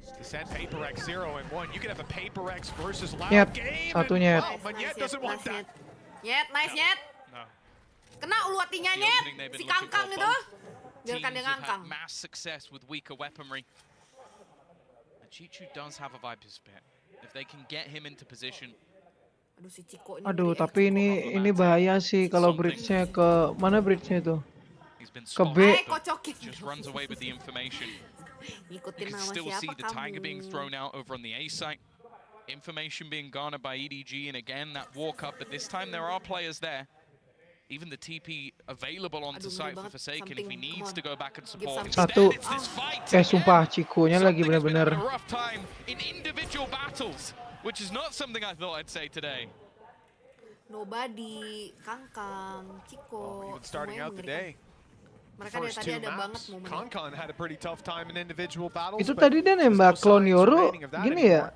Speaker 16: to send PaperX 0 and 1. You could have a PaperX versus Loud
Speaker 20: Nyet,
Speaker 16: game.
Speaker 20: satu
Speaker 16: and,
Speaker 20: nyet.
Speaker 16: wow, but Nyet doesn't want that.
Speaker 8: Nyet, nice Nyet.
Speaker 9: No.
Speaker 8: Kena ulu hatinya Nyet. Si Kangkang itu. Biarkan dia ngangkang.
Speaker 9: Mass success with weaker weaponry. And Chichu does have a Viper's Spit. If they can get him into position.
Speaker 8: Aduh si Ciko ini.
Speaker 20: Aduh, tapi ini bahaya sih kalau bridge-nya ke mana bridge-nya itu? Ke B.
Speaker 9: Just runs away with the information. You can still see the Tiger being thrown out over on the A site. Information being garnered by EDG, and again that walk up, but this time there are players there. Even the TP available onto site for Forsaken if he needs to go back and support.
Speaker 20: Satu. Sumpah Cikonya lagi benar-benar.
Speaker 9: Rough time in individual battles, which is not something I thought I'd say today.
Speaker 8: Nobody, Kangkang, Ciko.
Speaker 16: Even starting out the day.
Speaker 8: Mereka dari tadi ada banget momennya.
Speaker 16: Konkon had a pretty tough time in individual battles.
Speaker 20: Itu tadi dia nembak Clone Yoru gini ya.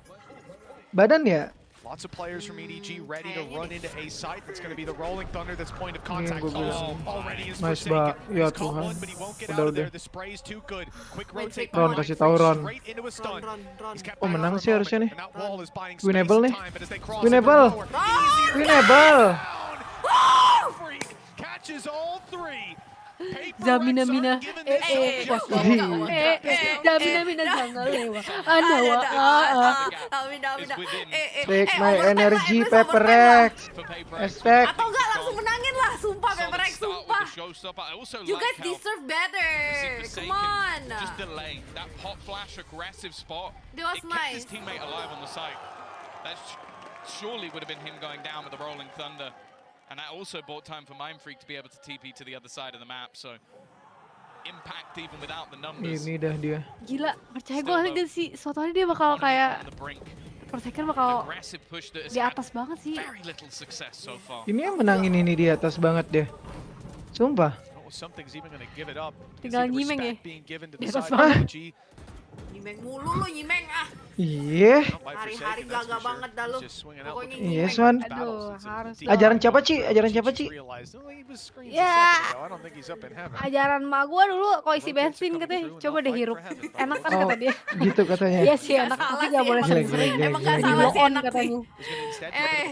Speaker 20: Badan ya.
Speaker 16: Lots of players from EDG ready to run into A site. That's going to be the Rolling Thunder. That's point of contact. Already is
Speaker 20: Nice
Speaker 16: Forsaken.
Speaker 20: Ya
Speaker 16: He's caught
Speaker 20: Tuhan.
Speaker 16: one, but he won't get out of there. The spray is too good. Quick rotate.
Speaker 20: Ron kasih tahu Ron.
Speaker 16: Straight into a stun. He's kept
Speaker 20: Oh
Speaker 16: back
Speaker 20: menang
Speaker 16: for a
Speaker 20: sih harusnya nih.
Speaker 16: moment, and that wall is buying space
Speaker 20: Winnable
Speaker 16: and
Speaker 20: nih.
Speaker 16: time, but as they cross
Speaker 20: Winnable.
Speaker 16: over the tower,
Speaker 20: Winnable.
Speaker 16: Freak catches all 3.
Speaker 21: Zamina-mina, Zamina-mina jangan lewat.
Speaker 20: Take my energy, PaperX. Hashtag.
Speaker 8: Atau enggak langsung menangin lah, sumpah PaperX, sumpah. You guys deserve better. Come on.
Speaker 9: Just delay that pop flash aggressive spot.
Speaker 8: That was
Speaker 9: It kept
Speaker 8: nice.
Speaker 9: his teammate alive on the site. That surely would have been him going down with the Rolling Thunder. And that also bought time for Mindfreak to be able to TP to the other side of the map. So impact even without the numbers.
Speaker 20: Ini dah dia.
Speaker 21: Gila, percaya gue aja sih, suatu hari dia bakal kayak Forsaken bakal di atas banget sih.
Speaker 20: Ini yang menangin ini di atas banget deh. Sumpah.
Speaker 21: Tinggal nyimeng ya. Di atas
Speaker 20: banget.
Speaker 8: Nyimeng mulu lu, Nyimeng ah.
Speaker 20: Iya.
Speaker 8: Hari-hari gagah banget dah lu. Pokoknya
Speaker 20: Iya,
Speaker 8: Nyimeng.
Speaker 20: Son.
Speaker 21: Aduh, harus.
Speaker 20: Ajaran siapa, Ci? Ajaran siapa, Ci?
Speaker 21: Ya, ajaran mak gua dulu kalau isi bensin katanya, coba deh hirup. Enak kan kata dia.
Speaker 20: Gitu katanya.
Speaker 21: Iya sih enak, tapi gak boleh sering-sering.
Speaker 8: Emang gak salah sih enak
Speaker 21: katanya.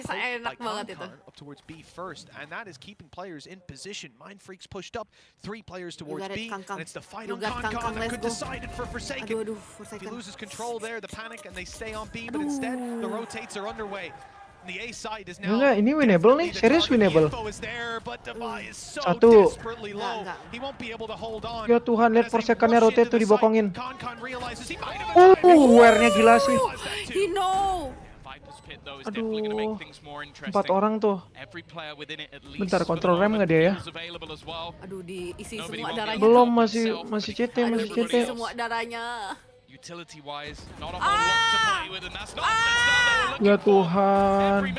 Speaker 8: Saya enak banget itu.
Speaker 16: Up towards B first, and that is keeping players in position. Mind Freaks pushed up 3 players towards B, and it's the fight on Kangkang that could decide it for Forsaken. If he loses control there, the panic, and they stay on B, but instead the rotates are underway. The A side is now.
Speaker 20: Enggak, ini winnable nih, serius winnable. Satu. Ya Tuhan, lihat Forsakennya rotate tuh dibokongin. Wear-nya gila sih. Aduh, 4 orang tuh. Bentar, kontrol rem nggak dia ya?
Speaker 8: Aduh, diisi semua darahnya.
Speaker 20: Belum, masih CT, masih CT.
Speaker 8: Semua darahnya.
Speaker 9: Utility wise, not a whole lot to play with, and that's not
Speaker 20: Ya Tuhan.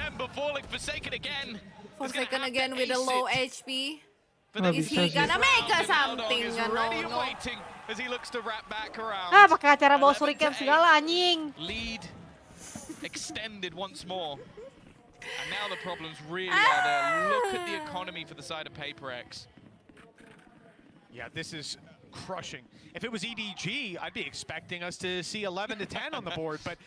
Speaker 8: Forsaken again with a low HP.
Speaker 20: Nggak
Speaker 8: Is
Speaker 20: bisa
Speaker 8: he
Speaker 20: sih.
Speaker 8: gonna make a something? No.
Speaker 21: Ah, pakai acara bawa shuriken segala anjing.
Speaker 9: Lead extended once more. And now the problems really are there. Look at the economy for the side of Paper X.
Speaker 16: Yeah, this is crushing. If it was EDG, I'd be expecting us to see 11 to 10 on the board, but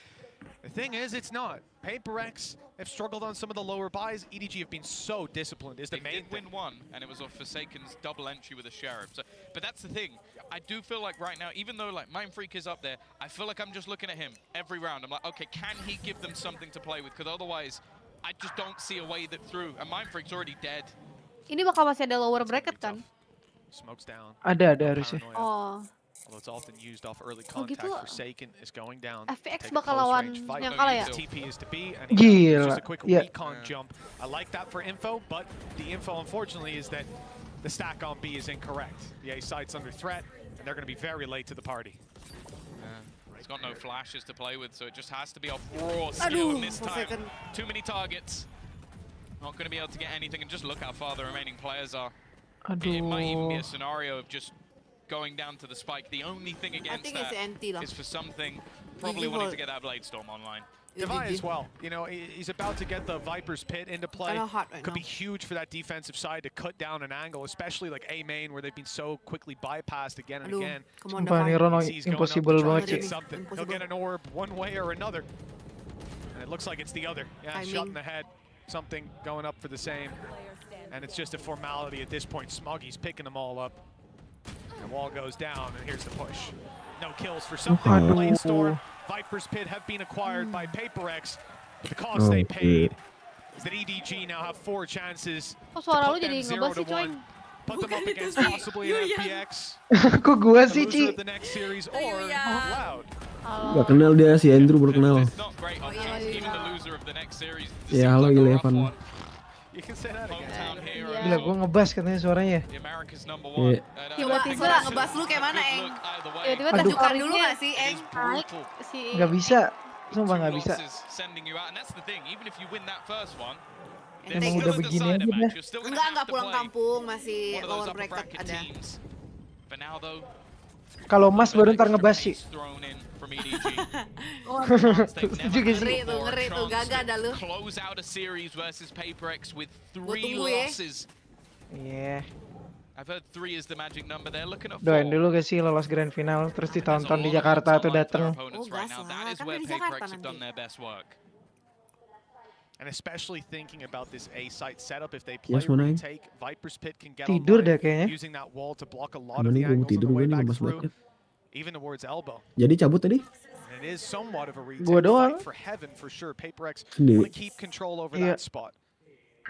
Speaker 16: the thing is, it's not. Paper X have struggled on some of the lower buys. EDG have been so disciplined. Is the main
Speaker 9: win one, and it was off Forsaken's double entry with a Sheriff. So, but that's the thing. I do feel like right now, even though like Mind Freak is up there, I feel like I'm just looking at him every round. I'm like, okay, can he give them something to play with? Because otherwise, I just don't see a way that through. And Mind Freak's already dead.
Speaker 21: Ini bakal masih ada lower bracket kan?
Speaker 16: Smokes down.
Speaker 20: Ada harusnya.
Speaker 21: Oh.
Speaker 16: Although it's often used off early contact,
Speaker 21: gitu,
Speaker 16: Forsaken is going down.
Speaker 21: FX bakal lawan yang kalah ya?
Speaker 16: TP is to B, and
Speaker 20: Gila.
Speaker 16: just a quick
Speaker 20: Yeah.
Speaker 16: recon jump. I like that for info, but the info unfortunately is that the stack on B is incorrect. The A side's under threat, and they're going to be very late to the party.
Speaker 9: He's got no flashes to play with, so it just has to be off raw skill this time. Too many targets. Not going to be able to get anything, and just look how far the remaining players are. It might even be a scenario of just going down to the spike. The only thing against that is for something probably wanting to get that Blade Storm online.
Speaker 16: Divine as well. You know, he's about to get the Viper's Pit into play. Could be huge for that defensive side to cut down an angle, especially like A main where they've been so quickly bypassed again and again.
Speaker 20: Sumpah nih Rono impossible banget sih.
Speaker 16: He'll get an orb one way or another. And it looks like it's the other. Yeah, shot in the head. Something going up for the same. And it's just a formality at this point. Smoggy's picking them all up. The wall goes down, and here's the push. No kills for something. Blade Storm, Viper's Pit have been acquired by Paper X. But the cost they paid is that EDG now have 4 chances to
Speaker 21: suara lu
Speaker 16: put
Speaker 21: jadi
Speaker 16: them 0
Speaker 21: ngebas
Speaker 16: to
Speaker 21: sih, coy.
Speaker 16: 1. Put them up against possibly an FPX.
Speaker 20: Kok gua sih, Ci?
Speaker 16: The next series or Loud.
Speaker 5: Gak kenal dia, si Andrew baru kenal. Ya halo gila Evan.
Speaker 20: Gila, gua ngebas katanya suaranya.
Speaker 8: Tiba-tiba ngebas lu kayak mana, Eng? Tiba-tiba tunjukkan dulu gak sih, Eng?
Speaker 20: Nggak bisa, sumpah nggak bisa. Emang udah begini aja dah.
Speaker 8: Enggak pulang kampung, masih lower bracket ada.
Speaker 20: Kalau Mas baru ntar ngebas sih. Juga sih.
Speaker 8: Ngeri tuh, gagah dah lu. Gua tunggu ya.
Speaker 20: Iya.
Speaker 9: I've heard 3 is the magic number. They're looking at 4.
Speaker 20: Doain dulu gak sih lolos grand final, terus ditonton di Jakarta tuh dateng.
Speaker 8: Gas lah, kan di Jakarta nanti.
Speaker 16: And especially thinking about this A site setup, if they play retake, Viper's Pit can get
Speaker 20: tidur deh
Speaker 16: online,
Speaker 20: kayaknya.
Speaker 16: using that wall to block a lot of the angles on the way back through, even towards elbow.
Speaker 5: Jadi cabut tadi?
Speaker 16: And it is somewhat of a retake.
Speaker 20: Gua doang.
Speaker 16: Fight for heaven for sure. Paper X
Speaker 5: Sendiri.
Speaker 16: want to keep control over that spot.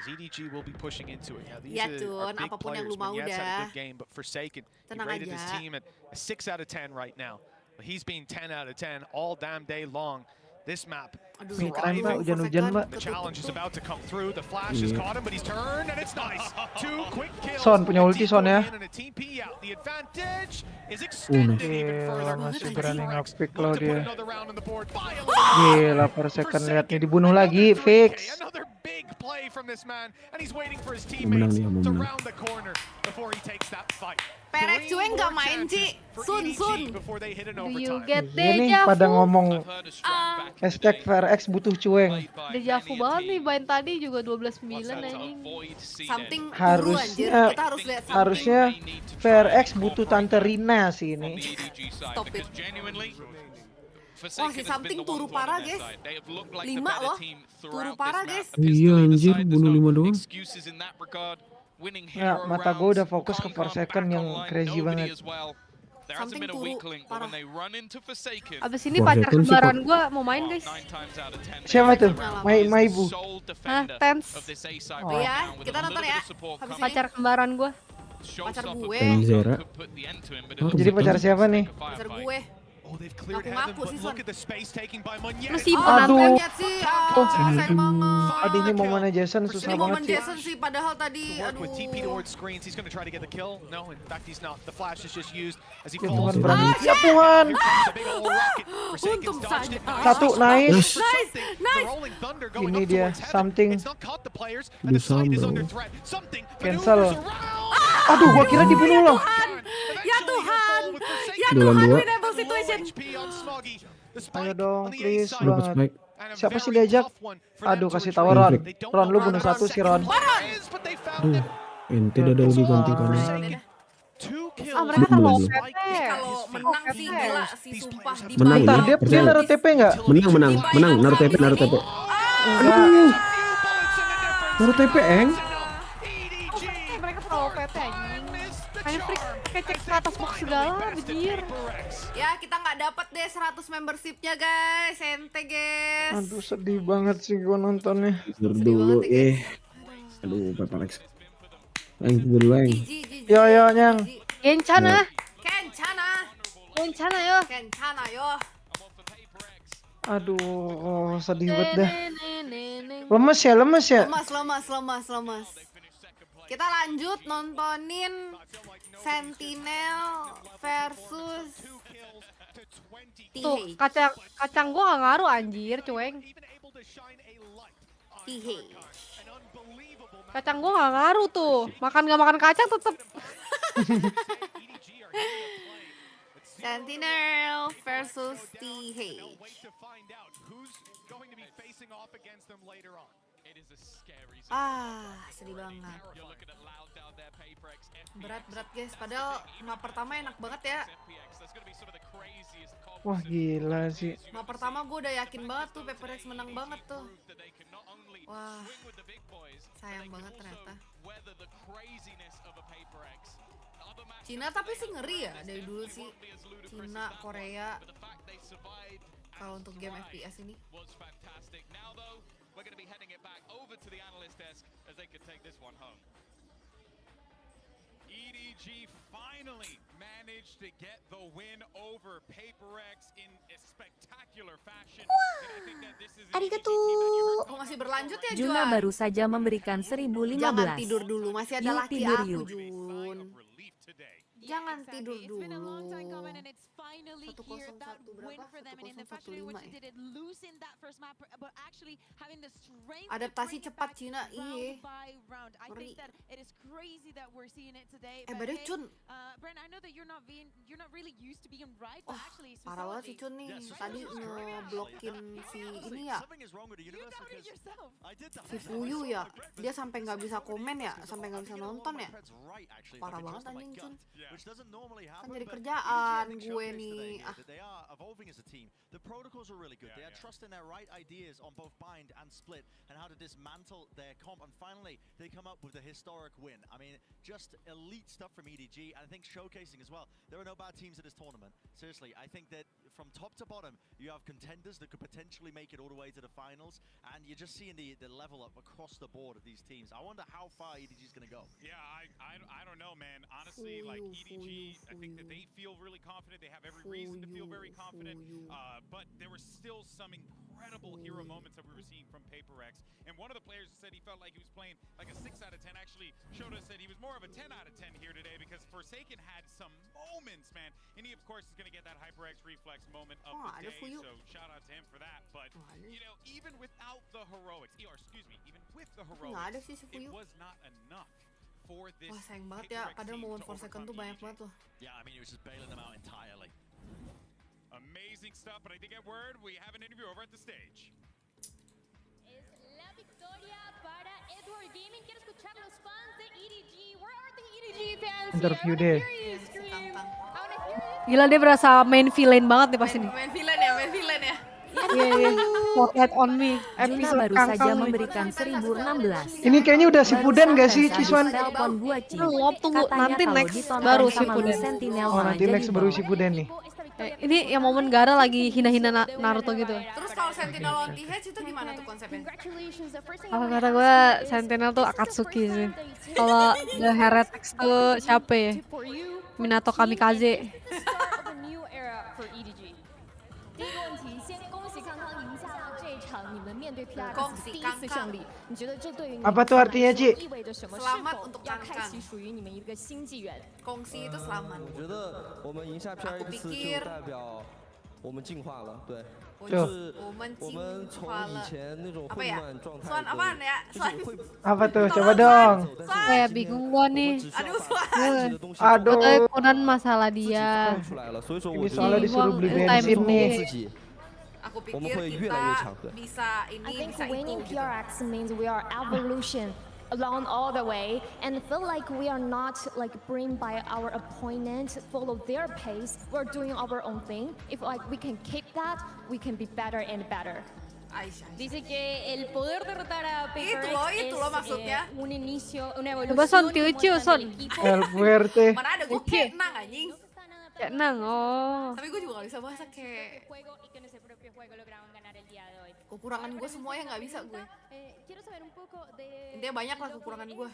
Speaker 16: ZDG will be pushing into it. Yeah, these are big
Speaker 8: apapun yang
Speaker 16: players.
Speaker 8: lu mau
Speaker 16: Menyet's had a
Speaker 8: dah.
Speaker 16: good game, but Forsaken, he
Speaker 8: Tenang
Speaker 16: rated
Speaker 8: aja.
Speaker 16: his team at a 6 out of 10 right now. But he's been 10 out of 10 all damn day long. This map,
Speaker 20: Mid-range Mbak, hujan-hujan Mbak.
Speaker 16: the challenge is about to come through. The flash has caught him, but he's turned, and it's nice. 2 quick kills.
Speaker 20: Son punya ulti Son ya.
Speaker 16: And a Teamp out. The advantage is extended even further.
Speaker 20: Masih berani nge-pick lo
Speaker 16: Look to put
Speaker 20: dia.
Speaker 16: another round on the board.
Speaker 20: Gila, per second lihat nih dibunuh lagi, fix.
Speaker 16: Another big play from this man, and he's waiting for his
Speaker 5: Menang
Speaker 16: teammates
Speaker 5: dia, mau
Speaker 16: to
Speaker 5: menang.
Speaker 16: round the corner before he takes that fight.
Speaker 8: Perek cuy nggak main Ci. Sun.
Speaker 21: Do you get
Speaker 20: Ini
Speaker 21: deja
Speaker 20: pada
Speaker 21: vu?
Speaker 20: ngomong hashtag VRX butuh cueng.
Speaker 21: Deja vu banget nih, main tadi juga 12-9 anjing.
Speaker 8: Something turu anjir. Kita harus lihat
Speaker 20: Harusnya VRX butuh Tante Rina sih ini.
Speaker 8: Stop it. Wah, si something turu parah guys. 5 loh. Turu parah guys.
Speaker 5: Iya anjir, bunuh 5 doang.
Speaker 20: Ya, mata gue udah fokus ke 4 second yang crazy banget.
Speaker 8: Something turu parah.
Speaker 21: Abis ini pacar kembaran gue mau main guys.
Speaker 20: Siapa tuh? Maibu.
Speaker 21: Hah, Tens.
Speaker 20: Oh.
Speaker 8: Iya, kita nonton ya. Habis ini
Speaker 21: Pacar kembaran gue.
Speaker 8: pacar gue.
Speaker 5: Tenzera.
Speaker 20: Jadi pacar siapa nih?
Speaker 8: Pacar gue. Ngaku-ngaku sih Son.
Speaker 21: Lu sih
Speaker 20: Aduh.
Speaker 8: Lihat sih, sayang banget.
Speaker 20: Adanya momennya Jason susah
Speaker 8: Ini momen
Speaker 20: banget sih.
Speaker 8: Jason sih padahal tadi, aduh.
Speaker 16: With TP towards screens, he's going to try to get the kill. No, in fact he's not. The flash is just used as he
Speaker 20: Ya
Speaker 16: falls.
Speaker 20: Tuhan berani. Ya Tuhan.
Speaker 8: Untung saja.
Speaker 20: Satu nice.
Speaker 8: Nice.
Speaker 20: Ini dia something.
Speaker 5: Disambung.
Speaker 20: Cancel. Aduh, gua kira dibunuh loh.
Speaker 8: Ya Tuhan. Ya
Speaker 5: Dulan
Speaker 8: Tuhan,
Speaker 5: dua.
Speaker 8: winnable situation.
Speaker 20: Ayo dong, please
Speaker 5: Dapat
Speaker 20: banget.
Speaker 5: spike.
Speaker 20: Siapa sih diajak? Aduh, kasih tahu Ron. Ron, lu bunuh satu sih Ron.
Speaker 5: Aduh, ente udah dibanting kanan.
Speaker 21: Ah, mereka terlalu
Speaker 5: Belum.
Speaker 21: OP.
Speaker 8: Kalau menang sih gila sih sumpah di
Speaker 5: Menang
Speaker 20: Bentar,
Speaker 5: ya,
Speaker 20: dia
Speaker 5: percaya.
Speaker 20: naruh TP nggak?
Speaker 5: Menang. Naruh TP. Aduh. Naruh TP, Eng.
Speaker 21: Mereka terlalu OP anjing. Main freak kecek ke atas box segala, anjir.
Speaker 8: Ya, kita nggak dapat deh 100 membershipnya guys. Ente guys.
Speaker 20: Aduh, sedih banget sih gua nontonnya.
Speaker 5: Tidur dulu, Aduh, PPRX. Eng, tidur dulu, Eng.
Speaker 20: Yo, Nyang.
Speaker 21: Kencana.
Speaker 8: Kencana yo. Kencana yo.
Speaker 20: Aduh, sedih banget dah. Lemes ya.
Speaker 8: Lemas. Kita lanjut nontonin Sentinel versus
Speaker 21: Tuh,
Speaker 8: TH.
Speaker 21: kacang gua gak ngaruh anjir, cueng.
Speaker 8: TH.
Speaker 21: Kacang gua gak ngaruh tuh. Makan gak makan kacang tetep.
Speaker 8: Sentinel versus TH. Sedih banget. Berat guys, padahal map pertama enak banget ya.
Speaker 20: Wah, gila sih.
Speaker 8: Map pertama gue udah yakin banget tuh PPRX menang banget tuh. Wah, sayang banget ternyata. Cina tapi sih ngeri ya dari dulu sih. Cina, Korea. Kalau untuk game FPS ini.
Speaker 3: EDG finally managed to get the win over PaperX in a spectacular fashion.
Speaker 8: Arigato. Masih berlanjut ya Jun?
Speaker 1: Juna baru saja memberikan 1015.
Speaker 8: Jangan tidur dulu, masih ada
Speaker 1: Yuk,
Speaker 8: laki
Speaker 1: tidur
Speaker 8: aku
Speaker 1: yuk.
Speaker 8: Jun. Jangan tidur dulu. 101 berapa? 1015 ya. Adaptasi cepat Cina, iya. Ngeri. Badai Cun. Wah, parah banget sih Cun nih. Tadi ngeblokin si ini ya. Si Fuyu ya. Dia sampai nggak bisa komen ya, sampai nggak bisa nonton ya. Parah banget anjing Cun. Kan jadi kerjaan gue nih.
Speaker 6: They are evolving as a team. The protocols are really good. They are trusting their right ideas on both bind and split and how to dismantle their comp. And finally, they come up with a historic win. I mean, just elite stuff from EDG, and I think showcasing as well. There are no bad teams in this tournament. Seriously, I think that from top to bottom, you have contenders that could potentially make it all the way to the finals, and you're just seeing the level up across the board of these teams. I wonder how far EDG is going to go.
Speaker 3: Yeah, I don't know, man. Honestly, like EDG, I think that they feel really confident. They have every reason to feel very confident, but there was still some incredible incredible hero moments that we were seeing from PaperX. And one of the players said he felt like he was playing like a 6 out of 10. Actually showed us that he was more of a 10 out of 10 here today because Forsaken had some moments, man. And he, of course, is going to get that HyperX reflex moment of the day. So shout out to him for that. But, you know, even without the heroics, even with the heroics, it was not enough for this.
Speaker 8: Wah, sayang banget ya, padahal momen Forsaken tuh banyak banget loh.
Speaker 6: Yeah, I mean, it was just bailing them out entirely.
Speaker 3: Amazing stuff, but I think at word, we have an interview over at the stage.
Speaker 10: La victoria para Edward Gaming. Quiero escuchar los fans de EDG. Where are the EDG fans?
Speaker 20: Interview deh.
Speaker 21: Gila dia berasa main villain banget nih pas ini.
Speaker 8: Main villain ya.
Speaker 21: Iya. Spotlight on me.
Speaker 1: Juna baru saja memberikan 1016.
Speaker 20: Ini kayaknya udah si Puden gak sih, Ciswan?
Speaker 21: Belum, tunggu nanti next baru si Puden.
Speaker 20: Oh, nanti next baru si Puden nih.
Speaker 21: Ini yang momen Gara lagi hina-hina Naruto gitu.
Speaker 8: Terus kalau Sentinel on the Hedge itu gimana tuh konsepnya?
Speaker 21: Kalau kata gue Sentinel tuh Akatsuki sih. Kalau The Heretics tuh siapa ya? Minato Kamikaze.
Speaker 20: Apa tuh artinya, Ci?
Speaker 8: Selamat untuk Kangkang. Kongsi itu selamat. Aku pikir
Speaker 13: 我们进化了，对，
Speaker 20: 就是
Speaker 13: 我们从以前那种混乱状态，
Speaker 8: Swan apaan ya? Swan.
Speaker 20: Apa tuh? Coba dong.
Speaker 21: Kayak bingung gua nih.
Speaker 20: Aduh.
Speaker 21: Konan masalah dia.
Speaker 20: Ini soalnya disuruh beli bensin nih.
Speaker 8: Aku pikir kita bisa ini,
Speaker 10: I think
Speaker 8: bisa
Speaker 10: winning
Speaker 8: itu.
Speaker 10: PRX means we are evolution along all the way and feel like we are not like bring by our opponent, follow their pace. We're doing our own thing. If like we can keep that, we can be better and better.
Speaker 21: Dice que el poder derrotar a
Speaker 8: Itu loh maksudnya.
Speaker 10: Un inicio, una evolución.
Speaker 21: Coba Son, Tiucu, Son.
Speaker 20: El Fuerte.
Speaker 8: Mana ada gue kayak nang anjing.
Speaker 21: Kayak nang, oh.
Speaker 8: Tapi gue juga gak bisa bahasa kayak kekurangan gue semuanya nggak bisa gue. Intinya banyak lah kekurangan gue.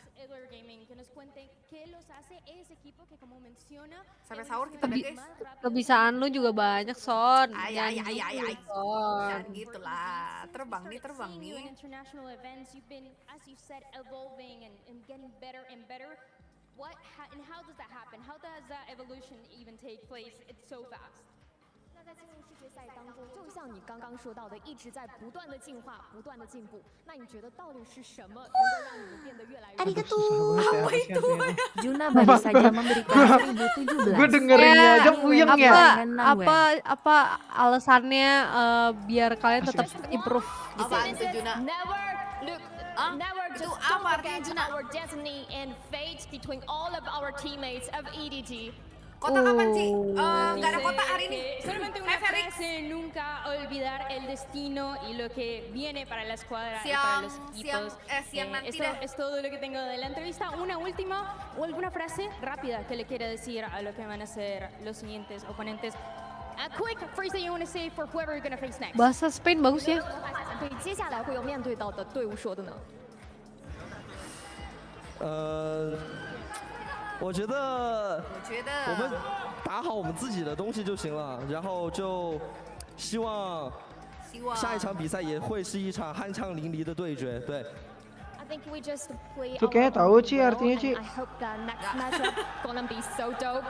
Speaker 8: Sampai sahur kita udah guys.
Speaker 21: Kebiasaan lu juga banyak, Son.
Speaker 8: Ay.
Speaker 21: Son.
Speaker 8: Jangan gitu lah. Terbang nih.
Speaker 10: International events, you've been, as you said, evolving and getting better and better. And how does that happen? How does that evolution even take place? It's so fast. 在今年世界赛当中，就像你刚刚说到的，一直在不断的进化，不断的进步。那你觉得到底是什么能够让你们变得越来越？
Speaker 8: Apa itu?
Speaker 1: Juna baru saja memberikan 1017.
Speaker 20: Gue dengerinnya aja puyeng ya.
Speaker 21: Apa alasannya biar kalian tetap improve?
Speaker 8: Apaan tuh Juna?
Speaker 10: Never just don't forget our destiny and fate between all of our teammates of EDG.
Speaker 8: Kota kapan sih? Nggak ada kota hari ini.
Speaker 10: Solamente una frase, nunca olvidar el destino y lo que viene para la escuadra y para los equipos. Esto es todo lo que tengo de la entrevista. Una última o alguna frase rápida que le quiera decir a lo que van a ser los siguientes oponentes. A quick phrase that you want to say for whoever you're gonna face next.
Speaker 21: Bahasa Spain bagus ya.
Speaker 10: 对接下来会有面对到的队伍说的呢？
Speaker 13: 我觉得我们打好我们自己的东西就行了，然后就希望下一场比赛也会是一场酣畅淋漓的对决，对。
Speaker 10: I think we just play.
Speaker 20: Itu kayaknya tahu Ci artinya Ci.
Speaker 10: I hope the next matchup gonna be so dope.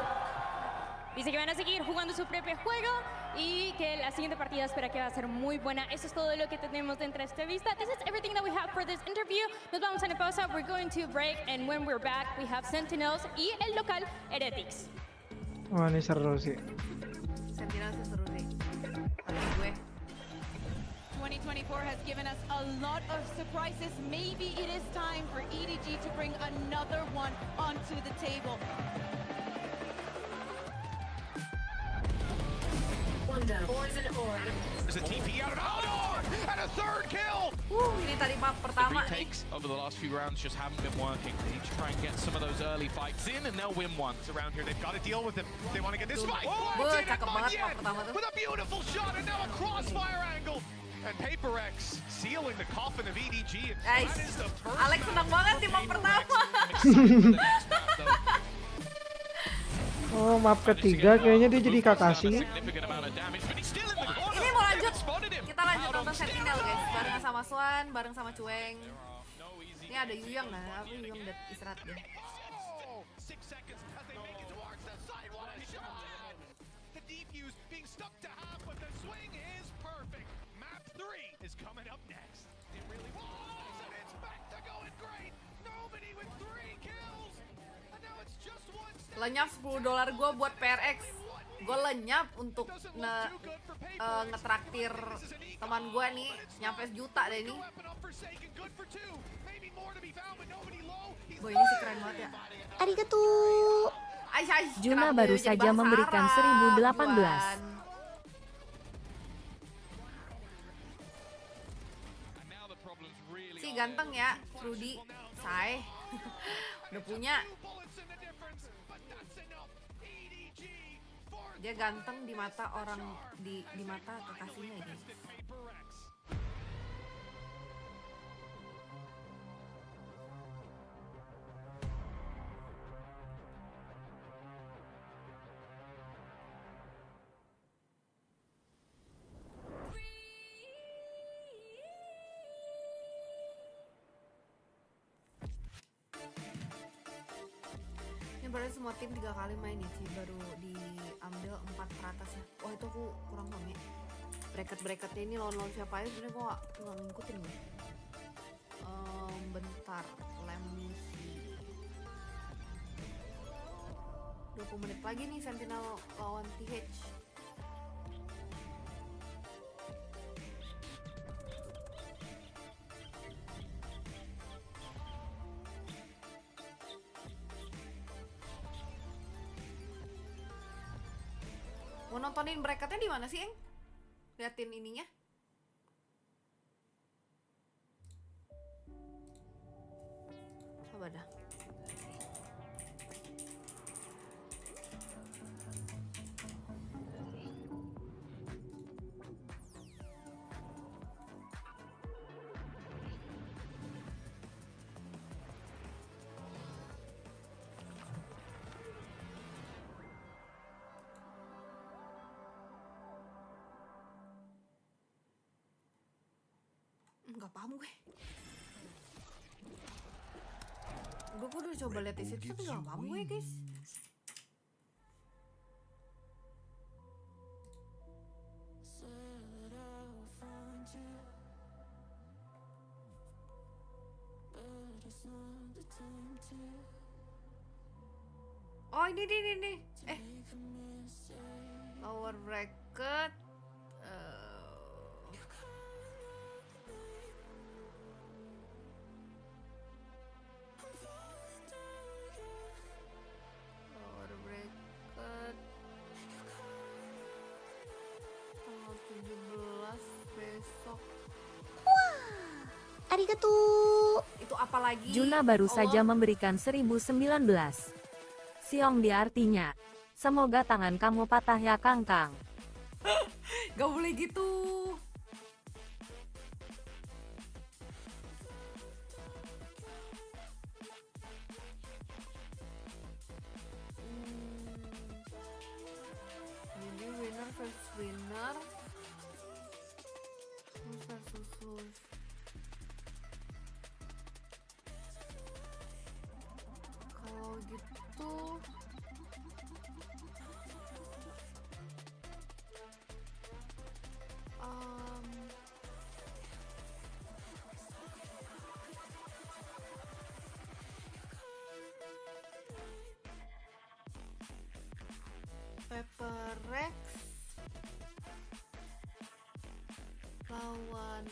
Speaker 10: Dice que van a seguir jugando su propio juego y que la siguiente partida espera que va a ser muy buena. Eso es todo lo que tenemos dentro de esta entrevista. This is everything that we have for this interview. Nos vamos a una pausa. We're going to break, and when we're back, we have Sentinels y el local Heretics.
Speaker 20: Wah, ini seru sih.
Speaker 8: Sentinel itu seru sih. Oke gue.
Speaker 2: 2024 has given us a lot of surprises. Maybe it is time for EDG to bring another one onto the table.
Speaker 16: There's a TP out of Valor and a third kill.
Speaker 8: Ini tadi map pertama
Speaker 9: the retakes over the last few rounds just haven't been working. They need to try and get some of those early fights in, and they'll win one.
Speaker 16: Around here, they've got to deal with him. They want to get this fight.
Speaker 8: Cakep banget map pertama tuh.
Speaker 16: With a beautiful shot and now a crossfire angle. And PaperX sealing the coffin of EDG.
Speaker 8: Guys, Alex senang banget di map pertama.
Speaker 20: Oh, map ketiga kayaknya dia jadi Kakashi.
Speaker 8: Ini mau lanjut. Kita lanjut nonton. nonton Sentinel guys, bareng sama Swan, bareng sama Cueng. Ini ada Yuyang nah, apa Yuyang udah istirahat dia. Lenyap $10 gue buat PRX. Gue lenyap untuk ngetraktir teman gue nih, nyampe sejuta deh ini. Boy ini sih keren banget ya.
Speaker 1: Arigato. Juna baru saja memberikan 1018.
Speaker 8: Si ganteng ya, Rudy, say. Udah punya. Dia ganteng di mata orang, di mata kekasihnya guys. Ini baru semua tim 3 kali main nih sih, baru diambil 4 teratas ya. Oh itu aku kurang paham ya. Bracket-bracketnya ini lawan siapa aja sebenernya gua nggak ngikutin gue. Bentar, let me see. 20 menit lagi nih Sentinel lawan TH. Mau nontonin bracketnya di mana sih, Eng? Liatin ininya. Coba dah. Nggak paham gue. Gue udah coba lihat di situ tapi nggak paham gue guys. Oh ini. Lower bracket.
Speaker 1: Arigato.
Speaker 8: Itu apa lagi?
Speaker 1: Juna baru saja memberikan 1019. Siong di artinya, semoga tangan kamu patah ya Kangkang.
Speaker 8: Gak boleh gitu. Ini winner versus winner. Versus lose. Kalau gitu PaperX lawan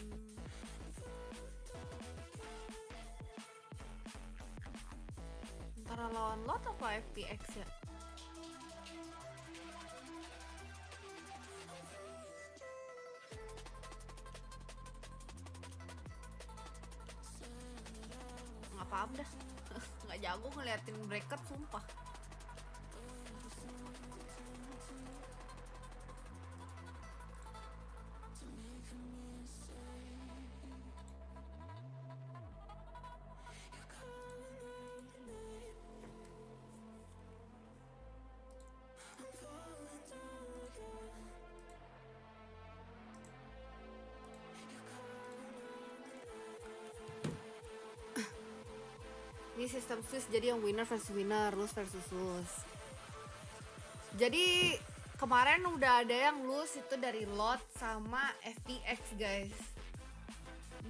Speaker 8: antara lawan lot apa FPX ya? Nggak paham dah. Nggak jago ngeliatin bracket sumpah. ini sistem Swiss, jadi yang winner versus winner, lose versus lose. Jadi kemarin udah ada yang lose itu dari lot sama FTX guys.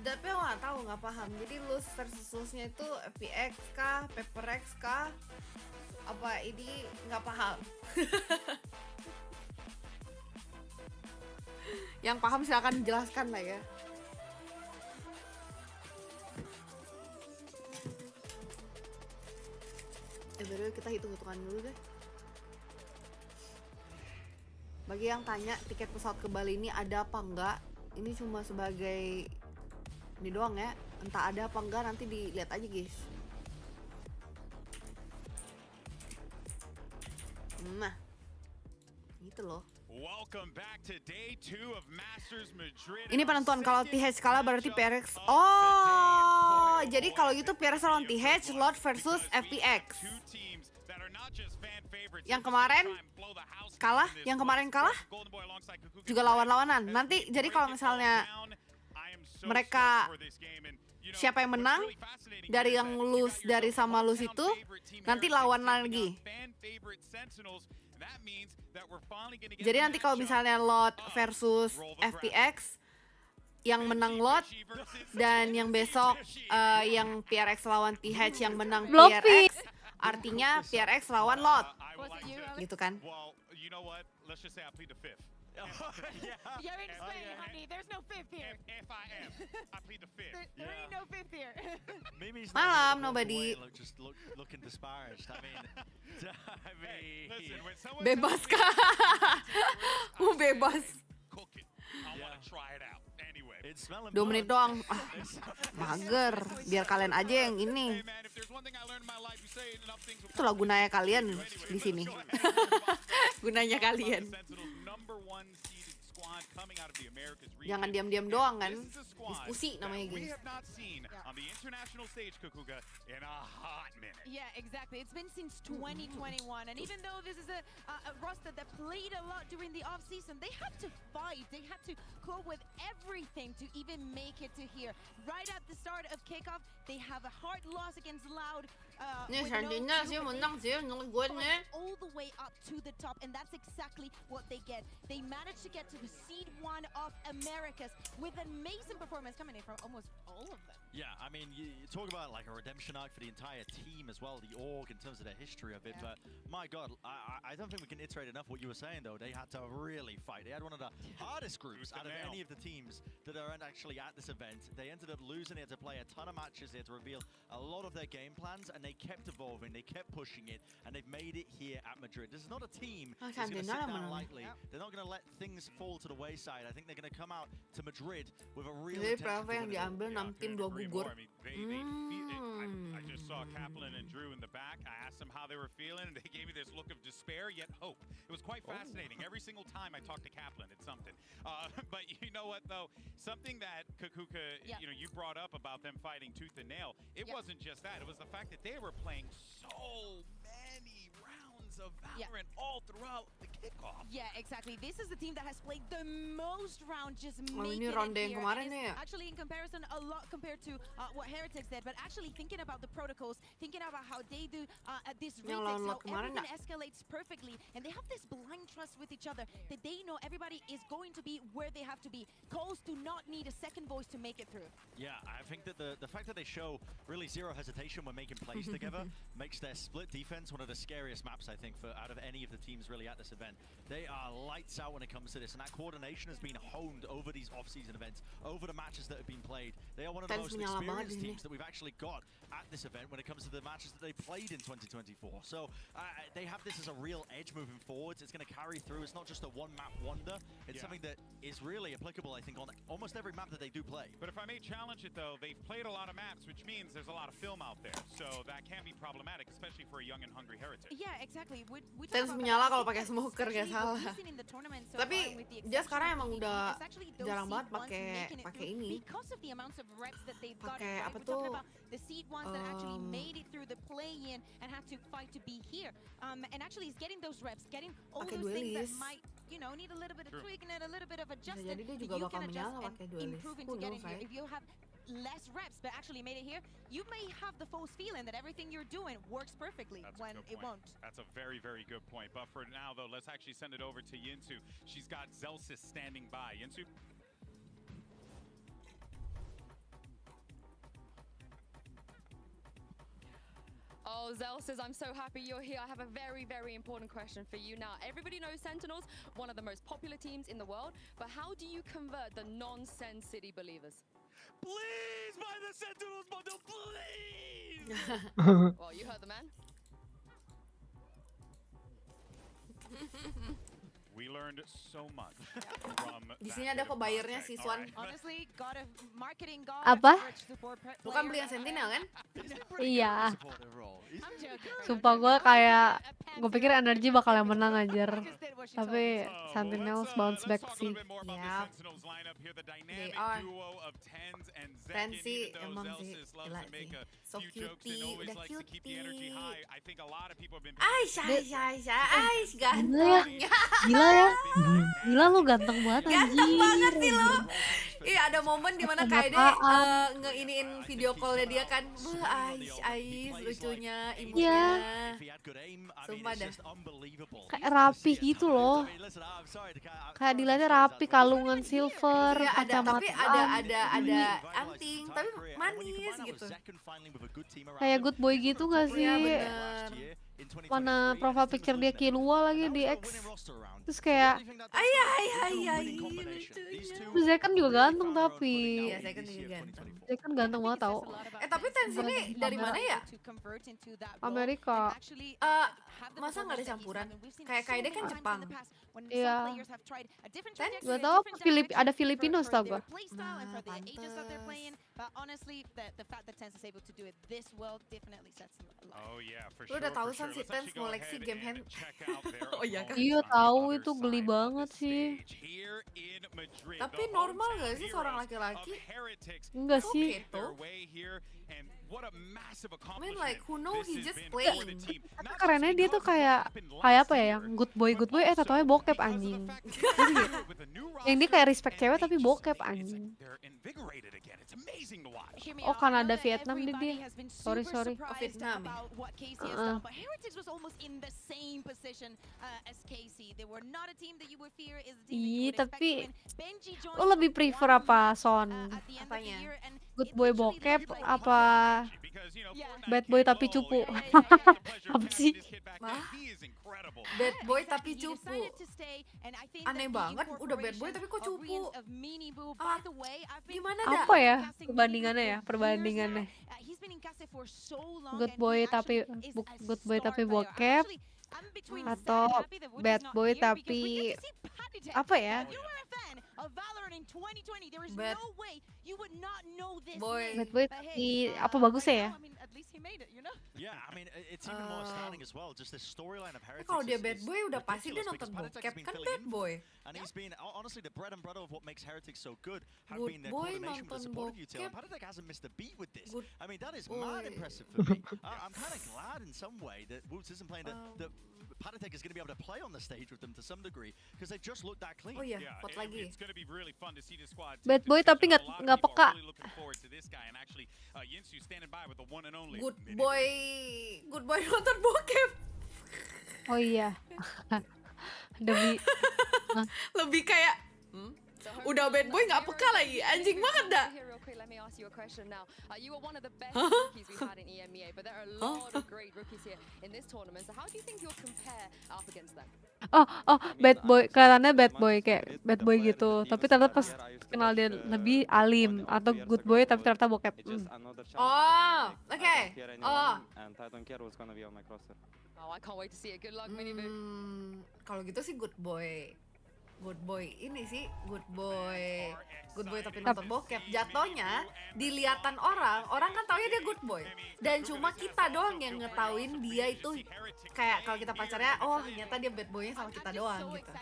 Speaker 8: Tapi aku nggak tahu, nggak paham. Jadi lose versus lose-nya itu FTX kah, PaperX kah? Apa ini nggak paham. Yang paham silakan jelaskan lah ya. Baru kita hitung-hitungan dulu deh. Bagi yang tanya tiket pesawat ke Bali ini ada apa enggak, ini cuma sebagai ini doang ya. Entah ada apa enggak nanti dilihat aja guys. Nah, gitu loh. Ini penentuan kalau TH kalah berarti PRX. Oh, jadi kalau gitu PRX lawan TH, Lot versus FPX. Yang kemarin kalah, juga lawan-lawanan. Nanti jadi kalau misalnya mereka siapa yang menang dari yang lose dari sama lose itu nanti lawan lagi. Jadi nanti kalau misalnya Lot versus FPX, yang menang Lot dan yang besok yang PRX lawan TH yang menang PRX, artinya PRX lawan Lot, gitu kan?
Speaker 2: You're in Spain, honey. There's no fifth here.
Speaker 3: If I am, I plead the fifth.
Speaker 2: There ain't no fifth here.
Speaker 8: Malam, nobody.
Speaker 6: Looking disparaged. I mean,
Speaker 3: listen, when someone
Speaker 8: Bebas kah? Bebas.
Speaker 3: Cook it. I want to try it out. Anyway.
Speaker 8: 2 menit doang. Mager. Biar kalian aja yang ini. Itulah gunanya kalian di sini. Gunanya kalian. Jangan diam-diam doang kan. Diskusi namanya guys.
Speaker 2: Yeah, exactly. It's been since 2021, and even though this is a roster that played a lot during the off season, they had to fight. They had to go with everything to even make it to here. Right at the start of kickoff, they have a hard loss against Loud.
Speaker 8: Seandainya sih menang sih, menurut gue nih.
Speaker 2: All the way up to the top, and that's exactly what they get. They managed to get to the seed 1 of Americas with an amazing performance coming in from almost all of them.
Speaker 6: Yeah, I mean, you talk about like a redemption arc for the entire team as well, the org in terms of their history of it, but my God, I don't think we can iterate enough what you were saying though. They had to really fight. They had one of the hardest groups out of any of the teams that are actually at this event. They ended up losing. They had to play a ton of matches. They had to reveal a lot of their game plans, and they kept evolving. They kept pushing it, and they've made it here at Madrid. This is not a team that's going to sit down lightly. They're not going to let things fall to the wayside. I think they're going to come out to Madrid with a real intention to win it.
Speaker 8: Diambil 6 tim 2 gugur.
Speaker 3: I just saw Kaplan and Drew in the back. I asked them how they were feeling, and they gave me this look of despair yet hope. It was quite fascinating. Every single time I talked to Kaplan, it's something. But you know what, though? Something that Kukuka, you brought up about them fighting tooth and nail. It wasn't just that. It was the fact that they were playing so many rounds of Valorant all throughout the kickoff.
Speaker 2: Yeah, exactly. This is the team that has played the most rounds, just making
Speaker 8: ini ronde
Speaker 2: it
Speaker 8: yang
Speaker 2: here.
Speaker 8: kemarin
Speaker 2: And
Speaker 8: ya.
Speaker 2: it's actually in comparison a lot compared to what Heretics did, but actually thinking about the protocols, thinking about how they do this
Speaker 8: Yang
Speaker 2: retake,
Speaker 8: lawan
Speaker 2: how
Speaker 8: kemarin
Speaker 2: everything
Speaker 8: nggak?
Speaker 2: escalates perfectly, and they have this blind trust with each other that they know everybody is going to be where they have to be. Coles do not need a second voice to make it through.
Speaker 6: Yeah, I think that the fact that they show really zero hesitation when making plays together makes their split defense one of the scariest maps, I think, for out of any of the teams really at this event. They are lights out when it comes to this, and that coordination has been honed over these off-season events, over the matches that have been played. They are one of the most experienced teams that we've actually got at this event when it comes to the matches that they played in 2024. So they have this as a real edge moving forwards. It's going to carry through. It's not just a one-map wonder. It's something that is really applicable, I think, on almost every map that they do play.
Speaker 3: But if I may challenge it, though, they've played a lot of maps, which means there's a lot of film out there. So that can be problematic, especially for a young and hungry Heretic.
Speaker 2: Yeah, exactly. We
Speaker 8: Tens menyala kalau pakai smoker gak salah. Tapi dia sekarang emang udah jarang banget pakai ini. Pakai apa tuh?
Speaker 2: The seed ones that actually made it through the play-in and had to fight to be here. And actually is getting those reps, getting all those things that might, you know, need a little bit of tweaking and a little bit of adjustment.
Speaker 8: Jadi dia juga bakal menyala pakai duelist.
Speaker 2: Improving to get in here. If you have less reps, but actually made it here, you may have the false feeling that everything you're doing works perfectly when it won't.
Speaker 3: That's a very, very good point. But for now, though, let's actually send it over to Yinsu. She's got Zelsis standing by. Yinsu?
Speaker 4: Oh, Zelsis, I'm so happy you're here. I have a very, very important question for you now. Everybody knows Sentinels, one of the most popular teams in the world, but how do you convert the non-Sen City believers?
Speaker 3: Please buy the Sentinels bundle, please!
Speaker 4: Well, you heard the man.
Speaker 3: We learned so much from
Speaker 8: Di sini ada kok bayarnya si Swan.
Speaker 2: Honestly, got a marketing god.
Speaker 21: Apa?
Speaker 8: Bukan beli yang Sentinel kan?
Speaker 21: Iya. Sumpah gue kayak, gue pikir energi bakal yang menang anjir. Tapi Sentinels bounce back sih.
Speaker 8: Yap. They are. Tensi emang sih, gila sih. So cutie, udah cutie. Aish, ganteng.
Speaker 21: Gila ya. Gila lu ganteng banget anjir.
Speaker 8: Ganteng banget sih lo. Iya, ada momen dimana Kaede ngeiniin video call-nya dia kan. Aish, lucunya, imutnya. Sumpah dah.
Speaker 21: Kayak rapi gitu loh. Kayak dilihatnya rapi, kalungan silver,
Speaker 8: Iya, tapi
Speaker 21: kacamata.
Speaker 8: ada anting, tapi manis gitu.
Speaker 21: Kayak good boy gitu gak sih?
Speaker 8: Iya, bener.
Speaker 21: Mana profile picture dia Killua lagi di X. Terus kayak
Speaker 8: Ayah, lucunya.
Speaker 21: Zeken juga ganteng tapi.
Speaker 8: Iya, Zeken juga ganteng.
Speaker 21: Zeken ganteng banget tau.
Speaker 8: Tapi Tensi ini dari mana ya?
Speaker 21: Amerika.
Speaker 8: Masa nggak ada campuran? Kayak Kaede kan Jepang.
Speaker 21: Iya. Gak tau ada Filipino tau gue.
Speaker 8: Lu udah tahu kan si Tens ngoleksi game hand? Oh iya kan?
Speaker 21: Iya tahu, itu geli banget sih.
Speaker 8: Tapi normal gak sih seorang laki-laki?
Speaker 21: Enggak sih.
Speaker 8: I mean like who know he just playing.
Speaker 21: Tapi kerennya dia tuh kayak apa ya, yang good boy tatonya bokep anjing. Yang dia kayak respect cewek tapi bokep anjing. Oh Kanada Vietnam dia. Sorry.
Speaker 8: Oh, Vietnam.
Speaker 21: Iya tapi lo lebih prefer apa Son?
Speaker 8: Apanya?
Speaker 21: Good boy bokep apa bad boy tapi cupu? Apa sih?
Speaker 8: Bad boy tapi cupu. Aneh banget, udah bad boy tapi kok cupu. Gimana dah?
Speaker 21: Apa ya perbandingannya? Good boy tapi bokep atau bad boy tapi apa ya?
Speaker 8: Bad
Speaker 21: boy tapi apa bagusnya ya?
Speaker 8: Kalau dia bad boy udah pasti dia nonton bokep kan bad boy.
Speaker 6: And he's been honestly the bread and butter of what makes Heretics so good. Have
Speaker 8: Good
Speaker 6: been the
Speaker 8: boy
Speaker 6: coordination with the
Speaker 8: nonton
Speaker 6: support of utility.
Speaker 8: bokep.
Speaker 6: Palit hasn't missed a beat with this.
Speaker 8: Good
Speaker 6: I mean that is
Speaker 8: boy.
Speaker 6: mad impressive for me. I'm kind of glad in some way that Woods isn't playing that Palit is going to be able to play on the stage with them to some degree because they just look that clean.
Speaker 8: Oh iya, pot lagi.
Speaker 21: Bad boy tapi nggak peka.
Speaker 8: Good boy nonton bokep.
Speaker 21: Oh iya. Demi
Speaker 8: Lebih kayak udah bad boy nggak peka lagi, anjing banget dah.
Speaker 4: Let me ask you a question now. You were one of the best rookies we've had in EMEA, but there are a lot of great rookies here in this tournament. So how do you think you'll compare up against them?
Speaker 21: Oh, bad boy, kelihatannya bad boy kayak bad boy gitu. Tapi ternyata pas kenal dia lebih alim atau good boy tapi ternyata bokep.
Speaker 8: Oh, oke. Oh.
Speaker 4: Oh, I can't wait to see it. Good luck, Minibu.
Speaker 8: Kalau gitu sih good boy. Good boy ini sih good boy tapi nonton bokep. Jatuhnya diliatan orang kan taunya dia good boy dan cuma kita doang yang ngetahuin dia itu kayak kalau kita pacarnya ternyata dia bad boynya sama kita doang gitu.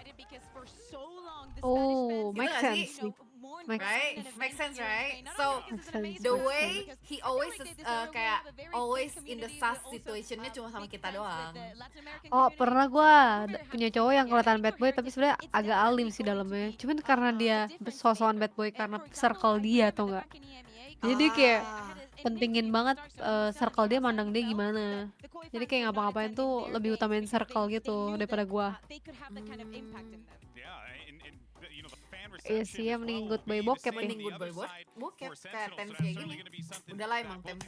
Speaker 21: Oh, make sense sih.
Speaker 8: Makes sense, right? So the way he always kayak always in the sus situationnya cuma sama kita doang.
Speaker 21: Oh, pernah gue punya cowok yang kelihatan bad boy tapi sebenarnya agak alim sih dalamnya. Cuman karena dia sosokan bad boy karena circle dia atau enggak. Jadi kayak pentingin banget circle dia, mandang dia gimana. Jadi kayak ngapa-ngapain tuh lebih utamain circle gitu daripada gua. Iya sih ya, mending goodbye bokep ya.
Speaker 8: Mending goodbye bokep kayak Teamp kayak gini. Udahlah emang Teamp.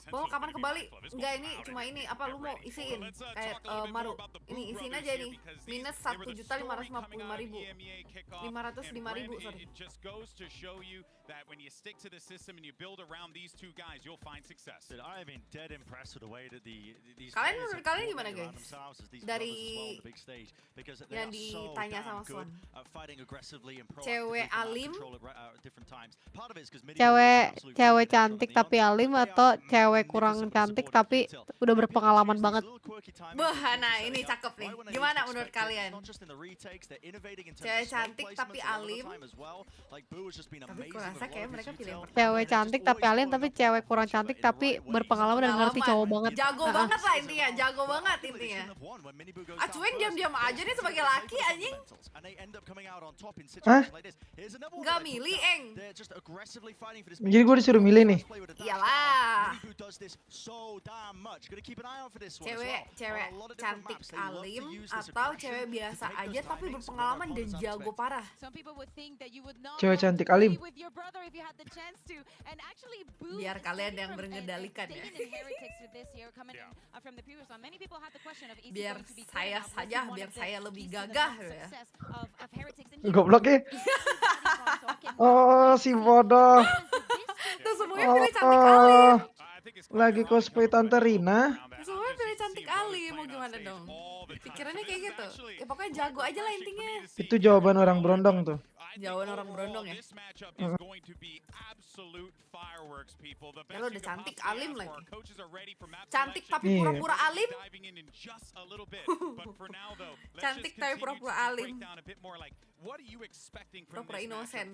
Speaker 8: Bawa kapan ke Bali? Enggak, ini cuma ini apa lu mau isiin kayak Maru. Ini isiin aja nih. Minus 1.555.000. 505.000 sorry.
Speaker 3: That when you stick to the system and you build around these two guys, you'll find success.
Speaker 6: I mean, dead impressed with the way that these
Speaker 8: kalian menurut kalian gimana guys? Dari yang ditanya sama Swan. Cewek alim,
Speaker 21: cewek cantik tapi alim, atau cewek kurang cantik tapi udah berpengalaman banget?
Speaker 8: Wah, nah ini cakep nih. Gimana menurut kalian? Cewek cantik tapi alim. Tapi kurasa kayak mereka pilih yang pertama.
Speaker 21: Cewek cantik tapi alim, tapi cewek kurang cantik tapi berpengalaman dan ngerti cowok banget.
Speaker 8: Jago banget lah intinya, jago banget intinya. Acuin diam-diam aja nih sebagai laki anjing.
Speaker 5: Hah?
Speaker 8: Gak milih, Eng.
Speaker 20: Jadi gue disuruh milih nih.
Speaker 8: Iyalah. Cewek cantik alim atau cewek biasa aja tapi berpengalaman dan jago parah.
Speaker 20: Cewek cantik alim.
Speaker 8: Biar kalian yang mengendalikan ya. Biar saya saja, biar saya lebih gagah ya.
Speaker 20: Goblok ya. Oh, si bodoh.
Speaker 8: Tuh semuanya pilih cantik alim.
Speaker 20: Lagi cosplay Tante Rina.
Speaker 8: Semuanya pilih cantik alim, mau gimana dong? Pikirannya kayak gitu. Ya pokoknya jago aja lah intinya.
Speaker 20: Itu jawaban orang berondong tuh.
Speaker 8: Jawaban orang berondong ya. Ya lo udah cantik alim lagi. Cantik tapi pura-pura alim. Cantik tapi pura-pura alim. Pura-pura innocent.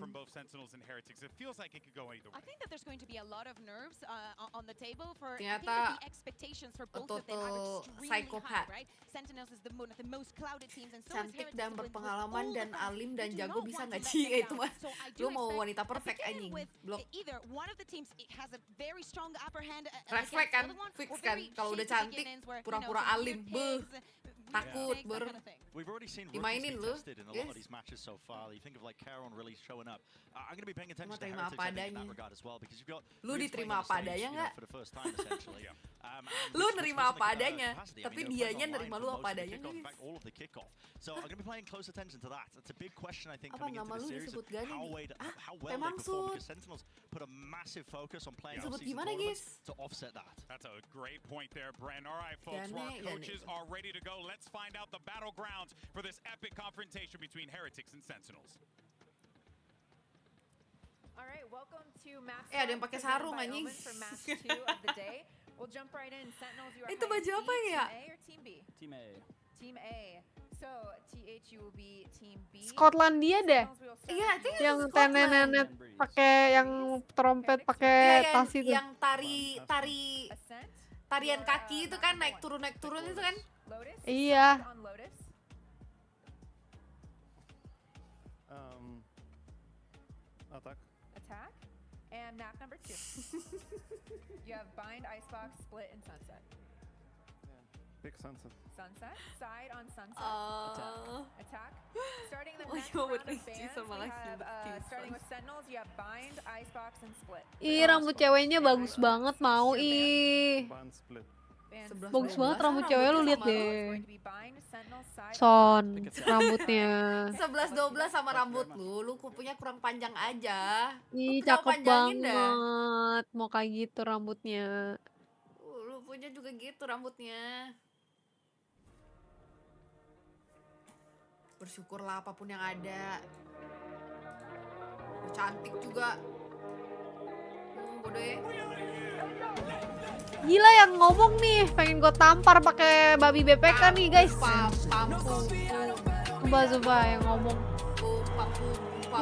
Speaker 8: Ternyata total psychopath. Cantik dan berpengalaman dan alim dan jago bisa nggak sih? Itu mah lu mau wanita perfect anjing. Blok. Refleks kan, fix kan. Kalau udah cantik, pura-pura alim, beuh. Takut
Speaker 6: We've already seen
Speaker 8: dimainin lu.
Speaker 6: in a lot of these matches so far. You think of like Caron really showing up. I'm going to be paying attention to Heretics in that regard as well because you've got
Speaker 8: lu diterima apa adanya nggak?
Speaker 6: for the first time essentially.
Speaker 8: Lu nerima apa adanya, tapi dianya nerima lu apa adanya guys.
Speaker 6: All of the kickoff. So I'm going to be paying close attention to that. It's a big question I think
Speaker 8: apa
Speaker 6: coming into the series of how well they perform because Sentinels put a massive focus on playing
Speaker 8: disebut gimana guys?
Speaker 6: To offset that.
Speaker 3: That's a great point there, Bren. All right, folks, our coaches are ready to go. Let's find out the battlegrounds for this epic confrontation between Heretics and Sentinels.
Speaker 7: All right, welcome to match.
Speaker 8: Ada yang pakai sarung anjing.
Speaker 7: We'll jump right in. Sentinels, you are
Speaker 8: itu baju apa ya?
Speaker 7: Team A or Team B?
Speaker 22: Team A.
Speaker 7: Team A. So, TH you will be Team B.
Speaker 21: Skotlandia deh.
Speaker 8: Iya, itu
Speaker 21: yang nenek pakai yang trompet pakai tas itu.
Speaker 8: Yang tarian kaki itu kan naik turun itu kan?
Speaker 21: Iya.
Speaker 7: Attack. And map number 2. You have Bind, Icebox, Split, and Sunset.
Speaker 22: Pick Sunset.
Speaker 7: Sunset. Side on Sunset. Attack. Starting the next round of bands, we have, starting with Sentinels, you have Bind, Icebox, and Split.
Speaker 21: Ih, rambut ceweknya bagus banget, mau ih. Bagus banget rambut cewek, lu lihat deh. Son, rambutnya.
Speaker 8: 11-12 sama rambut lu punya kurang panjang aja.
Speaker 21: Ih, cakep banget. Mau kayak gitu rambutnya.
Speaker 8: Lu punya juga gitu rambutnya. Bersyukurlah apapun yang ada. Cantik juga. Bodoh ya.
Speaker 21: Gila yang ngomong nih, pengen gue tampar pakai babi BPK nih guys. Coba yang ngomong.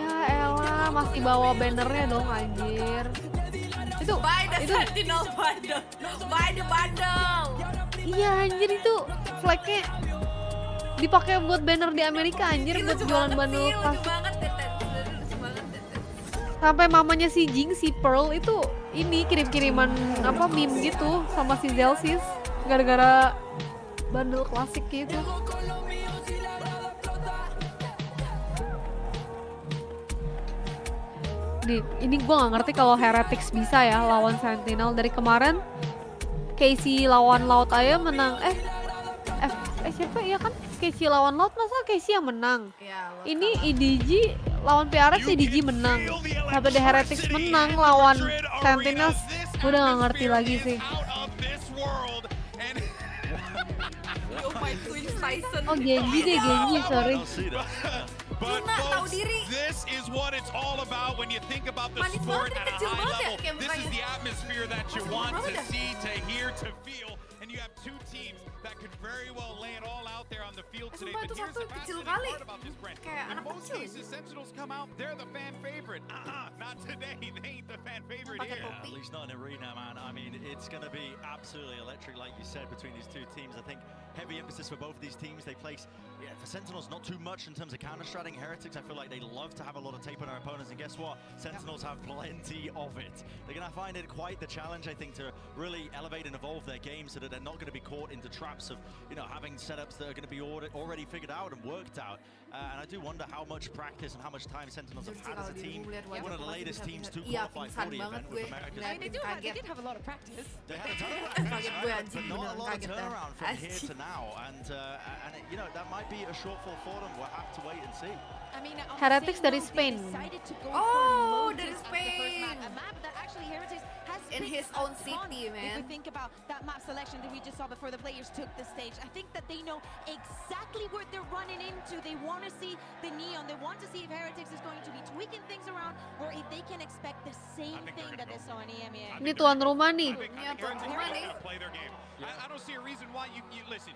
Speaker 21: Ya elah, masih bawa bannernya dong anjir. Itu
Speaker 8: Sentinel bundle. Buy the bundle.
Speaker 21: Iya anjir, itu flagnya dipakai buat banner di Amerika anjir, buat jualan bundle pas. Sampai mamanya si Jing, si Pearl itu ini kirim-kiriman apa meme gitu sama si Zelsis gara-gara bundle klasik gitu. Ini gue gak ngerti kalau Heretics bisa ya lawan Sentinel. Dari kemarin Casey lawan Loud aja menang. Siapa ya kan? Casey lawan Loud, masa Casey yang menang? Ini EDG lawan PRX, EDG menang. Sampai The Heretics menang lawan Sentinel. Gue udah gak ngerti lagi sih. Oh Genji deh, Genji, sorry.
Speaker 3: But folks, this is what it's all about when you think about the sport at a high level. This is the atmosphere that you want to see, to hear, to feel. And you have two teams that could very well lay it all out there on the field today. But here's the fascinating part about this brand. In most cases, Sentinels come out, they're the fan favorite. Not today. They ain't the fan favorite here.
Speaker 6: At least not in arena, man. I mean, it's going to be absolutely electric, like you said, between these two teams. I think heavy emphasis for both of these teams. They place, for Sentinels, not too much in terms of counter-stratting. Heretics, I feel like they love to have a lot of tape on their opponents. And guess what? Sentinels have plenty of it. They're going to find it quite the challenge, I think, to really elevate and evolve their game so that they're not going to be caught into traps of, having setups that are going to be already figured out and worked out. And I do wonder how much practice and how much time Sentinels have had as a team. One of the latest teams to qualify for the event with America's.
Speaker 2: I mean, they did have a lot of practice.
Speaker 6: They had a ton of practice, but not a lot of turnaround from here to now. And that might be a shortfall for them. We'll have to wait and see.
Speaker 2: I mean,
Speaker 21: Heretics dari Spain.
Speaker 8: Oh, dari Spain.
Speaker 2: A map that actually Heretics has
Speaker 8: in his own city, man.
Speaker 2: If we think about that map selection that we just saw before the players took the stage, I think that they know exactly what they're running into. They want to see the neon. They want to see if Heretics is going to be tweaking things around, or if they can expect the same thing that they saw in EMEA.
Speaker 21: Ini tuan rumah nih.
Speaker 3: Iya, tuan rumah nih. I don't see a reason why you listen.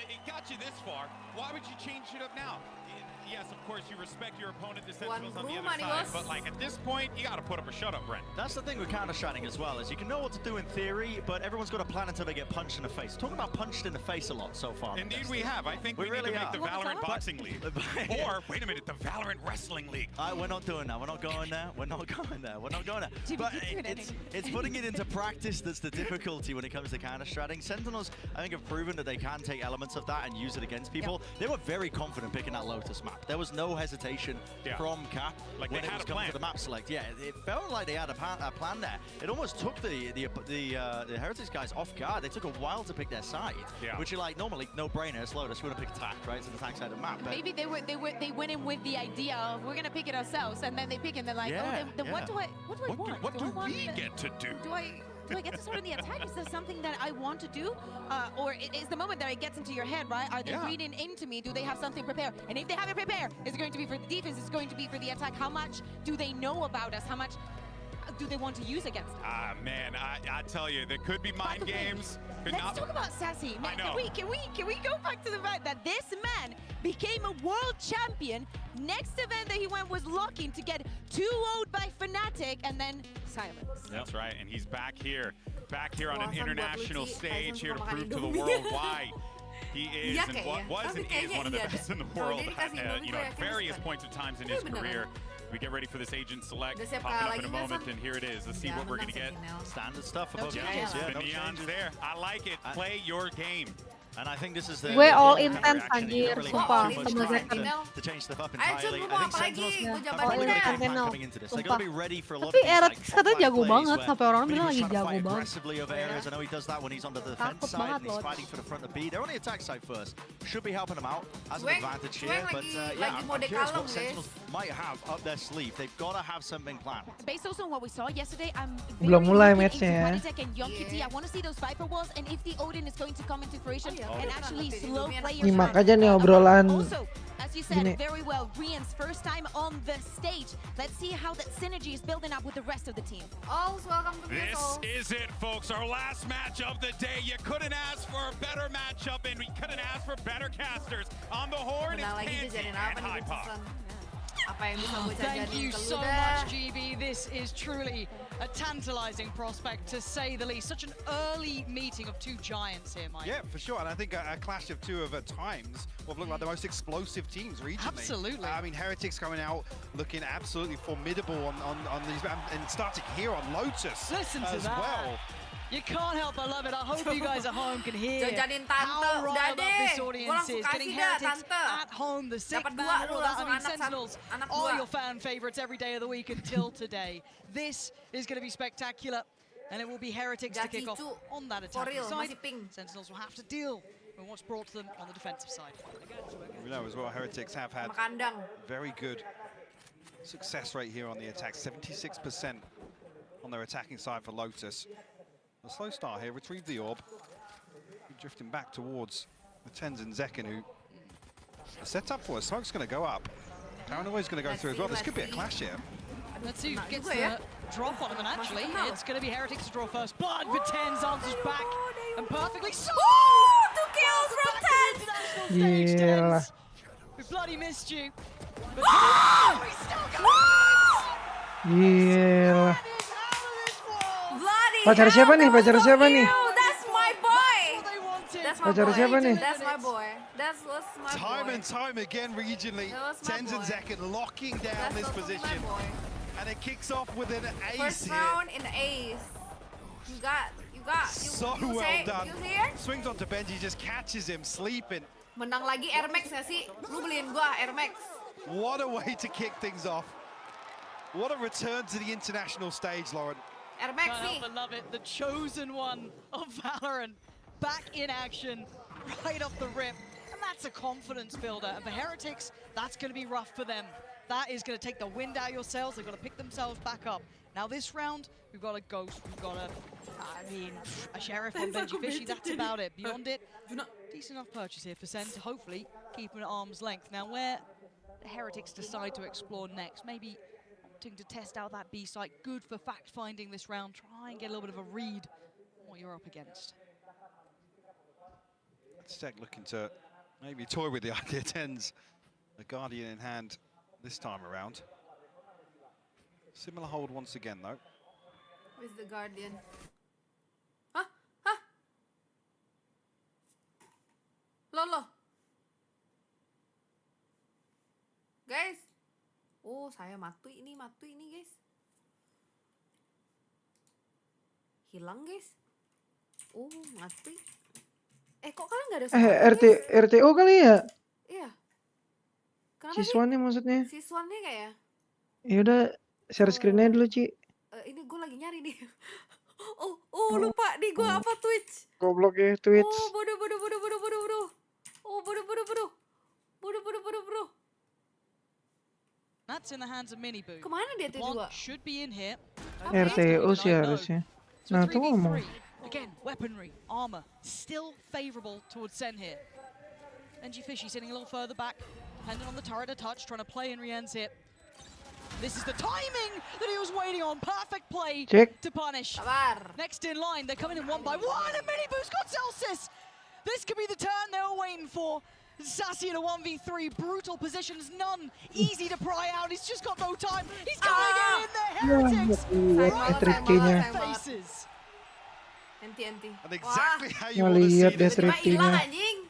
Speaker 3: It got you this far. Why would you change it up now? Yes, of course, you respect your opponent, the Sentinels on the other side, but like at this point, you got to put up a shut-up, Brent.
Speaker 6: That's the thing with counter-stratting as well, is you can know what to do in theory, but everyone's got a plan until they get punched in the face. Talking about punched in the face a lot so far.
Speaker 3: Indeed, we have. I think we really need to make the Valorant Boxing League. Or, wait a minute, the Valorant Wrestling League.
Speaker 6: We're not doing that. We're not going there. We're not going there. We're not going there. But it's putting it into practice that's the difficulty when it comes to counter-stratting. Sentinels, I think, have proven that they can take elements of that and use it against people. They were very confident picking that Lotus map. There was no hesitation from Cap when it was coming to the map select. Yeah, it felt like they had a plan there. It almost took the Heretics guys off guard. They took a while to pick their side, which are like normally no-brainer. It's Lotus. We're gonna pick attack, right? It's an attack side of the map. But
Speaker 2: maybe they went in with the idea of we're gonna pick it ourselves, and then they pick it and they're like, what do I want?
Speaker 3: What do we get to do?
Speaker 2: Do I get to start on the attack? Is there something that I want to do? Or is the moment that it gets into your head, right? Are they reading into me? Do they have something prepared? And if they have it prepared, is it going to be for the defense? Is it going to be for the attack? How much do they know about us? How much do they want to use against us?
Speaker 3: Man, I tell you, there could be mind games.
Speaker 2: Let's talk about Sassy. Man, can we go back to the fact that this man became a world champion? Next event that he went was locking to get 2-0'd by Fnatic and then silence.
Speaker 3: That's right, and he's back here on an international stage here to prove to the world why he is and was and is one of the best in the world at various points of times in his career. We get ready for this agent select popping up in a moment, and here it is. Let's see what we're going to get.
Speaker 6: Standard stuff for both
Speaker 3: teams. The neon's there. I like it. Play your game.
Speaker 6: And I think this is the
Speaker 21: gue all intense anjir, sumpah, sama Zekan.
Speaker 6: To change stuff up entirely.
Speaker 21: All
Speaker 6: Sentinel coming into this. They're going to be ready for a lot of
Speaker 21: tapi Heretics katanya jago banget, sampai orang bilang lagi jago banget.
Speaker 6: Aggressively over areas. I know he does that when he's on the defense side and he's fighting for the front of B. They're on the attack side first. Should be helping them out as an advantage here. But I'm curious what Sentinels might have up their sleeve. They've got to have something planned.
Speaker 2: Based also on what we saw yesterday, I'm
Speaker 21: belum mulai matchnya
Speaker 2: ya. I want to see those Viper walls and if the Odin is going to come into fruition and actually slow players.
Speaker 20: Nyimak aja nih obrolan
Speaker 2: also, as you said very well, Rian's first time on the stage. Let's see how that synergy is building up with the rest of the team.
Speaker 8: Welcome to
Speaker 3: this is it, folks. Our last match of the day. You couldn't ask for a better matchup, and we couldn't ask for better casters. On the horn, it's Pansy and Hypok.
Speaker 11: Thank you so much, GB. This is truly a tantalizing prospect, to say the least. Such an early meeting of two giants here, Mike.
Speaker 12: Yeah, for sure. And I think a clash of two of, at times, what look like the most explosive teams regionally.
Speaker 11: Absolutely.
Speaker 12: I mean, Heretics coming out looking absolutely formidable on these, and starting here on Lotus
Speaker 11: Listen to
Speaker 12: as
Speaker 11: that.
Speaker 12: well.
Speaker 11: You can't help but love it. I hope you guys at home can hear
Speaker 8: Jajanin
Speaker 11: how
Speaker 8: tante, udah
Speaker 11: riled up
Speaker 8: deh.
Speaker 11: this
Speaker 8: Gua
Speaker 11: audience
Speaker 8: langsung
Speaker 11: is. Getting
Speaker 8: kasih dah,
Speaker 11: Heretics
Speaker 8: tante.
Speaker 11: at home, the sick
Speaker 8: Dapat
Speaker 11: man,
Speaker 8: dua, lu
Speaker 11: all that.
Speaker 8: langsung
Speaker 11: I mean,
Speaker 8: anak
Speaker 11: Sentinels
Speaker 8: anak
Speaker 11: are
Speaker 8: dua.
Speaker 11: your fan favorites every day of the week until today. This is going to be spectacular, and it will be Heretics to kick off on that attacking
Speaker 8: real,
Speaker 11: side.
Speaker 8: masih ping.
Speaker 11: Sentinels will have to deal with what's brought to them on the defensive side.
Speaker 12: We know as well, Heretics have had very good success rate here on the attack, 76% on their attacking side for Lotus. A slow start here, retrieve the orb. Drifting back towards the Tens and Zekken, who are set up for us. Smoke's going to go up. Paranoia's going to go through as well. This could be a clash here.
Speaker 11: Let's see who gets the drop on him, and actually, it's going to be Heretics to draw first blood, but Tens answers back, and perfectly so!
Speaker 8: 2 kills from Tens!
Speaker 20: Gila.
Speaker 11: We bloody missed you. But we still got
Speaker 20: Gila.
Speaker 8: Bloody
Speaker 20: Pacar siapa nih? Pacar siapa nih?
Speaker 8: That's my boy! That's my
Speaker 20: Pacar
Speaker 8: boy.
Speaker 20: siapa nih?
Speaker 8: That's my boy. That was my boy.
Speaker 12: Time and time again regionally,
Speaker 8: That was my
Speaker 12: Tens and
Speaker 8: boy.
Speaker 12: Zekken locking down
Speaker 8: That's
Speaker 12: this
Speaker 8: totally my
Speaker 12: position.
Speaker 8: boy.
Speaker 12: And it kicks off with an ace
Speaker 8: First
Speaker 12: here.
Speaker 8: round in the ace. You got.
Speaker 12: So
Speaker 8: you
Speaker 12: well
Speaker 8: say,
Speaker 12: done.
Speaker 8: You hear?
Speaker 12: Swings onto Benji, just catches him sleeping.
Speaker 8: Menang lagi Air Max nggak sih? Lu beliin gua Air Max.
Speaker 12: What a way to kick things off. What a return to the international stage, Lauren.
Speaker 8: Air Max
Speaker 11: Can't
Speaker 8: nih.
Speaker 11: help but love it. The chosen one of Valorant back in action right off the rip. And that's a confidence builder. And for Heretics, that's going to be rough for them. That is going to take the wind out of your sails. They've got to pick themselves back up. Now this round, we've got a Ghost, we've got a Sheriff on Benji Fishy, that's about it. Beyond it, decent enough purchase here for Sen to hopefully keep him at arm's length. Now where the Heretics decide to explore next, maybe wanting to test out that B site, good for fact-finding this round, try and get a little bit of a read on what you're up against.
Speaker 12: Stek looking to maybe toy with the idea. Tens, the Guardian in hand this time around. Similar hold once again, though.
Speaker 8: Where's the Guardian? Loh. Guys. Oh, saya matui ini guys. Hilang guys. Oh, matui. Kok kalian nggak ada suara?
Speaker 20: RTO kali ya?
Speaker 8: Iya. Kenapa
Speaker 20: Siswannya maksudnya?
Speaker 8: Siswannya kayak ya?
Speaker 20: Yaudah, share screen-nya dulu, Ci.
Speaker 8: Ini gue lagi nyari nih. Lupa nih gue apa Twitch.
Speaker 20: Goblok ya, Twitch.
Speaker 8: Oh, bodoh. Oh, bodoh.
Speaker 11: That's in the hands of Miniboo.
Speaker 8: Kemana dia tuh juga?
Speaker 11: Should be in here.
Speaker 20: RTO sih harusnya. Nah, tuh ngomong.
Speaker 11: Again, weaponry, armor, still favorable towards Sen here. Benji Fishy sitting a little further back, dependent on the turret a touch, trying to play in Rien's hit. This is the timing that he was waiting on. Perfect play to punish. Next in line, they're coming in one by one, and Miniboo's got Celsius. This could be the turn they were waiting for. Sassy in a 1v3, brutal positions, none easy to pry out. He's just got no time. He's going in there, Heretics. Faces.
Speaker 8: Enti.
Speaker 12: And exactly how you want to see this.
Speaker 8: Hilang anjing.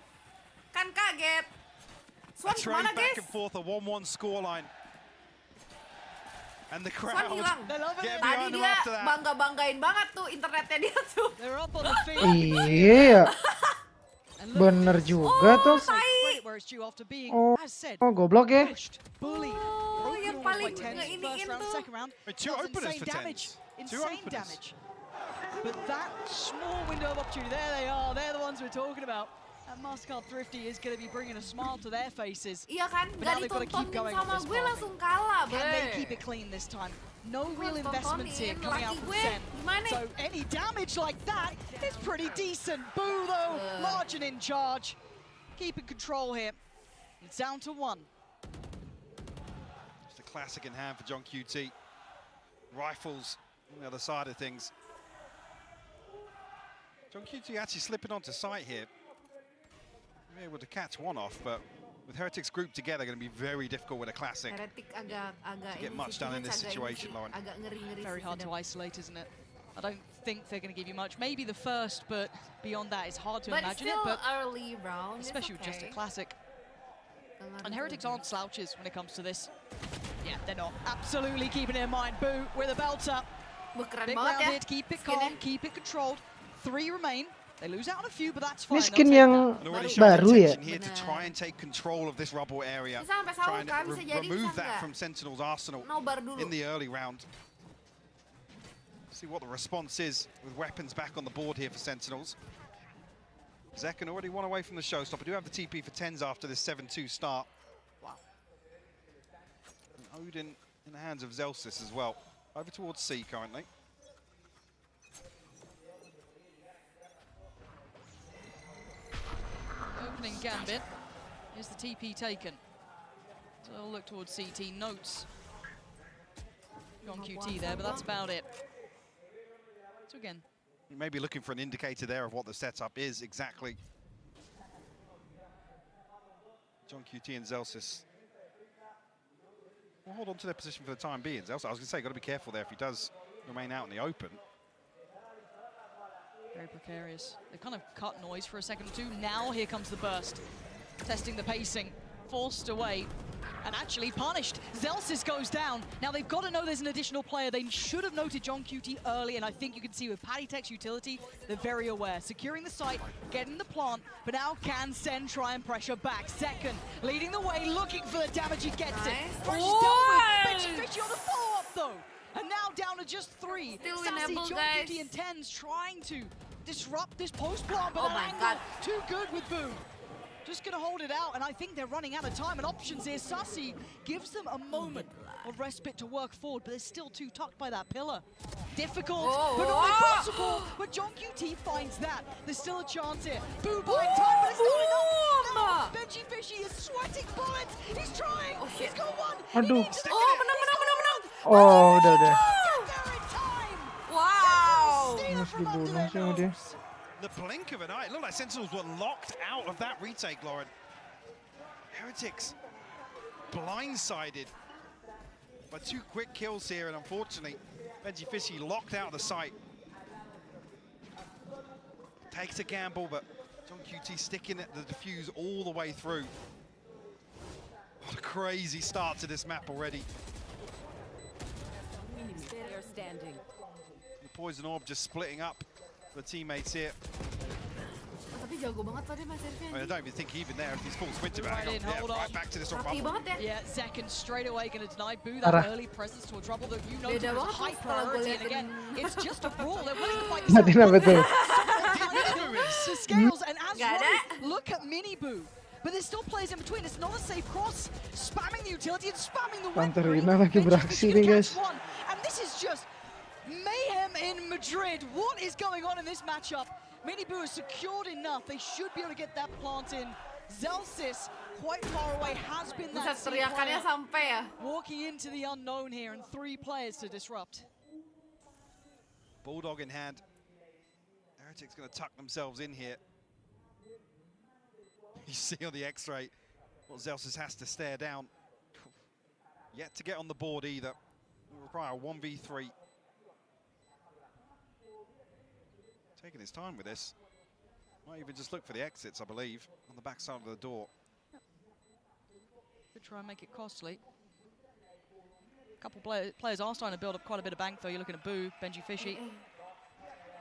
Speaker 8: Kan kaget.
Speaker 12: A trade back and forth, a 1-1 scoreline. And the crowd get behind him after that.
Speaker 8: Tadi dia banggain banget tuh internetnya dia tuh.
Speaker 20: Iya. Bener juga tuh. Oh, goblok ya.
Speaker 8: Oh, yang paling ngeiniin tuh.
Speaker 12: Two openers for Tens.
Speaker 11: Insane damage. But that small window of opportunity, there they are. They're the ones we're talking about. And Mastercard Thrifty is going to be bringing a smile to their faces.
Speaker 8: Iya kan, gak ditontonin sama gue langsung kalah,
Speaker 11: Can they keep it clean this time? No real investments here coming out from Sen. So any damage like that is pretty decent. Boo though, margin in charge. Keeping control here. It's down to 1.
Speaker 12: Just a classic in hand for John QT. Rifles on the other side of things. John QT actually slipping onto site here. Able to catch one off, but with Heretics grouped together, going to be very difficult with a classic to get much done in this situation, Lauren.
Speaker 11: Very hard to isolate, isn't it? I don't think they're going to give you much. Maybe the first, but beyond that, it's hard to imagine it. But
Speaker 8: early round,
Speaker 11: especially with just a classic. And Heretics aren't slouches when it comes to this. Yeah, they're not. Absolutely keeping it in mind. Boo with a belter. Big round hit, keep it calm, keep it controlled. 3 remain. They lose out on a few, but that's fine.
Speaker 20: Ini skin yang baru ya.
Speaker 12: Here to try and take control of this rubble area. Trying to remove that from Sentinel's arsenal in the early round. See what the response is with weapons back on the board here for Sentinels. Zekken already one away from the showstopper. Do have the TP for 10s after this 7-2 start. Wow. And Odin in the hands of Zelsis as well. Over towards C currently.
Speaker 11: Opening gambit. Is the TP taken? So we'll look towards CT. Notes on QT there, but that's about it. So again,
Speaker 12: you may be looking for an indicator there of what the setup is exactly. John QT and Zelsis will hold on to their position for the time being. Zelsis, I was going to say, got to be careful there if he does remain out in the open.
Speaker 11: very precarious. They kind of cut noise for a second or two. Now here comes the burst. Testing the pacing. Forced away. And actually punished. Zelsis goes down. Now they've got to know there's an additional player. They should have noted John QT early, and I think you can see with Palitech's utility, they're very aware. Securing the site, getting the plant, but now can Sen try and pressure back. Second, leading the way, looking for the damage, he gets it. Fresh dealt with. Fishy on the follow-up though. And now down to just 3. Sassy, John QT and Tens trying to disrupt this post plant, but angle too good with Boom. Just gonna hold it out, and I think they're running out of time and options here. Sassy gives them a moment of respite to work forward, but they're still too tucked by that pillar. Difficult, but not impossible. But John QT finds that. There's still a chance here. Boo buying time, but it's not enough. Now, Benji Fishy is sweating bullets. He's trying. He's got one.
Speaker 20: Aduh.
Speaker 8: menang.
Speaker 20: Oh, udah.
Speaker 8: Wow.
Speaker 20: Harus dibunuh sih sama dia.
Speaker 12: The blink of an eye. It looked like Sentinels were locked out of that retake, Lauren. Heretics blindsided by 2 quick kills here, and unfortunately, Benji Fishy locked out of the site. Takes a gamble, but John QT sticking at the defuse all the way through. What a crazy start to this map already. The poison orb just splitting up the teammates here.
Speaker 8: Tapi jago banget tadi Mas Irfan.
Speaker 12: I don't even think even there if he's full sprinter back. Right back to this one.
Speaker 11: Yeah, second straight away going to deny Boo that early presence towards trouble that you know is a high priority. And again, it's just a brawl. They're willing to fight this to scales. And as well, look at Mini Boo. But there's still players in between. It's not a safe cross. Spamming the utility and spamming the web.
Speaker 20: Panterina lagi beraksi nih guys.
Speaker 11: And this is just mayhem in Madrid. What is going on in this matchup? Mini Boo is secured enough. They should be able to get that plant in. Zelsis, quite far away, has been that
Speaker 8: teriakannya sampai ya.
Speaker 11: Walking into the unknown here, and 3 players to disrupt.
Speaker 12: Bulldog in hand. Heretics going to tuck themselves in here. You see on the X-ray what Zelsis has to stare down. Yet to get on the board either. Will require a 1v3. Taking his time with this. Might even just look for the exits, I believe, on the back side of the door.
Speaker 11: Could try and make it costly. A couple players are starting to build up quite a bit of bank, though. You're looking at Boo, Benji Fishy.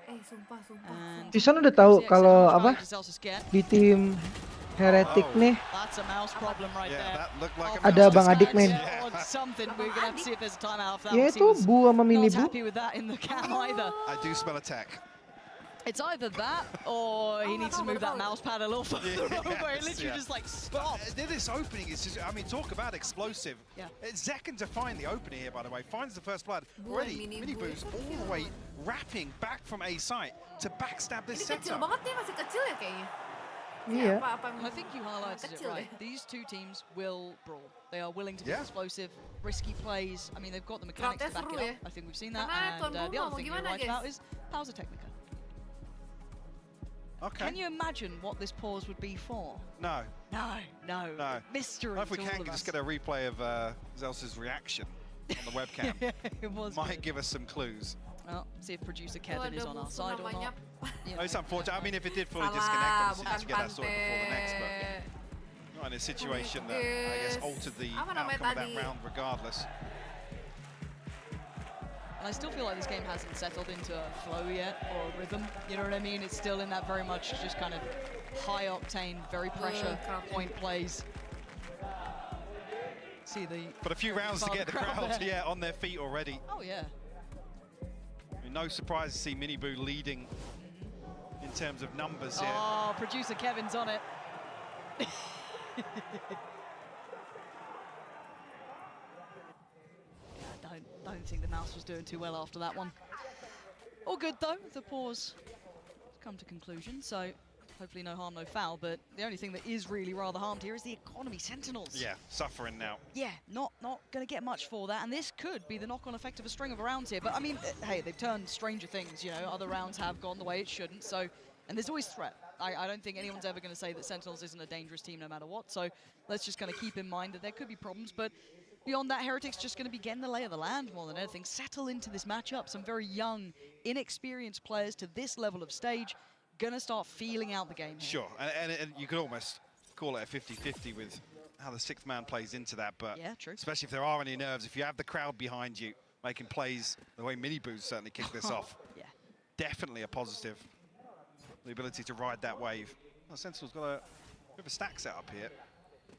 Speaker 8: Sumpah.
Speaker 20: Di sana udah tahu kalau apa di tim Heretic nih ada Bang Adik main. Ya itu Bu sama Mini Bu.
Speaker 12: I do smell attack.
Speaker 11: It's either that or he needs to move that mouse pad a little further over. It literally just like stops.
Speaker 12: This opening is just, I mean, talk about explosive.
Speaker 11: Yeah.
Speaker 12: It's Zekken to find the opening here, by the way. Finds the first blood. Already, Mini Boo's all the way wrapping back from A site to backstab this setup.
Speaker 8: Kecil banget dia, masih kecil ya kayaknya.
Speaker 20: Yeah.
Speaker 11: I think you highlighted it right. These 2 teams will brawl. They are willing to be explosive, risky plays. I mean, they've got the mechanics to back it up. I think we've seen that. And the other thing you're right about is Pausa Technica.
Speaker 12: Okay.
Speaker 11: Can you imagine what this pause would be for?
Speaker 12: No.
Speaker 11: No. Mystery.
Speaker 12: Well, if we can just get a replay of Zelsis' reaction on the webcam, it might give us some clues.
Speaker 11: Well, see if producer Kevin is on our side or not.
Speaker 12: No, it's unfortunate. I mean, if it did fully disconnect, obviously, to get that sorted before the next, but Not in a situation that, I guess, altered the outcome of that round regardless.
Speaker 11: And I still feel like this game hasn't settled into a flow yet, or a rhythm, you know what I mean? It's still in that very much just kind of high-octane, very pressure point plays. See the...
Speaker 12: But a few rounds to get the crowd on their feet already.
Speaker 11: Oh, yeah.
Speaker 12: I mean, no surprise to see MiniBoo leading in terms of numbers here.
Speaker 11: Oh, producer Kevin's on it. I don't think the mouse was doing too well after that one. All good though, the pause come to conclusion, so hopefully no harm, no foul, but the only thing that is really rather harmed here is the economy Sentinels.
Speaker 12: Yeah, suffering now.
Speaker 11: Yeah, not going to get much for that, and this could be the knock-on effect of a string of rounds here, but I mean, hey, they've turned stranger things, you know, other rounds have gone the way it shouldn't, so, and there's always threat. I don't think anyone's ever going to say that Sentinels isn't a dangerous team no matter what, so let's just kind of keep in mind that there could be problems, but beyond that, Heretics just going to be getting the lay of the land more than anything, settle into this matchup. Some very young, inexperienced players to this level of stage, going to start feeling out the game here.
Speaker 12: Sure, and you could almost call it a 50-50 with how the sixth man plays into that, but
Speaker 11: yeah, true.
Speaker 12: Especially if there are any nerves, if you have the crowd behind you, making plays the way MiniBoo certainly kicked this off.
Speaker 11: Yeah.
Speaker 12: Definitely a positive. The ability to ride that wave. Well, Sentinel's got a bit of a stack set up here.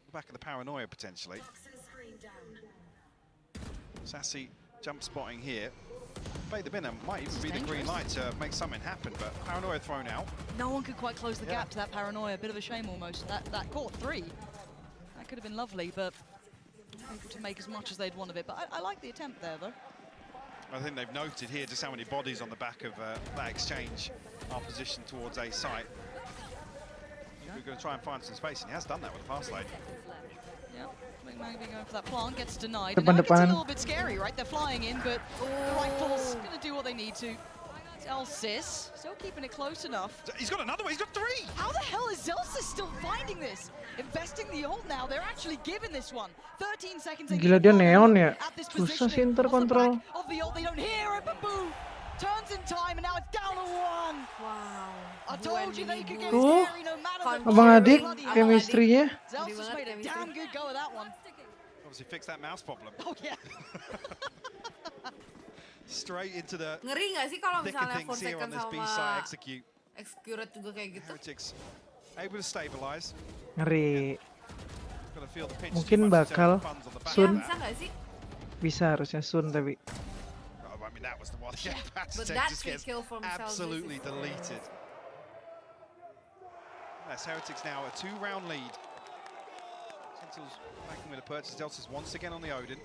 Speaker 12: The back of the paranoia potentially. Sassy jump spotting here. Bait the binner might even be the green light to make something happen, but paranoia thrown out.
Speaker 11: No one could quite close the gap to that paranoia. A bit of a shame almost. That caught 3. That could have been lovely, but able to make as much as they'd want of it. But I like the attempt there, though.
Speaker 12: I think they've noted here just how many bodies on the back of that exchange are positioned towards A site. We're going to try and find some space, and he has done that with the pass lane.
Speaker 11: Yeah, maybe going for that plant, gets denied. And now it gets a little bit scary, right? They're flying in, but the rifle's going to do what they need to. Zelsis still keeping it close enough.
Speaker 12: He's got another one, he's got 3!
Speaker 11: How the hell is Zelsis still finding this? Investing the ult now, they're actually giving this one. 13 seconds.
Speaker 20: Gila dia neon ya. Susah sih interkontrol.
Speaker 11: Of the ult, they don't hear it, but boom! Turns in time, and now it's down to 1.
Speaker 8: Wow.
Speaker 11: I told you they could get
Speaker 20: Tuh,
Speaker 11: scary no matter the
Speaker 20: abang adik chemistry-nya.
Speaker 11: Zelsis made a damn good go of that one.
Speaker 12: Obviously fix that mouse problem.
Speaker 11: Oh yeah.
Speaker 12: Straight into the
Speaker 8: ngeri nggak sih kalau misalnya
Speaker 12: thick of things here on this B side execute.
Speaker 8: Execute juga kayak gitu.
Speaker 12: Heretics able to stabilize.
Speaker 20: Ngeri.
Speaker 12: Gotta feel the pitch.
Speaker 20: Mungkin bakal Sun.
Speaker 8: Bisa nggak sih?
Speaker 20: Bisa harusnya Sun tapi.
Speaker 12: Oh, I mean that was the one.
Speaker 8: Yeah, but that just kill from
Speaker 12: absolutely deleted. That's Heretics now a 2-round lead. Sentinels backing with a purchase. Delta's once again on the Odin.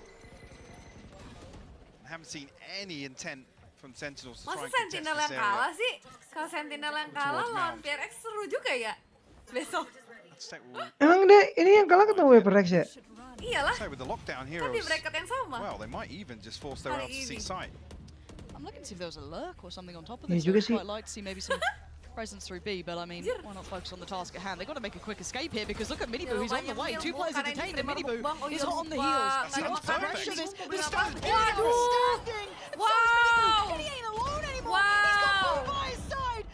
Speaker 12: Haven't seen any intent from Sentinels to try and contest
Speaker 8: Sentinel
Speaker 12: this
Speaker 8: yang kalah sih? Kalau Sentinel yang kalah lawan PRX seru juga ya besok.
Speaker 20: Emang deh ini yang kalah ketemu WPRX ya?
Speaker 8: Iyalah.
Speaker 12: With the lockdown
Speaker 8: Kan di
Speaker 12: heroes,
Speaker 8: bracket yang sama.
Speaker 12: well, they might even just force their round to see sight.
Speaker 11: I'm looking to see if there was a lurk or something on top of
Speaker 20: Yeah,
Speaker 11: this.
Speaker 20: juga
Speaker 11: I'd
Speaker 20: sih.
Speaker 11: quite like to see maybe some presence through B, but I mean, why not focus on the task at hand? They've got to make a quick escape here because look at MiniBoo, who's on the way. 2 players are detained, and MiniBoo is hot on the heels. He wants to pressure this.
Speaker 8: Wow!
Speaker 11: And he ain't alone anymore. He's got Bo by his side.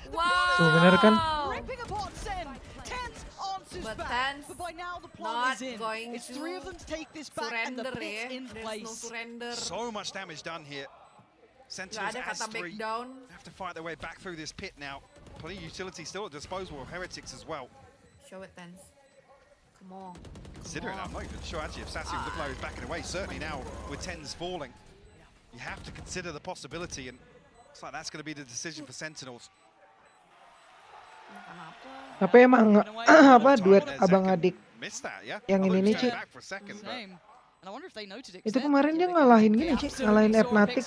Speaker 20: Tuh bener kan?
Speaker 11: Ripping apart Sen. Tens answers
Speaker 8: But
Speaker 11: back.
Speaker 8: Tens
Speaker 11: But by now the plot is in.
Speaker 8: going
Speaker 11: It's 3 of them to take this back, and the
Speaker 8: surrender
Speaker 11: pit's
Speaker 8: ya.
Speaker 11: in
Speaker 8: There's
Speaker 11: place.
Speaker 8: no surrender.
Speaker 12: So much damage done here. Sentinels
Speaker 8: Nggak ada
Speaker 12: as
Speaker 8: kata
Speaker 12: 3
Speaker 8: back down.
Speaker 12: have to fight their way back through this pit now. Plenty of utility still at disposal of Heretics as well.
Speaker 8: Show it, Tens. Come on.
Speaker 12: Considering I'm not even sure actually if Sassy would look like he was backing away. Certainly now with Tens falling, you have to consider the possibility, and looks like that's going to be the decision for Sentinels.
Speaker 20: Tapi emang apa duet abang adik yang ini nih Ci?
Speaker 11: Same. And I wonder if they noted it.
Speaker 20: Itu kemarin dia ngalahin gini Ci, ngalahin Fnatic.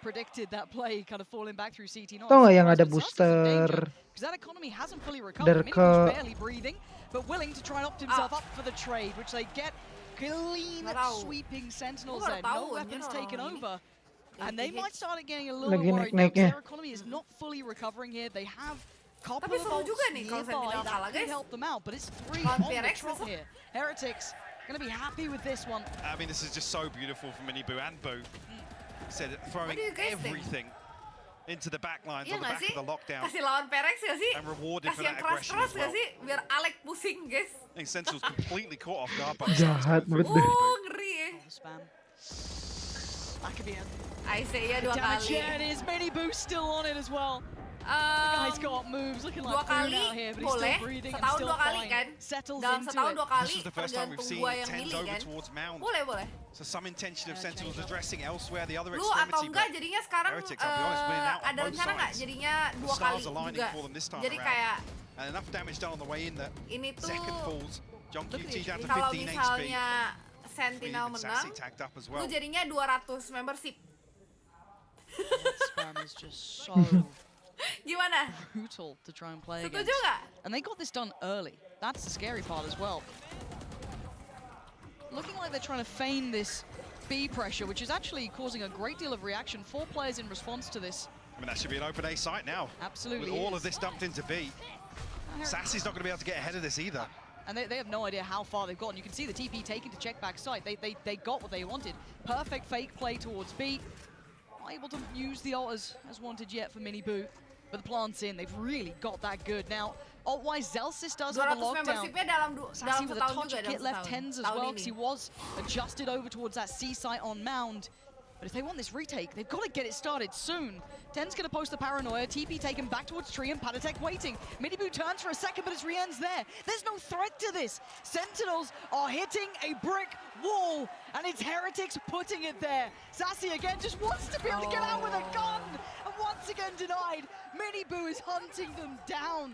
Speaker 11: Predicted that play kind of falling back through CT.
Speaker 20: Tau nggak yang ada booster
Speaker 11: That economy hasn't fully recovered.
Speaker 20: ke
Speaker 11: Barely breathing, but willing to try and opt himself up for the trade, which they get. Clean sweeping Sentinels there. No weapons taken over. And they might start getting a little worried now because their economy is not fully recovering here. They have couple of ults nearby that could help them out, but it's 3 on the trot here. Heretics gonna be happy with this one.
Speaker 12: I mean, this is just so beautiful for MiniBoo and Boo. Said it, throwing everything into the back lines
Speaker 8: Iya
Speaker 12: on the
Speaker 8: nggak
Speaker 12: back
Speaker 8: sih?
Speaker 12: of the lockdown.
Speaker 8: Kasih lawan Perex nggak sih?
Speaker 12: And rewarded for
Speaker 8: Kasih yang
Speaker 12: that aggression
Speaker 8: keras-keras
Speaker 12: as
Speaker 8: nggak
Speaker 12: well.
Speaker 8: sih? Biar Alec pusing, guys.
Speaker 12: I think Sentinel's completely caught off guard by
Speaker 20: Jahat banget deh.
Speaker 8: Ngeri ya.
Speaker 11: That could be it.
Speaker 8: Isaiah dua
Speaker 11: Damage
Speaker 8: kali.
Speaker 11: here it is. Mini-Boo still on it as well. The guy's got moves looking
Speaker 8: Dua
Speaker 11: like food
Speaker 8: kali
Speaker 11: out here, but he's
Speaker 8: boleh,
Speaker 11: still breathing and
Speaker 8: setahun
Speaker 11: still
Speaker 8: dua kali
Speaker 11: fine.
Speaker 8: kan?
Speaker 11: Settles
Speaker 8: Dalam
Speaker 11: into
Speaker 8: setahun
Speaker 11: it.
Speaker 8: dua kali,
Speaker 12: This is the first time we've
Speaker 8: tergantung
Speaker 12: seen
Speaker 8: gua yang
Speaker 12: tens
Speaker 8: milih
Speaker 12: over
Speaker 8: kan.
Speaker 12: towards Mound.
Speaker 8: Boleh, boleh.
Speaker 12: So some intention of Sentinels addressing elsewhere, the other
Speaker 8: Lu
Speaker 12: extremity.
Speaker 8: atau enggak
Speaker 12: but
Speaker 8: jadinya sekarang
Speaker 12: Heretics, I'll be honest, winning out on
Speaker 8: ada
Speaker 12: both
Speaker 8: rencana nggak
Speaker 12: sides.
Speaker 8: jadinya
Speaker 12: The
Speaker 8: dua kali
Speaker 12: stars aligning
Speaker 8: juga.
Speaker 12: for them this time
Speaker 8: Jadi
Speaker 12: around.
Speaker 8: kayak
Speaker 12: And enough damage done on the way in that
Speaker 8: ini tuh
Speaker 12: second falls. John QT down to
Speaker 8: kalau
Speaker 12: 15 HP.
Speaker 8: misalnya Sentinel
Speaker 12: Even
Speaker 8: menang,
Speaker 12: Sassy tagged up as
Speaker 8: lu
Speaker 12: well.
Speaker 8: jadinya 200 membership.
Speaker 11: Spam is just so
Speaker 8: Gimana?
Speaker 11: brutal to try and play
Speaker 8: Setuju
Speaker 11: against.
Speaker 8: nggak?
Speaker 11: And they got this done early. That's the scary part as well. Looking like they're trying to feign this B pressure, which is actually causing a great deal of reaction. 4 players in response to this.
Speaker 12: I mean, that should be an open A site now.
Speaker 11: Absolutely
Speaker 12: With all
Speaker 11: is.
Speaker 12: of this dumped into B. Sassy's not going to be able to get ahead of this either.
Speaker 11: And they have no idea how far they've gotten. You can see the TP taking to check back site. They got what they wanted. Perfect fake play towards B. Not able to use the ult as wanted yet for Mini-Boo. But the plant's in. They've really got that good. Now, ult-wise, Zelsis does have a
Speaker 8: 200
Speaker 11: lockdown.
Speaker 8: membershipnya dalam
Speaker 11: Sassy with a
Speaker 8: setahun
Speaker 11: touch
Speaker 8: juga,
Speaker 11: of kit
Speaker 8: dalam
Speaker 11: left
Speaker 8: setahun.
Speaker 11: tens as
Speaker 8: Tahun
Speaker 11: well,
Speaker 8: ini.
Speaker 11: because he was adjusted over towards that C site on Mound. But if they want this retake, they've got to get it started soon. Ten's going to post the paranoia, TP taken back towards Tree, and Patatek waiting. Mini-Boo turns for a second, but his re-ends there. There's no threat to this. Sentinels are hitting a brick wall, and it's Heretics putting it there. Sassy again just wants to be able to get out with a gun, and once again denied. Mini-Boo is hunting them down.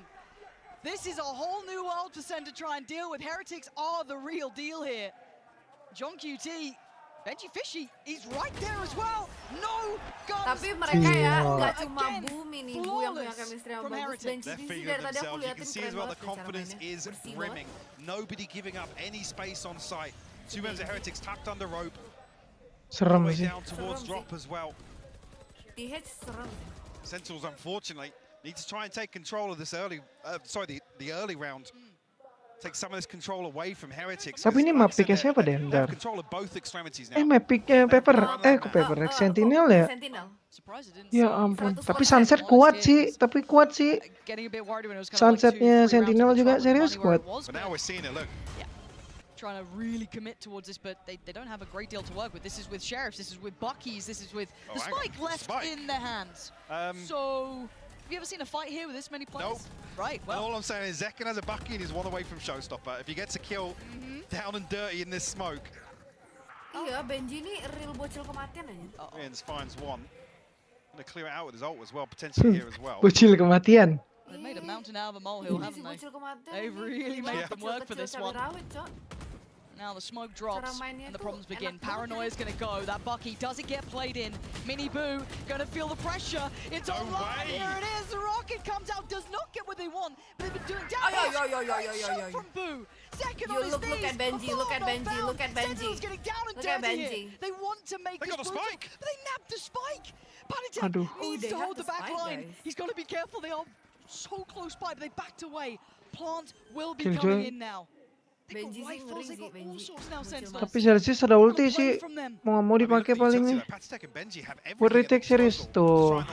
Speaker 11: This is a whole new world for Sen to try and deal with. Heretics are the real deal here. John QT, Benji Fishy, he's right there as well. No guns.
Speaker 8: Tapi mereka ya nggak cuma Bu, Mini-Boo yang punya chemistry yang bagus. Benji
Speaker 12: They're
Speaker 8: Fishy
Speaker 12: feeling
Speaker 8: dari tadi aku
Speaker 12: themselves. You
Speaker 8: liatin
Speaker 12: can see
Speaker 8: keren
Speaker 12: as well the
Speaker 8: banget cara
Speaker 12: confidence
Speaker 8: mainnya.
Speaker 12: is
Speaker 8: Bersih
Speaker 12: brimming. Nobody giving up any space on site. 2 members of Heretics tucked under rope.
Speaker 20: Serem
Speaker 12: Way
Speaker 20: sih.
Speaker 12: down towards drop as well.
Speaker 8: TH serem.
Speaker 12: Sentinels, unfortunately, need to try and take control of this early, the early round. Take some of this control away from Heretics.
Speaker 20: Tapi ini map picknya siapa deh?
Speaker 12: They have
Speaker 20: Bentar.
Speaker 12: control of both extremities now.
Speaker 20: Map picknya Paper X Sentinel ya?
Speaker 8: Sentinel.
Speaker 20: Ya ampun. Tapi Sunset kuat sih. Sunsetnya Sentinel juga serius kuat.
Speaker 12: But now we're seeing it, look.
Speaker 11: Trying to really commit towards this, but they don't have a great deal to work with. This is with Sheriffs, this is with Buckies, this is with the Spike left in their hands. So, have you ever seen a fight here with this many players?
Speaker 12: Nope.
Speaker 11: Right,
Speaker 12: Well, all I'm saying is Zekken has a Bucky and he's one away from Showstopper. If he gets a kill down and dirty in this smoke,
Speaker 8: Iya, Benji ini real bocil kematian aja.
Speaker 12: Ians finds one. Gonna clear it out with his ult as well, potentially here as well.
Speaker 20: Bocil kematian.
Speaker 11: They've made a mountain out of a molehill, haven't they? They've really made them work for this one. Now the smoke drops and the problems begin. Paranoia's gonna go. That Bucky doesn't get played in. Mini-Boo gonna feel the pressure. It's online. Here it is. The rocket comes out. Does not get what they want, but they've been doing damage. Great shot from Boo. Second on his knees.
Speaker 8: Look at Benji. Look at Benji. Look at Benji.
Speaker 11: Sentinel's getting down and
Speaker 8: Look at
Speaker 11: dirty
Speaker 8: Benji.
Speaker 11: here. They want to make this brutal, but they nabbed the spike. Patatek
Speaker 20: Aduh.
Speaker 11: needs
Speaker 8: they
Speaker 11: to
Speaker 8: have
Speaker 11: hold the
Speaker 8: the
Speaker 11: back
Speaker 8: spike,
Speaker 11: line.
Speaker 8: guys.
Speaker 11: He's got to be careful. They are so close by, but they backed away. Plant will be
Speaker 20: Killjoy.
Speaker 11: coming in now.
Speaker 8: Benji sih ngeri sih, Benji.
Speaker 20: Tapi Zelsis ada ulti sih. Mau dipakai paling nih. Buat retake serius tuh.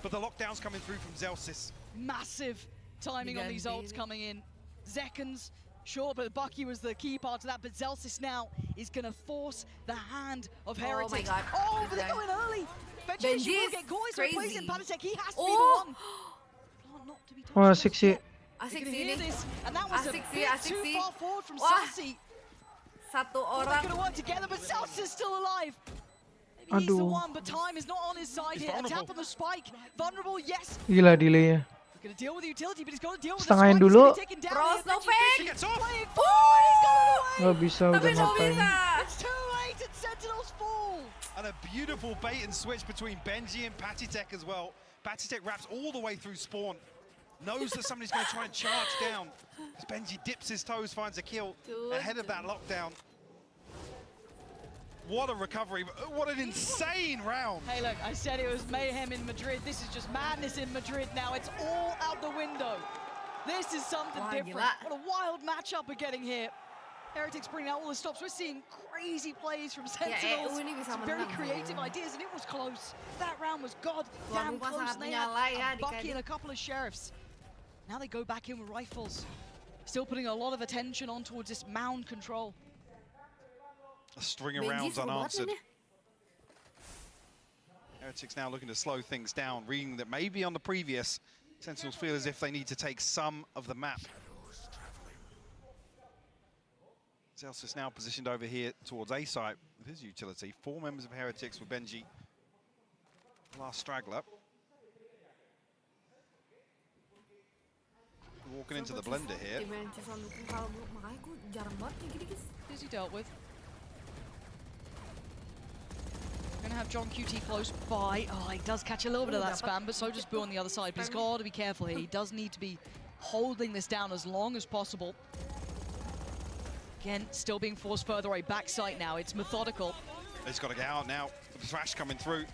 Speaker 12: But the lockdown's coming through from Zelsis.
Speaker 11: Massive timing on these ults coming in. Zekkens, sure, but Bucky was the key part of that. But Zelsis now is going to force the hand of Heretics.
Speaker 8: my God.
Speaker 11: Oh, but they're going early. Benji will get caught. So plays in Patatek. He has to be the one. Plant not to be touched.
Speaker 20: Wah asik sih.
Speaker 8: Asik
Speaker 11: They're
Speaker 8: sih
Speaker 11: gonna hear
Speaker 8: ini.
Speaker 11: this, and that was
Speaker 8: Asik
Speaker 11: a
Speaker 8: sih,
Speaker 11: bit
Speaker 8: asik
Speaker 11: too
Speaker 8: sih.
Speaker 11: far forward from
Speaker 8: Wah.
Speaker 11: Sassy.
Speaker 8: Satu
Speaker 11: They're
Speaker 8: orang.
Speaker 11: going to work together, but Zelsis is still alive. Maybe he's the
Speaker 20: Aduh.
Speaker 11: one, but time is not on his side
Speaker 12: He's
Speaker 11: here. A
Speaker 12: vulnerable.
Speaker 11: tap on the spike. Vulnerable, yes.
Speaker 20: Gila delaynya.
Speaker 11: He's going to deal with the utility, but he's got to deal with the
Speaker 20: Setengahin
Speaker 11: spike.
Speaker 20: dulu.
Speaker 11: He's gonna be taken down
Speaker 8: Bros,
Speaker 11: here.
Speaker 8: no
Speaker 11: Benji
Speaker 8: fake.
Speaker 11: Fishy playing forward. He's got it away.
Speaker 20: Gak bisa udah
Speaker 8: Tapi nggak
Speaker 20: ngapain.
Speaker 8: bisa.
Speaker 11: It's too late, and Sentinels fall.
Speaker 12: And a beautiful bait and switch between Benji and Patatek as well. Patatek wraps all the way through spawn. Knows that somebody's going to try and charge down. As Benji dips his toes, finds a kill ahead of that lockdown. What a recovery. What an insane round.
Speaker 11: Hey, look, I said it was mayhem in Madrid. This is just madness in Madrid now. It's all out the window. This is something
Speaker 8: Wah,
Speaker 11: different.
Speaker 8: gila.
Speaker 11: What a wild matchup we're getting here. Heretics bringing out all the stops. We're seeing crazy plays from Sentinels. Some very creative ideas, and it was close. That round was goddamn close. They had a Bucky and a couple of sheriffs. Now they go back in with rifles. Still putting a lot of attention on towards this mound control.
Speaker 12: A string of rounds unanswered. Heretics now looking to slow things down, reading that maybe on the previous, Sentinels feel as if they need to take some of the map. Zelsis now positioned over here towards A site with his utility. 4 members of Heretics with Benji, last straggler. Walking into the blender here.
Speaker 11: Who's he dealt with? We're going to have John QT close by. Oh, he does catch a little bit of that spam, but so does Boo on the other side. But he's got to be careful here. He does need to be holding this down as long as possible. Again, still being forced further away. Backside now. It's methodical.
Speaker 12: He's got to get out now. With the thrash coming through.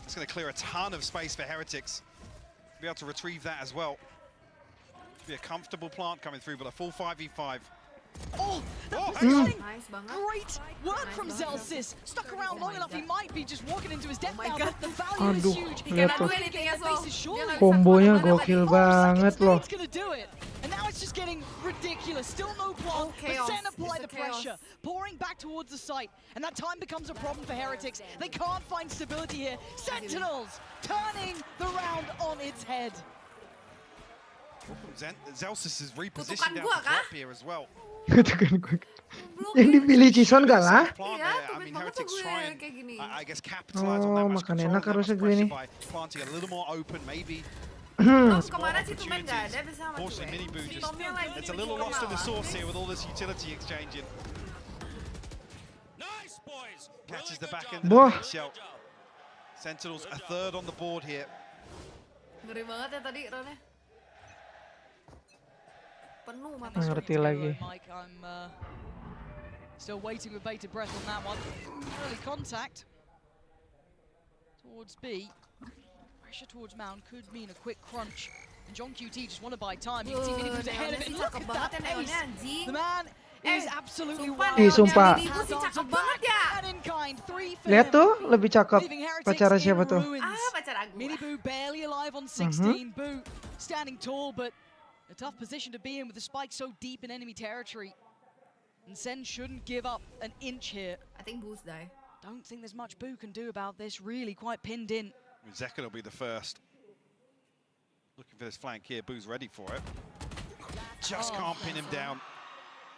Speaker 12: It's going to clear a ton of space for Heretics. Be able to retrieve that as well. Be a comfortable plant coming through, but a full 5v5.
Speaker 11: Oh, that positioning! Great work from Zelsis. Stuck around long enough, he might be just walking into his death now, but the value is huge.
Speaker 20: Lihat tuh. Kombonya gokil banget loh.
Speaker 11: It's gonna do it. And now it's just getting ridiculous. Still no plant, but Sen apply the pressure. Pouring back towards the site. And that time becomes a problem for Heretics. They can't find stability here. Sentinels turning the round on its head.
Speaker 12: Zelsis is repositioned down to drop here as well.
Speaker 20: Kutukan gue. Yang dipilih Cison gak lah?
Speaker 12: I mean, Heretics try and, I guess, capitalize on that much
Speaker 20: makan
Speaker 12: control
Speaker 20: enak harusnya gue ini.
Speaker 12: by planting a little more open, maybe.
Speaker 8: Kemana sih tuh main gak ada bisa sama
Speaker 12: Unfortunately, Miniboo just, it's a little lost in the sauce here with all this utility exchanging.
Speaker 19: Nice, boys.
Speaker 12: Catches the back end of the bait shell. Sentinels a third on the board here.
Speaker 8: Ngeri banget ya tadi Ronnya. Penuh mata.
Speaker 20: Ngerti lagi.
Speaker 11: Mike, I'm still waiting with bated breath on that one. Early contact towards B. Pressure towards Mound could mean a quick crunch. And John QT just want to buy time. You can see Miniboo's ahead of it. Look at that pace. The man is absolutely wild.
Speaker 20: Sumpah.
Speaker 11: And in kind, 3 for
Speaker 20: Lihat
Speaker 11: him.
Speaker 20: tuh, lebih cakep. Pacara siapa tuh?
Speaker 8: Pacar aku.
Speaker 11: Miniboo barely alive on 16. Boo standing tall, but a tough position to be in with the spike so deep in enemy territory. And Sen shouldn't give up an inch here.
Speaker 8: I think Boo's die.
Speaker 11: Don't think there's much Boo can do about this. Really quite pinned in.
Speaker 12: Zekken will be the first. Looking for this flank here. Boo's ready for it. Just can't pin him down.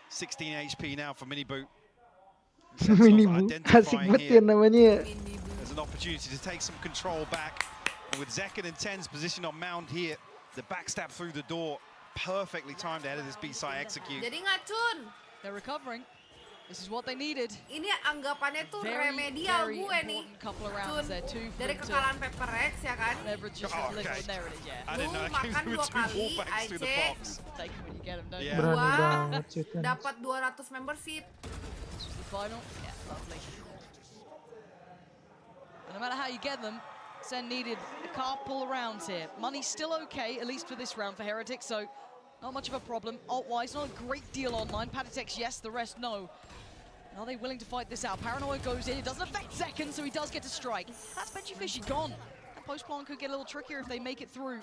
Speaker 12: 16 HP now for Miniboo.
Speaker 20: Miniboo. Asik banget ya namanya.
Speaker 12: There's an opportunity to take some control back. And with Zekken and Ten's position on Mound here, the backstab through the door. Perfectly timed ahead of this B-side execute.
Speaker 8: Jadi ngacun.
Speaker 11: They're recovering. This is what they needed.
Speaker 8: Ini anggapannya tuh remedial gue nih. Cun, dari kekalahan Paper X ya kan. Lu makan 2 kali, IC. Gua dapat 200 membership.
Speaker 11: Final? Yeah, lovely. No matter how you get them, Sen needed a couple of rounds here. Money's still okay, at least for this round for Heretics, so not much of a problem. Alt-wise, not a great deal online. Patitex, yes, the rest, no. Are they willing to fight this out? Paranoia goes in, it doesn't affect Zekken, so he does get to strike. That's Benji Fishy gone. That post-plant could get a little trickier if they make it through.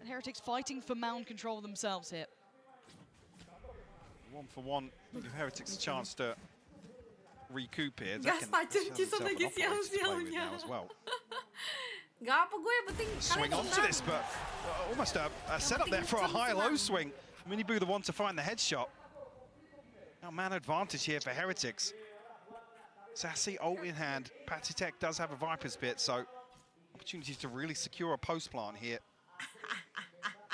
Speaker 11: And Heretics fighting for mound control themselves here.
Speaker 12: 1 for 1, give Heretics a chance to recoup here.
Speaker 8: Gas pacem Cison lagi sial-sialnya. Gak apa gue, yang penting
Speaker 12: swing onto this, but almost a setup there for a high-low swing. Miniboo the one to find the headshot. Now man advantage here for Heretics. Sassy ult in hand. Patitech does have a Viper's Pit, so opportunities to really secure a post plant here.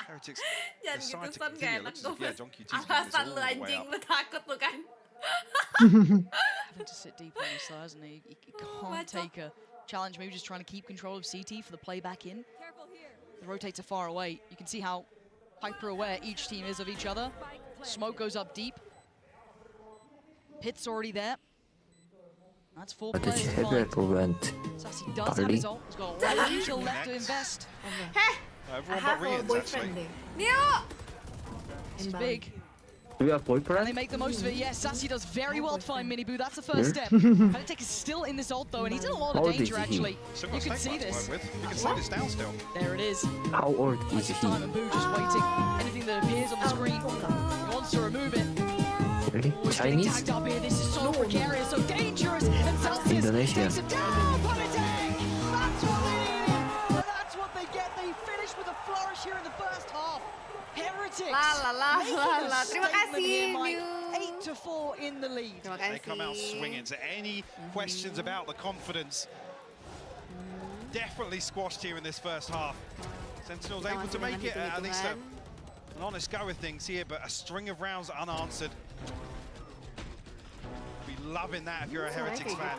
Speaker 12: Heretics decide to continue. Looks as if, yeah, John QT's going to this all the way up.
Speaker 8: Lu takut lu kan.
Speaker 11: Having to sit deep on this side, hasn't he? He can't take a challenge, maybe just trying to keep control of CT for the play back in. The rotates are far away. You can see how hyper-aware each team is of each other. Smoke goes up deep. Pit's already there. That's 4 players. Sassy does have his ult. He's got a lot of kill left to invest.
Speaker 12: Everyone but Rians, actually.
Speaker 8: Neo!
Speaker 11: This is big.
Speaker 5: Do we avoid
Speaker 11: And they
Speaker 5: perhaps?
Speaker 11: make the most of it. Yes, Sassy does very well to find Miniboo. That's the first step. Palit is still in this ult though, and he's in a lot of danger actually. You can see this.
Speaker 12: You can slow this down still.
Speaker 11: There it is.
Speaker 5: How old is
Speaker 11: This
Speaker 5: he?
Speaker 11: time and Boo just waiting. Anything that appears on the screen, he wants to remove it.
Speaker 5: Really?
Speaker 11: He's getting
Speaker 5: Chinese?
Speaker 11: tagged up here. This is so precarious, so dangerous. And Celsius
Speaker 5: Indonesia.
Speaker 11: takes it down. Palit! That's what they needed. And that's what they get. They finish with a flourish here in the first half. Heretics. making a
Speaker 8: Terima
Speaker 11: statement here,
Speaker 8: kasih,
Speaker 11: Mike.
Speaker 8: Mew.
Speaker 11: 8-4 in the lead.
Speaker 12: They come out swinging. So any questions about the confidence definitely squashed here in this first half. Sentinels able to make it at least an honest go with things here, but a string of rounds unanswered. Be loving that if you're a Heretics fan.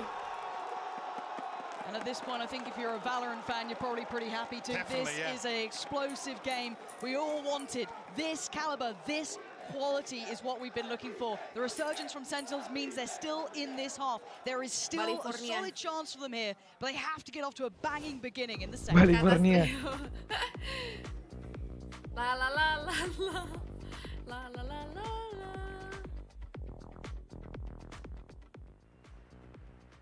Speaker 11: And at this point, I think if you're a Valorant fan, you're probably pretty happy too.
Speaker 12: Definitely,
Speaker 11: this
Speaker 12: yeah.
Speaker 11: is an explosive game. We all wanted this caliber, this quality is what we've been looking for. The resurgence from Sentinels means they're still in this half. There is still a solid chance for them here, but they have to get off to a banging beginning in the second.
Speaker 20: California.
Speaker 8: La la la la la la la la la.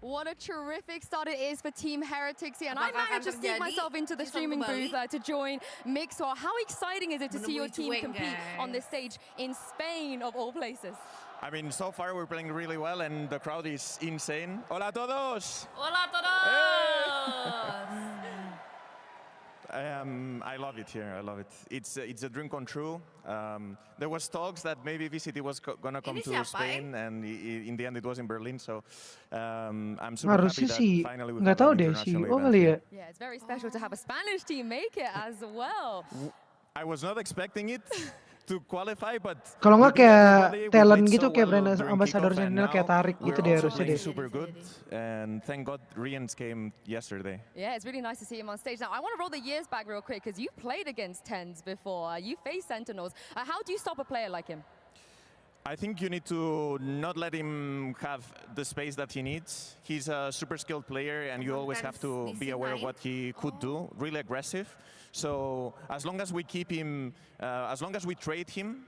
Speaker 4: What a terrific start it is for Team Heretics here. And I managed to sneak myself into the streaming booth to join Mixwell. How exciting is it to see your team compete on this stage in Spain, of all places?
Speaker 14: I mean, so far we're playing really well and the crowd is insane. Hola a todos!
Speaker 8: Hola todos!
Speaker 14: I love it here. I love it. It's a dream come true. There was talks that maybe VCT was gonna come to Spain, and in the end it was in Berlin. So I'm super happy that finally we
Speaker 20: nggak tahu deh si kali ya.
Speaker 4: Yeah, it's very special to have a Spanish team make it as well.
Speaker 14: I was not expecting it to qualify, but
Speaker 20: Kalau nggak kayak talent gitu, kayak brand ambassador channel kayak Tarik gitu deh harusnya deh.
Speaker 14: Super good, and thank God Rians came yesterday.
Speaker 4: Yeah, it's really nice to see him on stage. Now, I want to roll the years back real quick because you played against Tens before. You faced Sentinels. How do you stop a player like him?
Speaker 14: I think you need to not let him have the space that he needs. He's a super skilled player, and you always have to be aware of what he could do. Really aggressive. So as long as we keep him, as long as we trade him,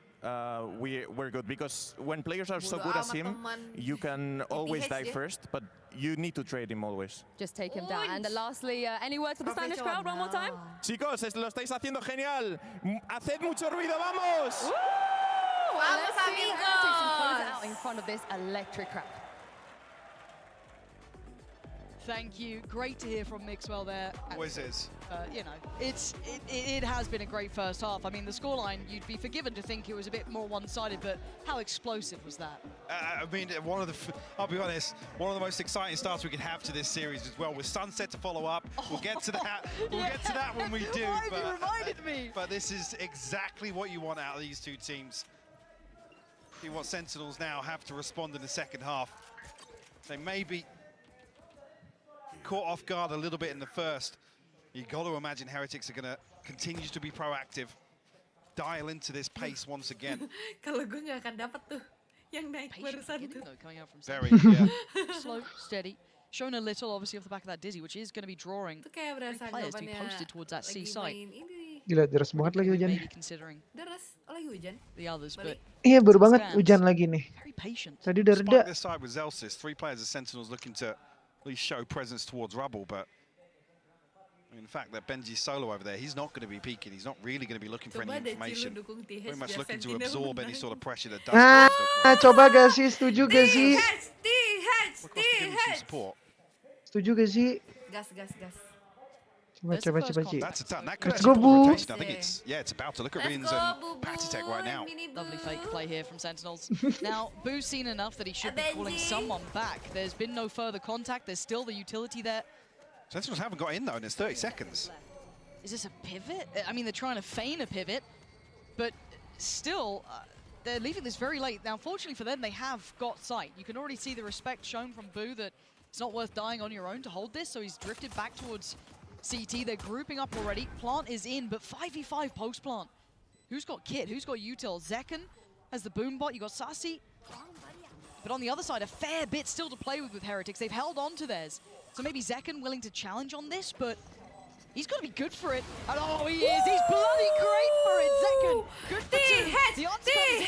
Speaker 14: we're good. Because when players are so good as him, you can always die first, but you need to trade him always.
Speaker 4: Just take him down. And lastly, any words for the Spanish crowd one more time?
Speaker 14: Chicos, lo estáis haciendo genial. Haced mucho ruido, vamos!
Speaker 8: Vamos, amigos!
Speaker 4: Out in front of this electric crowd.
Speaker 11: Thank you. Great to hear from Mixwell there.
Speaker 12: Always is.
Speaker 11: You know, it has been a great first half. I mean, the scoreline, you'd be forgiven to think it was a bit more one-sided, but how explosive was that?
Speaker 12: I mean, I'll be honest, one of the most exciting starts we could have to this series as well, with Sunset to follow up. We'll get to that. We'll get to that when we do.
Speaker 11: Why have you reminded me?
Speaker 12: But this is exactly what you want out of these two teams. See what Sentinels now have to respond in the second half. They may be caught off guard a little bit in the first. You got to imagine Heretics are going to continue to be proactive, dial into this pace once again.
Speaker 8: Kalau gue nggak akan dapat tuh yang naik barusan tuh.
Speaker 11: Coming out from
Speaker 12: Very, yeah.
Speaker 11: Slow, steady. Shown a little, obviously, off the back of that Dizzy, which is going to be drawing players to be posted towards that C site.
Speaker 20: Gila, deras banget lagi hujan.
Speaker 11: Maybe considering
Speaker 8: lagi hujan.
Speaker 11: the others, but
Speaker 20: Iya, baru banget hujan lagi nih.
Speaker 11: very patient.
Speaker 20: Tadi udah reda.
Speaker 12: This side with Zelsis, 3 players of Sentinels looking to at least show presence towards Rubble, but I mean, the fact that Benji's solo over there, he's not going to be peeking. He's not really going to be looking for any information. Very much looking to absorb any sort of pressure that does.
Speaker 20: Coba gak sih, setuju gak sih?
Speaker 12: Support.
Speaker 20: Setuju gak sih?
Speaker 8: Gas.
Speaker 20: Coba Ci.
Speaker 12: That's a ton. That could
Speaker 20: Let's
Speaker 12: be
Speaker 20: go,
Speaker 12: a
Speaker 20: Boo.
Speaker 12: rotation. I think it's about to look at Rins and Patitek right now.
Speaker 11: Lovely fake play here from Sentinels. Now, Boo's seen enough that he should be calling someone back. There's been no further contact. There's still the utility there.
Speaker 12: Sentinels haven't got in though, and it's 30 seconds.
Speaker 11: Is this a pivot? I mean, they're trying to feign a pivot, but still, they're leaving this very late. Now, fortunately for them, they have got sight. You can already see the respect shown from Boo that it's not worth dying on your own to hold this, so he's drifted back towards CT. They're grouping up already. Plant is in, but 5v5 post-plant. Who's got Kit? Who's got Util? Zekken has the boom bot. You got Sassy. But on the other side, a fair bit still to play with Heretics. They've held on to theirs. So maybe Zekken willing to challenge on this, but He's got to be good for it. And oh, he is. He's bloody great for it. Second. Good for two. The answer comes in.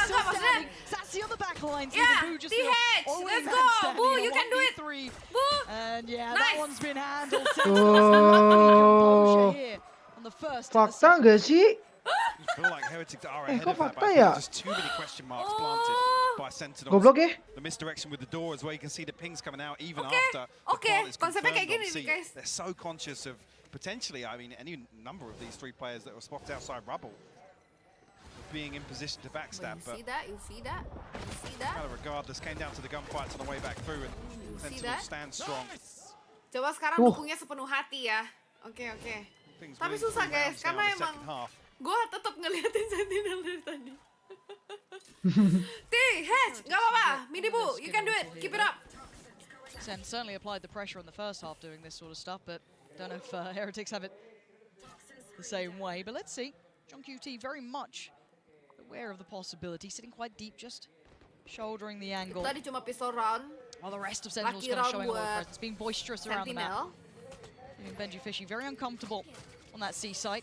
Speaker 11: Still standing. Sassy on the back lines.
Speaker 8: Yeah,
Speaker 11: Boo just
Speaker 8: let's go. Boo, you can do it. Boo.
Speaker 11: And yeah,
Speaker 8: nice.
Speaker 11: that one's been handled.
Speaker 20: Oh,
Speaker 11: On the first.
Speaker 20: fakta nggak sih?
Speaker 12: I feel like Heretics are ahead
Speaker 20: kok
Speaker 12: of that,
Speaker 20: fakta
Speaker 12: but I
Speaker 20: ya?
Speaker 12: think just too many question marks planted by Sentinels.
Speaker 20: Goblok ya?
Speaker 12: The misdirection with the door as well. You can see the pings coming out even after the plant is
Speaker 8: konsepnya kayak
Speaker 12: confirmed
Speaker 8: gini
Speaker 12: on
Speaker 8: nih
Speaker 12: C.
Speaker 8: guys.
Speaker 12: They're so conscious of potentially, I mean, any number of these three players that were spotted outside rubble being in position to backstab. But
Speaker 8: You see that?
Speaker 12: kind of regardless, came down to the gunfights on the way back through, and Sentinels stand strong.
Speaker 8: Coba sekarang dukungnya sepenuh hati ya. Oke. Tapi susah guys, karena emang gue tetap ngeliatin Sentinel dari tadi. Hedge, nggak apa-apa. Mini Bu, you can do it. Keep it up.
Speaker 11: Sen certainly applied the pressure in the first half doing this sort of stuff, but don't know if Heretics have it the same way. But let's see. John QT very much aware of the possibility, sitting quite deep, just shouldering the angle.
Speaker 8: Tadi cuma pistol round.
Speaker 11: While the rest of Sentinels kind of showing a lot of presence, being boisterous around the map. Benji Fishy very uncomfortable on that C site.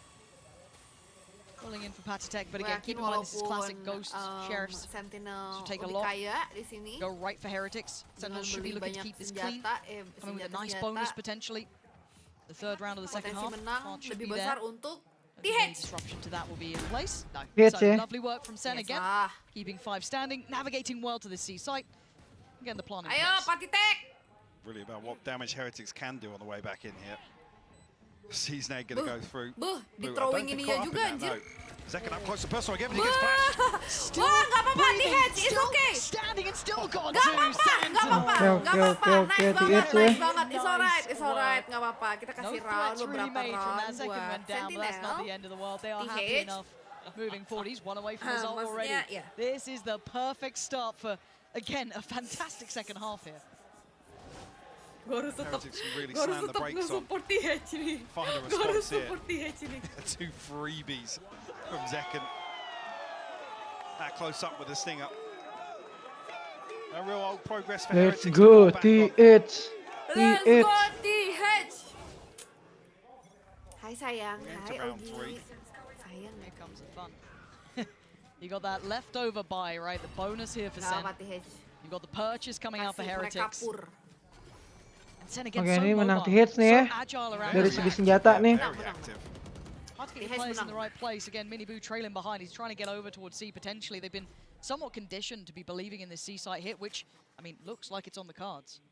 Speaker 11: Pulling in for Patitek, but again, keep in mind this is classic Ghost Sheriffs.
Speaker 8: Sentinel
Speaker 11: So take a lot.
Speaker 8: di sini.
Speaker 11: Go right for Heretics. Sentinels should be looking to keep this clean. Coming with a nice bonus potentially. The third round of the second half. Can't should be
Speaker 8: besar
Speaker 11: there.
Speaker 8: untuk
Speaker 11: Disruption to that will be in place. No.
Speaker 20: Yes,
Speaker 11: So
Speaker 20: yeah.
Speaker 11: lovely work from Sen again. Keeping 5 standing, navigating well to the C site. Again, the plan in
Speaker 8: Ayo,
Speaker 11: place.
Speaker 8: Patitek.
Speaker 12: Really about what damage Heretics can do on the way back in here. C's Nate gonna go through.
Speaker 8: Di throwing ininya juga anjir.
Speaker 12: Second up close to personal again, but he gets flash.
Speaker 8: Wah, nggak apa-apa, di Hedge, it's okay.
Speaker 11: Standing and still got
Speaker 8: Nggak apa-apa. Nice banget, it's alright, nggak apa-apa. Kita kasih round, beberapa round buat Sentinel.
Speaker 11: They are happy enough moving forward. He's one away from the result already. This is the perfect start for, again, a fantastic second half here.
Speaker 8: Gue harus tetap nge-support di Hedge nih.
Speaker 12: Find a
Speaker 8: Gue harus
Speaker 12: response here.
Speaker 8: support di Hedge nih.
Speaker 12: Two freebies from Zekken. That close up with the stinger. A real old progress for
Speaker 20: Let's
Speaker 12: Heretics.
Speaker 20: go, TH.
Speaker 8: Let's go, TH. Hai sayang, hai Ogi. Sayang.
Speaker 11: Here comes the fun. You got that leftover buy, right? The bonus here for Sen. You got the purchase coming out for Heretics.
Speaker 20: Oke, ini menang TH nih ya. Dari segi senjata nih.
Speaker 11: Hard to get your players in the right place. Again, Miniboo trailing behind. He's trying to get over towards C potentially. They've been somewhat conditioned to be believing in this C site hit, which, I mean, looks like it's on the cards.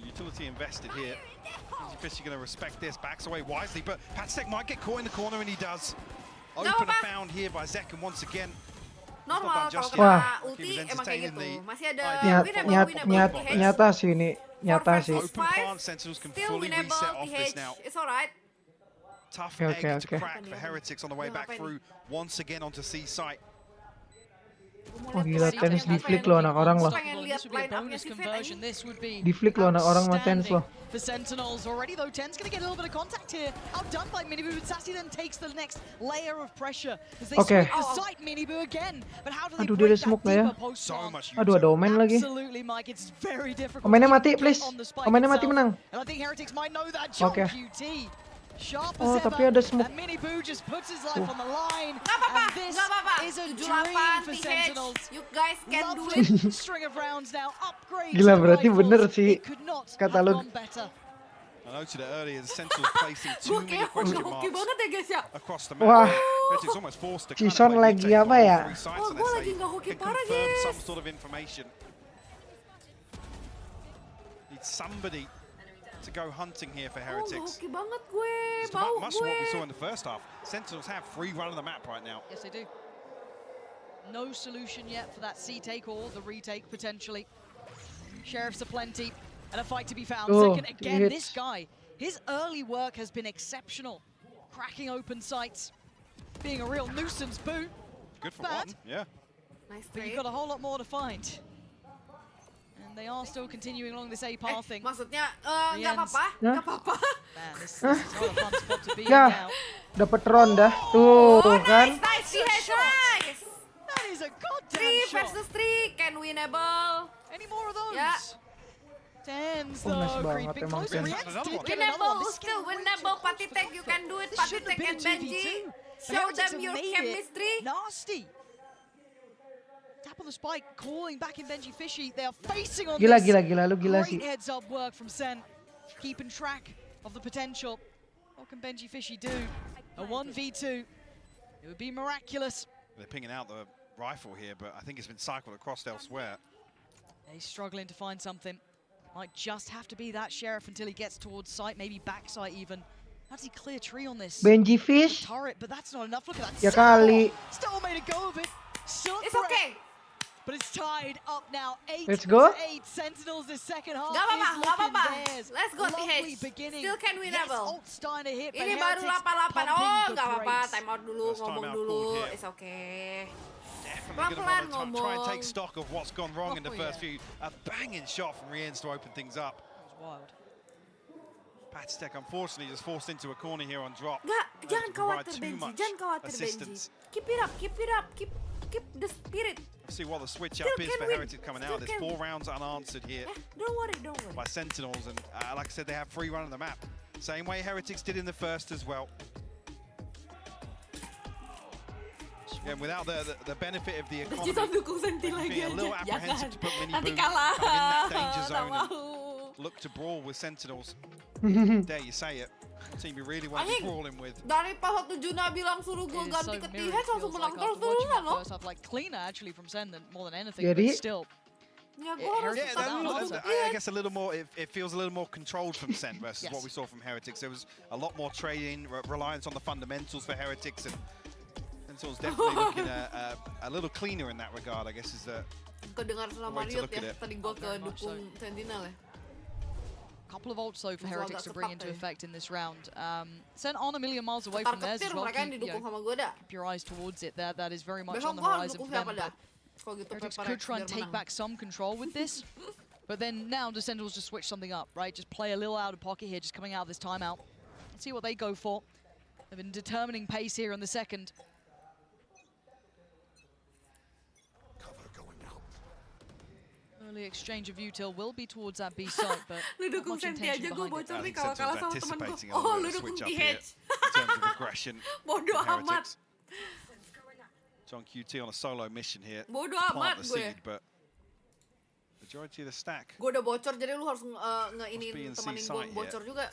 Speaker 12: Utility invested here. Fishy going to respect this, backs away wisely, but Patsek might get caught in the corner, and he does. Opener found here by Zekken once again.
Speaker 8: Normal kalau kena ulti emang kayak gitu. Masih ada
Speaker 20: nyata sih ini. Nyata sih.
Speaker 12: Still winnable TH.
Speaker 8: It's alright.
Speaker 12: Tough egg to crack for Heretics on the way back through once again onto C site.
Speaker 20: Oh gila, tenis di flick lo anak orang loh. Di flick lo anak orang sama tenis loh.
Speaker 11: For Sentinels already though, Ten's going to get a little bit of contact here. Outdone by Miniboo, but Sassy then takes the next layer of pressure as they sweep the site Miniboo again. But how do they break that deeper post?
Speaker 20: Aduh, ada Omen lagi.
Speaker 11: Absolutely, Mike. It's very difficult.
Speaker 20: Omennya mati, please. Omennya mati menang.
Speaker 11: And I think Heretics might know that. John QT. Sharp as
Speaker 20: tapi ada smoke.
Speaker 11: And Miniboo just puts his life on the line. And this is a dream for Sentinels.
Speaker 8: You guys can do it.
Speaker 11: String of rounds now. Upgrade.
Speaker 20: Gila, berarti bener sih kata lu.
Speaker 12: I noted it earlier, the Sentinels placing too many question marks across the map.
Speaker 20: Wah,
Speaker 12: It's almost forced to
Speaker 20: Cison lagi apa ya?
Speaker 8: Oh, gue lagi nggak hoki parah guys.
Speaker 12: Some sort of information. Need somebody to go hunting here for Heretics.
Speaker 8: Hoki banget gue,
Speaker 12: Much what we saw in the first half. Sentinels have free run of the map right now.
Speaker 11: Yes, they do. No solution yet for that C take or the retake potentially. Sheriffs aplenty and a fight to be found. Second again, this guy, his early work has been exceptional. Cracking open sights, being a real nuisance boot.
Speaker 12: Good for one, yeah.
Speaker 8: Nice
Speaker 11: but you've got a whole lot more to find. And they are still continuing along this A path thing.
Speaker 8: Maksudnya nggak apa-apa, nggak apa-apa.
Speaker 11: This is not a fun spot to be in
Speaker 20: Ya,
Speaker 11: now.
Speaker 20: dapat ron dah. Tuh kan.
Speaker 8: Nice, nice.
Speaker 11: That is a goddamn
Speaker 8: 3 versus 3 can winnable.
Speaker 11: Any more of those?
Speaker 8: Yeah.
Speaker 2: Tens
Speaker 20: Oh, nice
Speaker 2: though,
Speaker 20: banget
Speaker 2: creeping
Speaker 20: emang
Speaker 2: closer.
Speaker 20: Ten.
Speaker 2: Rienz did get another one. This is getting
Speaker 8: Winnable, Patitek, you can do it. Patitek and Benji. Show them your chemistry.
Speaker 11: Nasty. Tap on the spike, calling back in Benji Fishy. They are facing on
Speaker 20: Gila,
Speaker 11: this.
Speaker 20: gila, lu gila sih.
Speaker 11: Great heads up work from Sen, keeping track of the potential. What can Benji Fishy do? A 1v2. It would be miraculous.
Speaker 12: They're pinging out the rifle here, but I think it's been cycled across elsewhere.
Speaker 11: He's struggling to find something. Might just have to be that Sheriff until he gets towards sight, maybe backside even. How does he clear tree on this
Speaker 20: Benji Fish.
Speaker 11: turret? But that's not enough. Look at that.
Speaker 20: Ya kali.
Speaker 11: Still made a go of it. Still
Speaker 8: It's okay.
Speaker 11: But it's tied up now. 8
Speaker 20: Let's go.
Speaker 11: to 8. Sentinels this second half.
Speaker 8: Gak apa-apa,
Speaker 11: is
Speaker 8: gak
Speaker 11: looking
Speaker 8: apa-apa.
Speaker 11: theirs.
Speaker 8: Let's go
Speaker 11: Lovely
Speaker 8: TH.
Speaker 11: beginning.
Speaker 8: Still can winnable.
Speaker 11: Yes, Ult's starting to hit.
Speaker 8: Ini
Speaker 11: but
Speaker 8: baru
Speaker 11: Heretics
Speaker 8: 88. Oh,
Speaker 11: pumping the
Speaker 8: gak apa-apa.
Speaker 11: brakes.
Speaker 8: Time out dulu,
Speaker 12: First
Speaker 8: ngomong
Speaker 12: time out
Speaker 8: dulu.
Speaker 12: called here.
Speaker 8: It's okay.
Speaker 12: Definitely
Speaker 8: Pelan-pelan
Speaker 12: going to try and take
Speaker 8: ngomong.
Speaker 12: stock of what's gone wrong in the
Speaker 11: Oh,
Speaker 12: first
Speaker 11: yeah.
Speaker 12: few. A banging shot from Rienz to open things up.
Speaker 11: That was wild.
Speaker 12: Patstek, unfortunately, just forced into a corner here on drop.
Speaker 8: Gak, jangan
Speaker 12: provide
Speaker 8: khawatir
Speaker 12: too
Speaker 8: Benji.
Speaker 12: much
Speaker 8: Jangan khawatir Benji.
Speaker 12: assistance.
Speaker 8: Keep it up, keep it up. Keep the spirit.
Speaker 12: See what the switch
Speaker 8: Still
Speaker 12: up is
Speaker 8: can
Speaker 12: for
Speaker 8: win.
Speaker 12: Heritage coming
Speaker 8: Still
Speaker 12: out. There's
Speaker 8: can
Speaker 12: 4 rounds unanswered here
Speaker 8: Don't worry, don't worry.
Speaker 12: by Sentinels, and like I said, they have free run of the map. Same way Heretics did in the first as well. Again, without the benefit of the economy,
Speaker 8: Cuma dukung Senti lagi
Speaker 12: being a little
Speaker 8: aja.
Speaker 12: apprehensive to put Mini
Speaker 8: Nanti
Speaker 12: Boo
Speaker 8: kalah.
Speaker 12: kind of in that danger
Speaker 8: Tak
Speaker 12: zone and
Speaker 8: mau.
Speaker 12: look to brawl with Sentinels. Dare you say it. Team you really want to be
Speaker 8: Anjing.
Speaker 12: brawling with.
Speaker 8: Dari pas waktu Juna bilang suruh gue
Speaker 11: It is
Speaker 8: ganti
Speaker 11: so
Speaker 8: ke
Speaker 11: mirrored,
Speaker 8: TH langsung
Speaker 11: feels
Speaker 8: menang
Speaker 11: like, after watching
Speaker 8: terus-terusan
Speaker 11: that
Speaker 8: loh.
Speaker 11: first half, like cleaner actually from Sen than more than anything,
Speaker 20: Jadi-
Speaker 11: but still.
Speaker 8: Ya gue harus
Speaker 11: Heretics
Speaker 8: tetap
Speaker 11: down
Speaker 8: dukung
Speaker 11: also.
Speaker 12: I guess a little more, it feels a little more controlled from Sen versus
Speaker 11: Yes.
Speaker 12: what we saw from Heretics. There was a lot more trading, reliance on the fundamentals for Heretics, and Sentinels definitely looking a little cleaner in that regard, I guess, is the
Speaker 8: Kedengar sama
Speaker 12: way to
Speaker 8: Riot
Speaker 12: look at
Speaker 8: ya.
Speaker 12: it.
Speaker 8: Tadi gue ke
Speaker 11: Very much
Speaker 8: dukung Sentinel ya.
Speaker 11: Couple of ults though for
Speaker 8: Masuk
Speaker 11: Heretics
Speaker 8: agak
Speaker 11: to bring
Speaker 8: ketat
Speaker 11: into
Speaker 8: ya.
Speaker 11: effect in this round. Sen on a million miles away from theirs
Speaker 8: Ketar-ketir
Speaker 11: as well.
Speaker 8: mereka yang
Speaker 11: Keep, you
Speaker 8: didukung
Speaker 11: know,
Speaker 8: sama gue dah.
Speaker 11: keep your eyes towards it. That is very much
Speaker 8: Besok
Speaker 11: on the
Speaker 8: gue harus
Speaker 11: horizon
Speaker 8: dukung
Speaker 11: for them.
Speaker 8: siapa dah.
Speaker 11: But
Speaker 8: Kalau gitu
Speaker 11: Heretics
Speaker 8: Pepper
Speaker 11: could
Speaker 8: X
Speaker 11: try and
Speaker 8: biar
Speaker 11: take
Speaker 8: menang.
Speaker 11: back some control with this. But then now the Sentinels just switch something up, right? Just play a little out of pocket here, just coming out of this timeout. Let's see what they go for. They've been determining pace here in the second. Early exchange of util will be towards that B site, but
Speaker 8: Lu
Speaker 11: not
Speaker 8: dukung
Speaker 11: much
Speaker 8: Senti
Speaker 11: intention
Speaker 8: aja gue
Speaker 11: behind it.
Speaker 8: bocor
Speaker 12: I
Speaker 8: nih
Speaker 12: think
Speaker 8: kalau kalah
Speaker 12: Sentinels
Speaker 8: sama temen gue.
Speaker 12: anticipating a
Speaker 8: Oh
Speaker 12: little
Speaker 8: lu
Speaker 12: bit of
Speaker 8: dukung
Speaker 12: switch up here
Speaker 8: TH.
Speaker 12: in terms of aggression.
Speaker 8: Bodoh
Speaker 12: for
Speaker 8: amat.
Speaker 12: Heretics. John QT on a solo mission here.
Speaker 8: Bodoh
Speaker 12: Plant
Speaker 8: amat
Speaker 12: the
Speaker 8: gue.
Speaker 12: seed, but majority of the stack.
Speaker 8: Gue udah bocor jadi lu harus ngeinin
Speaker 12: Must be in
Speaker 8: temanin gue
Speaker 12: C-site
Speaker 8: bocor
Speaker 12: here.
Speaker 8: juga.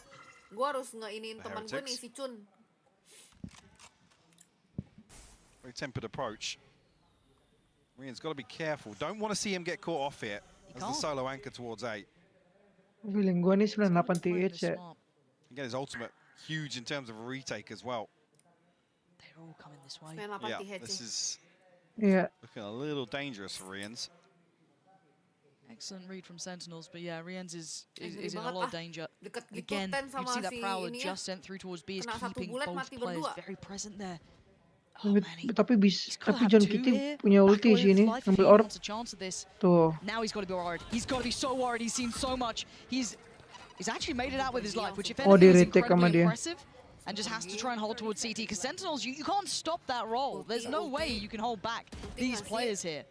Speaker 8: Gue harus ngeinin
Speaker 12: The
Speaker 8: teman gue nih
Speaker 12: Heretics.
Speaker 8: si Chun.
Speaker 12: Very tempered approach. Rian's got to be careful. Don't want to see him get caught off here as the
Speaker 11: can't.
Speaker 12: solo anchor towards 8.
Speaker 20: Feeling gue nih 98 TH ya.
Speaker 12: Again, his ultimate huge in terms of a retake as well.
Speaker 11: They're all coming this way.
Speaker 8: 98
Speaker 12: Yeah,
Speaker 8: TH
Speaker 12: this
Speaker 8: sih.
Speaker 12: is
Speaker 20: Iya.
Speaker 12: looking a little dangerous for Rian's.
Speaker 11: Excellent read from Sentinels, but yeah, Rienz is
Speaker 8: Ngeri
Speaker 11: in a
Speaker 8: banget,
Speaker 11: lot of
Speaker 8: ah.
Speaker 11: danger.
Speaker 8: Deket gitu
Speaker 11: Again,
Speaker 8: Ten
Speaker 11: you
Speaker 8: sama
Speaker 11: see that
Speaker 8: si
Speaker 11: Prowler
Speaker 8: ini ya.
Speaker 11: just sent through towards B is
Speaker 8: Kena satu
Speaker 11: keeping
Speaker 8: bullet,
Speaker 11: both
Speaker 8: mati
Speaker 11: players
Speaker 8: berdua.
Speaker 11: very present there.
Speaker 20: Tapi
Speaker 11: could
Speaker 20: John
Speaker 11: have two
Speaker 20: Kitty
Speaker 11: here.
Speaker 20: punya
Speaker 11: Back
Speaker 20: ulti
Speaker 11: away
Speaker 20: sih
Speaker 11: with
Speaker 20: ini,
Speaker 11: life if
Speaker 20: ngambil
Speaker 11: he
Speaker 20: orb.
Speaker 11: wants a chance at this.
Speaker 20: Tuh.
Speaker 11: Now he's got to be worried. He's got to be so worried. He's seen so much. He's actually made it out with his life, which if
Speaker 20: Oh,
Speaker 11: anything is
Speaker 20: di-retake sama
Speaker 11: incredibly
Speaker 20: dia.
Speaker 11: impressive. And just has to try and hold towards CT because Sentinels, you can't stop that roll. There's no way you can hold back these players here.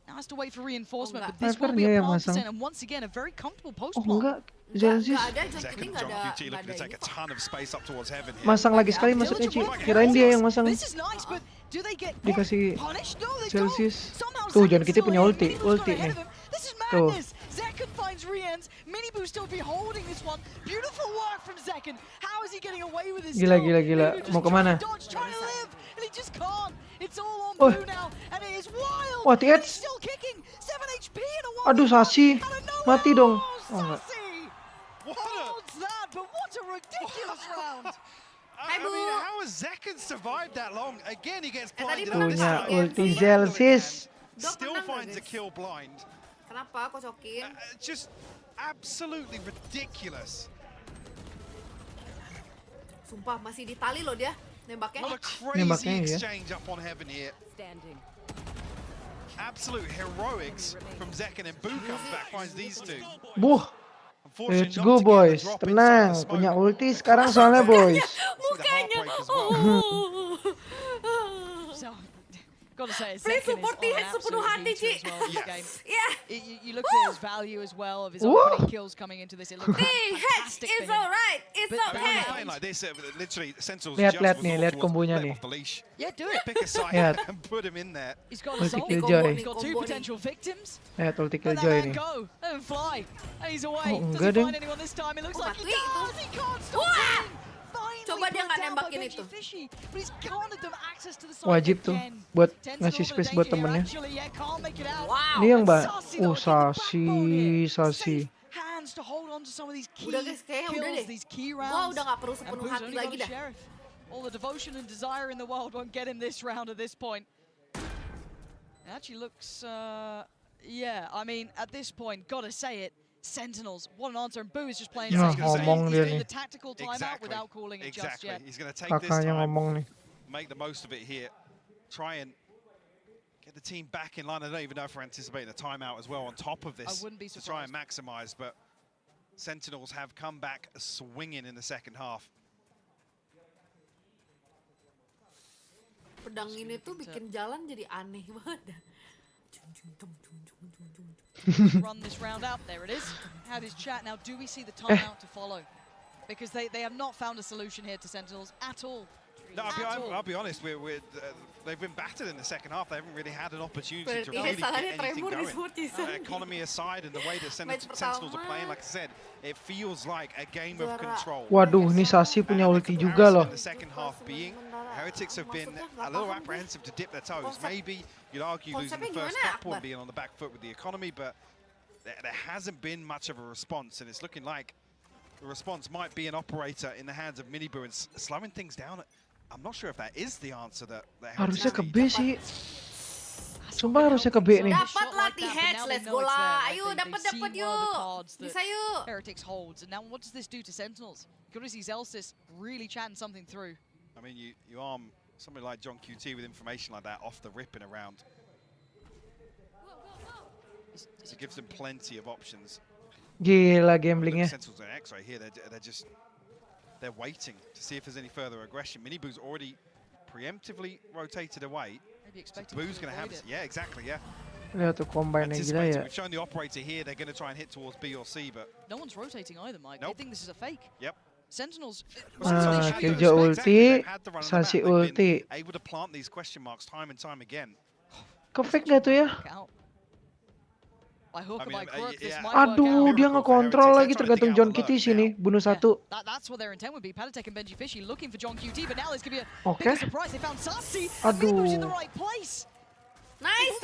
Speaker 11: Now has to wait for reinforcement, but this will be
Speaker 20: Sniper
Speaker 11: a
Speaker 20: dia yang
Speaker 11: plant
Speaker 20: masang.
Speaker 11: percent, and once again a very comfortable post
Speaker 20: Oh
Speaker 11: plant.
Speaker 20: enggak, Zelsis
Speaker 8: Gak ada, John Kitty
Speaker 12: Second,
Speaker 8: gak
Speaker 12: John
Speaker 8: ada.
Speaker 12: QT looking to take a ton of space up towards heaven here.
Speaker 20: masang lagi sekali masuknya Ci. Kirain dia yang masang.
Speaker 11: This is nice, but do they get
Speaker 20: Dikasih
Speaker 11: punished? No, they
Speaker 20: Celsius.
Speaker 11: Somehow
Speaker 20: Tuh, John
Speaker 11: Zaken's
Speaker 20: Kitty
Speaker 11: still
Speaker 20: punya
Speaker 11: here.
Speaker 20: ulti,
Speaker 11: Minibu's got
Speaker 20: ulti
Speaker 11: ahead
Speaker 20: nih.
Speaker 11: of him. This is
Speaker 20: Tuh.
Speaker 11: madness. Zeken finds Rienz. Minibu still be holding this one. Beautiful work from Zeken. How is he getting away with this?
Speaker 20: Gila,
Speaker 11: still?
Speaker 20: gila, gila.
Speaker 11: Minibu just
Speaker 20: Mau
Speaker 11: trying
Speaker 20: kemana?
Speaker 11: to dodge, trying to live, and he just can't. It's all on
Speaker 20: Oh.
Speaker 11: Blue now, and it is wild.
Speaker 20: Wah,
Speaker 11: And
Speaker 20: TH.
Speaker 11: he's still kicking. 7 HP in a
Speaker 20: Aduh, Sasi. Mati dong. Oh enggak.
Speaker 11: Holds that, but what a ridiculous round.
Speaker 12: I mean, how has Zeken survived that long? Again, he gets blinded up this
Speaker 20: Punya
Speaker 12: time.
Speaker 20: ulti Zelsis.
Speaker 12: Still finds a kill blind.
Speaker 8: Kenapa kocokin?
Speaker 12: Just absolutely ridiculous.
Speaker 8: Sumpah masih di tali loh dia nembaknya.
Speaker 12: What a crazy
Speaker 20: Nembaknya ya.
Speaker 12: exchange up on heaven here. Absolute heroics from Zeken, and Boo comes back, finds these two.
Speaker 20: Buh.
Speaker 12: Unfortunate
Speaker 20: Let's
Speaker 12: not
Speaker 20: go
Speaker 12: to get the
Speaker 20: boys.
Speaker 12: drop
Speaker 20: Tenang,
Speaker 12: inside the
Speaker 20: punya
Speaker 12: smoke.
Speaker 20: ulti sekarang soalnya boys.
Speaker 8: Mukanya.
Speaker 11: So, Gotta say,
Speaker 8: Please
Speaker 11: Zekken
Speaker 8: support
Speaker 11: is
Speaker 8: the
Speaker 11: on an
Speaker 8: head sepenuh
Speaker 11: absolute
Speaker 8: hati,
Speaker 11: heater
Speaker 8: Ci.
Speaker 11: as well in this game.
Speaker 8: Yeah.
Speaker 11: You looked at his value as well of his opening kills coming into this. It looked fantastic
Speaker 8: It's
Speaker 11: for him.
Speaker 8: alright. It's
Speaker 11: But-
Speaker 8: okay.
Speaker 12: Playing like this, literally, Sentinels
Speaker 20: Lihat
Speaker 12: just
Speaker 20: nih,
Speaker 12: resort
Speaker 20: lihat
Speaker 12: towards
Speaker 20: kombonya
Speaker 12: let
Speaker 20: nih.
Speaker 12: off the leash.
Speaker 11: Yeah, do it.
Speaker 12: Pick a side
Speaker 20: Yeah.
Speaker 12: and put him in there.
Speaker 11: He's got
Speaker 20: Ulti
Speaker 11: assault.
Speaker 20: Killjoy.
Speaker 11: He's got two potential victims.
Speaker 20: Lihat ulti
Speaker 11: Let that
Speaker 20: Killjoy
Speaker 11: man
Speaker 20: nih.
Speaker 11: go and fly. And he's away.
Speaker 20: Oh,
Speaker 11: Does
Speaker 20: enggak
Speaker 11: he
Speaker 20: deng.
Speaker 11: find anyone this time? It looks like he
Speaker 8: mati
Speaker 11: does. He can't stop
Speaker 8: Wah!
Speaker 11: winning. Finally
Speaker 8: Coba dia
Speaker 11: put
Speaker 8: nggak
Speaker 11: down
Speaker 8: nembakin
Speaker 11: by
Speaker 8: itu.
Speaker 11: Fishy, but he's granted them access to the side
Speaker 20: Wajib tuh
Speaker 11: again.
Speaker 20: buat
Speaker 11: Tends
Speaker 20: ngasih
Speaker 11: to
Speaker 20: space
Speaker 11: over
Speaker 20: buat
Speaker 11: the danger here.
Speaker 20: temennya.
Speaker 11: Actually, yeah, can't make it out.
Speaker 20: Ini yang mbak.
Speaker 11: Sasi though,
Speaker 20: Sasi.
Speaker 11: hands to hold on to some of these key
Speaker 8: Udah guys, kayaknya udah
Speaker 11: kills,
Speaker 8: deh.
Speaker 11: these key
Speaker 8: Gua
Speaker 11: rounds.
Speaker 8: udah nggak perlu
Speaker 11: And
Speaker 8: sepenuh
Speaker 11: Boo's
Speaker 8: hati
Speaker 11: only got
Speaker 8: lagi
Speaker 11: a
Speaker 8: dah.
Speaker 11: sheriff. All the devotion and desire in the world won't get him this round at this point. It actually looks, yeah, I mean, at this point, gotta say it, Sentinels, what an answer, and Boo is just playing
Speaker 20: Nah,
Speaker 11: safe.
Speaker 20: ngomong
Speaker 11: He's
Speaker 20: dia
Speaker 11: doing
Speaker 20: nih.
Speaker 11: the tactical timeout without calling it just yet.
Speaker 12: He's going to take this
Speaker 20: Kakaknya
Speaker 12: time,
Speaker 20: ngomong nih.
Speaker 12: make the most of it here, try and get the team back in line. I don't even know if we're anticipating a timeout as well on top of this
Speaker 11: wouldn't be
Speaker 12: to try and maximize, but Sentinels have come back swinging in the second half.
Speaker 8: Pedang ini tuh bikin jalan jadi aneh banget.
Speaker 11: Run this round out. There it is. Had his chat. Now, do we see the timeout to follow? Because they have not found a solution here to Sentinels at all.
Speaker 12: No, I'll be honest, they've been battered in the second half. They haven't really had an opportunity to
Speaker 8: Berarti
Speaker 12: really get
Speaker 8: tangannya
Speaker 12: anything
Speaker 8: tremor di
Speaker 12: going.
Speaker 8: seperti
Speaker 12: Economy aside and the way that
Speaker 8: Match
Speaker 12: Sentinels are
Speaker 8: pertama.
Speaker 12: playing, like I said, it feels like a game of control.
Speaker 20: Waduh, ini Sasi punya ulti juga loh.
Speaker 12: The second half being, Heretics have been a little apprehensive to dip their toes. Maybe you'd argue losing the first couple and being on the back foot with the economy, but there hasn't been much of a response, and it's looking like the response might be an operator in the hands of Miniboo and slowing things down. I'm not sure if that is the answer that
Speaker 20: Harusnya ke B sih. Sumpah harusnya ke B nih.
Speaker 8: Dapat latih heads, let's go lah. Ayo dapat yuk. Bisa yuk.
Speaker 11: Heretics holds, and now what does this do to Sentinels? You can see Zelsis really chatting something through.
Speaker 12: I mean, you arm somebody like John QT with information like that off the rip in a round. It gives them plenty of options.
Speaker 20: Gila gamblingnya.
Speaker 12: Sentinels and X-Ray here, they're waiting to see if there's any further aggression. Miniboo's already preemptively rotated away.
Speaker 11: Maybe expecting
Speaker 12: Boo's going to have it. Yeah, exactly, yeah.
Speaker 20: Lihat tuh combine-nya gila ya.
Speaker 12: We've shown the operator here, they're going to try and hit towards B or C, but...
Speaker 11: No one's rotating either, Mike.
Speaker 12: Nope.
Speaker 11: They think this is a fake.
Speaker 12: Yep.
Speaker 11: Sentinels...
Speaker 20: Killjoy ulti, Sasi ulti.
Speaker 12: Able to plant these question marks time and time again.
Speaker 20: Ke-fake gak tuh ya?
Speaker 11: By hook or by crook, this might
Speaker 20: Aduh,
Speaker 11: work out.
Speaker 20: dia ngekontrol lagi tergantung John Kitty sini, bunuh satu.
Speaker 11: That's what their intent would be. Palitek and Benji Fishy looking for John QT, but now this could be a
Speaker 20: Okay.
Speaker 11: big surprise. They found Sasi.
Speaker 20: Aduh.
Speaker 11: Miniboo's in the right place.
Speaker 8: Nice.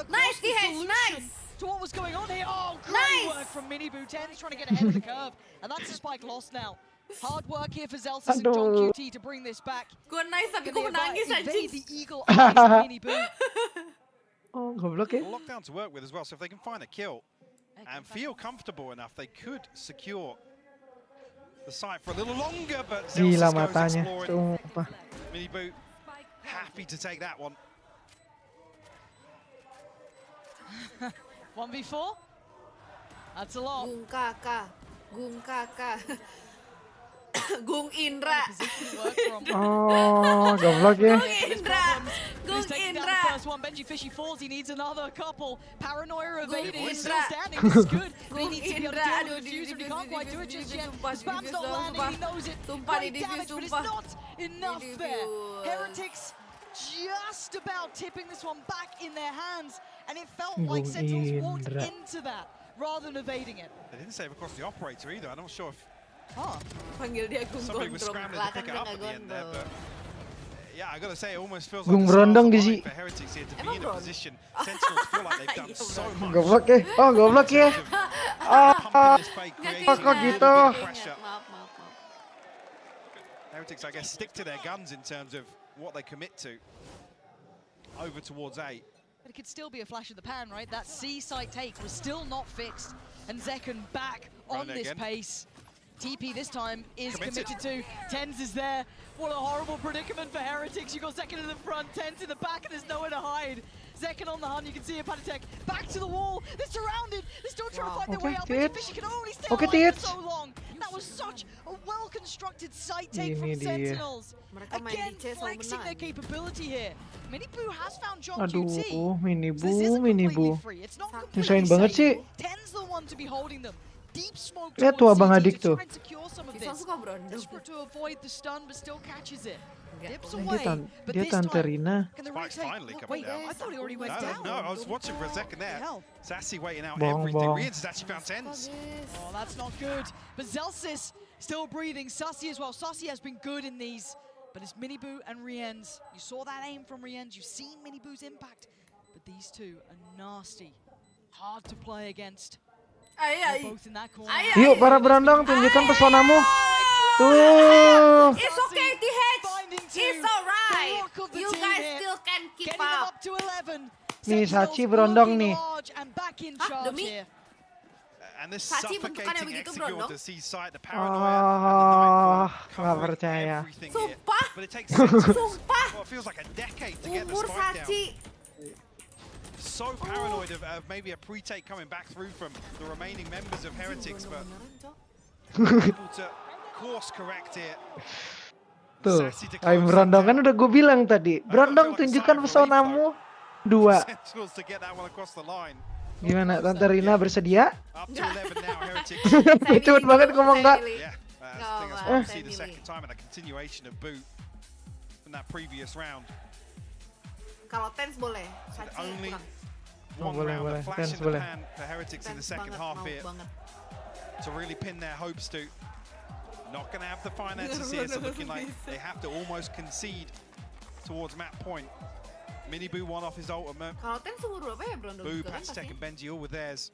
Speaker 8: Nice, DH, nice.
Speaker 11: To what was going on here. Oh, great work from Miniboo. 10 is trying to get ahead of the curve, and that's a spike lost now. Hard work here for Zelsis and John QT to bring this back.
Speaker 8: Gue nice tapi gue menangis anjing.
Speaker 11: The eagle eyes of Miniboo.
Speaker 20: Oh, goblok ya.
Speaker 12: Lockdown to work with as well, so if they can find a kill and feel comfortable enough, they could secure the site for a little longer, but
Speaker 20: Gila
Speaker 12: Zelsis goes
Speaker 20: matanya.
Speaker 12: exploring.
Speaker 20: Sumpah.
Speaker 12: Miniboo happy to take that one.
Speaker 11: 1v4? That's a lot.
Speaker 8: Gung kakak. Gung Indra.
Speaker 20: Oh, goblok ya.
Speaker 11: Gung Indra. First one, Benji Fishy falls. He needs another couple. Paranoia evading. He's still
Speaker 8: Indra.
Speaker 11: standing. This is good. But he
Speaker 8: Gung
Speaker 11: needs to be able to
Speaker 8: Indra.
Speaker 11: deal with the diffuser, but he can't quite do it just yet. The spam's not landing. He knows it. Great damage, but it's not enough there. Heretics just about tipping this one back in their hands, and it felt like Sentinels walked into that rather than evading it.
Speaker 12: They didn't save across the operator either. I'm not sure if
Speaker 8: Panggil dia Gung
Speaker 12: somebody was
Speaker 8: Gondrong.
Speaker 12: scrambling to pick it up at the end there, but yeah, I gotta say, it almost feels
Speaker 20: Gung
Speaker 12: like the stars
Speaker 20: Brondong di
Speaker 12: aligning
Speaker 20: si-
Speaker 12: for Heretics here to be in a position. Sentinels feel like they've done so much.
Speaker 20: Goblok ya. Oh, goblok ya. Kok gitu.
Speaker 8: Maaf.
Speaker 12: Heretics, I guess, stick to their guns in terms of what they commit to. Over towards A.
Speaker 11: But it could still be a flash of the pan, right? That C site take was still not fixed, and Zekken back on this pace. TP this time is committed to. Tens is there. What a horrible predicament for Heretics. You got Zekken in the front, Tens in the back, and there's nowhere to hide. Zekken on the hunt, you can see it, Palitek back to the wall. They're surrounded. They're still trying to find their way out. Benji Fishy can only stay alive for so long. That was such a well well-constructed site take from
Speaker 20: Ini dia.
Speaker 11: Sentinels. Again, flexing their capability here. Minibu has found John
Speaker 20: Aduh,
Speaker 11: QT.
Speaker 20: Minibu. Nyusahin banget sih.
Speaker 11: Ten's the one to be holding them. Deep smoke
Speaker 20: Lihat tuh
Speaker 11: towards
Speaker 20: abang
Speaker 11: CT
Speaker 20: adik
Speaker 11: to
Speaker 20: tuh.
Speaker 11: try and secure some of
Speaker 8: Sisa
Speaker 11: this.
Speaker 8: suka berondong.
Speaker 11: Desperate to avoid the stun, but still catches it. Dips
Speaker 20: Dia,
Speaker 11: away, but
Speaker 20: dia
Speaker 11: this
Speaker 20: Tante
Speaker 11: time,
Speaker 20: Rina.
Speaker 11: can the
Speaker 12: Spike's
Speaker 11: retake?
Speaker 12: finally
Speaker 11: Wait,
Speaker 12: coming down.
Speaker 11: I thought he already went down.
Speaker 12: No, I was watching for a second there. Sassy waiting out
Speaker 20: Bong,
Speaker 12: everything.
Speaker 20: bong.
Speaker 12: Rians has actually found tens.
Speaker 11: Oh, that's not good. But Zelsis still breathing. Sussy as well. Sussy has been good in these. But it's Minibu and Rienz. You saw that aim from Rienz. You've seen Minibu's impact. But these two are nasty. Hard to play against. They're both in that corner.
Speaker 20: Yuk para berondong, tunjukkan pesonamu. Tuh.
Speaker 8: It's okay, TH. It's alright. You guys still can keep up.
Speaker 20: Nih Sachi berondong nih.
Speaker 8: Demi?
Speaker 12: And this
Speaker 8: Sachi bentukannya
Speaker 12: suffocating
Speaker 8: begitu
Speaker 12: execute
Speaker 8: berondong?
Speaker 12: to see side, the paranoia,
Speaker 20: Nggak percaya.
Speaker 8: Sumpah.
Speaker 12: but it takes well,
Speaker 8: Sumpah.
Speaker 12: it feels like a decade to get the
Speaker 8: Umur
Speaker 12: spike down.
Speaker 8: Sachi.
Speaker 12: So paranoid of maybe a pre-take coming back through from the remaining members of Heretics, but able to course correct it.
Speaker 20: Tuh, ayo berondong kan udah gue bilang tadi. Berondong tunjukkan pesonamu. 2.
Speaker 12: Sentinels to get that one across the line.
Speaker 20: Gimana Tante Rina bersedia?
Speaker 12: Up to 11 now, Heretics.
Speaker 20: Cepet banget ngomong Kak.
Speaker 12: Yeah, I think that's why we see the second time and a continuation of boot from that previous round.
Speaker 8: Kalau tens boleh. Sachi
Speaker 12: Only
Speaker 8: kurang.
Speaker 12: one round,
Speaker 20: boleh.
Speaker 12: a flash
Speaker 20: Tens
Speaker 12: in the
Speaker 20: boleh.
Speaker 12: pan for Heretics in the second half here to really pin their hopes to. Not going to have the finances here, so looking like they have to almost concede towards map point. Minibu one off his ultimate.
Speaker 8: Kalau tens umur berapa ya berondong
Speaker 12: Boo,
Speaker 8: juga kan
Speaker 12: Patstech
Speaker 8: pasti.
Speaker 12: and Benji all with theirs.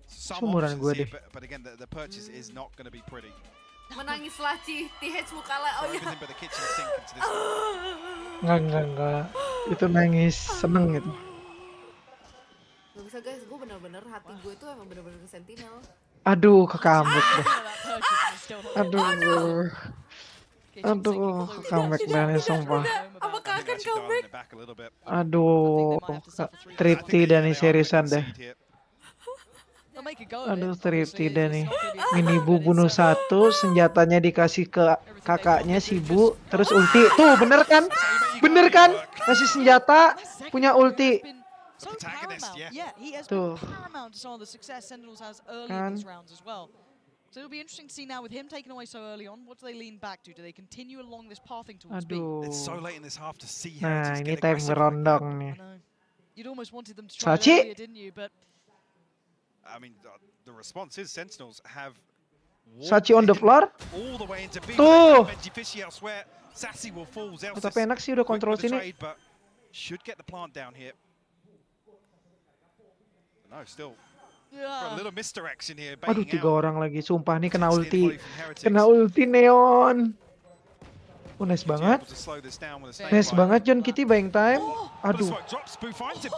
Speaker 12: Some
Speaker 20: Seumuran
Speaker 12: options
Speaker 20: gue
Speaker 12: here,
Speaker 20: deh.
Speaker 12: but again, the purchase is not going to be pretty.
Speaker 8: Menangis Laci, TH Mukala. Oh ya.
Speaker 12: Everything but the kitchen sink into this one.
Speaker 20: Enggak. Itu nangis, seneng gitu.
Speaker 8: Gak bisa guys, gue bener-bener hati gue tuh emang bener-bener ke Sentinel.
Speaker 20: Aduh, kekambek deh. Aduh. Aduh, comeback banget sumpah.
Speaker 8: Apakah akan comeback?
Speaker 20: Aduh, Tripti dan nih seriusan deh. Aduh, Tripti dan nih. Minibu bunuh 1, senjatanya dikasih ke kakaknya si Bu, terus ulti. Tuh, bener kan? Bener kan? Kasih senjata, punya ulti.
Speaker 11: So paramount, yeah, he has
Speaker 20: Tuh.
Speaker 11: been paramount to some of the success Sentinels has early
Speaker 20: Kan.
Speaker 11: in these rounds as well. So it'll be interesting to see now with him taken away so early on, what do they lean back to? Do they continue along this pathing towards B?
Speaker 20: Aduh.
Speaker 12: It's so late in this half to see
Speaker 20: Nah,
Speaker 12: Heretics
Speaker 20: ini
Speaker 12: get
Speaker 20: time
Speaker 12: aggressive.
Speaker 20: berondong nih.
Speaker 11: You'd almost wanted them to try it
Speaker 20: Sachi.
Speaker 11: earlier, didn't you? But
Speaker 12: I mean, the response is Sentinels have
Speaker 20: Sachi on the floor.
Speaker 12: all the way into B.
Speaker 20: Tuh.
Speaker 12: Benji Fishy elsewhere. Sassy will fall. Zelsis
Speaker 20: Tapi enak sih udah kontrol
Speaker 12: quick with the
Speaker 20: sini.
Speaker 12: trade, but should get the plant down here. No, still. For a little misdirection here.
Speaker 20: Aduh,
Speaker 12: baiting
Speaker 20: 3
Speaker 12: out.
Speaker 20: orang lagi. Sumpah nih kena
Speaker 12: Steady
Speaker 20: ulti.
Speaker 12: volley from Heretics.
Speaker 20: Kena ulti Neon. Oh, nice banget.
Speaker 12: Able to slow this down with a snake
Speaker 20: Nice
Speaker 12: bite.
Speaker 20: banget John Kitty buying time.
Speaker 12: But
Speaker 20: Aduh,
Speaker 12: the smoke drops. Boo finds him.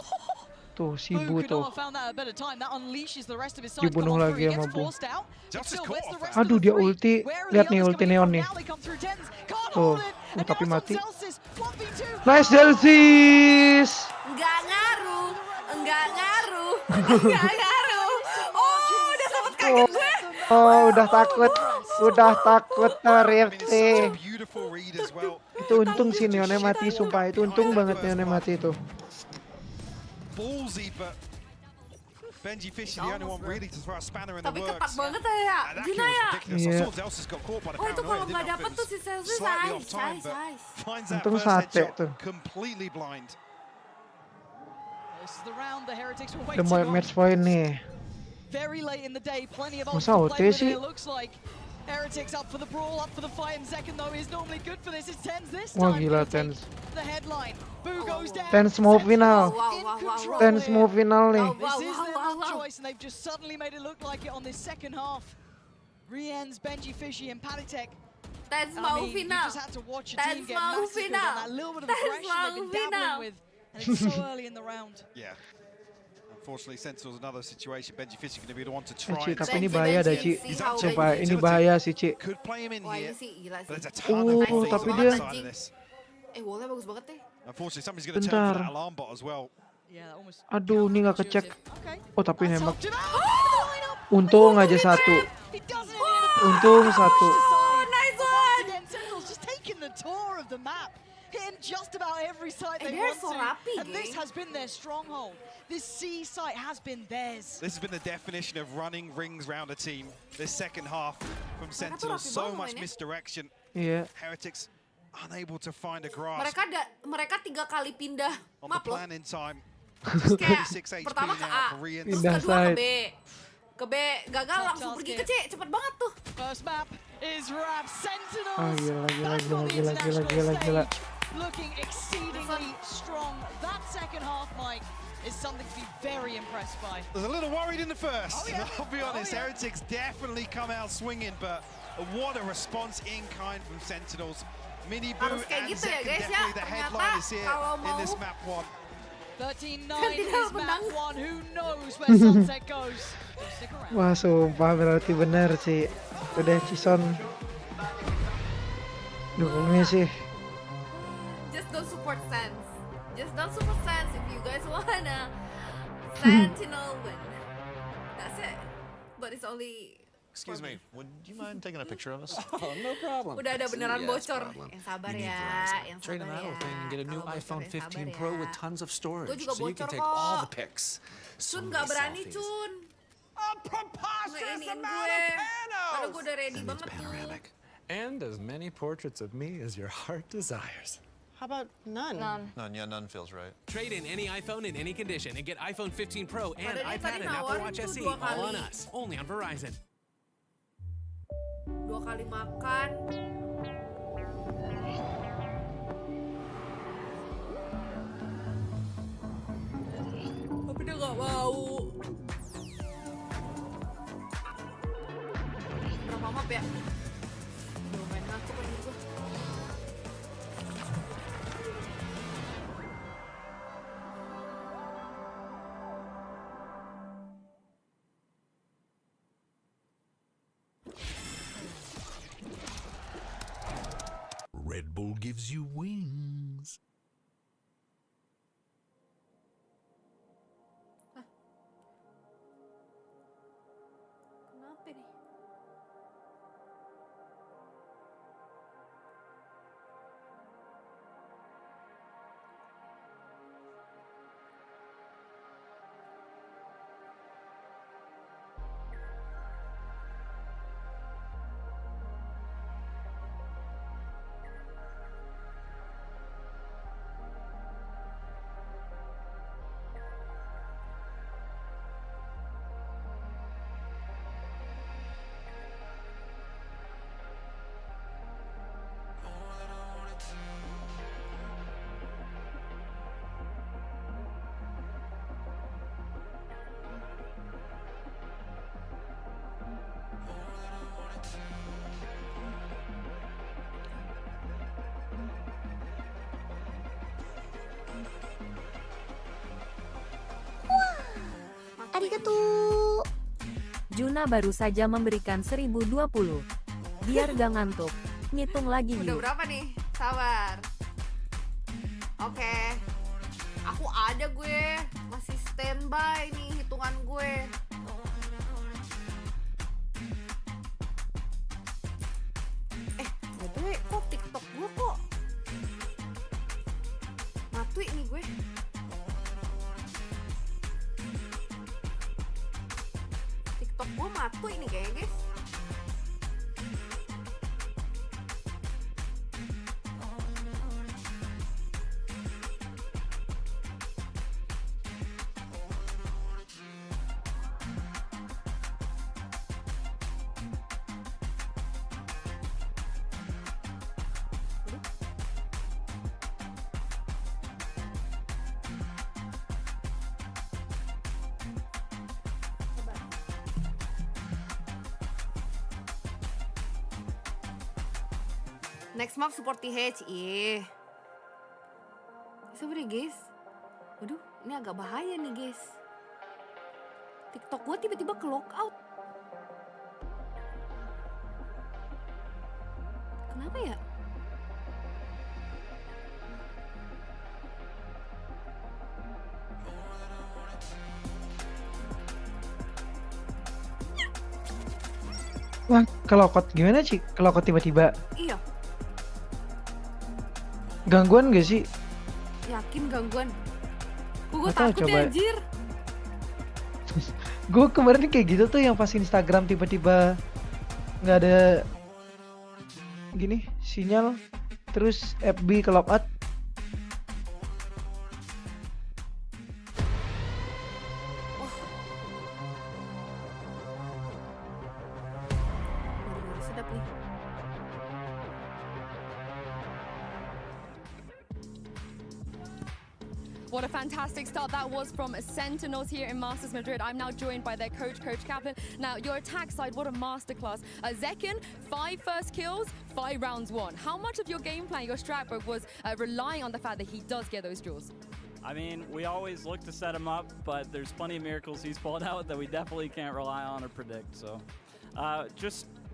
Speaker 20: tuh si
Speaker 11: Boo
Speaker 20: Bu
Speaker 11: could
Speaker 20: tuh.
Speaker 11: not have found that at a better time. That unleashes the rest of his side to come
Speaker 20: Dibunuh
Speaker 11: on
Speaker 20: lagi
Speaker 11: through. He
Speaker 20: sama
Speaker 11: gets
Speaker 20: Bu.
Speaker 11: forced out. But
Speaker 12: Just
Speaker 11: still,
Speaker 12: as
Speaker 11: where's
Speaker 12: caught
Speaker 11: the
Speaker 12: off
Speaker 11: rest
Speaker 12: that.
Speaker 11: of
Speaker 20: Aduh,
Speaker 11: the
Speaker 20: dia
Speaker 11: three?
Speaker 20: ulti.
Speaker 11: Where are
Speaker 20: Lihat
Speaker 11: the
Speaker 20: nih
Speaker 11: others
Speaker 20: ulti
Speaker 11: coming
Speaker 20: Neon
Speaker 11: from?
Speaker 20: nih.
Speaker 11: Now they come through Tens. Can't
Speaker 20: Tuh,
Speaker 11: hold it. And
Speaker 20: tapi
Speaker 11: now
Speaker 20: mati.
Speaker 11: it's on Zelsis. 1v2.
Speaker 20: Nice Delsis.
Speaker 8: Enggak ngaruh. Enggak ngaruh. Enggak ngaruh. Oh, udah sempet kaget gue.
Speaker 20: Oh, udah takut. Udah takut Rifty.
Speaker 12: Beautiful read as well.
Speaker 20: Itu untung sih Neonnya mati, sumpah. Itu untung banget Neonnya mati itu.
Speaker 12: Ballsy, but Benji Fishy the only one really to throw a spanner in the
Speaker 8: Tapi
Speaker 12: works.
Speaker 8: ketat banget ya,
Speaker 12: And that
Speaker 8: Juna
Speaker 12: kill was
Speaker 8: ya.
Speaker 12: ridiculous.
Speaker 20: Iya.
Speaker 12: I saw Zelsis got caught by the
Speaker 8: Oh, itu
Speaker 12: paranoia.
Speaker 8: kalau
Speaker 12: Didn't
Speaker 8: nggak
Speaker 12: know if
Speaker 8: dapet
Speaker 12: it
Speaker 8: tuh
Speaker 12: was
Speaker 8: si Celsius,
Speaker 12: slightly off time, but finds that
Speaker 20: Untung
Speaker 12: first
Speaker 20: sate
Speaker 12: headshot
Speaker 20: tuh.
Speaker 12: completely blind.
Speaker 11: This is the round the Heretics were
Speaker 20: Udah
Speaker 11: waiting
Speaker 20: mau
Speaker 11: on.
Speaker 20: match point nih.
Speaker 11: Very late in the day, plenty of
Speaker 20: Masa
Speaker 11: ults to
Speaker 20: OT
Speaker 11: play with,
Speaker 20: sih?
Speaker 11: and it looks like Heretics up for the brawl, up for the fight, and second though is normally good for this. It's Tens this
Speaker 20: Wah
Speaker 11: time.
Speaker 20: gila
Speaker 11: gonna take
Speaker 20: Tens.
Speaker 11: The headline. Boo goes down.
Speaker 20: Tens mau final.
Speaker 11: In control
Speaker 20: Tens
Speaker 11: here.
Speaker 20: mau final nih.
Speaker 11: This is their last choice, and they've just suddenly made it look like it on this second half. Rienz, Benji Fishy, and Palitek.
Speaker 8: Tens
Speaker 11: I
Speaker 8: mau
Speaker 11: mean, you
Speaker 8: final.
Speaker 11: just had to watch a
Speaker 8: Tens
Speaker 11: team get
Speaker 8: mau
Speaker 11: massacred
Speaker 8: final.
Speaker 11: on that little bit of
Speaker 8: Tens
Speaker 11: aggression they've been
Speaker 8: mau final.
Speaker 11: dabbling with, and it's so early in the round.
Speaker 12: Yeah. Unfortunately, Sentinel's another situation. Benji Fishy going to be the one to try.
Speaker 20: Ci,
Speaker 12: and
Speaker 20: tapi ini
Speaker 12: take
Speaker 20: bahaya
Speaker 12: it.
Speaker 20: dah Ci.
Speaker 12: He's actually
Speaker 20: Sumpah ini bahaya sih Ci.
Speaker 12: could play him in
Speaker 8: Wah
Speaker 12: here,
Speaker 8: ini sih gila
Speaker 12: but
Speaker 8: sih.
Speaker 12: there's a ton of things
Speaker 20: tapi
Speaker 12: on
Speaker 20: dia-
Speaker 12: the side of this.
Speaker 8: Wallnya bagus banget deh.
Speaker 12: Unfortunately, somebody's going to turn for
Speaker 20: Bentar.
Speaker 12: that alarm bot as well.
Speaker 11: Yeah, almost.
Speaker 20: Aduh, ini nggak kecek.
Speaker 11: Okay.
Speaker 20: Oh tapi nembak.
Speaker 11: Helped him out.
Speaker 20: Untung aja satu.
Speaker 11: He doesn't hear the
Speaker 20: Untung satu.
Speaker 11: Nice one! Again, Sentinel's just taking the tour of the map. Hitting just about every site they want
Speaker 8: so
Speaker 11: to.
Speaker 8: rapi,
Speaker 11: And this has been their stronghold. This C site has been theirs.
Speaker 12: This has been the definition of running rings round a team. This second half from Sentinel, so much misdirection.
Speaker 20: Iya.
Speaker 12: Heretics unable to find a grasp
Speaker 8: Mereka 3 kali pindah
Speaker 12: on the
Speaker 8: map loh.
Speaker 12: plan in time.
Speaker 8: Kayak
Speaker 12: 36 HP
Speaker 8: pertama ke
Speaker 12: now
Speaker 8: A,
Speaker 12: for Rian.
Speaker 8: terus
Speaker 20: Pindah
Speaker 8: kedua ke
Speaker 20: side.
Speaker 8: B. Ke B gagal langsung pergi ke C, cepet banget tuh.
Speaker 11: First map is Rap Sentinels.
Speaker 20: Ah, gila.
Speaker 11: Looking exceedingly strong. That second half, Mike, is something to be very impressed by.
Speaker 12: I was a little worried in the first.
Speaker 11: Oh, yeah.
Speaker 12: I'll be honest,
Speaker 11: yeah.
Speaker 12: Heretics definitely come out swinging, but what a response in kind from Sentinels. Mini Boo
Speaker 8: Harus kayak
Speaker 12: and
Speaker 8: gitu ya
Speaker 12: Zek
Speaker 8: guys ya.
Speaker 12: definitely the
Speaker 8: Ternyata
Speaker 12: headliners here
Speaker 8: kalau
Speaker 12: in
Speaker 8: mau
Speaker 12: this map one.
Speaker 11: 13-9
Speaker 8: Sentinel
Speaker 11: is map
Speaker 8: menang.
Speaker 11: 1. Who knows where Sunset goes? So stick around.
Speaker 20: Wah sumpah berarti bener sih. Udah Cison dukungnya sih.
Speaker 8: Just don't support Sans. Just don't support Sans if you guys wanna Sentinel win. That's it. But it's only.
Speaker 15: Excuse me, would you mind taking a picture of us?
Speaker 18: Oh, no problem.
Speaker 8: Udah ada beneran
Speaker 18: Yes,
Speaker 8: bocor.
Speaker 18: problem.
Speaker 8: Yang sabar
Speaker 18: You need
Speaker 8: ya,
Speaker 18: Ryzen.
Speaker 8: yang
Speaker 18: Trade
Speaker 8: sabar
Speaker 18: an idle
Speaker 8: ya.
Speaker 18: thing and get a new
Speaker 8: Kalau
Speaker 18: iPhone
Speaker 8: bocor, yang
Speaker 18: 15
Speaker 8: sabar
Speaker 18: Pro
Speaker 8: ya.
Speaker 18: with tons of storage,
Speaker 8: Gua juga
Speaker 18: so you can
Speaker 8: bocor
Speaker 18: take all
Speaker 8: kok.
Speaker 18: the pics. So
Speaker 8: Cun
Speaker 18: many
Speaker 8: gak berani
Speaker 18: selfies.
Speaker 8: Cun.
Speaker 18: A preposterous
Speaker 8: Ngeiniin
Speaker 18: amount
Speaker 8: gue.
Speaker 18: of panos!
Speaker 8: Padahal gue udah ready
Speaker 18: And it's
Speaker 8: banget tuh.
Speaker 18: panoramic. And as many portraits of me as your heart desires.
Speaker 23: How about none?
Speaker 15: None feels right.
Speaker 24: Trade in any iPhone in any condition and get iPhone 15 Pro and
Speaker 8: Padahal dia
Speaker 24: iPad
Speaker 8: tadi
Speaker 24: and Apple
Speaker 8: nawarin
Speaker 24: Watch
Speaker 8: tuh
Speaker 24: SE
Speaker 8: 2
Speaker 24: all on
Speaker 8: kali.
Speaker 24: us, only on Verizon.
Speaker 8: 2 kali makan. Tapi dia gak mau. Berapa map ya? Duh, main ngantuk lagi gue.
Speaker 19: Red Bull gives you wings.
Speaker 8: Kenapa nih?
Speaker 21: Arigato. Juna baru saja memberikan 1020. Biar gak ngantuk. Ngitung lagi
Speaker 8: Udah
Speaker 21: yuk.
Speaker 8: berapa nih? Sabar. Oke. Aku ada gue. Masih standby nih hitungan gue. By kok TikTok gue kok matui nih gue. TikTok gue matui nih kayaknya guys. Next map support TH. Sabar ya guys. Waduh, ini agak bahaya nih guys. TikTok gue tiba-tiba ke lockout. Kenapa ya?
Speaker 20: Wah, kelokot gimana sih? Kelokot tiba-tiba.
Speaker 8: Iya.
Speaker 20: Gangguan gak sih?
Speaker 8: Yakin gangguan. Gue
Speaker 20: Nggak tahu,
Speaker 8: takut
Speaker 20: coba.
Speaker 8: ya anjir.
Speaker 20: Gue kemarin kayak gitu tuh yang pas Instagram tiba-tiba nggak ada gini sinyal, terus FB ke logout.
Speaker 8: Sedap nih.
Speaker 4: What a fantastic start that was from Sentinels here in Masters Madrid. I'm now joined by their coach, Coach Kaplan. Now, your attack side, what a masterclass. Zekken, 5 first kills, 5 rounds won. How much of your game plan, your strat work was relying on the fact that he does get those duels?
Speaker 10: I mean, we always look to set him up, but there's plenty of miracles he's pulled out that we definitely can't rely on or predict. So,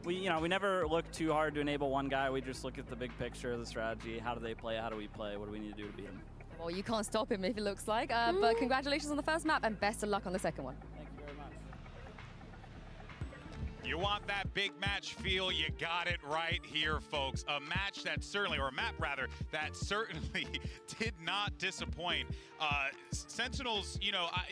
Speaker 10: we never look too hard to enable one guy. We just look at the big picture of the strategy. How do they play? How do we play? What do we need to do to beat them?
Speaker 4: Well, you can't stop him if it looks like. But congratulations on the first map and best of luck on the second one.
Speaker 10: Thank you very much.
Speaker 3: You want that big match feel, you got it right here, folks. A match that certainly, or a map rather, that certainly did not disappoint. Sentinels,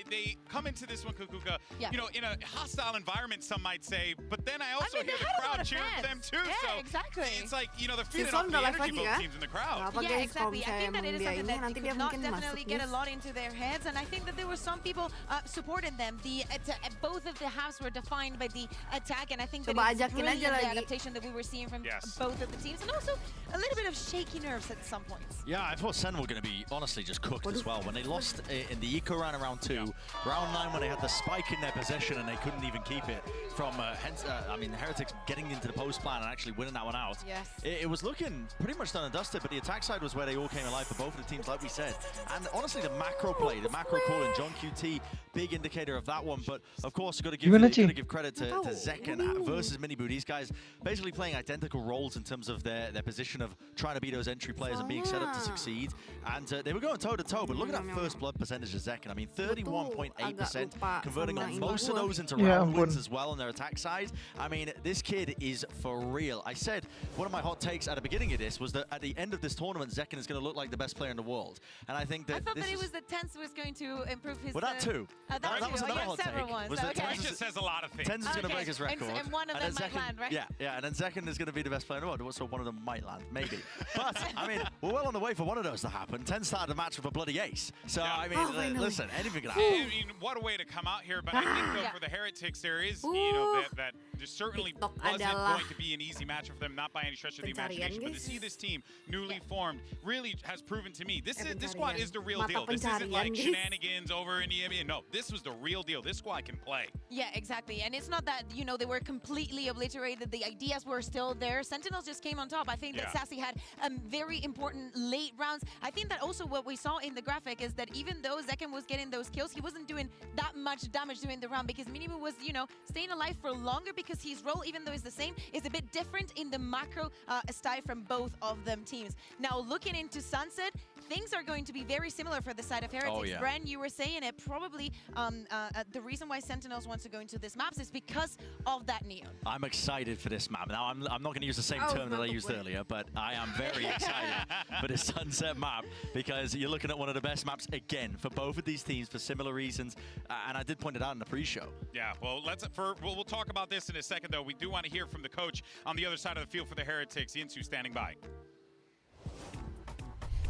Speaker 3: they come into this one, Kukuka, in a hostile environment, some might say, but then I also hear the crowd cheering for them too.
Speaker 2: Yeah,
Speaker 3: so
Speaker 2: exactly.
Speaker 3: It's like, they're feeding off the energy both teams in the crowd.
Speaker 2: Yeah, exactly. I think that it is something that they could not definitely get a lot into their heads, and I think that there were some people supporting them. Both of the halves were defined by the attack, and I think that it's brilliant the adaptation that we were seeing from both of the teams, and also a little bit of shaky nerves at some points.
Speaker 6: Yeah, I thought Sen were going to be honestly just cooked as well. When they lost in the eco round in round 2, round 9 when they had the spike in their possession and they couldn't even keep it from the Heretics getting into the post plan and actually winning that one out.
Speaker 2: Yes.
Speaker 6: It was looking pretty much done and dusted, but the attack side was where they all came alive for both of the teams, like we said. And honestly, the macro play, the macro call and John QT, big indicator of that one. But of course, you've got to give credit to Zekken versus Minibu. These guys basically playing identical roles in terms of their position of trying to be those entry players and being set up to succeed. And they were going toe-to-toe, but look at that first blood percentage of Zekken. I mean, 31.8%, converting on most of those into round wins as well on their attack side. I mean, this kid is for real. I said one of my hot takes at the beginning of this was that at the end of this tournament, Zekken is going to look like the best player in the world. And I think that
Speaker 2: I thought that it was that Tenz was going to improve his...
Speaker 6: Well, that too.
Speaker 2: That
Speaker 6: was another hot take.
Speaker 2: Was
Speaker 3: Tenz just says a lot of things.
Speaker 6: Tenz is going to break his record.
Speaker 2: And one of them might land, right?
Speaker 6: Yeah, and then Zekken is going to be the best player in the world. So one of them might land, maybe. But, I mean, we're well on the way for one of those to happen. Tenz started the match with a bloody ace. So, I mean, listen, anything can happen.
Speaker 3: I mean, what a way to come out here. But I think, though, for the Heretics, there is, that there certainly wasn't going to be an easy match for them, not by any stretch of the imagination. But to see this team newly formed really has proven to me, this squad is the real deal. This isn't like shenanigans over in EME. No, this was the real deal. This squad can play.
Speaker 2: Yeah, exactly. And it's not that, they were completely obliterated. The ideas were still there. Sentinels just came on top. I think that Sassy had very important late rounds. I think that also what we saw in the graphic is that even though Zekken was getting those kills, he wasn't doing that much damage during the round because Minimu was, staying alive for longer because his role, even though it's the same, is a bit different in the macro style from both of them teams. Now, looking into Sunset, things are going to be very similar for the side of Heretics.
Speaker 6: Oh, yeah.
Speaker 2: Bren, you were saying it, probably the reason why Sentinels wants to go into this maps is because of that neon.
Speaker 6: I'm excited for this map. Now, I'm not going to use the same term that I used earlier, but I am very excited for this Sunset map because you're looking at one of the best maps again for both of these teams for similar reasons. And I did point it out in the pre-show.
Speaker 3: Yeah, well, we'll talk about this in a second, though. We do want to hear from the coach on the other side of the field for the Heretics, Yinsu, standing by.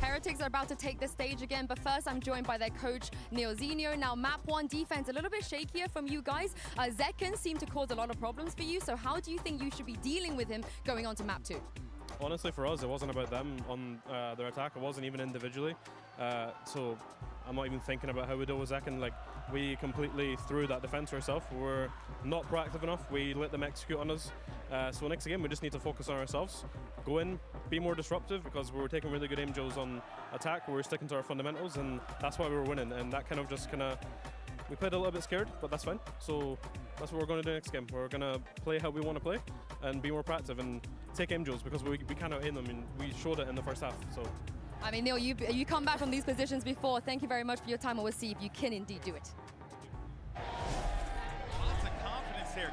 Speaker 4: Heretics are about to take the stage again, but first I'm joined by their coach, Neozinho. Now, map 1 defense, a little bit shakier from you guys. Zekken seemed to cause a lot of problems for you, so how do you think you should be dealing with him going on to map 2?
Speaker 13: Honestly, for us, it wasn't about them on their attack. It wasn't even individually. So I'm not even thinking about how we deal with Zekken. Like, we completely threw that defense ourselves. We were not proactive enough. We let them execute on us. So next game, we just need to focus on ourselves. Go in, be more disruptive because we were taking really good aim jills on attack. We were sticking to our fundamentals, and that's why we were winning. And that kind of we played a little bit scared, but that's fine. So that's what we're going to do next game. We're going to play how we want to play and be more proactive and take aim jills because we cannot aim them. And we showed it in the first half. So.
Speaker 4: I mean, Neil, you come back from these positions before. Thank you very much for your time, and we'll see if you can indeed do it.
Speaker 3: Lots of confidence there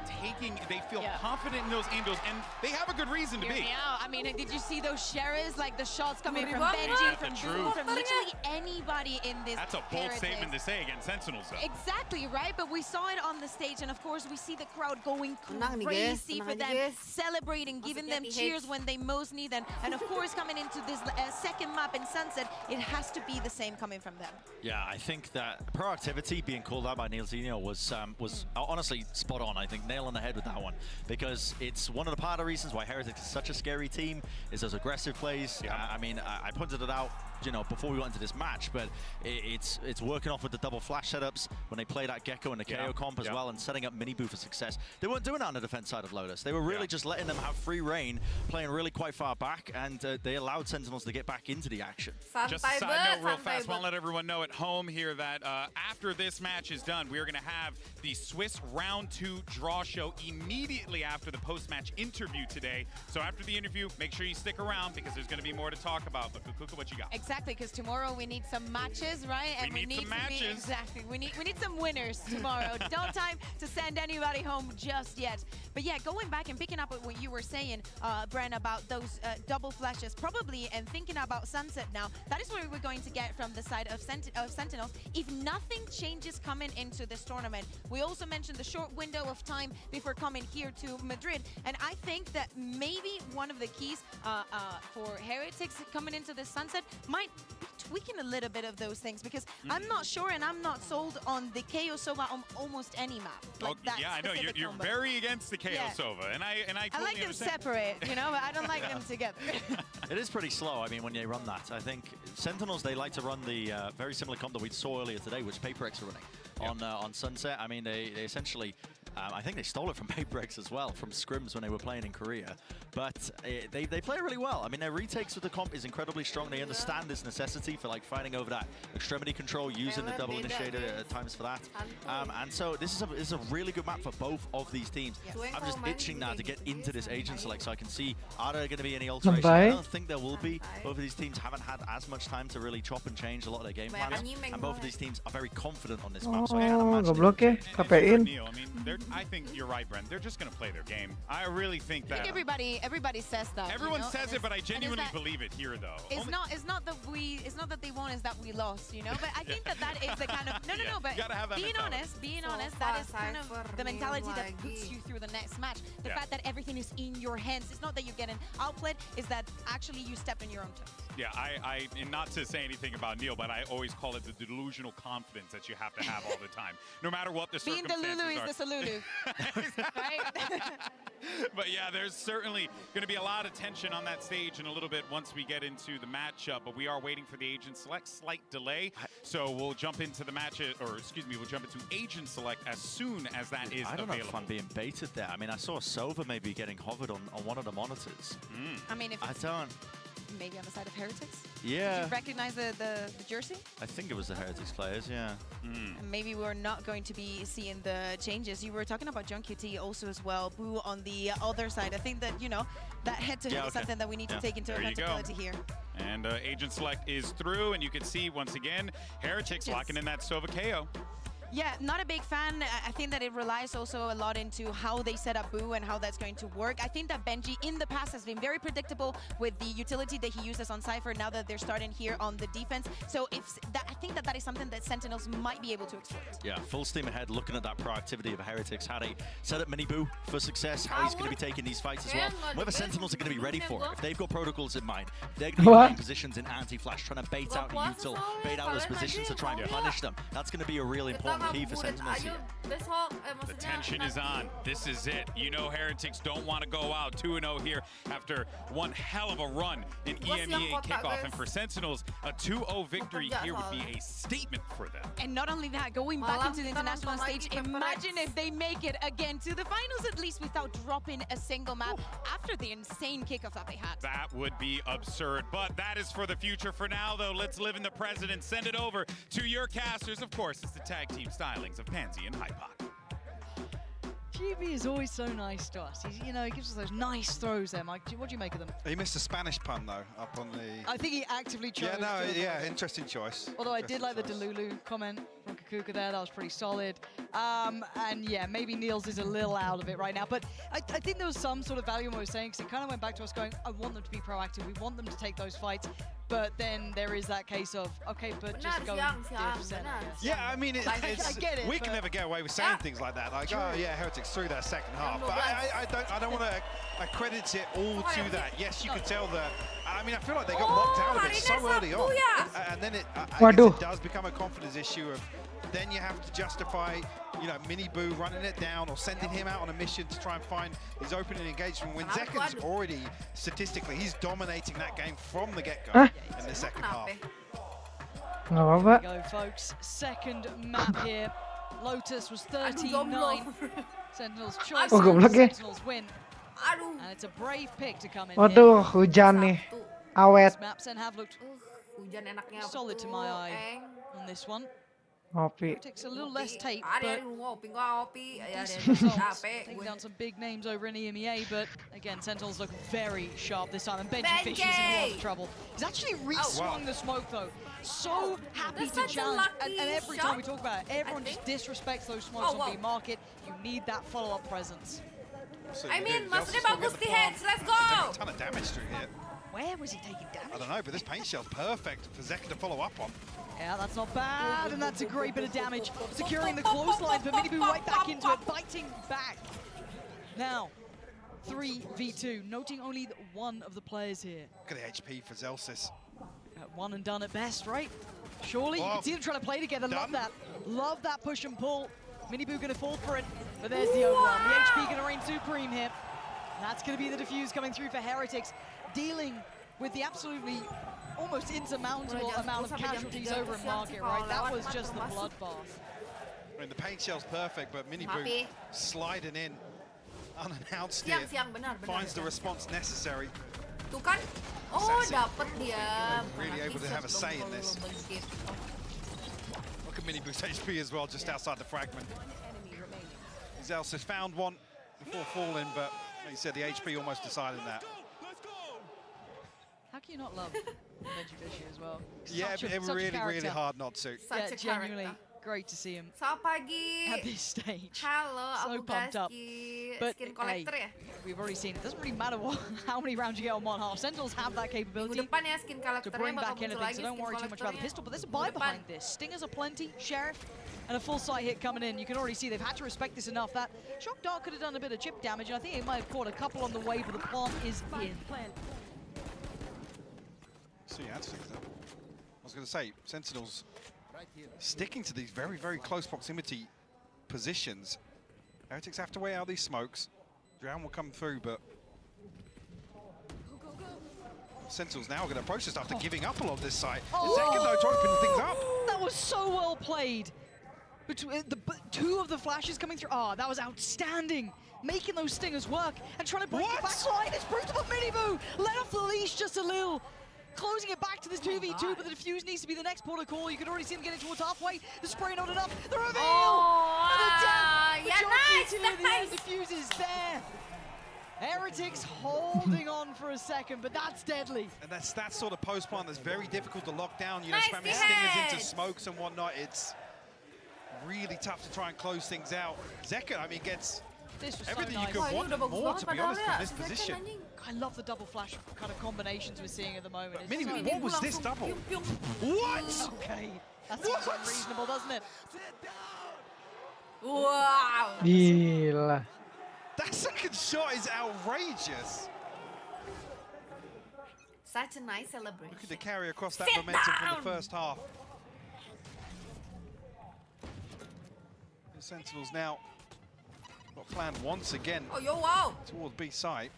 Speaker 3: they feel confident in those angles, and they have a good reason to be.
Speaker 2: Yeah, I mean, did you see those shares, like the shots coming from Benji, from Boo, from literally anybody in this?
Speaker 3: That's a bold statement to say against Sentinels, though.
Speaker 2: Exactly, right? But we saw it on the stage, and of course, we see the crowd going crazy for them, celebrating, giving them cheers when they most need them. And of course, coming into this second map in Sunset, it has to be the same coming from them.
Speaker 6: Yeah, I think that proactivity being called out by Neilzinho was honestly spot on. I think nail on the head with that one, because it's one of the part of the reasons why Heretics is such a scary team is those aggressive plays. I mean, I pointed it out, you know, before we went into this match, but it's working off with the double flash setups when they play that Gecko and the KO comp as well, and setting up Mini Boo for success. They weren't doing that on the defense side of Lotus. They were really just letting them have free reign, playing really quite far back, and they allowed Sentinels to get back into the action.
Speaker 3: Just a side note real fast, I want to let everyone know at home here that after this match is done, we are going to have the Swiss Round 2 draw show immediately after the post-match interview today. So after the interview, make sure you stick around because there's going to be more to talk about. But Kukuka, what you got?
Speaker 2: Exactly, because tomorrow we need some matches, right?
Speaker 3: And we need some matches.
Speaker 2: Exactly. We need some winners tomorrow. Don't time to send anybody home just yet. But yeah, going back and picking up what you were saying, Bren, about those double flashes, probably, and thinking about Sunset now, that is what we're going to get from the side of Sentinels if nothing changes coming into this tournament. We also mentioned the short window of time before coming here to Madrid, and I think that maybe one of the keys for Heretics coming into this Sunset might be tweaking a little bit of those things, because I'm not sure and I'm not sold on the KO Sova on almost any map. Like
Speaker 3: yeah, I know you're very against the KO Sova, and I totally
Speaker 2: like them
Speaker 3: understand.
Speaker 2: separate, you know, but I don't like them together.
Speaker 6: It is pretty slow, I mean, when you run that. I think Sentinels, they like to run the very similar comp that we saw earlier today, which PaperX are running on Sunset. I mean, they essentially, I think they stole it from PaperX as well, from scrims when they were playing in Korea. But they play really well. I mean, their retakes with the comp is incredibly strong. They understand this necessity for like fighting over that extremity control, using the double initiator at times for that. And so this is a really good map for both of these teams. I'm just itching now to get into this agent select so I can see, are there going to be any alterations? I don't think there will be. Both of these teams haven't had as much time to really chop and change a lot of their game plans, and both of these teams are very confident on this map. So I can't imagine
Speaker 20: goblok ya, KPin.
Speaker 3: I mean, I think you're right, Brent. They're just going to play their game. I really think that.
Speaker 2: I think everybody says that.
Speaker 3: Everyone says it, but I genuinely believe it here, though.
Speaker 2: It's not that they won, it's that we lost, you know. But I think that is the kind of no. But being honest, that is kind of the mentality that puts you through the next match. The fact that everything is in your hands. It's not that you get an outplayed. Is that actually you step in your own toes.
Speaker 3: Yeah, and not to say anything about Neil, but I always call it the delusional confidence that you have to have all the time, no matter what the circumstances are.
Speaker 2: Being the Lulu is the Salulu. Right?
Speaker 3: But yeah, there's certainly going to be a lot of tension on that stage in a little bit once we get into the matchup, but we are waiting for the agent select, slight delay. So we'll jump into the match, or excuse me, we'll jump into agent select as soon as that is available.
Speaker 6: I don't know if I'm being baited there. I mean, I saw Sova maybe getting hovered on one of the monitors.
Speaker 2: I mean, if
Speaker 6: I don't.
Speaker 2: Maybe on the side of Heretics?
Speaker 6: Yeah.
Speaker 2: Did you recognize the jersey?
Speaker 6: I think it was the Heretics players, yeah.
Speaker 2: And maybe we're not going to be seeing the changes. You were talking about John QT also as well. Boo on the other side. I think that, you know, that head-to-head is something that we need to take into accountability here.
Speaker 3: And agent select is through, and you can see, once again, Heretics locking in that Sova KO.
Speaker 2: Yeah, not a big fan. I think that it relies also a lot into how they set up Boo and how that's going to work. I think that Benji in the past has been very predictable with the utility that he uses on Cypher now that they're starting here on the defense. So I think that is something that Sentinels might be able to exploit.
Speaker 6: Yeah, full steam ahead, looking at that proactivity of Heretics, how they set up Mini Boo for success, how he's going to be taking these fights as well, whether Sentinels are going to be ready for it. If they've got protocols in mind, they're going to be playing positions in anti-flash, trying to bait out the util, bait out those positions to try and punish them. That's going to be a really important key for Sentinels here.
Speaker 3: The tension is on. This is it. You know Heretics don't want to go out 2-0 here after one hell of a run in EMEA kickoff. And for Sentinels, a 2-0 victory here would be a statement for them.
Speaker 2: And not only that, going back into the international stage, imagine if they make it again to the finals at least without dropping a single map after the insane kickoff that they had.
Speaker 3: That would be absurd, but that is for the future. For now, though, let's live in the present and send it over to your casters. Of course, it's the tag team stylings of Pansy and Hypok.
Speaker 11: GB is always so nice to us. He gives us those nice throws there, Mike. What do you make of them?
Speaker 12: He missed a Spanish pun, though, up on the...
Speaker 11: I think he actively chose.
Speaker 12: Yeah, interesting choice.
Speaker 11: Although I did like the Delulu comment. from Cougar there. That was pretty solid. And yeah, maybe Niels is a little out of it right now. But I think there was some sort of value in what I was saying, because it kind of went back to us going, I want them to be proactive. We want them to take those fights. But then there is that case of, okay, but just go and diff center.
Speaker 12: Yeah, I mean,
Speaker 11: I get it.
Speaker 12: We can never get away with saying things like that. Like, oh yeah, Heretics through that second half. But I don't want to accredit it all to that. Yes, you could tell that. I mean, I feel like they got locked out of it so early on. And then I guess it does become a confidence issue of, then you have to justify, you know, MiniBoo running it down or sending him out on a mission to try and find his opening engagement when Zeken's already, statistically, he's dominating that game from the get-go in the second half.
Speaker 11: There we go, folks. Second map here. Lotus was 13-9. Sentinels choice. Sentinels win. And it's a brave pick to come in
Speaker 20: Waduh, hujan nih. Awet.
Speaker 11: Maps and have looked solid to my eye on this one.
Speaker 20: Ngopi.
Speaker 11: Takes a little less tape, but decent results. Taking down some big names over in EMEA, but again, Sentinels look very sharp this time, and Benji is in a lot of trouble. He's actually re-swung the smoke though. So happy to challenge, and every time we talk about it, everyone just disrespects those smokes on B market. You need that follow-up presence.
Speaker 8: I mean, maksudnya bagus di heads, let's go!
Speaker 12: A ton of damage through here.
Speaker 11: Where was he taking damage?
Speaker 12: I don't know, but this paint shell's perfect for Zeka to follow up on.
Speaker 11: Yeah, that's not bad, and that's a great bit of damage. Securing the clothesline, but MiniBoo right back into it, biting back. Now, 3v2, noting only one of the players here.
Speaker 12: Look at the HP for Zelsis.
Speaker 11: One and done at best, right? Surely, you can see them trying to play together, love that. Love that push and pull. MiniBoo gonna fall for it, but there's the overwhelm. The HP gonna reign supreme here. That's gonna be the defuse coming through for Heretics, dealing with the absolutely almost insurmountable amount of casualties over in market, right? That was just the bloodbath.
Speaker 12: I mean, the paint shell's perfect, but MiniBoo sliding in unannounced here, finds the response necessary.
Speaker 8: Tuh kan? Oh, dapet dia.
Speaker 12: Really able to have a say in this. Look at MiniBoo's HP as well, just outside the fragment. Zelsis found one before falling, but like you said, the HP almost decided that.
Speaker 11: How can you not love Benji Fishy as well?
Speaker 12: Yeah, it really hard not to.
Speaker 11: Yeah, genuinely great to see him at this stage.
Speaker 8: Halo,
Speaker 11: so pumped up. But
Speaker 8: skin
Speaker 11: hey,
Speaker 8: collector ya?
Speaker 11: we've already seen it doesn't really matter how many rounds you get on one half. Sentinels have that capability
Speaker 8: depan ya, skin
Speaker 11: to bring back anything, so don't worry too much about the pistol. But there's a buy behind this. Stingers are plenty, Sheriff, and a full sight hit coming in. You can already see they've had to respect this enough. That Shock Dart could have done a bit of chip damage, and I think it might have caught a couple on the way, but the plant is in.
Speaker 12: So yeah, that's I was going to say, Sentinels sticking to these very, very close proximity positions. Heretics have to wait out these smokes. Drown will come through, but Sentinels now are going to approach this after giving up a lot of this site. Second though, trying to pin things up.
Speaker 11: That was so well played. Between the two of the flashes coming through. Oh, that was outstanding. Making those stingers work and trying to break the back line. It's brutal, but MiniBoo let off the leash just a little. Closing it back to this 2v2, but the defuse needs to be the next port of call. You can already see them getting towards halfway. The spray not enough. The reveal! And the death! The defuse is there. Heretics holding on for a second, but that's deadly.
Speaker 12: And that's that sort of post plant that's very difficult to lock down. You know, spamming stingers into smokes and whatnot. It's really tough to try and close things out. Zeka, I mean, gets everything you could want and more, to be honest, from this position.
Speaker 11: I love the double flash kind of combinations we're seeing at the moment.
Speaker 12: MiniBoo, what was this double? What?
Speaker 11: Okay, that seems unreasonable, doesn't it?
Speaker 8: Wow.
Speaker 20: Gila.
Speaker 12: That second shot is outrageous.
Speaker 8: Such a nice celebration.
Speaker 12: Looking to carry across that momentum from the first half. The Sentinels now got planned once again towards B site.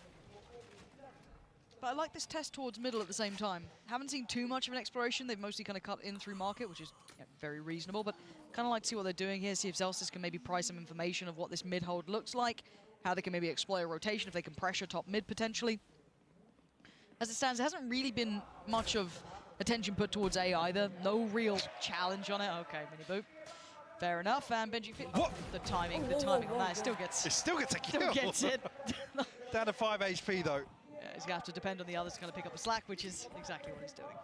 Speaker 11: But I like this test towards middle at the same time. Haven't seen too much of an exploration. They've mostly kind of cut in through market, which is very reasonable, but kind of like to see what they're doing here, see if Zelsis can maybe pry some information of what this mid hold looks like, how they can maybe exploit a rotation, if they can pressure top mid potentially. As it stands, there hasn't really been much of attention put towards A either. No real challenge on it. Okay, MiniBoo. Fair enough, and Benji Fit. Oh, the timing on that still gets.
Speaker 12: It still gets a kill.
Speaker 11: Still gets it.
Speaker 12: Down to 5 HP though.
Speaker 11: Yeah, he's gonna have to depend on the others to kind of pick up the slack, which is exactly what he's doing.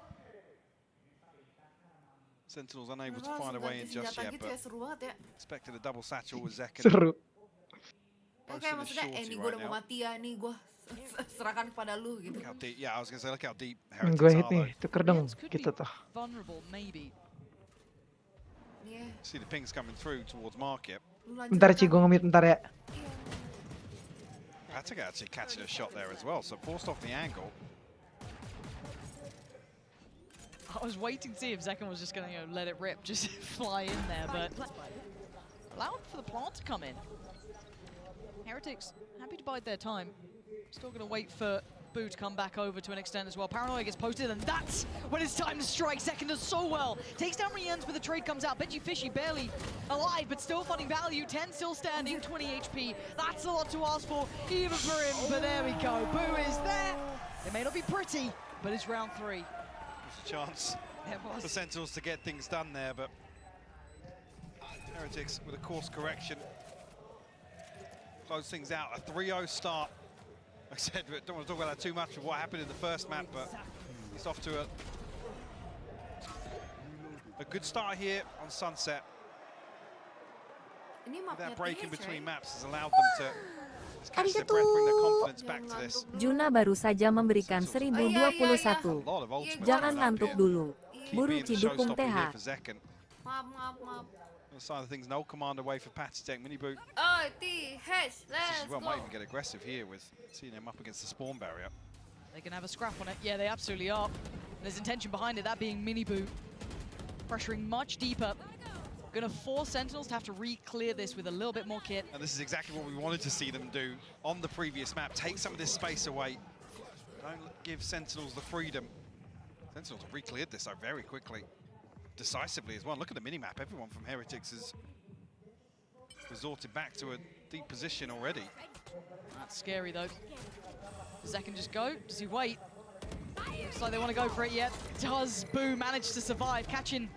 Speaker 12: Sentinels unable to find a way in just yet, but
Speaker 8: seru banget ya.
Speaker 12: expected a double satchel with Zekken.
Speaker 20: Seru.
Speaker 8: Kayak maksudnya, nih gue udah mau mati ya, nih gue serahkan kepada lu gitu.
Speaker 12: Yeah, I was gonna say, look how deep
Speaker 20: Gue
Speaker 12: Heretics
Speaker 20: hit
Speaker 12: are
Speaker 20: nih, tuker dong, gitu tuh.
Speaker 11: Vulnerable, maybe.
Speaker 12: See the pings coming through towards market.
Speaker 20: Bentar Ci, gue nge-mute bentar ya.
Speaker 12: Patika actually catching a shot there as well, so forced off the angle.
Speaker 11: I was waiting to see if Zekken was just going to let it rip, just fly in there, but allowed for the plant to come in. Heretics happy to bide their time. Still going to wait for Boo to come back over to an extent as well. Paranoia gets posted, and that's when it's time to strike. Zekken does so well. Takes down Rien's, but the trade comes out. Benji Fishy barely alive, but still finding value. 10 still standing, 20 HP. That's a lot to ask for, even for him, but there we go. Boo is there. It may not be pretty, but it's round 3.
Speaker 12: There's a chance for Sentinels to get things done there, but Heretics with a course correction. Close things out, a 3-0 start. Like I said, don't want to talk about that too much of what happened in the first map, but it's off to a good start here on Sunset. That break in between maps has allowed them to catch their breath, bring their confidence back to this.
Speaker 1: Juna baru saja memberikan 1021. Jangan ngantuk dulu. Buru Cidukung TH.
Speaker 8: Maaf.
Speaker 12: On the side of things, no command away for Patitech. Miniboot.
Speaker 8: Oh, let's
Speaker 12: Well,
Speaker 8: go.
Speaker 12: might even get aggressive here with seeing him up against the spawn barrier.
Speaker 11: They can have a scrap on it. Yeah, they absolutely are. There's intention behind it, that being Miniboot. Pressuring much deeper. Gonna force Sentinels to have to re-clear this with a little bit more kit.
Speaker 12: And this is exactly what we wanted to see them do on the previous map. Take some of this space away. Don't give Sentinels the freedom. Sentinels have re-cleared this though very quickly. Decisively as well. Look at the mini-map. Everyone from Heretics has resorted back to a deep position already.
Speaker 11: That's scary though. Does Zekken just go? Does he wait? Looks like they want to go for it yet. Does Boo manage to survive? Catching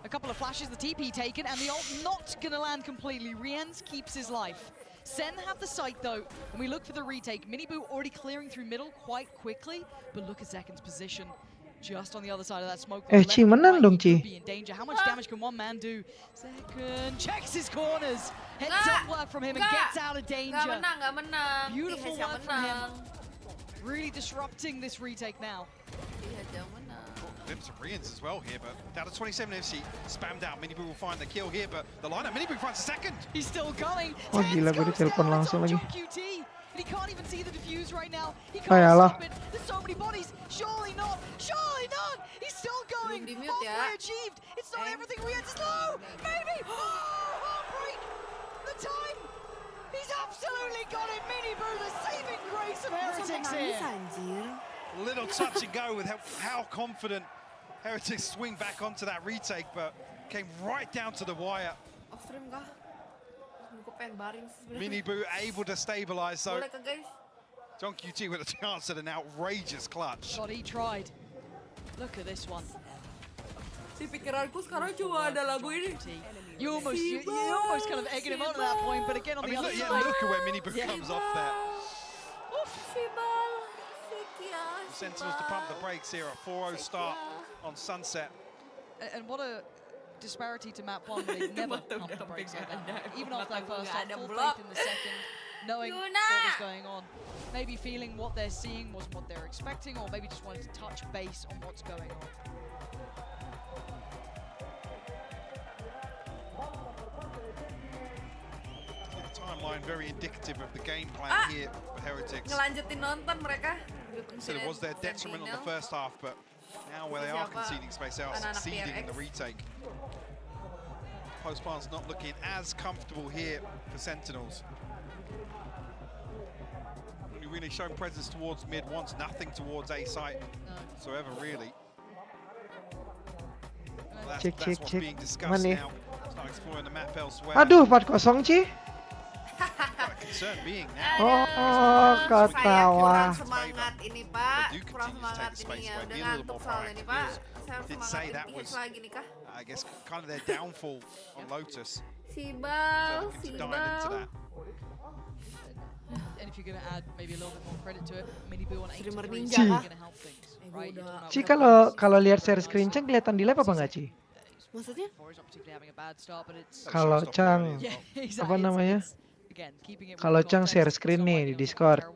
Speaker 11: a couple of flashes, the TP taken, and the ult not going to land completely. Rienz keeps his life. Sen have the site though, and we look for the retake. Miniboo already clearing through middle quite quickly, but look at Zekken's position. Just on the other side of that smoke.
Speaker 20: Ci menang dong Ci.
Speaker 11: Be in danger. How much damage can one man do? Zekken checks his corners. Heads up work from him and gets out of danger.
Speaker 8: Gak menang.
Speaker 11: Beautiful work from him. Really disrupting this retake now.
Speaker 12: Glimpse of Rienz as well here, but down to 27 FC, spammed out. Miniboo will find the kill here, but the lineup, Miniboo finds a second.
Speaker 11: He's still going.
Speaker 20: Oh gila, gue ditelepon langsung lagi.
Speaker 11: He can't even see the defuse right now. He can't stop it. There's so many bodies. Surely not. Surely not. He's still going. Halfway achieved. It's not everything. Rienz is low. Maybe. Oh, heartbreak. The time. He's absolutely got it. Miniboo, the saving grace of Heretics here.
Speaker 12: Little touch and go with how confident Heretics swing back onto that retake, but came right down to the wire. Miniboo able to stabilize, so John QT with a chance at an outrageous clutch.
Speaker 11: God, he tried. Look at this one.
Speaker 8: Si pikiranku sekarang cuma ada lagu ini.
Speaker 11: You almost kind of egging him on at that point, but again on the other side.
Speaker 12: Look at where Miniboo comes off there. Sentinels to pump the brakes here, a 4-0 start on Sunset.
Speaker 11: And what a disparity to map 1, where they never pumped the brakes on it. Even after that first half, full faith in the second, knowing what was going on. Maybe feeling what they're seeing wasn't what they're expecting, or maybe just wanted to touch base on what's going on.
Speaker 12: Timeline very indicative of the game plan here for Heretics.
Speaker 8: Ngelanjutin nonton mereka.
Speaker 12: So it was their detriment on the first half, but now where they are conceding space, they are succeeding in the retake. Postplant's not looking as comfortable here for Sentinels. Only really shown presence towards mid once, nothing towards A site whatsoever, really. That's what's being discussed now. Start exploring the map elsewhere.
Speaker 20: Aduh, 4-0 Ci.
Speaker 12: Concern being now.
Speaker 20: Ketawa.
Speaker 8: Kurang semangat ini Pak, kurang semangat ini ya. Udah ngantuk soalnya nih Pak. Saya harus semangat dikit lagi nih Kak.
Speaker 12: I guess kind of their downfall on Lotus.
Speaker 8: Sibal.
Speaker 11: And if you're going to add maybe a little bit more credit to it, Miniboo on 83 is
Speaker 20: Ci.
Speaker 11: going to help things, right?
Speaker 20: Ci kalau lihat share screen kelihatan di live apa enggak Ci?
Speaker 8: Maksudnya?
Speaker 20: Kalau Chang, apa namanya? Kalau Chang share screen nih di Discord,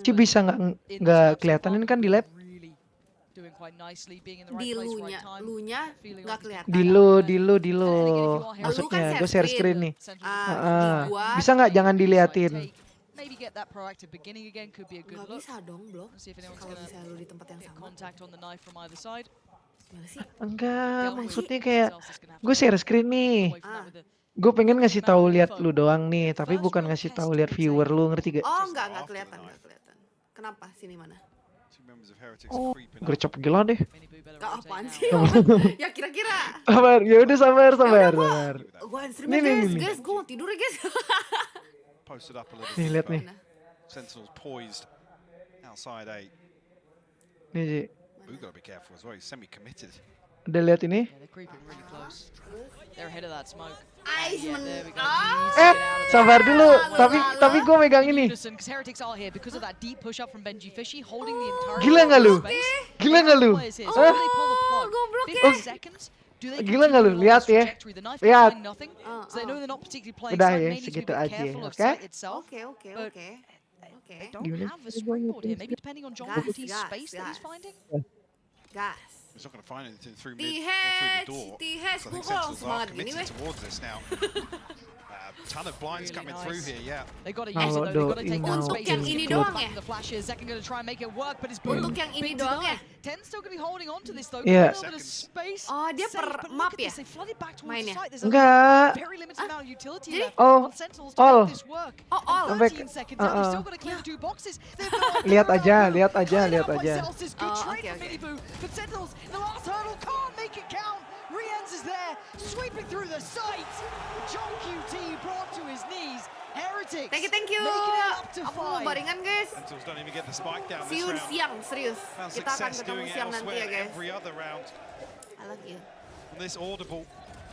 Speaker 20: Ci bisa nggak kelihatan ini kan di lab?
Speaker 8: Di lunya nggak kelihatan.
Speaker 20: Di lu. Maksudnya gue share screen nih. Bisa nggak jangan diliatin?
Speaker 8: Nggak bisa dong, Bro. Kalau misalnya lu di tempat yang sama.
Speaker 20: Enggak, maksudnya kayak gue share screen nih. Gue pengen ngasih tahu lihat lu doang nih, tapi bukan ngasih tahu lihat viewer lu, ngerti gak?
Speaker 8: Oh, nggak kelihatan. Kenapa? Sini mana?
Speaker 20: Oh, gercep gila deh.
Speaker 8: Apaan sih? Ya kira-kira.
Speaker 20: Sabar, ya udah sabar.
Speaker 8: Gue streaming guys, gue mau tidur ya guys.
Speaker 20: Nih lihat nih.
Speaker 12: Sentinels poised outside A.
Speaker 20: Nih Ji.
Speaker 12: We gotta be careful as well. He's semi-committed.
Speaker 20: Udah lihat ini? Sabar dulu. Tapi gue megang ini. Gila nggak lu? Gila nggak lu? Lihat ya. Lihat. Udah ya, segitu aja. Oke. Gimana?
Speaker 8: Gas.
Speaker 12: He's not going to find anything through mid or through the door.
Speaker 8: TH,
Speaker 12: I think Sentinels are committed towards this now. Ton of blinds coming through here, yeah.
Speaker 11: They got to use it though. They got to take one space.
Speaker 8: Yang ini doang ya?
Speaker 11: The flashes. Second going to try and make it work, but it's
Speaker 8: Untuk yang ini doang ya?
Speaker 11: Ten's still going to be holding on to this though.
Speaker 20: Iya.
Speaker 8: Oh, dia per map ya? Mainnya?
Speaker 20: Enggak.
Speaker 8: Jadi?
Speaker 20: All.
Speaker 8: All.
Speaker 20: Lihat aja.
Speaker 8: Oke.
Speaker 11: But Sentinels, the last hurdle can't make it count. Rienz is there, sweeping through the sight. John QT brought to his knees. Heretics.
Speaker 8: Thank you. Aku mau baringan guys.
Speaker 12: Sentinels don't even get the spike down
Speaker 8: See
Speaker 12: this
Speaker 8: you
Speaker 12: round.
Speaker 8: siang, serius.
Speaker 12: Found
Speaker 8: Kita akan
Speaker 12: success
Speaker 8: ketemu
Speaker 12: doing it
Speaker 8: siang nanti ya
Speaker 12: elsewhere
Speaker 8: guys.
Speaker 12: every other round.
Speaker 8: I love you.
Speaker 12: On this audible